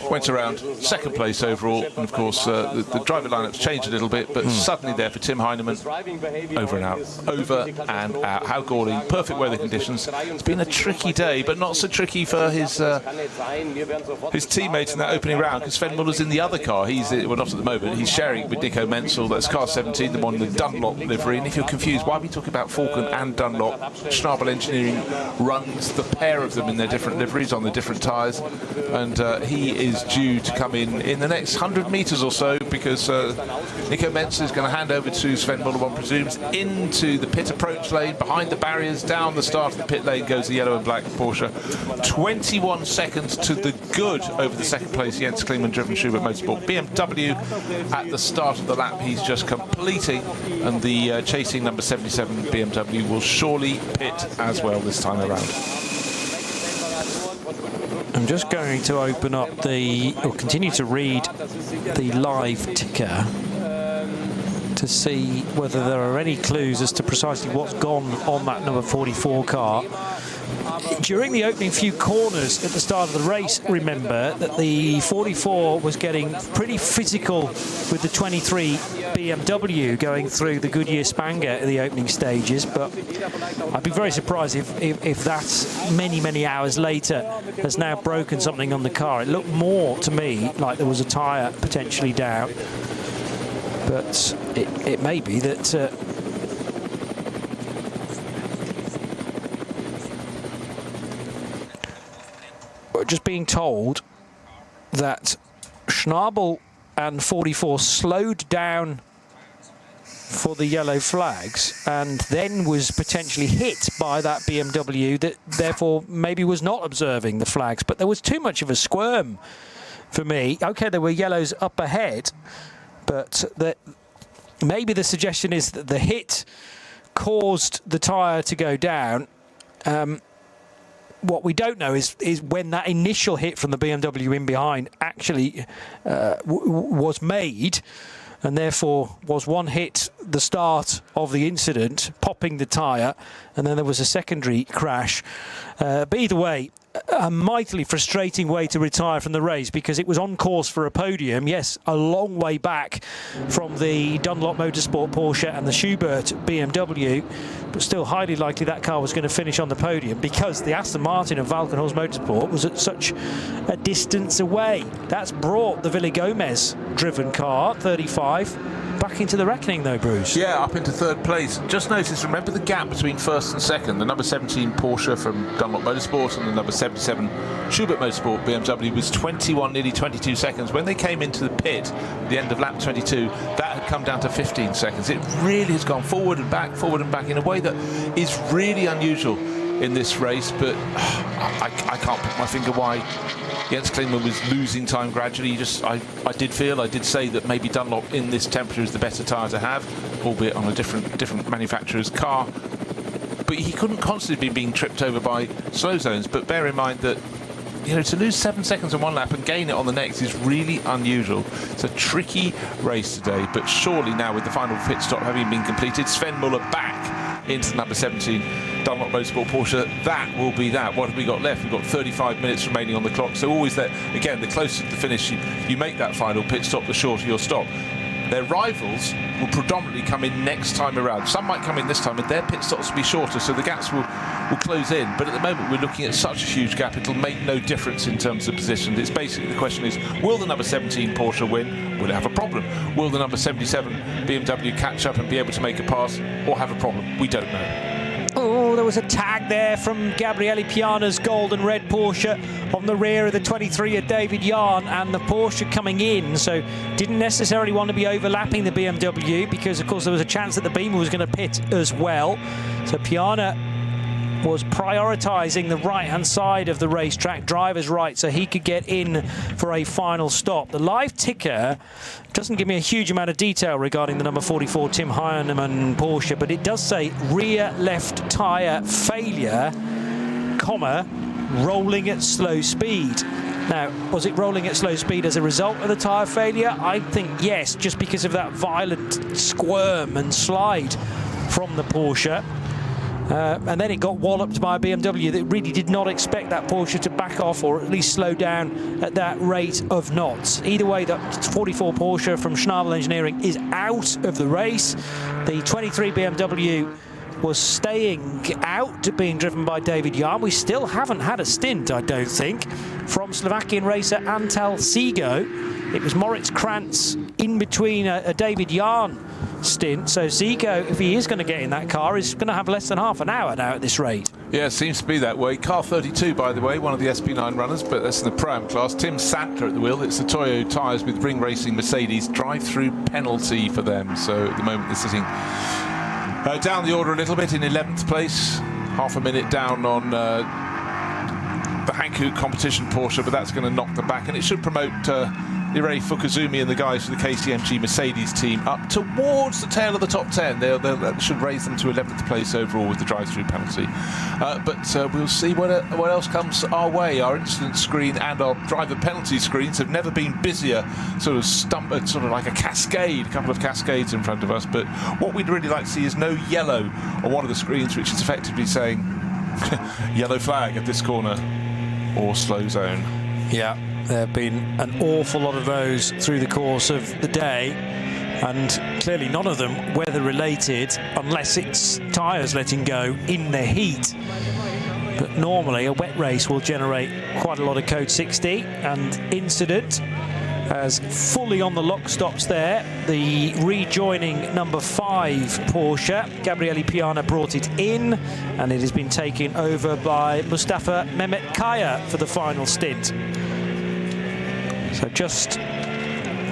went around second place overall, and of course the driver lineup's changed a little bit, but suddenly there for Tim Heinemann, over and out, how galling, perfect weather conditions. It's been a tricky day, but not so tricky for his teammates in that opening round, because Sven Muller's in the other car. He's, well, not at the moment, he's sharing with Nico Menzel. That's car 17, the one in the Dunlop livery. And if you're confused, why are we talking about Falcon and Dunlop? Schnabel Engineering runs the pair of them in their different liveries on the different tyres, and he is due to come in the next 100 metres or so, because Nico Menzel is going to hand over to Sven Muller, one presumes, into the pit approach lane, behind the barriers, down the start of the pit lane goes the yellow and black Porsche. 21 seconds to the good over the second place Jens Klingmann driven Schubert Motorsport BMW at the start of the lap he's just completing, and the chasing number 77 BMW will surely pit as well this time around. I'm just going to open up or continue to read the live ticker to see whether there are any clues as to precisely what's gone on that number 44 car. During the opening few corners at the start of the race, remember that the 44 was getting pretty physical with the 23 BMW going through the Goodyear Spanger in the opening stages, but I'd be very surprised if that many hours later has now broken something on the car. It looked more to me like there was a tyre potentially down, but it may be that just being told that Schnabel and 44 slowed down for the yellow flags and then was potentially hit by that BMW that therefore maybe was not observing the flags. But there was too much of a squirm for me. Okay, there were yellows up ahead, but maybe the suggestion is that the hit caused the tyre to go down. What we don't know is when that initial hit from the BMW in behind actually was made, and therefore was one hit the start of the incident, popping the tyre, and then there was a secondary crash. But either way, a mightily frustrating way to retire from the race, because it was on course for a podium. Yes, a long way back from the Dunlop Motorsport Porsche and the Schubert BMW, but still highly likely that car was going to finish on the podium, because the Aston Martin of Valkenhorst Motorsport was at such a distance away. That's brought the Villigomez driven car, 35, back into the reckoning though, Bruce. Yeah, up into third place. Just notice, remember the gap between first and second. The number 17 Porsche from Dunlop Motorsport and the number 77 Schubert Motorsport BMW was 21, nearly 22 seconds. When they came into the pit, the end of lap 22, that had come down to 15 seconds. It really has gone forward and back in a way that is really unusual in this race, but I can't put my finger why Jens Klingmann was losing time gradually. I did say that maybe Dunlop in this temperature is the better tyre to have, albeit on a different manufacturer's car. But he couldn't constantly be being tripped over by slow zones. But bear in mind that, you know, to lose 7 seconds on one lap and gain it on the next is really unusual. It's a tricky race today, but surely now with the final pit stop having been completed, Sven Muller back into the number 17 Dunlop Motorsport Porsche. That will be that. What have we got left? We've got 35 minutes remaining on the clock. So always that, again, the closer to the finish you make that final pit stop, the shorter your stop. Their rivals will predominantly come in next time around. Some might come in this time, and their pit stops will be shorter, so the gaps will close in. But at the moment, we're looking at such a huge gap, it'll make no difference in terms of position. It's basically, the question is, will the number 17 Porsche win? Will it have a problem? Will the number 77 BMW catch up and be able to make a pass, or have a problem? We don't know. Oh, there was a tag there from Gabriele Piana's gold and red Porsche on the rear of the 23 of David Yarn, and the Porsche coming in, so didn't necessarily want to be overlapping the BMW, because of course there was a chance that the Beamer was going to pit as well. So Piana was prioritising the right-hand side of the racetrack, driver's right, so he could get in for a final stop. The live ticker doesn't give me a huge amount of detail regarding the number 44 Tim Heinemann Porsche, but it does say rear left tyre failure, comma, rolling at slow speed. Now, was it rolling at slow speed as a result of the tyre failure? I think yes, just because of that violent squirm and slide from the Porsche. And then it got walloped by a BMW that really did not expect that Porsche to back off or at least slow down at that rate of knots. Either way, that 44 Porsche from Schnabel Engineering is out of the race. The 23 BMW was staying out, being driven by David Jahn. We still haven't had a stint, I don't think, from Slovakian racer Antal Sigo. It was Moritz Krantz in between a David Jahn stint. So Sigo, if he is going to get in that car, is going to have less than half an hour now at this rate. Yeah, it seems to be that way. Car 32, by the way, one of the SP9 runners, but that's in the Pro-Am class. Tim Santler at the wheel. It's the Toyo tyres with Ring Racing Mercedes. Drive-through penalty for them. So at the moment they're sitting down the order a little bit in 11th place. Half a minute down on the Hankook competition Porsche, but that's going to knock them back, and it should promote Irei Fukuzumi and the guys for the KTMG Mercedes team up towards the tail of the top 10. That should raise them to 11th place overall with the drive-through penalty. But we'll see what else comes our way. Our incident screen and our driver penalty screens have never been busier, sort of like a cascade, a couple of cascades in front of us. But what we'd really like to see is no yellow on one of the screens, which is effectively saying yellow flag at this corner or slow zone. Yeah. There have been an awful lot of those through the course of the day, and clearly none of them weather-related unless it's tyres letting go in the heat. But normally a wet race will generate quite a lot of code 60, and Incident as fully on the lock stops there. The rejoining number 5 Porsche, Gabriele Piana, brought it in, and it has been taken over by Mustafa Mehmet Kaya for the final stint. So just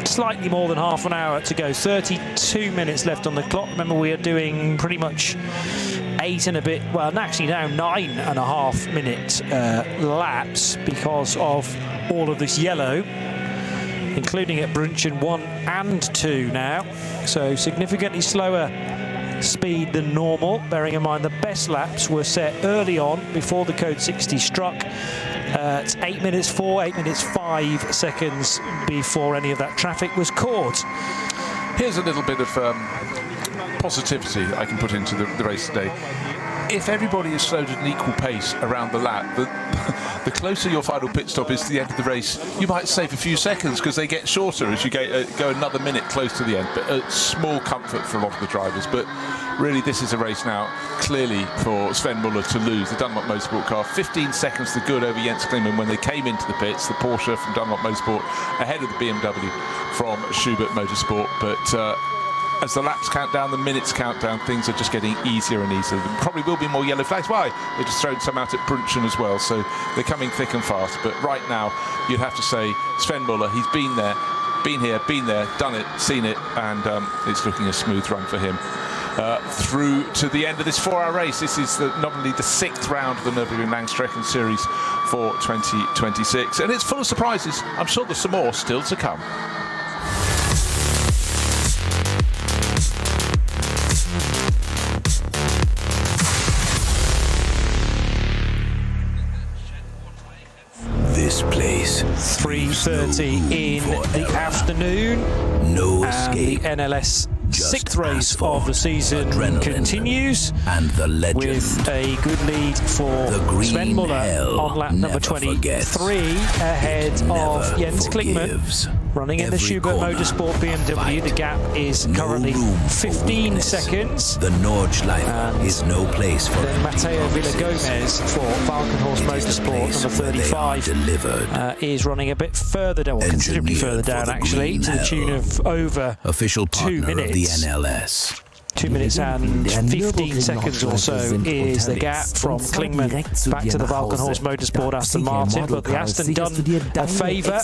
slightly more than half an hour to go. 32 minutes left on the clock. Remember, we are doing pretty much 8 and a bit, well, actually now 9.5 minute laps because of all of this yellow, including at Brunchen 1 and 2 now. So significantly slower speed than normal, bearing in mind the best laps were set early on before the code 60 struck. It's 8 minutes 4, 8 minutes 5 seconds before any of that traffic was caught. Here's a little bit of positivity I can put into the race today. If everybody is slowed at an equal pace around the lap, the closer your final pit stop is to the end of the race, you might save a few seconds because they get shorter as you go another minute close to the end. But a small comfort for a lot of the drivers. But really, this is a race now, clearly, for Sven Muller to lose. The Dunlop Motorsport car, 15 seconds to good over Jens Klingmann when they came into the pits. The Porsche from Dunlop Motorsport ahead of the BMW from Schubert Motorsport. But as the laps count down, the minutes count down, things are just getting easier and easier. There probably will be more yellow flags. Why? They've just thrown some out at Brunchen as well, so they're coming thick and fast. But right now, you'd have to say Sven Muller, he's been there, been here, been there, done it, seen it, and it's looking a smooth run for him. Through to the end of this 4-hour race. This is nominally the 6th round of the Nürburgring Langstrecken Series for 2026, and it's full of surprises. I'm sure there's some more still to come. This place. 3:30 in the afternoon. No and escape. The NLS Just 6th race asphalt, of the season adrenaline, continues, and the legend. with a good lead for The green Sven Muller hell on lap number never 23 forgets. ahead It of never Jens Klingmann. forgives. Running in the Every Schubert corner, Motorsport BMW, fight. the gap is No currently room for 15 weakness. seconds. The Nordschleife And is no place for Then empty Matteo promises. Villagomez for Falkenhorst It is the Motorsport, place number where they are 35, delivered. is running a bit further down, well, considerably Engineered further for down the actually, green to the tune hell. of over Official 2 partner of the minutes. NLS. 2 minutes and 15 seconds or so is the gap from Klingmann back to the Valkenhorst Motorsport Aston Martin, but the Aston done a favour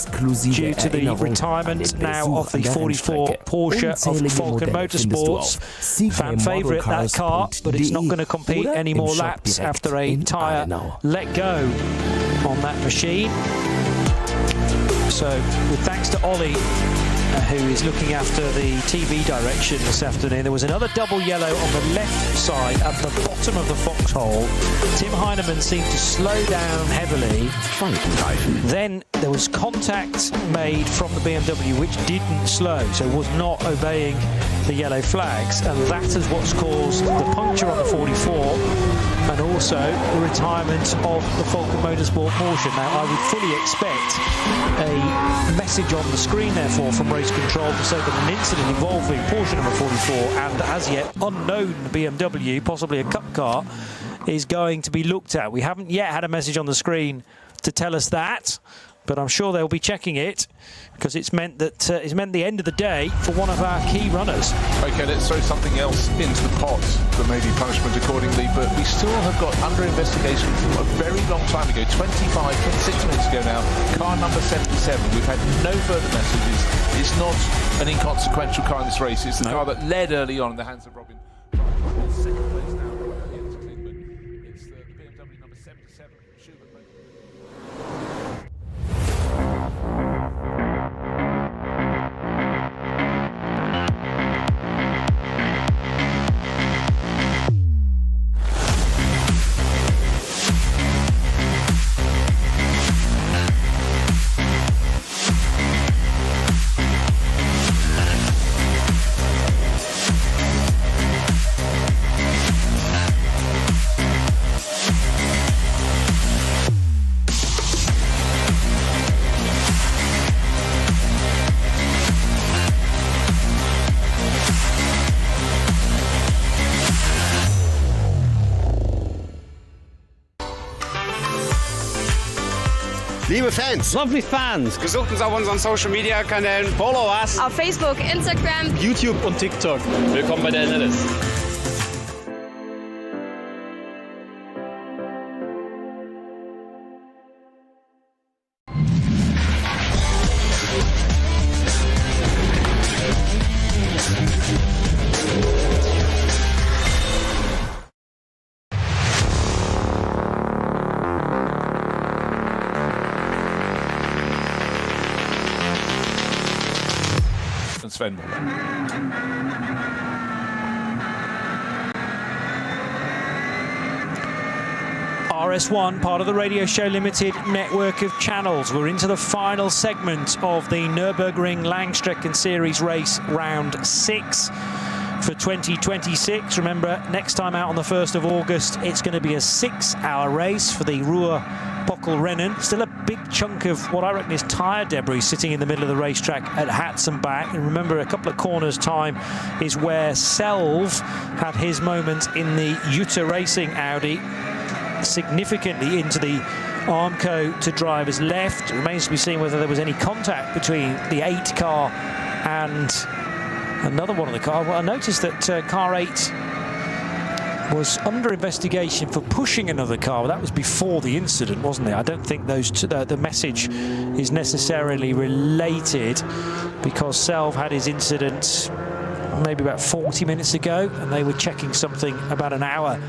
due to the retirement now of the 44 Porsche of Falken Motorsports. Fan favourite, that car, but it's not going to compete any more laps after a tyre let go on that machine. So with thanks to Ollie, who is looking after the TV direction this afternoon. There was another double yellow on the left side at the bottom of the foxhole. Tim Heinemann seemed to slow down heavily. Then there was contact made from the BMW which didn't slow, so was not obeying the yellow flags, and that is what's caused the puncture on the 44 and also the retirement of the Falken Motorsport Porsche. Now I would fully expect a message on the screen therefore from race control to say that an incident involving Porsche number 44 and as yet unknown BMW, possibly a cup car, is going to be looked at. We haven't yet had a message on the screen to tell us that, but I'm sure they'll be checking it because it's meant that it's meant the end of the day for one of our key runners. Okay, let's throw something else into the pot that may be punishment accordingly, but we still have got under investigation from a very long time ago, 26 minutes ago now, car number 77. We've had no further messages. It's not an inconsequential car in this race. It's the car that led early on in the hands of Robin. Second place now, against Klingmann. It's the BMW number 77, Schubert. Liebe Fans, Lovely fans. besucht uns auf unseren Social Media Kanälen, follow us auf Facebook, Instagram, YouTube und TikTok. Willkommen bei der NLS. Sven. RS1, part of the Radio Show Limited network of channels. We're into the final segment of the Nürburgring Langstrecken Series race, round 6 for 2026. Remember, next time out on the 1st of August, it's going to be a 6-hour race for the Ruhr Pockelrennen. Still a big chunk of what I reckon is tyre debris sitting in the middle of the racetrack at Hatzenbach. And remember, a couple of corners time is where Selv had his moment in the Jutta Racing Audi, significantly into the Armco to driver's left. It remains to be seen whether there was any contact between the 8 car and another one of the cars. Well, I noticed that car 8 was under investigation for pushing another car. Well, that was before the incident, wasn't it? I don't think those two, the message is necessarily related, because Selv had his incident maybe about 40 minutes ago, and they were checking something about an hour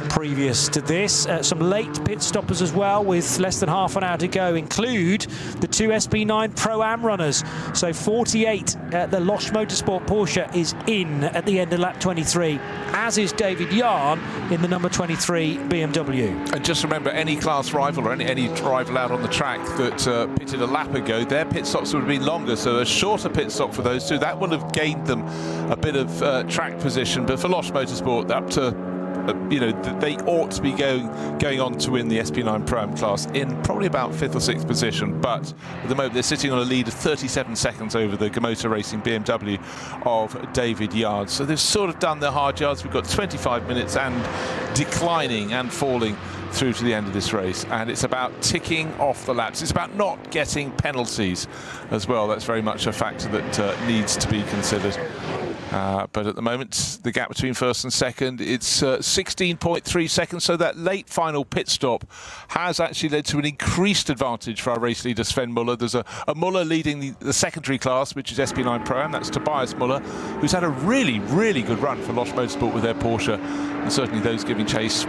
previous to this. Some late pit stoppers as well, with less than half an hour to go, include the 2 SB9 Pro-Am runners. So 48, the Losch Motorsport Porsche is in at the end of lap 23, as is David Jahn in the number 23 BMW. And just remember, any class rival or any rival out on the track that pitted a lap ago, their pit stops would have been longer, so a shorter pit stop for those two. That would have gained them a bit of track position. But for Losch Motorsport, up to you know, they ought to be going on to win the SP9 Pro-Am class in probably about 5th or 6th position, but at the moment they're sitting on a lead of 37 seconds over the Gamoto Racing BMW of David Yard. So they've sort of done their hard yards. We've got 25 minutes and declining and falling through to the end of this race, and it's about ticking off the laps. It's about not getting penalties as well. That's very much a factor that needs to be considered. But at the moment, the gap between first and second, it's 16.3 seconds. So that late final pit stop has actually led to an increased advantage for our race leader, Sven Muller. There's a Muller leading the secondary class, which is SP9 Pro-Am. That's Tobias Muller, who's had a really, really good run for Losch Motorsport with their Porsche. And certainly those giving chase,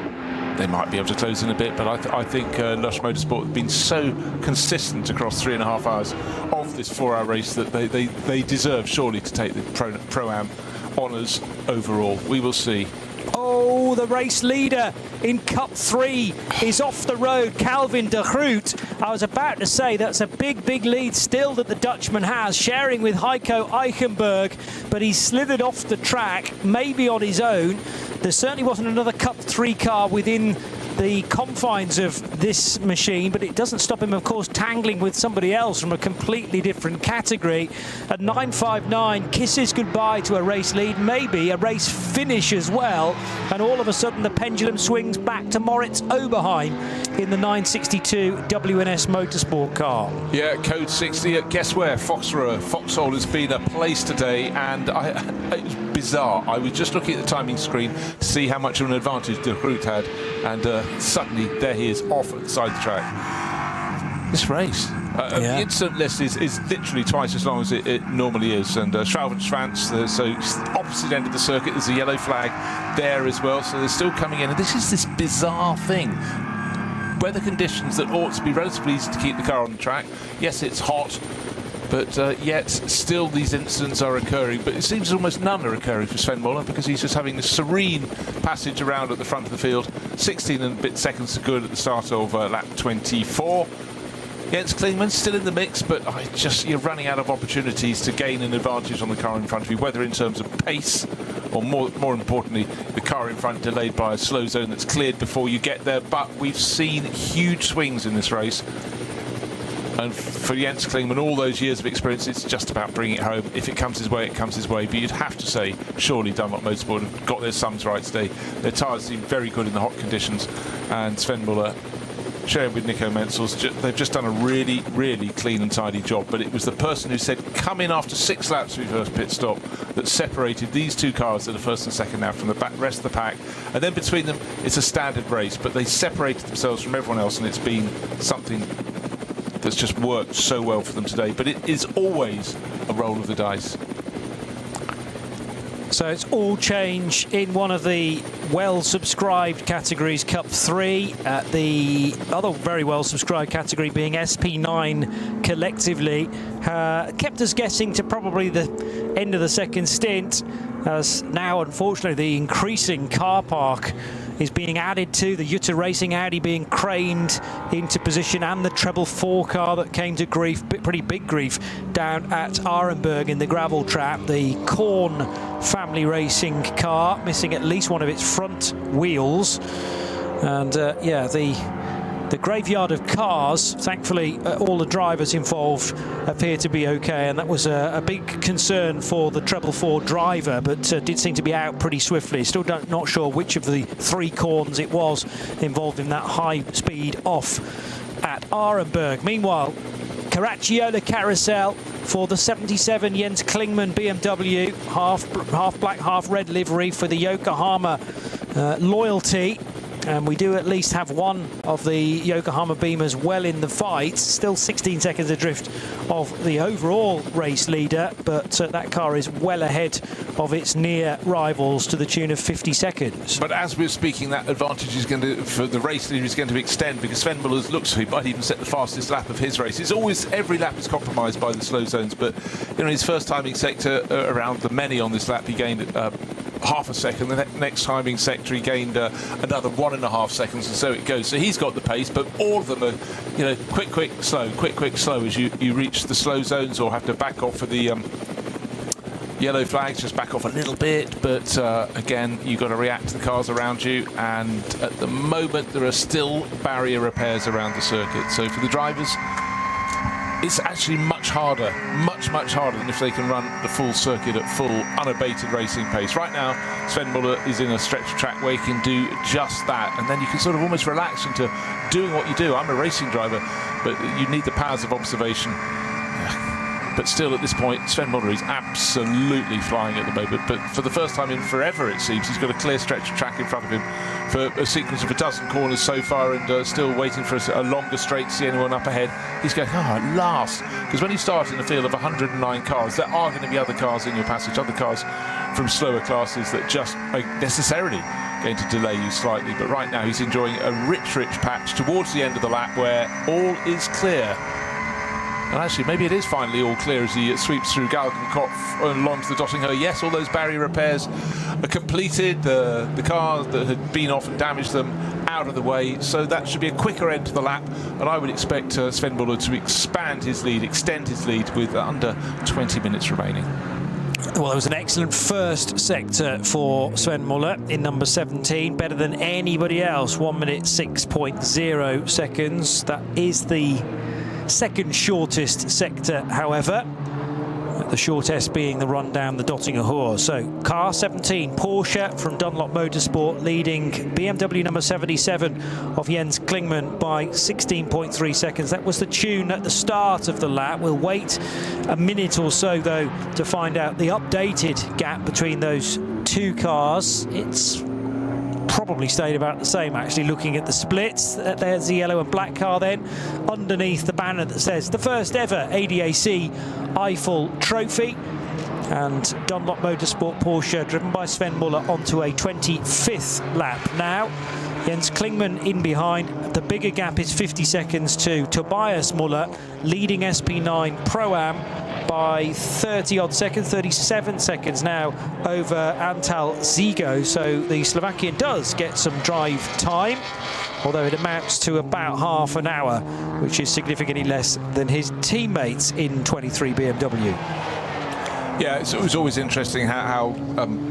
they might be able to close in a bit, but I think Losch Motorsport have been so consistent across 3.5 hours of this 4-hour race that they deserve surely to take the Pro-Am honours overall. We will see. Oh, the race leader in Cup 3 is off the road, Calvin de Groot. I was about to say that's a big, big lead still that the Dutchman has, sharing with Heiko Eichenberg, but he slithered off the track, maybe on his own. There certainly wasn't another Cup 3 car within the confines of this machine, but it doesn't stop him, of course, tangling with somebody else from a completely different category. At 9.59, kisses goodbye to a race lead, maybe a race finish as well, and all of a sudden the pendulum swings back to Moritz Oberheim in the 962 WNS Motorsport car. Yeah, code 60. Guess where? Foxhole has been a place today, and it was bizarre. I was just looking at the timing screen to see how much of an advantage de Groot had, and suddenly there he is off at the side of the track. This race, the incident list is literally twice as long as it normally is, and Schravensschwanz, so opposite end of the circuit, there's a yellow flag there as well, so they're still coming in, and this is this bizarre thing. Weather conditions that ought to be relatively easy to keep the car on the track. Yes, it's hot, but yet still these incidents are occurring. But it seems almost none are occurring for Sven Muller, because he's just having this serene passage around at the front of the field. 16 and a bit seconds to good at the start of lap 24. Jens Klingmann still in the mix, but you're running out of opportunities to gain an advantage on the car in front of you, whether in terms of pace or more importantly, the car in front delayed by a slow zone that's cleared before you get there. But we've seen huge swings in this race. And for Jens Klingmann, all those years of experience, it's just about bringing it home. If it comes his way, it comes his way. But you'd have to say, surely Dunlop Motorsport have got their sums right today. Their tyres seem very good in the hot conditions. And Sven Muller, sharing with Nico Menzel's, they've just done a really, really clean and tidy job. But it was the person who said, come in after 6 laps of your first pit stop, that separated these two cars that are first and second now from the rest of the pack. And then between them, it's a standard race. But they separated themselves from everyone else, and it's been something that's just worked so well for them today. But it is always a roll of the dice. So it's all change in one of the well-subscribed categories, Cup 3. The other very well-subscribed category being SP9 collectively. Kept us guessing to probably the end of the second stint, as now, unfortunately, the increasing car park is being added to, the Jutta Racing Audi being craned into position, and the treble 4 car that came to grief, pretty big grief, down at Arenberg in the gravel trap. The Korn family racing car missing at least one of its front wheels. And yeah, the graveyard of cars, thankfully all the drivers involved appear to be okay, and that was a big concern for the treble 4 driver, but did seem to be out pretty swiftly. Still not sure which of the 3 corns it was involved in that high speed off at Arenberg. Meanwhile, Caracciolo Carousel for the 77 Jens Klingmann BMW, half black, half red livery for the Yokohama loyalty. And we do at least have one of the Yokohama Beamers well in the fight. Still 16 seconds adrift of the overall race leader, but that car is well ahead of its near rivals to the tune of 50 seconds. But as we're speaking, that advantage is going to, for the race leader, is going to extend, because Sven Muller looks like he might even set the fastest lap of his race. It's always, every lap is compromised by the slow zones, but in his first timing sector around the many on this lap, he gained half a second. The next timing sector he gained another 1.5 seconds, and so it goes. So he's got the pace, but all of them are, you know, quick, slow, quick, slow as you reach the slow zones, or have to back off for the yellow flags, just back off a little bit. But again, you've got to react to the cars around you, and at the moment there are still barrier repairs around the circuit. So for the drivers, it's actually much harder than if they can run the full circuit at full unabated racing pace. Right now, Sven Muller is in a stretch of track where he can do just that, and then you can sort of almost relax into doing what you do. I'm a racing driver, but you need the powers of observation. But still, at this point, Sven Muller is absolutely flying at the moment. But for the first time in forever, it seems, he's got a clear stretch of track in front of him for a sequence of a dozen corners so far, and still waiting for a longer straight to see anyone up ahead. He's going, at last. Because when you start in a field of 109 cars, there are going to be other cars in your passage, other cars from slower classes that just are necessarily going to delay you slightly. But right now, he's enjoying a rich patch towards the end of the lap where all is clear. And actually, maybe it is finally all clear as he sweeps through Galgenkopf along to the Dottinghoe. Yes, all those barrier repairs are completed. The cars that had been off and damaged them out of the way. So that should be a quicker end to the lap. And I would expect Sven Muller to expand his lead, extend his lead with under 20 minutes remaining. Well, it was an excellent first sector for Sven Muller in number 17, better than anybody else, 1 minute 6.0 seconds. That is the second shortest sector, however, the shortest being the run down the Dottinghoe. So car 17, Porsche from Dunlop Motorsport, leading BMW number 77 of Jens Klingmann by 16.3 seconds. That was the tune at the start of the lap. We'll wait a minute or so, though, to find out the updated gap between those two cars. It's probably stayed about the same, actually, looking at the splits. There's the yellow and black car then, underneath the banner that says the first ever ADAC Eifel Trophy. And Dunlop Motorsport Porsche, driven by Sven Muller, onto a 25th lap now. Jens Klingmann in behind. The bigger gap is 50 seconds to Tobias Muller, leading SP9 Pro-Am by 30-odd seconds, 37 seconds now over Antal Zigo. So the Slovakian does get some drive time, although it amounts to about half an hour, which is significantly less than his teammates in 23 BMW. Yeah, it was always interesting how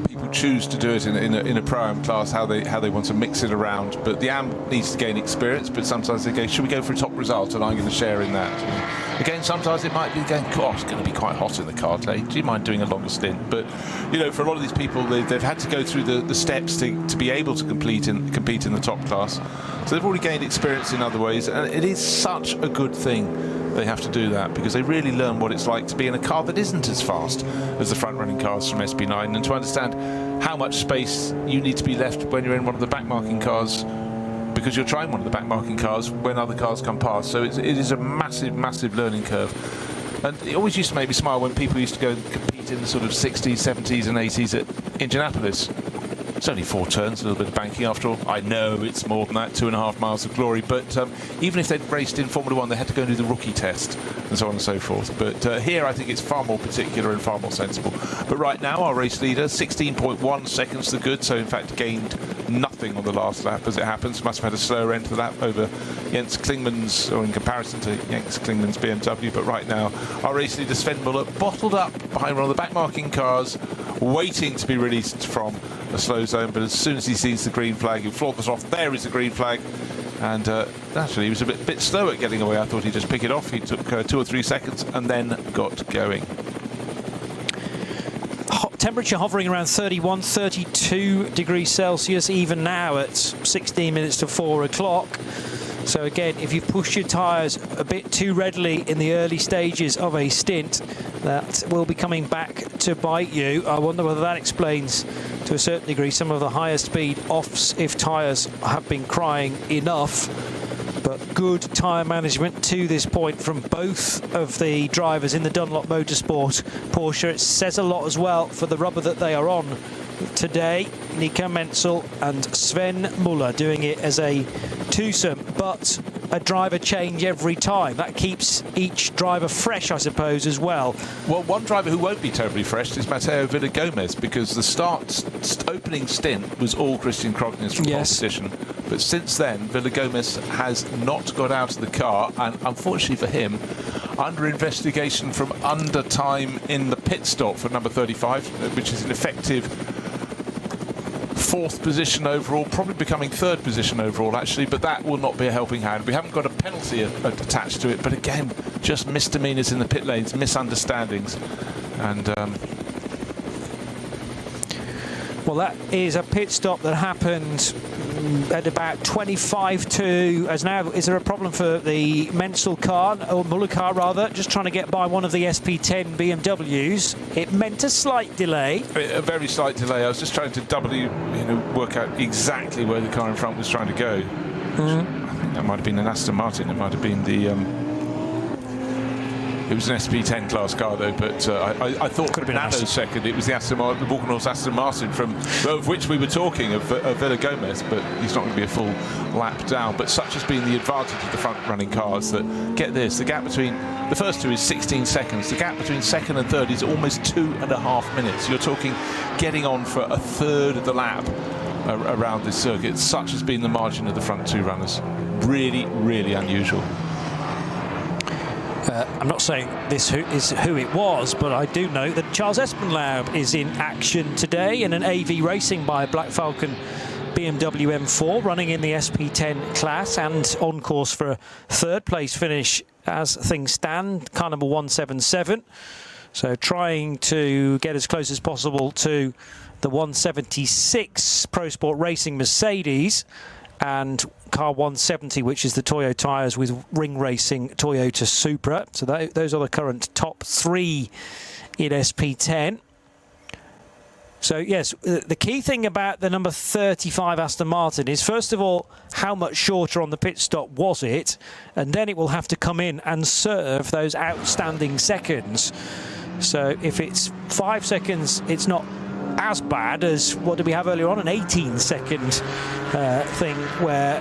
people choose to do it in a Pro-Am class, how they want to mix it around. But the AM needs to gain experience, but sometimes they go, should we go for a top result? And I'm going to share in that. And again, sometimes it might be going, gosh, it's going to be quite hot in the car today. Do you mind doing a longer stint? But, you know, for a lot of these people, they've had to go through the steps to be able to compete in the top class. So they've already gained experience in other ways. And it is such a good thing they have to do that, because they really learn what it's like to be in a car that isn't as fast as the front-running cars from SP9, and to understand how much space you need to be left when you're in one of the back-marking cars, because you're trying one of the back-marking cars when other cars come past. So it is a massive learning curve. And it always used to make me smile when people used to go and compete in the sort of 60s, 70s and 80s at Indianapolis. It's only 4 turns, a little bit of banking after all. I know it's more than that, 2.5 miles of glory. But even if they'd raced in Formula 1, they had to go and do the rookie test and so on and so forth. But here, I think it's far more particular and far more sensible. But right now, our race leader, 16.1 seconds to good. So, in fact, gained nothing on the last lap as it happens. Must have had a slower end to the lap over Jens Klingmann's, or in comparison to Jens Klingmann's BMW. But right now, our race leader, Sven Muller, bottled up behind one of the back-marking cars, waiting to be released from a slow zone. But as soon as he sees the green flag, he flaunts off. There is the green flag. And naturally, he was a bit slow at getting away. I thought he'd just pick it off. He took 2 or 3 seconds and then got going. Temperature hovering around 31, 32 degrees Celsius, even now at 16 minutes to 4 o'clock. So again, if you push your tyres a bit too readily in the early stages of a stint, that will be coming back to bite you. I wonder whether that explains, to a certain degree, some of the higher speed offs if tyres have been crying enough. But good tyre management to this point from both of the drivers in the Dunlop Motorsport Porsche. It says a lot as well for the rubber that they are on today. Nico Menzel and Sven Muller doing it as a twosome, but a driver change every time. That keeps each driver fresh, I suppose, as well. Well, one driver who won't be terribly fresh is Mateo Villagomez, because the opening stint was all Christian Krognes from pole position. But since then, Villagomez has not got out of the car, and unfortunately for him, under investigation from under time in the pit stop for number 35, which is an effective 4th position overall, probably becoming 3rd position overall actually, but that will not be a helping hand. We haven't got a penalty attached to it, but again, just misdemeanors in the pit lanes, misunderstandings, and Well, that is a pit stop that happened at about 25 to, as now, is there a problem for the Menzel car, or Muller car rather, just trying to get by one of the SP10 BMWs. It meant a slight delay. A very slight delay. I was just trying to work out exactly where the car in front was trying to go. I think that might have been an Aston Martin. It might have been the... It was an SP10 class car though, but I thought for a nanosecond it was the Walkenhorst Aston Martin of which we were talking of Villa Gomez, but he's not going to be a full lap down. But such has been the advantage of the front-running cars that, get this, the gap between the first two is 16 seconds. The gap between second and third is almost 2.5 minutes. You're talking getting on for a third of the lap around this circuit. Such has been the margin of the front two runners. Really, really unusual. I'm not saying this is who it was, but I do know that Charles Espenlaub is in action today in an AV racing by a Black Falcon BMW M4 running in the SP10 class and on course for a third place finish as things stand, car number 177. So trying to get as close as possible to the 176 Pro Sport Racing Mercedes and car 170, which is the Toyo tyres with Ring Racing Toyota Supra. So those are the current top three in SP10. So yes, the key thing about the number 35 Aston Martin is, first of all, how much shorter on the pit stop was it? And then it will have to come in and serve those outstanding seconds. So if it's 5 seconds, it's not as bad as what did we have earlier on, an 18-second thing where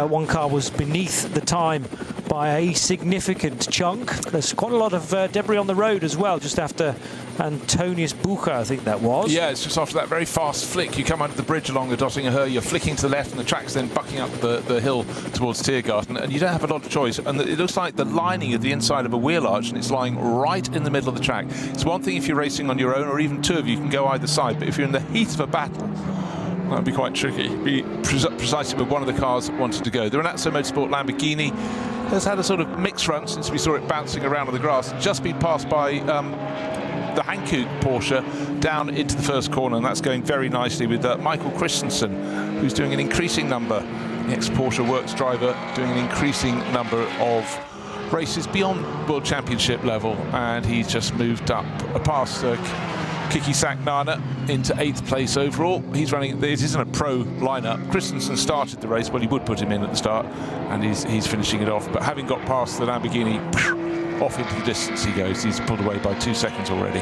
one car was beneath the time by a significant chunk. There's quite a lot of debris on the road as well, just after Antonius Bucher, I think that was. Yeah, it's just after that very fast flick. You come under the bridge along the Dottinger, you're flicking to the left, and the track's then bucking up the hill towards Tiergarten, and you don't have a lot of choice. And it looks like the lining of the inside of a wheel arch, and it's lying right in the middle of the track. It's one thing if you're racing on your own, or even two of you can go either side, but if you're in the heat of a battle, that would be quite tricky. Be precisely where one of the cars wanted to go. The Renazzo Motorsport Lamborghini has had a sort of mixed run since we saw it bouncing around on the grass. Just been passed by the Hankook Porsche down into the first corner, and that's going very nicely with Michael Christensen, who's doing an increasing number, the ex-Porsche works driver, doing an increasing number of races beyond World Championship level, and he's just moved up past Kiki Saknana into 8th place overall. He's running, it isn't a pro lineup. Christensen started the race, well, he would put him in at the start, and he's finishing it off. But having got past the Lamborghini, off into the distance he goes. He's pulled away by 2 seconds already.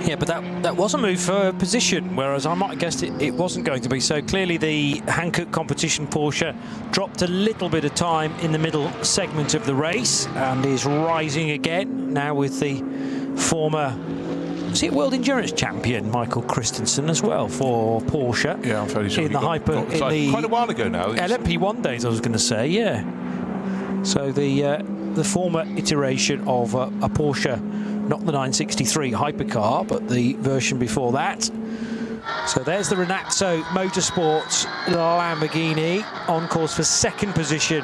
Yeah, but that was a move for position, whereas I might have guessed it wasn't going to be. So clearly the Hankook competition Porsche dropped a little bit of time in the middle segment of the race and is rising again now with the former World Endurance Champion Michael Christensen as well for Porsche. Yeah, I'm fairly sure. In the quite a while ago now. LMP1 days, I was going to say, yeah. So the former iteration of a Porsche, not the 963 hypercar, but the version before that. So there's the Renazzo Motorsports Lamborghini on course for second position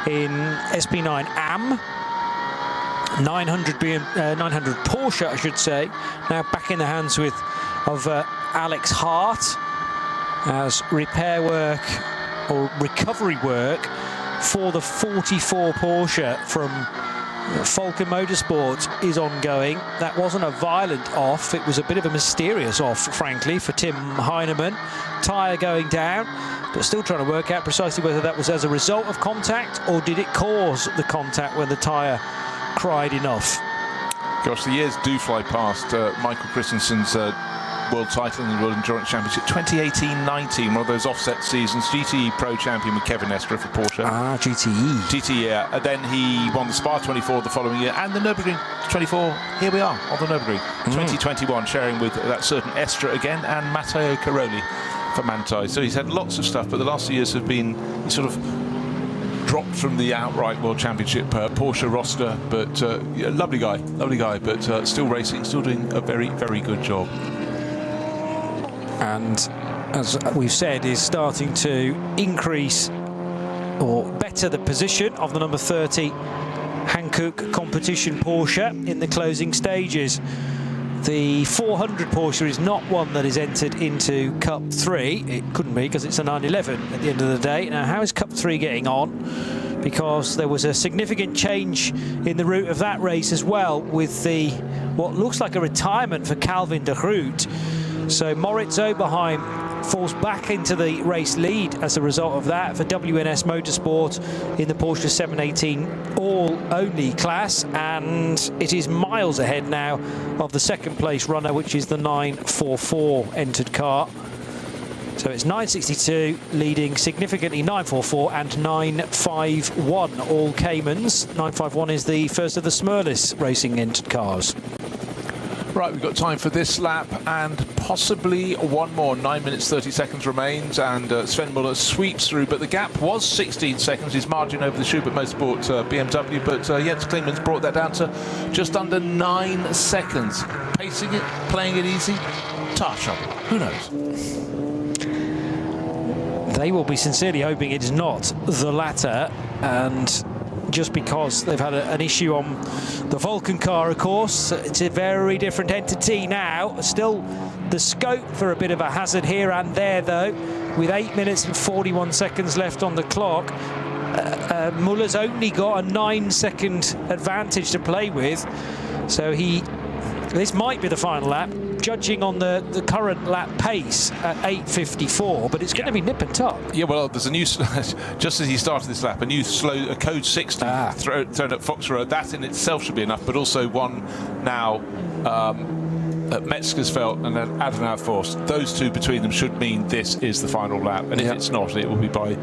in SP9 AM. 900 Porsche, I should say, now back in the hands of Alex Hart as repair work or recovery work for the 44 Porsche from Falcon Motorsport is ongoing. That wasn't a violent off, it was a bit of a mysterious off, frankly, for Tim Heinemann. Tyre going down, but still trying to work out precisely whether that was as a result of contact or did it cause the contact when the tyre cried enough. Gosh, the years do fly past. Michael Christensen's world title in the World Endurance Championship 2018-19, one of those offset seasons. GTE Pro Champion with Kevin Estre for Porsche. GTE, yeah. And then he won the Spa 24 the following year, and the Nürburgring 24. Here we are on the Nürburgring 2021, sharing with that certain Estre again and Matteo Caroli for Manthey. So he's had lots of stuff, but the last few years have been sort of dropped from the outright World Championship Porsche roster, but yeah, lovely guy, but still racing, still doing a very, very good job. And as we've said, is starting to increase or better the position of the number 30 Hankook competition Porsche in the closing stages. The 400 Porsche is not one that is entered into Cup 3. It couldn't be because it's a 911 at the end of the day. Now, how is Cup 3 getting on? Because there was a significant change in the route of that race as well, with the what looks like a retirement for Calvin de Groot. So Moritz Oberheim falls back into the race lead as a result of that for WNS Motorsport in the Porsche 718 all-only class, and it is miles ahead now of the second place runner, which is the 944 entered car. So it's 962 leading significantly 944 and 951, all Caymans. 951 is the first of the Smurlis Racing entered cars. Right, we've got time for this lap and possibly one more. 9 minutes 30 seconds remains, and Sven Muller sweeps through, but the gap was 16 seconds, his margin over the Schubert Motorsport BMW, but Jens Klingmann's brought that down to just under 9 seconds. Pacing it, playing it easy, tire trouble, who knows? They will be sincerely hoping it is not the latter, and just because they've had an issue on the Vulcan car, of course. It's a very different entity now. Still the scope for a bit of a hazard here and there, though, with 8 minutes and 41 seconds left on the clock. Muller's only got a 9-second advantage to play with, so this might be the final lap, judging on the current lap pace at 8:54, but it's going to be nip and tuck. Yeah, well, there's a new, just as he started this lap, a new a code 60 thrown at Fox Road. That in itself should be enough, but also one now at Metzgersfeld and then Adenauer Forst. Those two between them should mean this is the final lap, and if it's not, it will be by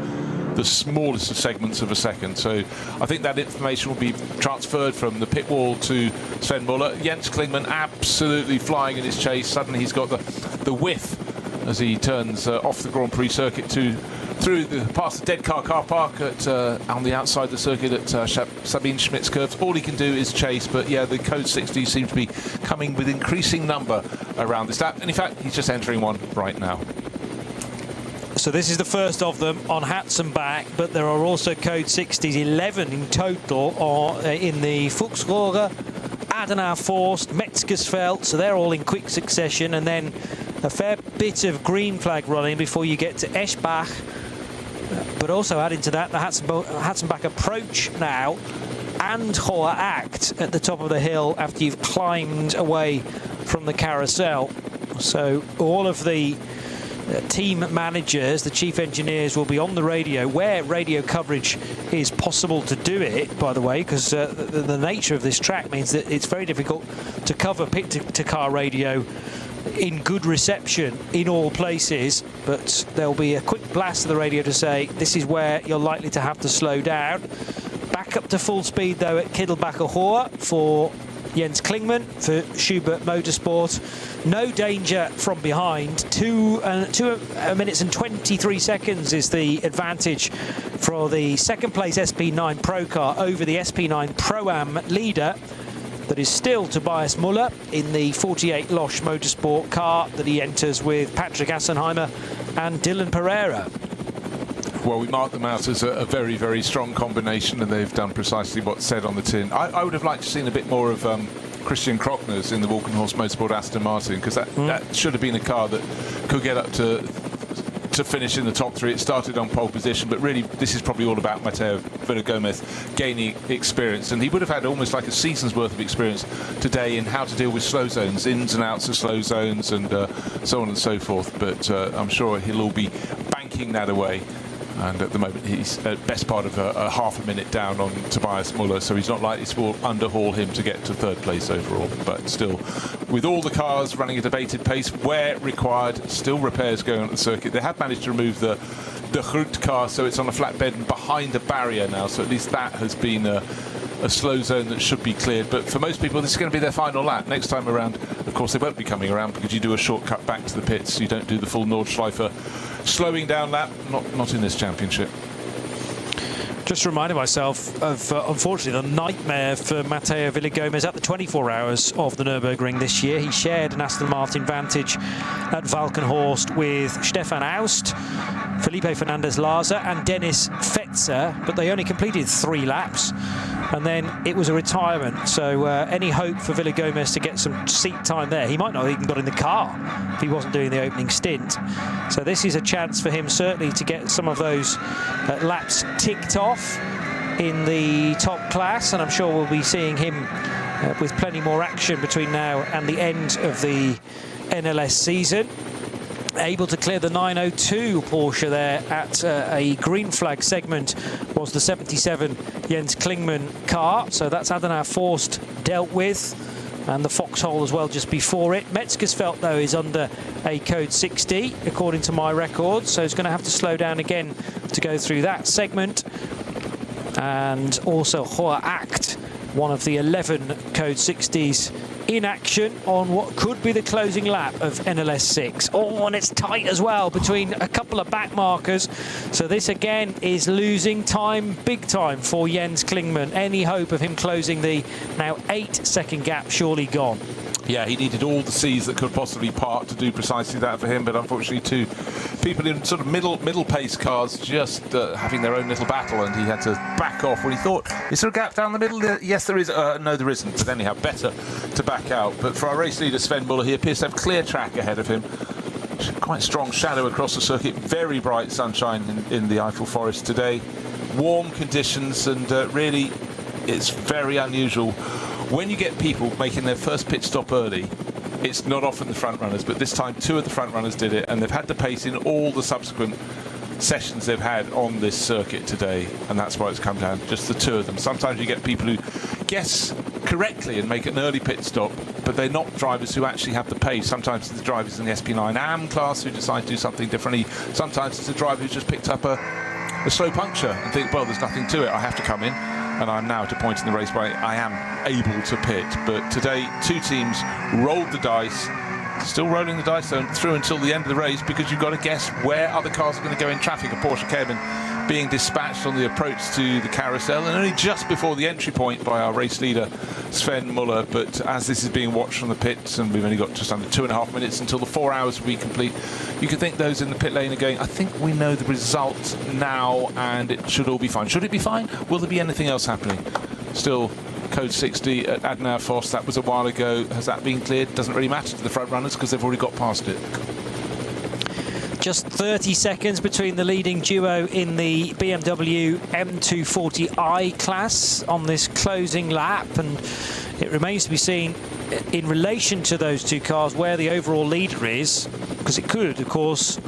the smallest of segments of a second. So I think that information will be transferred from the pit wall to Sven Muller. Jens Klingmann absolutely flying in his chase. Suddenly he's got the whiff as he turns off the Grand Prix circuit past the dead car park at on the outside of the circuit at Sabine Schmidt's curves. All he can do is chase, but yeah, the code 60 seems to be coming with increasing number around this lap, and in fact he's just entering one right now. So this is the first of them on Hatzenbach, but there are also code 60s, 11 in total, in the Fuchsrohre, Adenauer Forst, Metzgersfeld, so they're all in quick succession, and then a fair bit of green flag running before you get to Eschbach. But also adding to that, the Hatzenbach approach now, and Hoher Act at the top of the hill after you've climbed away from the carousel. So all of the team managers, the chief engineers, will be on the radio, where radio coverage is possible to do it, by the way, because the nature of this track means that it's very difficult to cover pit-to-car radio in good reception in all places, but there'll be a quick blast of the radio to say this is where you're likely to have to slow down. Back up to full speed, though, at Kittelbacher Hohe for Jens Klingmann for Schubert Motorsport. No danger from behind. 2 minutes and 23 seconds is the advantage for the second place SP9 Pro car over the SP9 Pro-Am leader. That is still Tobias Muller in the 48 Losch Motorsport car that he enters with Patrick Assenheimer and Dylan Pereira. Well, we mark them out as a very, very strong combination, and they've done precisely what's said on the tin. I would have liked to have seen a bit more of Christian Krockner's in the Walkenhorst Motorsport Aston Martin, because that should have been a car that could get up to finish in the top 3. It started on pole position, but really this is probably all about Mateo Villagomez gaining experience, and he would have had almost like a season's worth of experience today in how to deal with slow zones, ins and outs of slow zones, and so on and so forth. But I'm sure he'll all be banking that away. And at the moment, he's at best part of a half a minute down on Tobias Muller, so he's not likely to underhaul him to get to third place overall. But still, with all the cars running at a bated pace where required, still repairs going on at the circuit. They have managed to remove the Groot car, so it's on a flatbed and behind a barrier now, so at least that has been a slow zone that should be cleared. But for most people, this is going to be their final lap. Next time around, of course, they won't be coming around because you do a shortcut back to the pits. You don't do the full Nordschleife slowing down lap, not in this championship. Just reminded myself of, unfortunately, the nightmare for Mateo Villagomez at the 24 hours of the Nürburgring this year. He shared an Aston Martin Vantage at Valkenhorst with Stefan Aust, Felipe Fernandez-Larza and Dennis Fetzer, but they only completed 3 laps. and then it was a retirement. So any hope for Villagomez to get some seat time there? He might not have even got in the car if he wasn't doing the opening stint. So this is a chance for him certainly to get some of those laps ticked off in the top class, and I'm sure we'll be seeing him with plenty more action between now and the end of the NLS season. Able to clear the 902 Porsche there at a green flag segment was the 77 Jens Klingmann car. So that's Adenauer Forst dealt with, and the foxhole as well just before it. Metzgersfeld though is under a code 60 according to my records, so he's going to have to slow down again to go through that segment. And also Hoher Acht, one of the 11 code 60s in action on what could be the closing lap of NLS6. Oh, and it's tight as well between a couple of back markers. So this again is losing time, big time for Jens Klingmann. Any hope of him closing the now 8-second gap surely gone. Yeah, he needed all the seas that could possibly part to do precisely that for him, but unfortunately two people in sort of middle pace cars just having their own little battle, and he had to back off when he thought, is there a gap down the middle? Yes, there is. No, there isn't, but anyhow, better to back out. But for our race leader, Sven Muller, he appears to have clear track ahead of him. Quite strong shadow across the circuit, very bright sunshine in the Eifel Forest today. Warm conditions, and really, it's very unusual. When you get people making their first pit stop early, it's not often the front runners, but this time two of the front runners did it, and they've had to pace in all the subsequent sessions they've had on this circuit today, and that's why it's come down, just the two of them. Sometimes you get people who guess correctly and make an early pit stop, but they're not drivers who actually have the pace. Sometimes it's the drivers in the SP9 AM class who decide to do something differently. Sometimes it's a driver who's just picked up a slow puncture and think, well, there's nothing to it, I have to come in. And I'm now at a point in the race where I am able to pit. But today, two teams rolled the dice, still rolling the dice through until the end of the race, because you've got to guess where other cars are going to go in traffic. A Porsche Cayman being dispatched on the approach to the carousel, and only just before the entry point by our race leader, Sven Muller. But as this is being watched from the pits, and we've only got just under 2.5 minutes until the 4 hours will be complete, you can think those in the pit lane are going, I think we know the result now, and it should all be fine. Should it be fine? Will there be anything else happening? Still code 60 at Adenauer Forst, that was a while ago. Has that been cleared? Doesn't really matter to the front runners because they've already got past it. Just 30 seconds between the leading duo in the BMW M240i class on this closing lap, and it remains to be seen in relation to those two cars where the overall leader is, because it could, of course,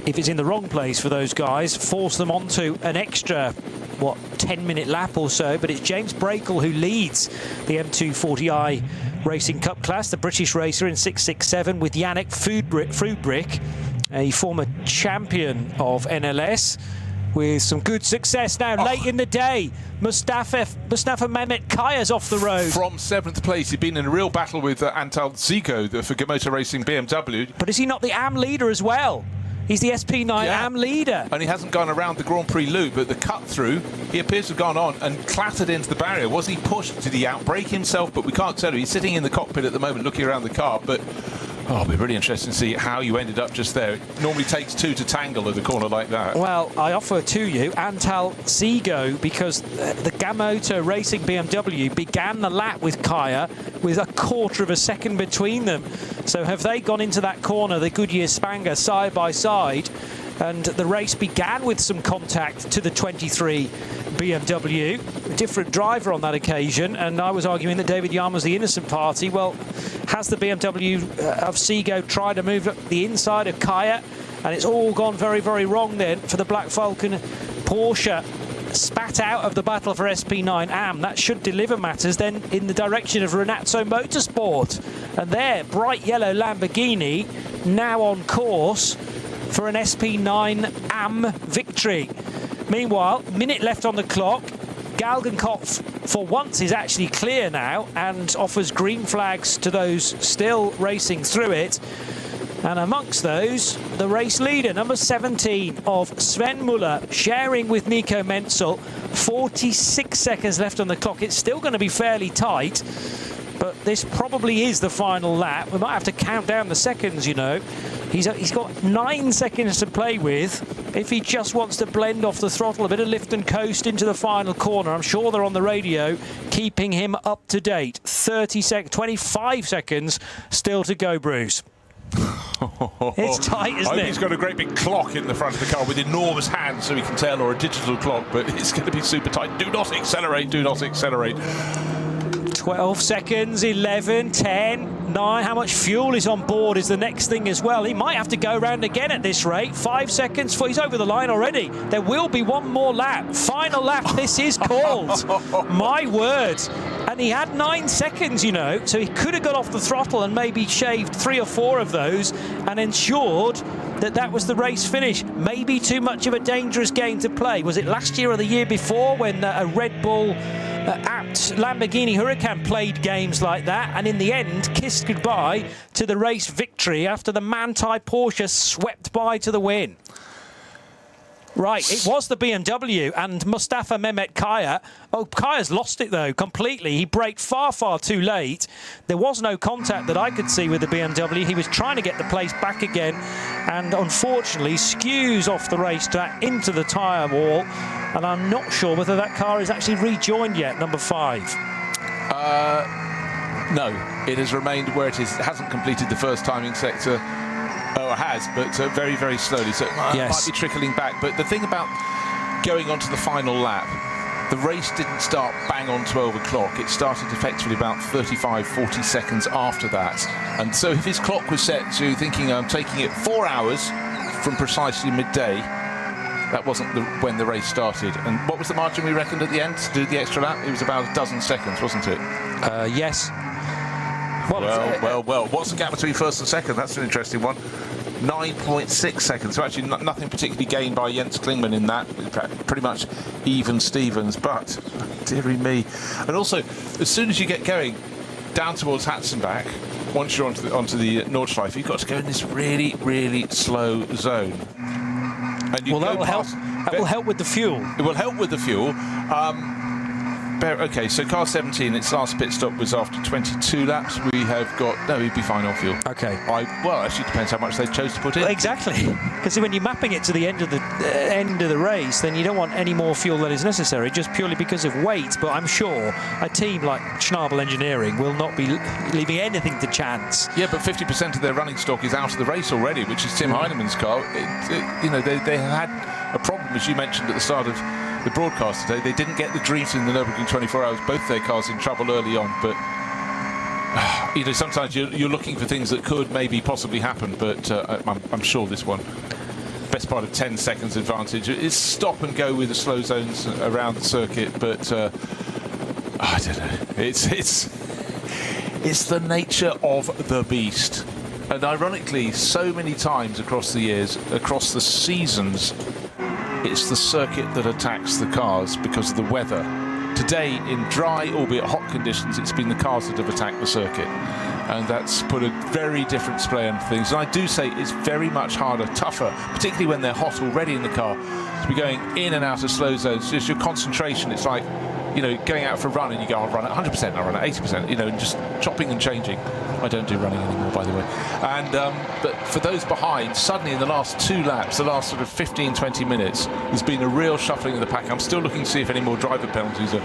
if it's in the wrong place for those guys, force them onto an extra 10-minute lap or so. But it's James Brakel who leads the M240i Racing Cup class, the British racer in 667, with Yannick Fubrick, a former champion of NLS, with some good success now. Late in the day, Mustafa Mehmet Kaya's off the road. From 7th place, he'd been in a real battle with Antal Zico for Gamoto Racing BMW. But is he not the AM leader as well? He's the SP9 AM leader. And he hasn't gone around the Grand Prix loop, but the cut through, he appears to have gone on and clattered into the barrier. Was he pushed? Did he outbrake himself? But we can't tell. He's sitting in the cockpit at the moment looking around the car, but it'll be really interesting to see how you ended up just there. It normally takes two to tangle at a corner like that. Well, I offer to you Antal Zico, because the Gamoto Racing BMW began the lap with Kaya with 1/4 of a second between them. So have they gone into that corner, the Goodyear Spanger, side by side, and the race began with some contact to the 23 BMW. A different driver on that occasion, and I was arguing that David Yarn was the innocent party. Well, has the BMW of Seago tried to move up the inside of Kaya, and it's all gone very, very wrong then for the Black Falcon Porsche. Spat out of the battle for SP9 AM. That should deliver matters then in the direction of Renazzo Motorsport. And there, bright yellow Lamborghini now on course for an SP9 AM victory. Meanwhile, minute left on the clock. Galgenkopf, for once, is actually clear now and offers green flags to those still racing through it. And amongst those, the race leader, number 17 of Sven Muller, sharing with Nico Menzel. 46 seconds left on the clock. It's still going to be fairly tight, but this probably is the final lap. We might have to count down the seconds, you know. He's got 9 seconds to play with. If he just wants to blend off the throttle, a bit of lift and coast into the final corner, I'm sure they're on the radio keeping him up to date. 25 seconds still to go, Bruce. It's tight, isn't it? He's got a great big clock in the front of the car with enormous hands so he can tell, or a digital clock, but it's going to be super tight. Do not accelerate, do not accelerate. 12 seconds, 11, 10, 9. How much fuel is on board is the next thing as well. He might have to go round again at this rate. 5 seconds, he's over the line already. There will be one more lap. Final lap, this is called. My word. And he had 9 seconds, you know, so he could have got off the throttle and maybe shaved 3 or 4 of those and ensured that was the race finish. Maybe too much of a dangerous game to play. Was it last year or the year before when a Red Bull apt Lamborghini Huracan played games like that and in the end kissed goodbye to the race victory after the Manthey Porsche swept by to the win? Right, it was the BMW and Mustafa Mehmet Kaya. Oh, Kaya's lost it though completely. He braked far too late. There was no contact that I could see with the BMW. He was trying to get the place back again and unfortunately skews off the racetrack into the tyre wall. And I'm not sure whether that car is actually rejoined yet, number 5. No, it has remained where it is. It hasn't completed the first timing sector. Oh, it has, but very, very slowly. So it might be trickling back. But the thing about going on to the final lap, the race didn't start bang on 12 o'clock. It started effectively about 35, 40 seconds after that. And so if his clock was set to thinking I'm taking it 4 hours from precisely midday, that wasn't when the race started. And what was the margin we reckoned at the end to do the extra lap? It was about a dozen seconds, wasn't it? Yes. Well. What's the gap between first and second? That's an interesting one. 9.6 seconds. So actually nothing particularly gained by Jens Klingmann in that. Pretty much even Stevens. But, dearie me. And also, as soon as you get going down towards Hatzenbach, once you're onto the Nordschleife, you've got to go in this really, really slow zone. And you that will help with the fuel. It will help with the fuel. Okay, so car 17, its last pit stop was after 22 laps. We have got... No, he'd be fine on fuel. Okay. Well, actually, it depends how much they chose to put in. Well, exactly. Because when you're mapping it to the end of the race, then you don't want any more fuel than is necessary, just purely because of weight. But I'm sure a team like Schnabel Engineering will not be leaving anything to chance. Yeah, but 50% of their running stock is out of the race already, which is Tim Heinemann's car. They had a problem, as you mentioned at the start of the broadcast today. They didn't get the Dreams in the Nürburgring 24 hours. Both their cars in trouble early on, but sometimes you're looking for things that could maybe possibly happen, but I'm sure this one, best part of 10 seconds advantage. It's stop and go with the slow zones around the circuit, but I don't know. It's the nature of the beast. And ironically, so many times across the years, across the seasons, it's the circuit that attacks the cars because of the weather. Today, in dry, albeit hot conditions, it's been the cars that have attacked the circuit. And that's put a very different display on things. And I do say it's very much harder, tougher, particularly when they're hot already in the car, to be going in and out of slow zones. Just your concentration, it's like, going out for a run and you go, I'll run at 100%, I'll run at 80%, and just chopping and changing. I don't do running anymore, by the way. And but for those behind, suddenly in the last 2 laps, the last sort of 15, 20 minutes, there's been a real shuffling of the pack. I'm still looking to see if any more driver penalties or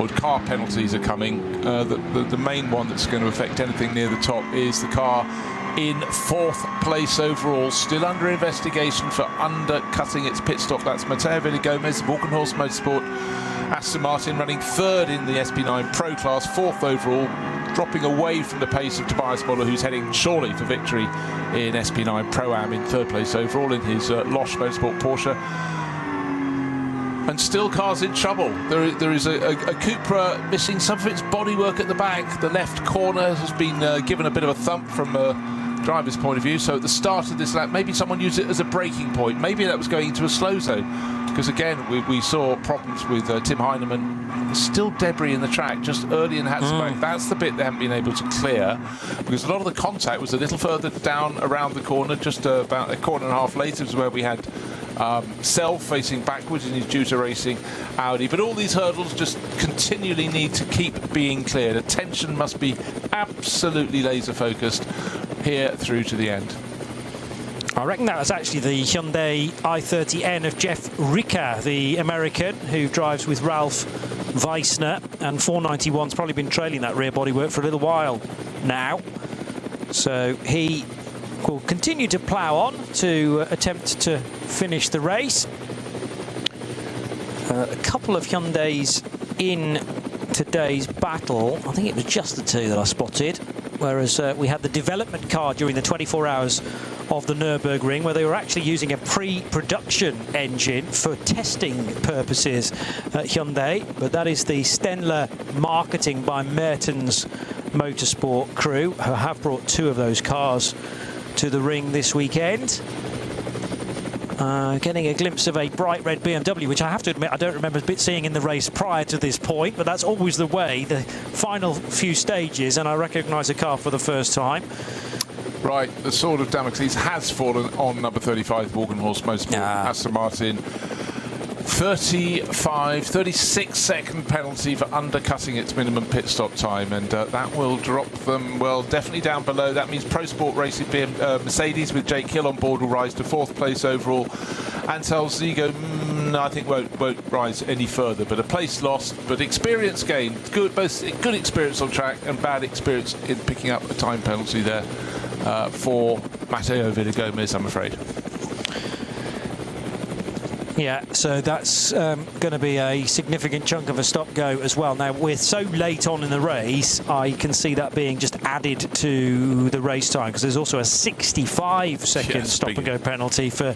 car penalties are coming. The main one that's going to affect anything near the top is the car in 4th place overall, still under investigation for undercutting its pit stop. That's Mateo Villagomez, Walkenhorst Motorsport. Aston Martin running 3rd in the SP9 Pro Class, 4th overall, dropping away from the pace of Tobias Moller, who's heading surely for victory in SP9 Pro-Am in 3rd place overall in his Losch Motorsport Porsche. And still cars in trouble. There is a Cupra missing some of its bodywork at the back. The left corner has been given a bit of a thump from a driver's point of view. So at the start of this lap, maybe someone used it as a braking point. Maybe that was going into a slow zone. Because again, we saw problems with Tim Heinemann. Still debris in the track just early in Hatzenbach. That's the bit they haven't been able to clear, because a lot of the contact was a little further down around the corner. Just about a corner and a half later was where we had Self facing backwards in his Juta Racing Audi. But all these hurdles just continually need to keep being cleared. Attention must be absolutely laser focused here through to the end. I reckon that was actually the Hyundai i30N of Jeff Ricker, the American, who drives with Ralph Weissner, and 491's probably been trailing that rear bodywork for a little while now. So he will continue to plough on to attempt to finish the race. A couple of Hyundais in today's battle. I think it was just the two that I spotted, whereas we had the development car during the 24 hours of the Nürburgring, where they were actually using a pre-production engine for testing purposes at Hyundai. But that is the Stenler marketing by Mertens Motorsport crew, who have brought two of those cars to the ring this weekend. Getting a glimpse of a bright red BMW, which I have to admit I don't remember seeing in the race prior to this point, but that's always the way, the final few stages, and I recognise a car for the first time. Right, the sword of Damocles has fallen on number 35, Morgenhorst Motorsport, Aston Martin. 36-second penalty for undercutting its minimum pit stop time, and that will drop them, well, definitely down below. That means Pro Sport Racing Mercedes with Jake Hill on board will rise to 4th place overall. Ansel Zigo, I think won't rise any further, but a place lost, but experience gained. Both good experience on track and bad experience in picking up a time penalty there for Matteo Villagomez, I'm afraid. Yeah, so that's going to be a significant chunk of a stop-go as well. Now, we're so late on in the race, I can see that being just added to the race time, because there's also a 65-second stop-and-go penalty for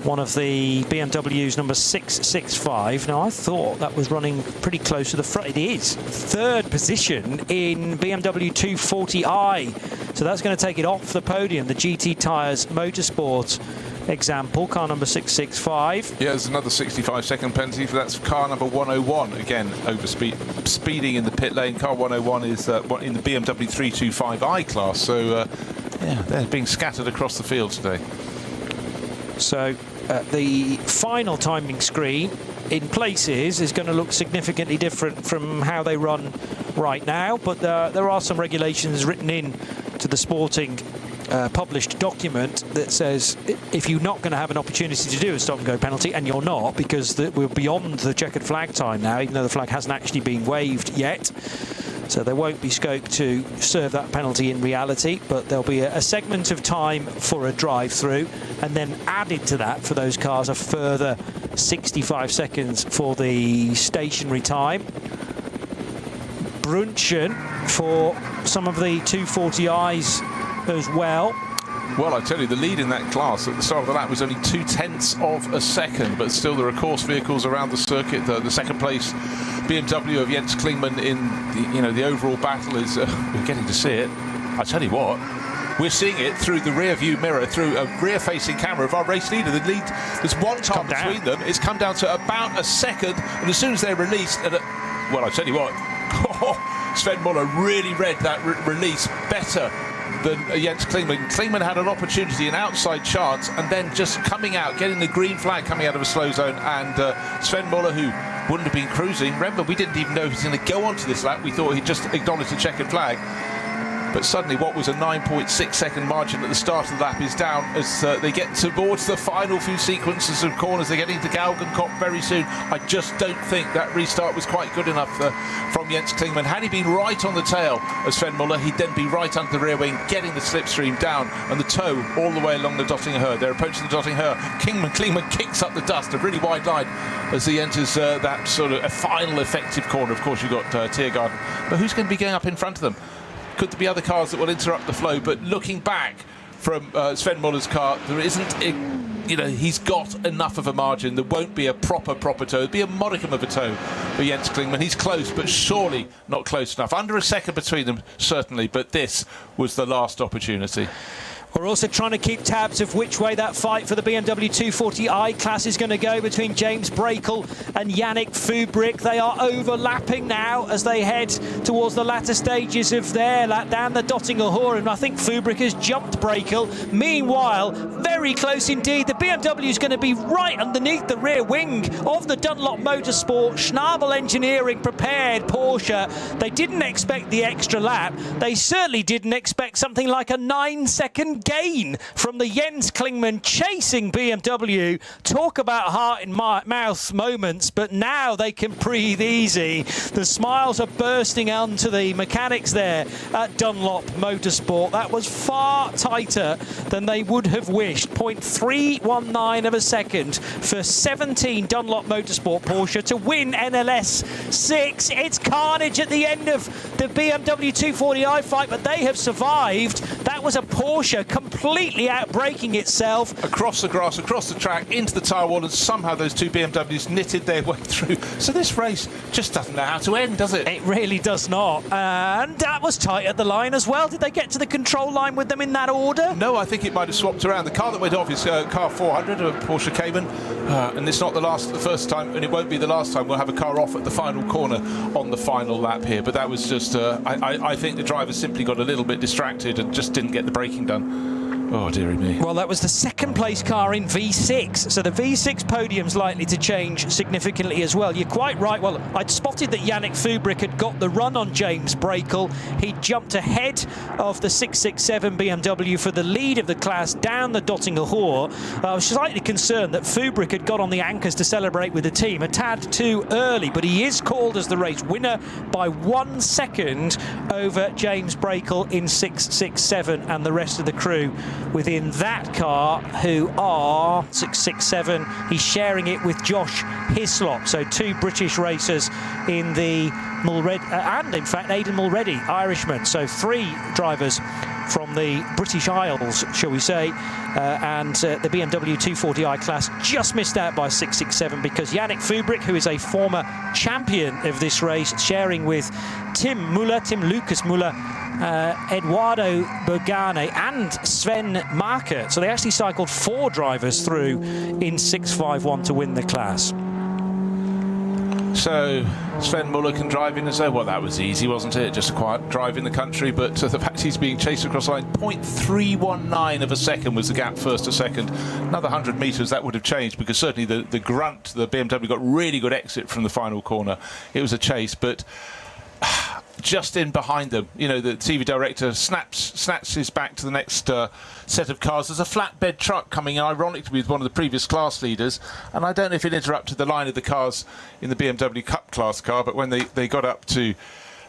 one of the BMWs, number 665. Now, I thought that was running pretty close to the front. It is. 3rd position in BMW 240i. So that's going to take it off the podium, the GT Tyres Motorsport example, car number 665. Yeah, there's another 65-second penalty for that's car number 101. Again, speeding in the pit lane. Car 101 is in the BMW 325i class. So, yeah, they're being scattered across the field today. So, the final timing screen in places is going to look significantly different from how they run right now, but there are some regulations written in to the sporting published document that says if you're not going to have an opportunity to do a stop-and-go penalty, and you're not, because we're beyond the checkered flag time now, even though the flag hasn't actually been waved yet, so there won't be scope to serve that penalty in reality, but there'll be a segment of time for a drive-through, and then added to that for those cars a further 65 seconds for the stationary time. Brunchen for some of the 240i's as well. Well, I tell you, the lead in that class at the start of the lap was only 0.2 of a second, but still there are course vehicles around the circuit. The second place BMW of Jens Klingmann in the overall battle is we're getting to see it. I tell you what, we're seeing it through the rear view mirror, through a rear facing camera of our race leader. The lead, there's one car between them. It's come down to about a second, and as soon as they're released, well, I tell you what, Sven Muller really read that release better than Jens Klingmann. Klingmann had an opportunity, an outside chance, and then just coming out, getting the green flag coming out of a slow zone, and Sven Muller, who wouldn't have been cruising. Remember, we didn't even know he was going to go onto this lap. We thought he'd just acknowledged the checkered flag. But suddenly what was a 9.6 second margin at the start of the lap is down as they get towards the final few sequences of corners. They're getting to Galgenkopf very soon. I just don't think that restart was quite good enough from Jens Klingmann. Had he been right on the tail of Sven Muller, he'd then be right under the rear wing, getting the slipstream down and the toe all the way along the Dottinger. They're approaching the Dottinger. Klingmann kicks up the dust, a really wide line as he enters that sort of a final effective corner. Of course, you've got Tiergarten. But who's going to be going up in front of them? Could there be other cars that will interrupt the flow? But looking back from Sven Muller's car, there isn't, he's got enough of a margin. There won't be a proper toe. There'll be a modicum of a toe for Jens Klingmann. He's close, but surely not close enough. Under a second between them, certainly, but this was the last opportunity. We're also trying to keep tabs of which way that fight for the BMW 240i class is going to go between James Brakel and Yannick Fubrick. They are overlapping now as they head towards the latter stages of their lap down the Dottinger Hoor, and I think Fubrick has jumped Brakel. Meanwhile, very close indeed. The BMW is going to be right underneath the rear wing of the Dunlop Motorsport. Schnabel Engineering prepared Porsche. They didn't expect the extra lap. They certainly didn't expect something like a 9-second again from the Jens Klingmann chasing BMW. Talk about heart-in-mouth moments, but now they can breathe easy. The smiles are bursting onto the mechanics there at Dunlop Motorsport. That was far tighter than they would have wished. 0.319 of a second for 17 Dunlop Motorsport Porsche to win NLS6. It's carnage at the end of the BMW 240i fight, but they have survived. That was a Porsche completely outbraking itself. Across the grass, across the track, into the tyre wall, and somehow those two BMWs knitted their way through. So this race just doesn't know how to end, does it? It really does not. And that was tight at the line as well. Did they get to the control line with them in that order? No, I think it might have swapped around. The car that went off is car 400, a Porsche Cayman, and it's not the first time, and it won't be the last time we'll have a car off at the final corner on the final lap here. But that was just, I think the driver simply got a little bit distracted and just didn't get the braking done. Oh, dearie me. Well, that was the second place car in V6, so the V6 podium's likely to change significantly as well. You're quite right. Well, I'd spotted that Yannick Fubrick had got the run on James Brakel. He jumped ahead of the 667 BMW for the lead of the class down the Dottinger Hoor. I was slightly concerned that Fubrick had got on the anchors to celebrate with the team a tad too early, but he is called as the race winner by 1 second over James Brakel in 667 and the rest of the crew within that car, who are 667. He's sharing it with Josh Hislop. So two British racers in the Mulready, and in fact Aidan Mulready, Irishman. So three drivers from the British Isles, shall we say, and the BMW 240i class just missed out by 667 because Yannick Fubrick, who is a former champion of this race, sharing with Tim Lucas Muller, Eduardo Bogane and Sven Marker. So they actually cycled 4 drivers through in 651 to win the class. So Sven Muller can drive in as though, well, that was easy, wasn't it? Just a quiet drive in the country, but the fact he's being chased across the line, 0.319 of a second was the gap first to second. Another 100 metres, that would have changed, because certainly the grunt, the BMW got really good exit from the final corner. It was a chase, but just in behind them, you know, the TV director snatches back to the next set of cars. There's a flatbed truck coming in, ironically, with one of the previous class leaders, and I don't know if it interrupted the line of the cars in the BMW Cup class car, but when they got up to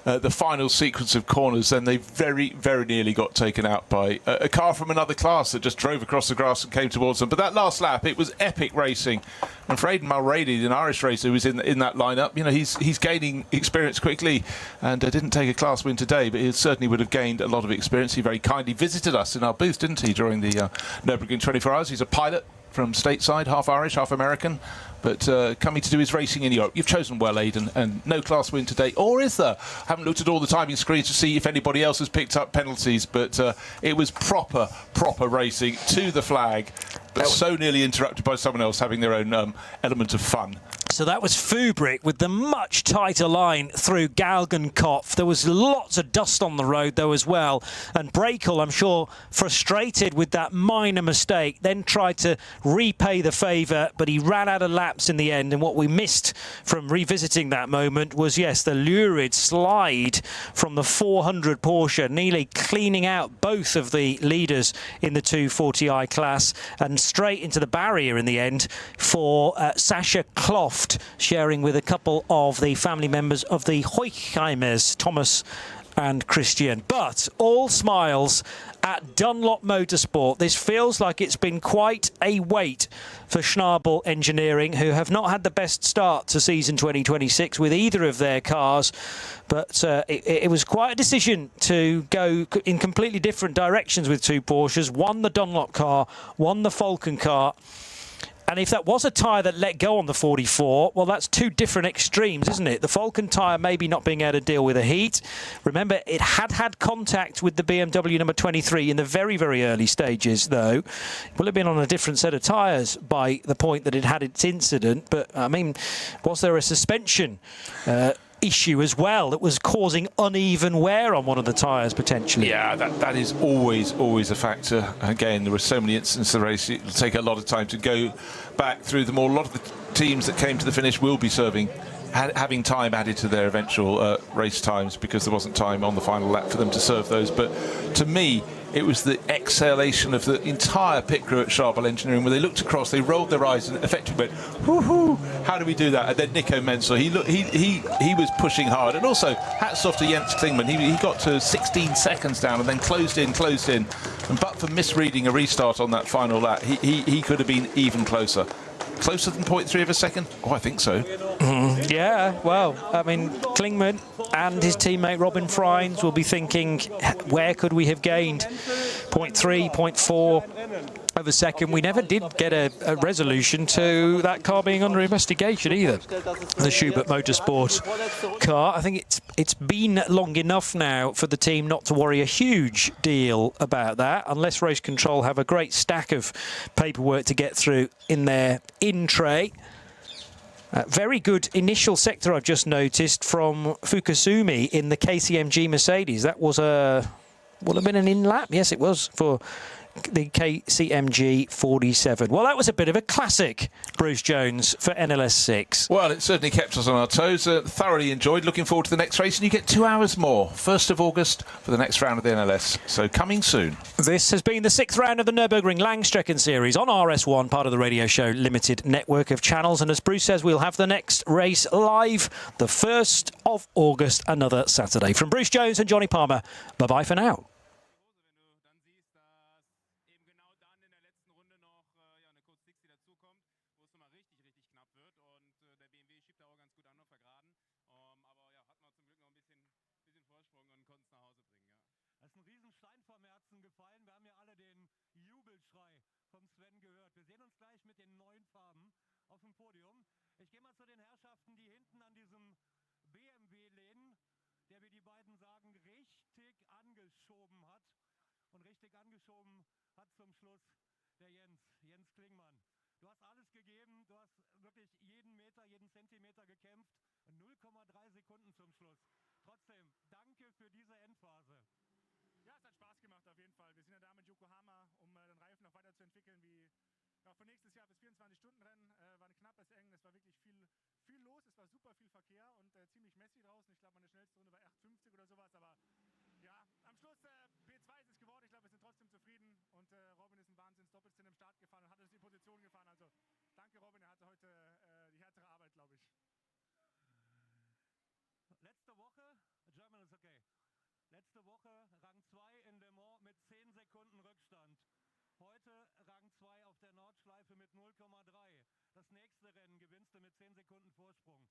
the final sequence of corners, then they very, very nearly got taken out by a car from another class that just drove across the grass and came towards them. But that last lap, it was epic racing. And for Aidan Mulready, an Irish racer who was in that lineup, you know, he's gaining experience quickly, and didn't take a class win today, but he certainly would have gained a lot of experience. He very kindly visited us in our booth, didn't he, during the Nürburgring 24 Hours. He's a pilot from stateside, half Irish, half American, but coming to do his racing in Europe. You've chosen well, Aidan, and no class win today. Or is there? I haven't looked at all the timing screens to see if anybody else has picked up penalties, but it was proper racing to the flag, but so nearly interrupted by someone else having their own element of fun. So that was Fubrick with the much tighter line through Galgenkopf. There was lots of dust on the road though as well. And Brakel, I'm sure, frustrated with that minor mistake, then tried to repay the favour, but he ran out of laps in the end. And what we missed from revisiting that moment was, yes, the lurid slide from the 400 Porsche, nearly cleaning out both of the leaders in the 240i class, and straight into the barrier in the end for Sascha Kloft, sharing with a couple of the family members of the Hochheimers, Thomas and Christian. But all smiles at Dunlop Motorsport. This feels like it's been quite a wait for Schnabel Engineering, who have not had the best start to season 2026 with either of their cars. But it was quite a decision to go in completely different directions with two Porsches. One the Dunlop car, one the Falcon car. And if that was a tyre that let go on the 44, well, that's two different extremes, isn't it? The Falcon tyre maybe not being able to deal with the heat. Remember, it had contact with the BMW number 23 in the very, very early stages, though. It will have been on a different set of tyres by the point that it had its incident. But, I mean, was there a suspension issue as well that was causing uneven wear on one of the tyres potentially? Yeah, that is always a factor. Again, there were so many instances of the race, it'll take a lot of time to go back through them all. A lot of the teams that came to the finish will be having time added to their eventual race times, because there wasn't time on the final lap for them to serve those. But to me, it was the exhalation of the entire pit crew at Charbel Engineering, where they looked across, they rolled their eyes and effectively went, whoo-hoo, how do we do that? And then Nico Menzel, he was pushing hard. And also, hats off to Jens Klingmann. He got to 16 seconds down and then closed in. And but for misreading a restart on that final lap, he could have been even closer. Closer than 0.3 of a second? Oh, I think so. Yeah, well, I mean, Klingmann and his teammate Robin Freins will be thinking, where could we have gained 0.3, 0.4 of a second? We never did get a resolution to that car being under investigation either, the Schubert Motorsport car. I think it's been long enough now for the team not to worry a huge deal about that, unless Race Control have a great stack of paperwork to get through in their in-tray. Very good initial sector I've just noticed from Fukasumi in the KCMG Mercedes. That was would have been an in-lap. Yes, it was for the KCMG 47. Well, that was a bit of a classic, Bruce Jones, for NLS6. Well, it certainly kept us on our toes. Thoroughly enjoyed. Looking forward to the next race. And you get 2 hours more, 1st of August, for the next round of the NLS. So coming soon. This has been the 6th round of the Nürburgring Langstrecken Series on RS1, part of the Radio Show Limited network of channels. And as Bruce says, we'll have the next race live the 1st of August, another Saturday. From Bruce Jones and Johnny Palmer, bye-bye for now. Ich gehe mal zu den Herrschaften, die hinten an diesem BMW lehnen, der, wie die beiden sagen, richtig angeschoben hat. Und richtig angeschoben hat zum Schluss der Jens Klingmann. Du hast alles gegeben, du hast wirklich jeden Meter, jeden Zentimeter gekämpft. 0,3 Sekunden zum Schluss. Trotzdem, danke für diese Endphase. Ja, es hat Spaß gemacht auf jeden Fall. Wir sind ja da mit Yokohama, um den Reifen noch weiterzuentwickeln, wie für nächstes Jahr bis 24-Stunden-Rennen. War ein knappes Eng, es war wirklich viel los, es war super viel Verkehr und ziemlich messy draußen. Ich glaube, meine schnellste Runde war 8,50 oder sowas, aber ja, am Schluss P2 ist es geworden. Ich glaube, wir sind trotzdem zufrieden und Robin ist ein Wahnsinns-Doppelstinn im Start gefahren und hat uns die Position gefahren. Also danke Robin, er hatte heute die härtere Arbeit, glaube ich. Letzte Woche, German ist okay. Letzte Woche Rang 2 in Le Mans mit 10 Sekunden Rückstand. Heute Rang 2 auf der Nordschleife mit 0,3. Das nächste Rennen gewinnst du mit 10 Sekunden Vorsprung.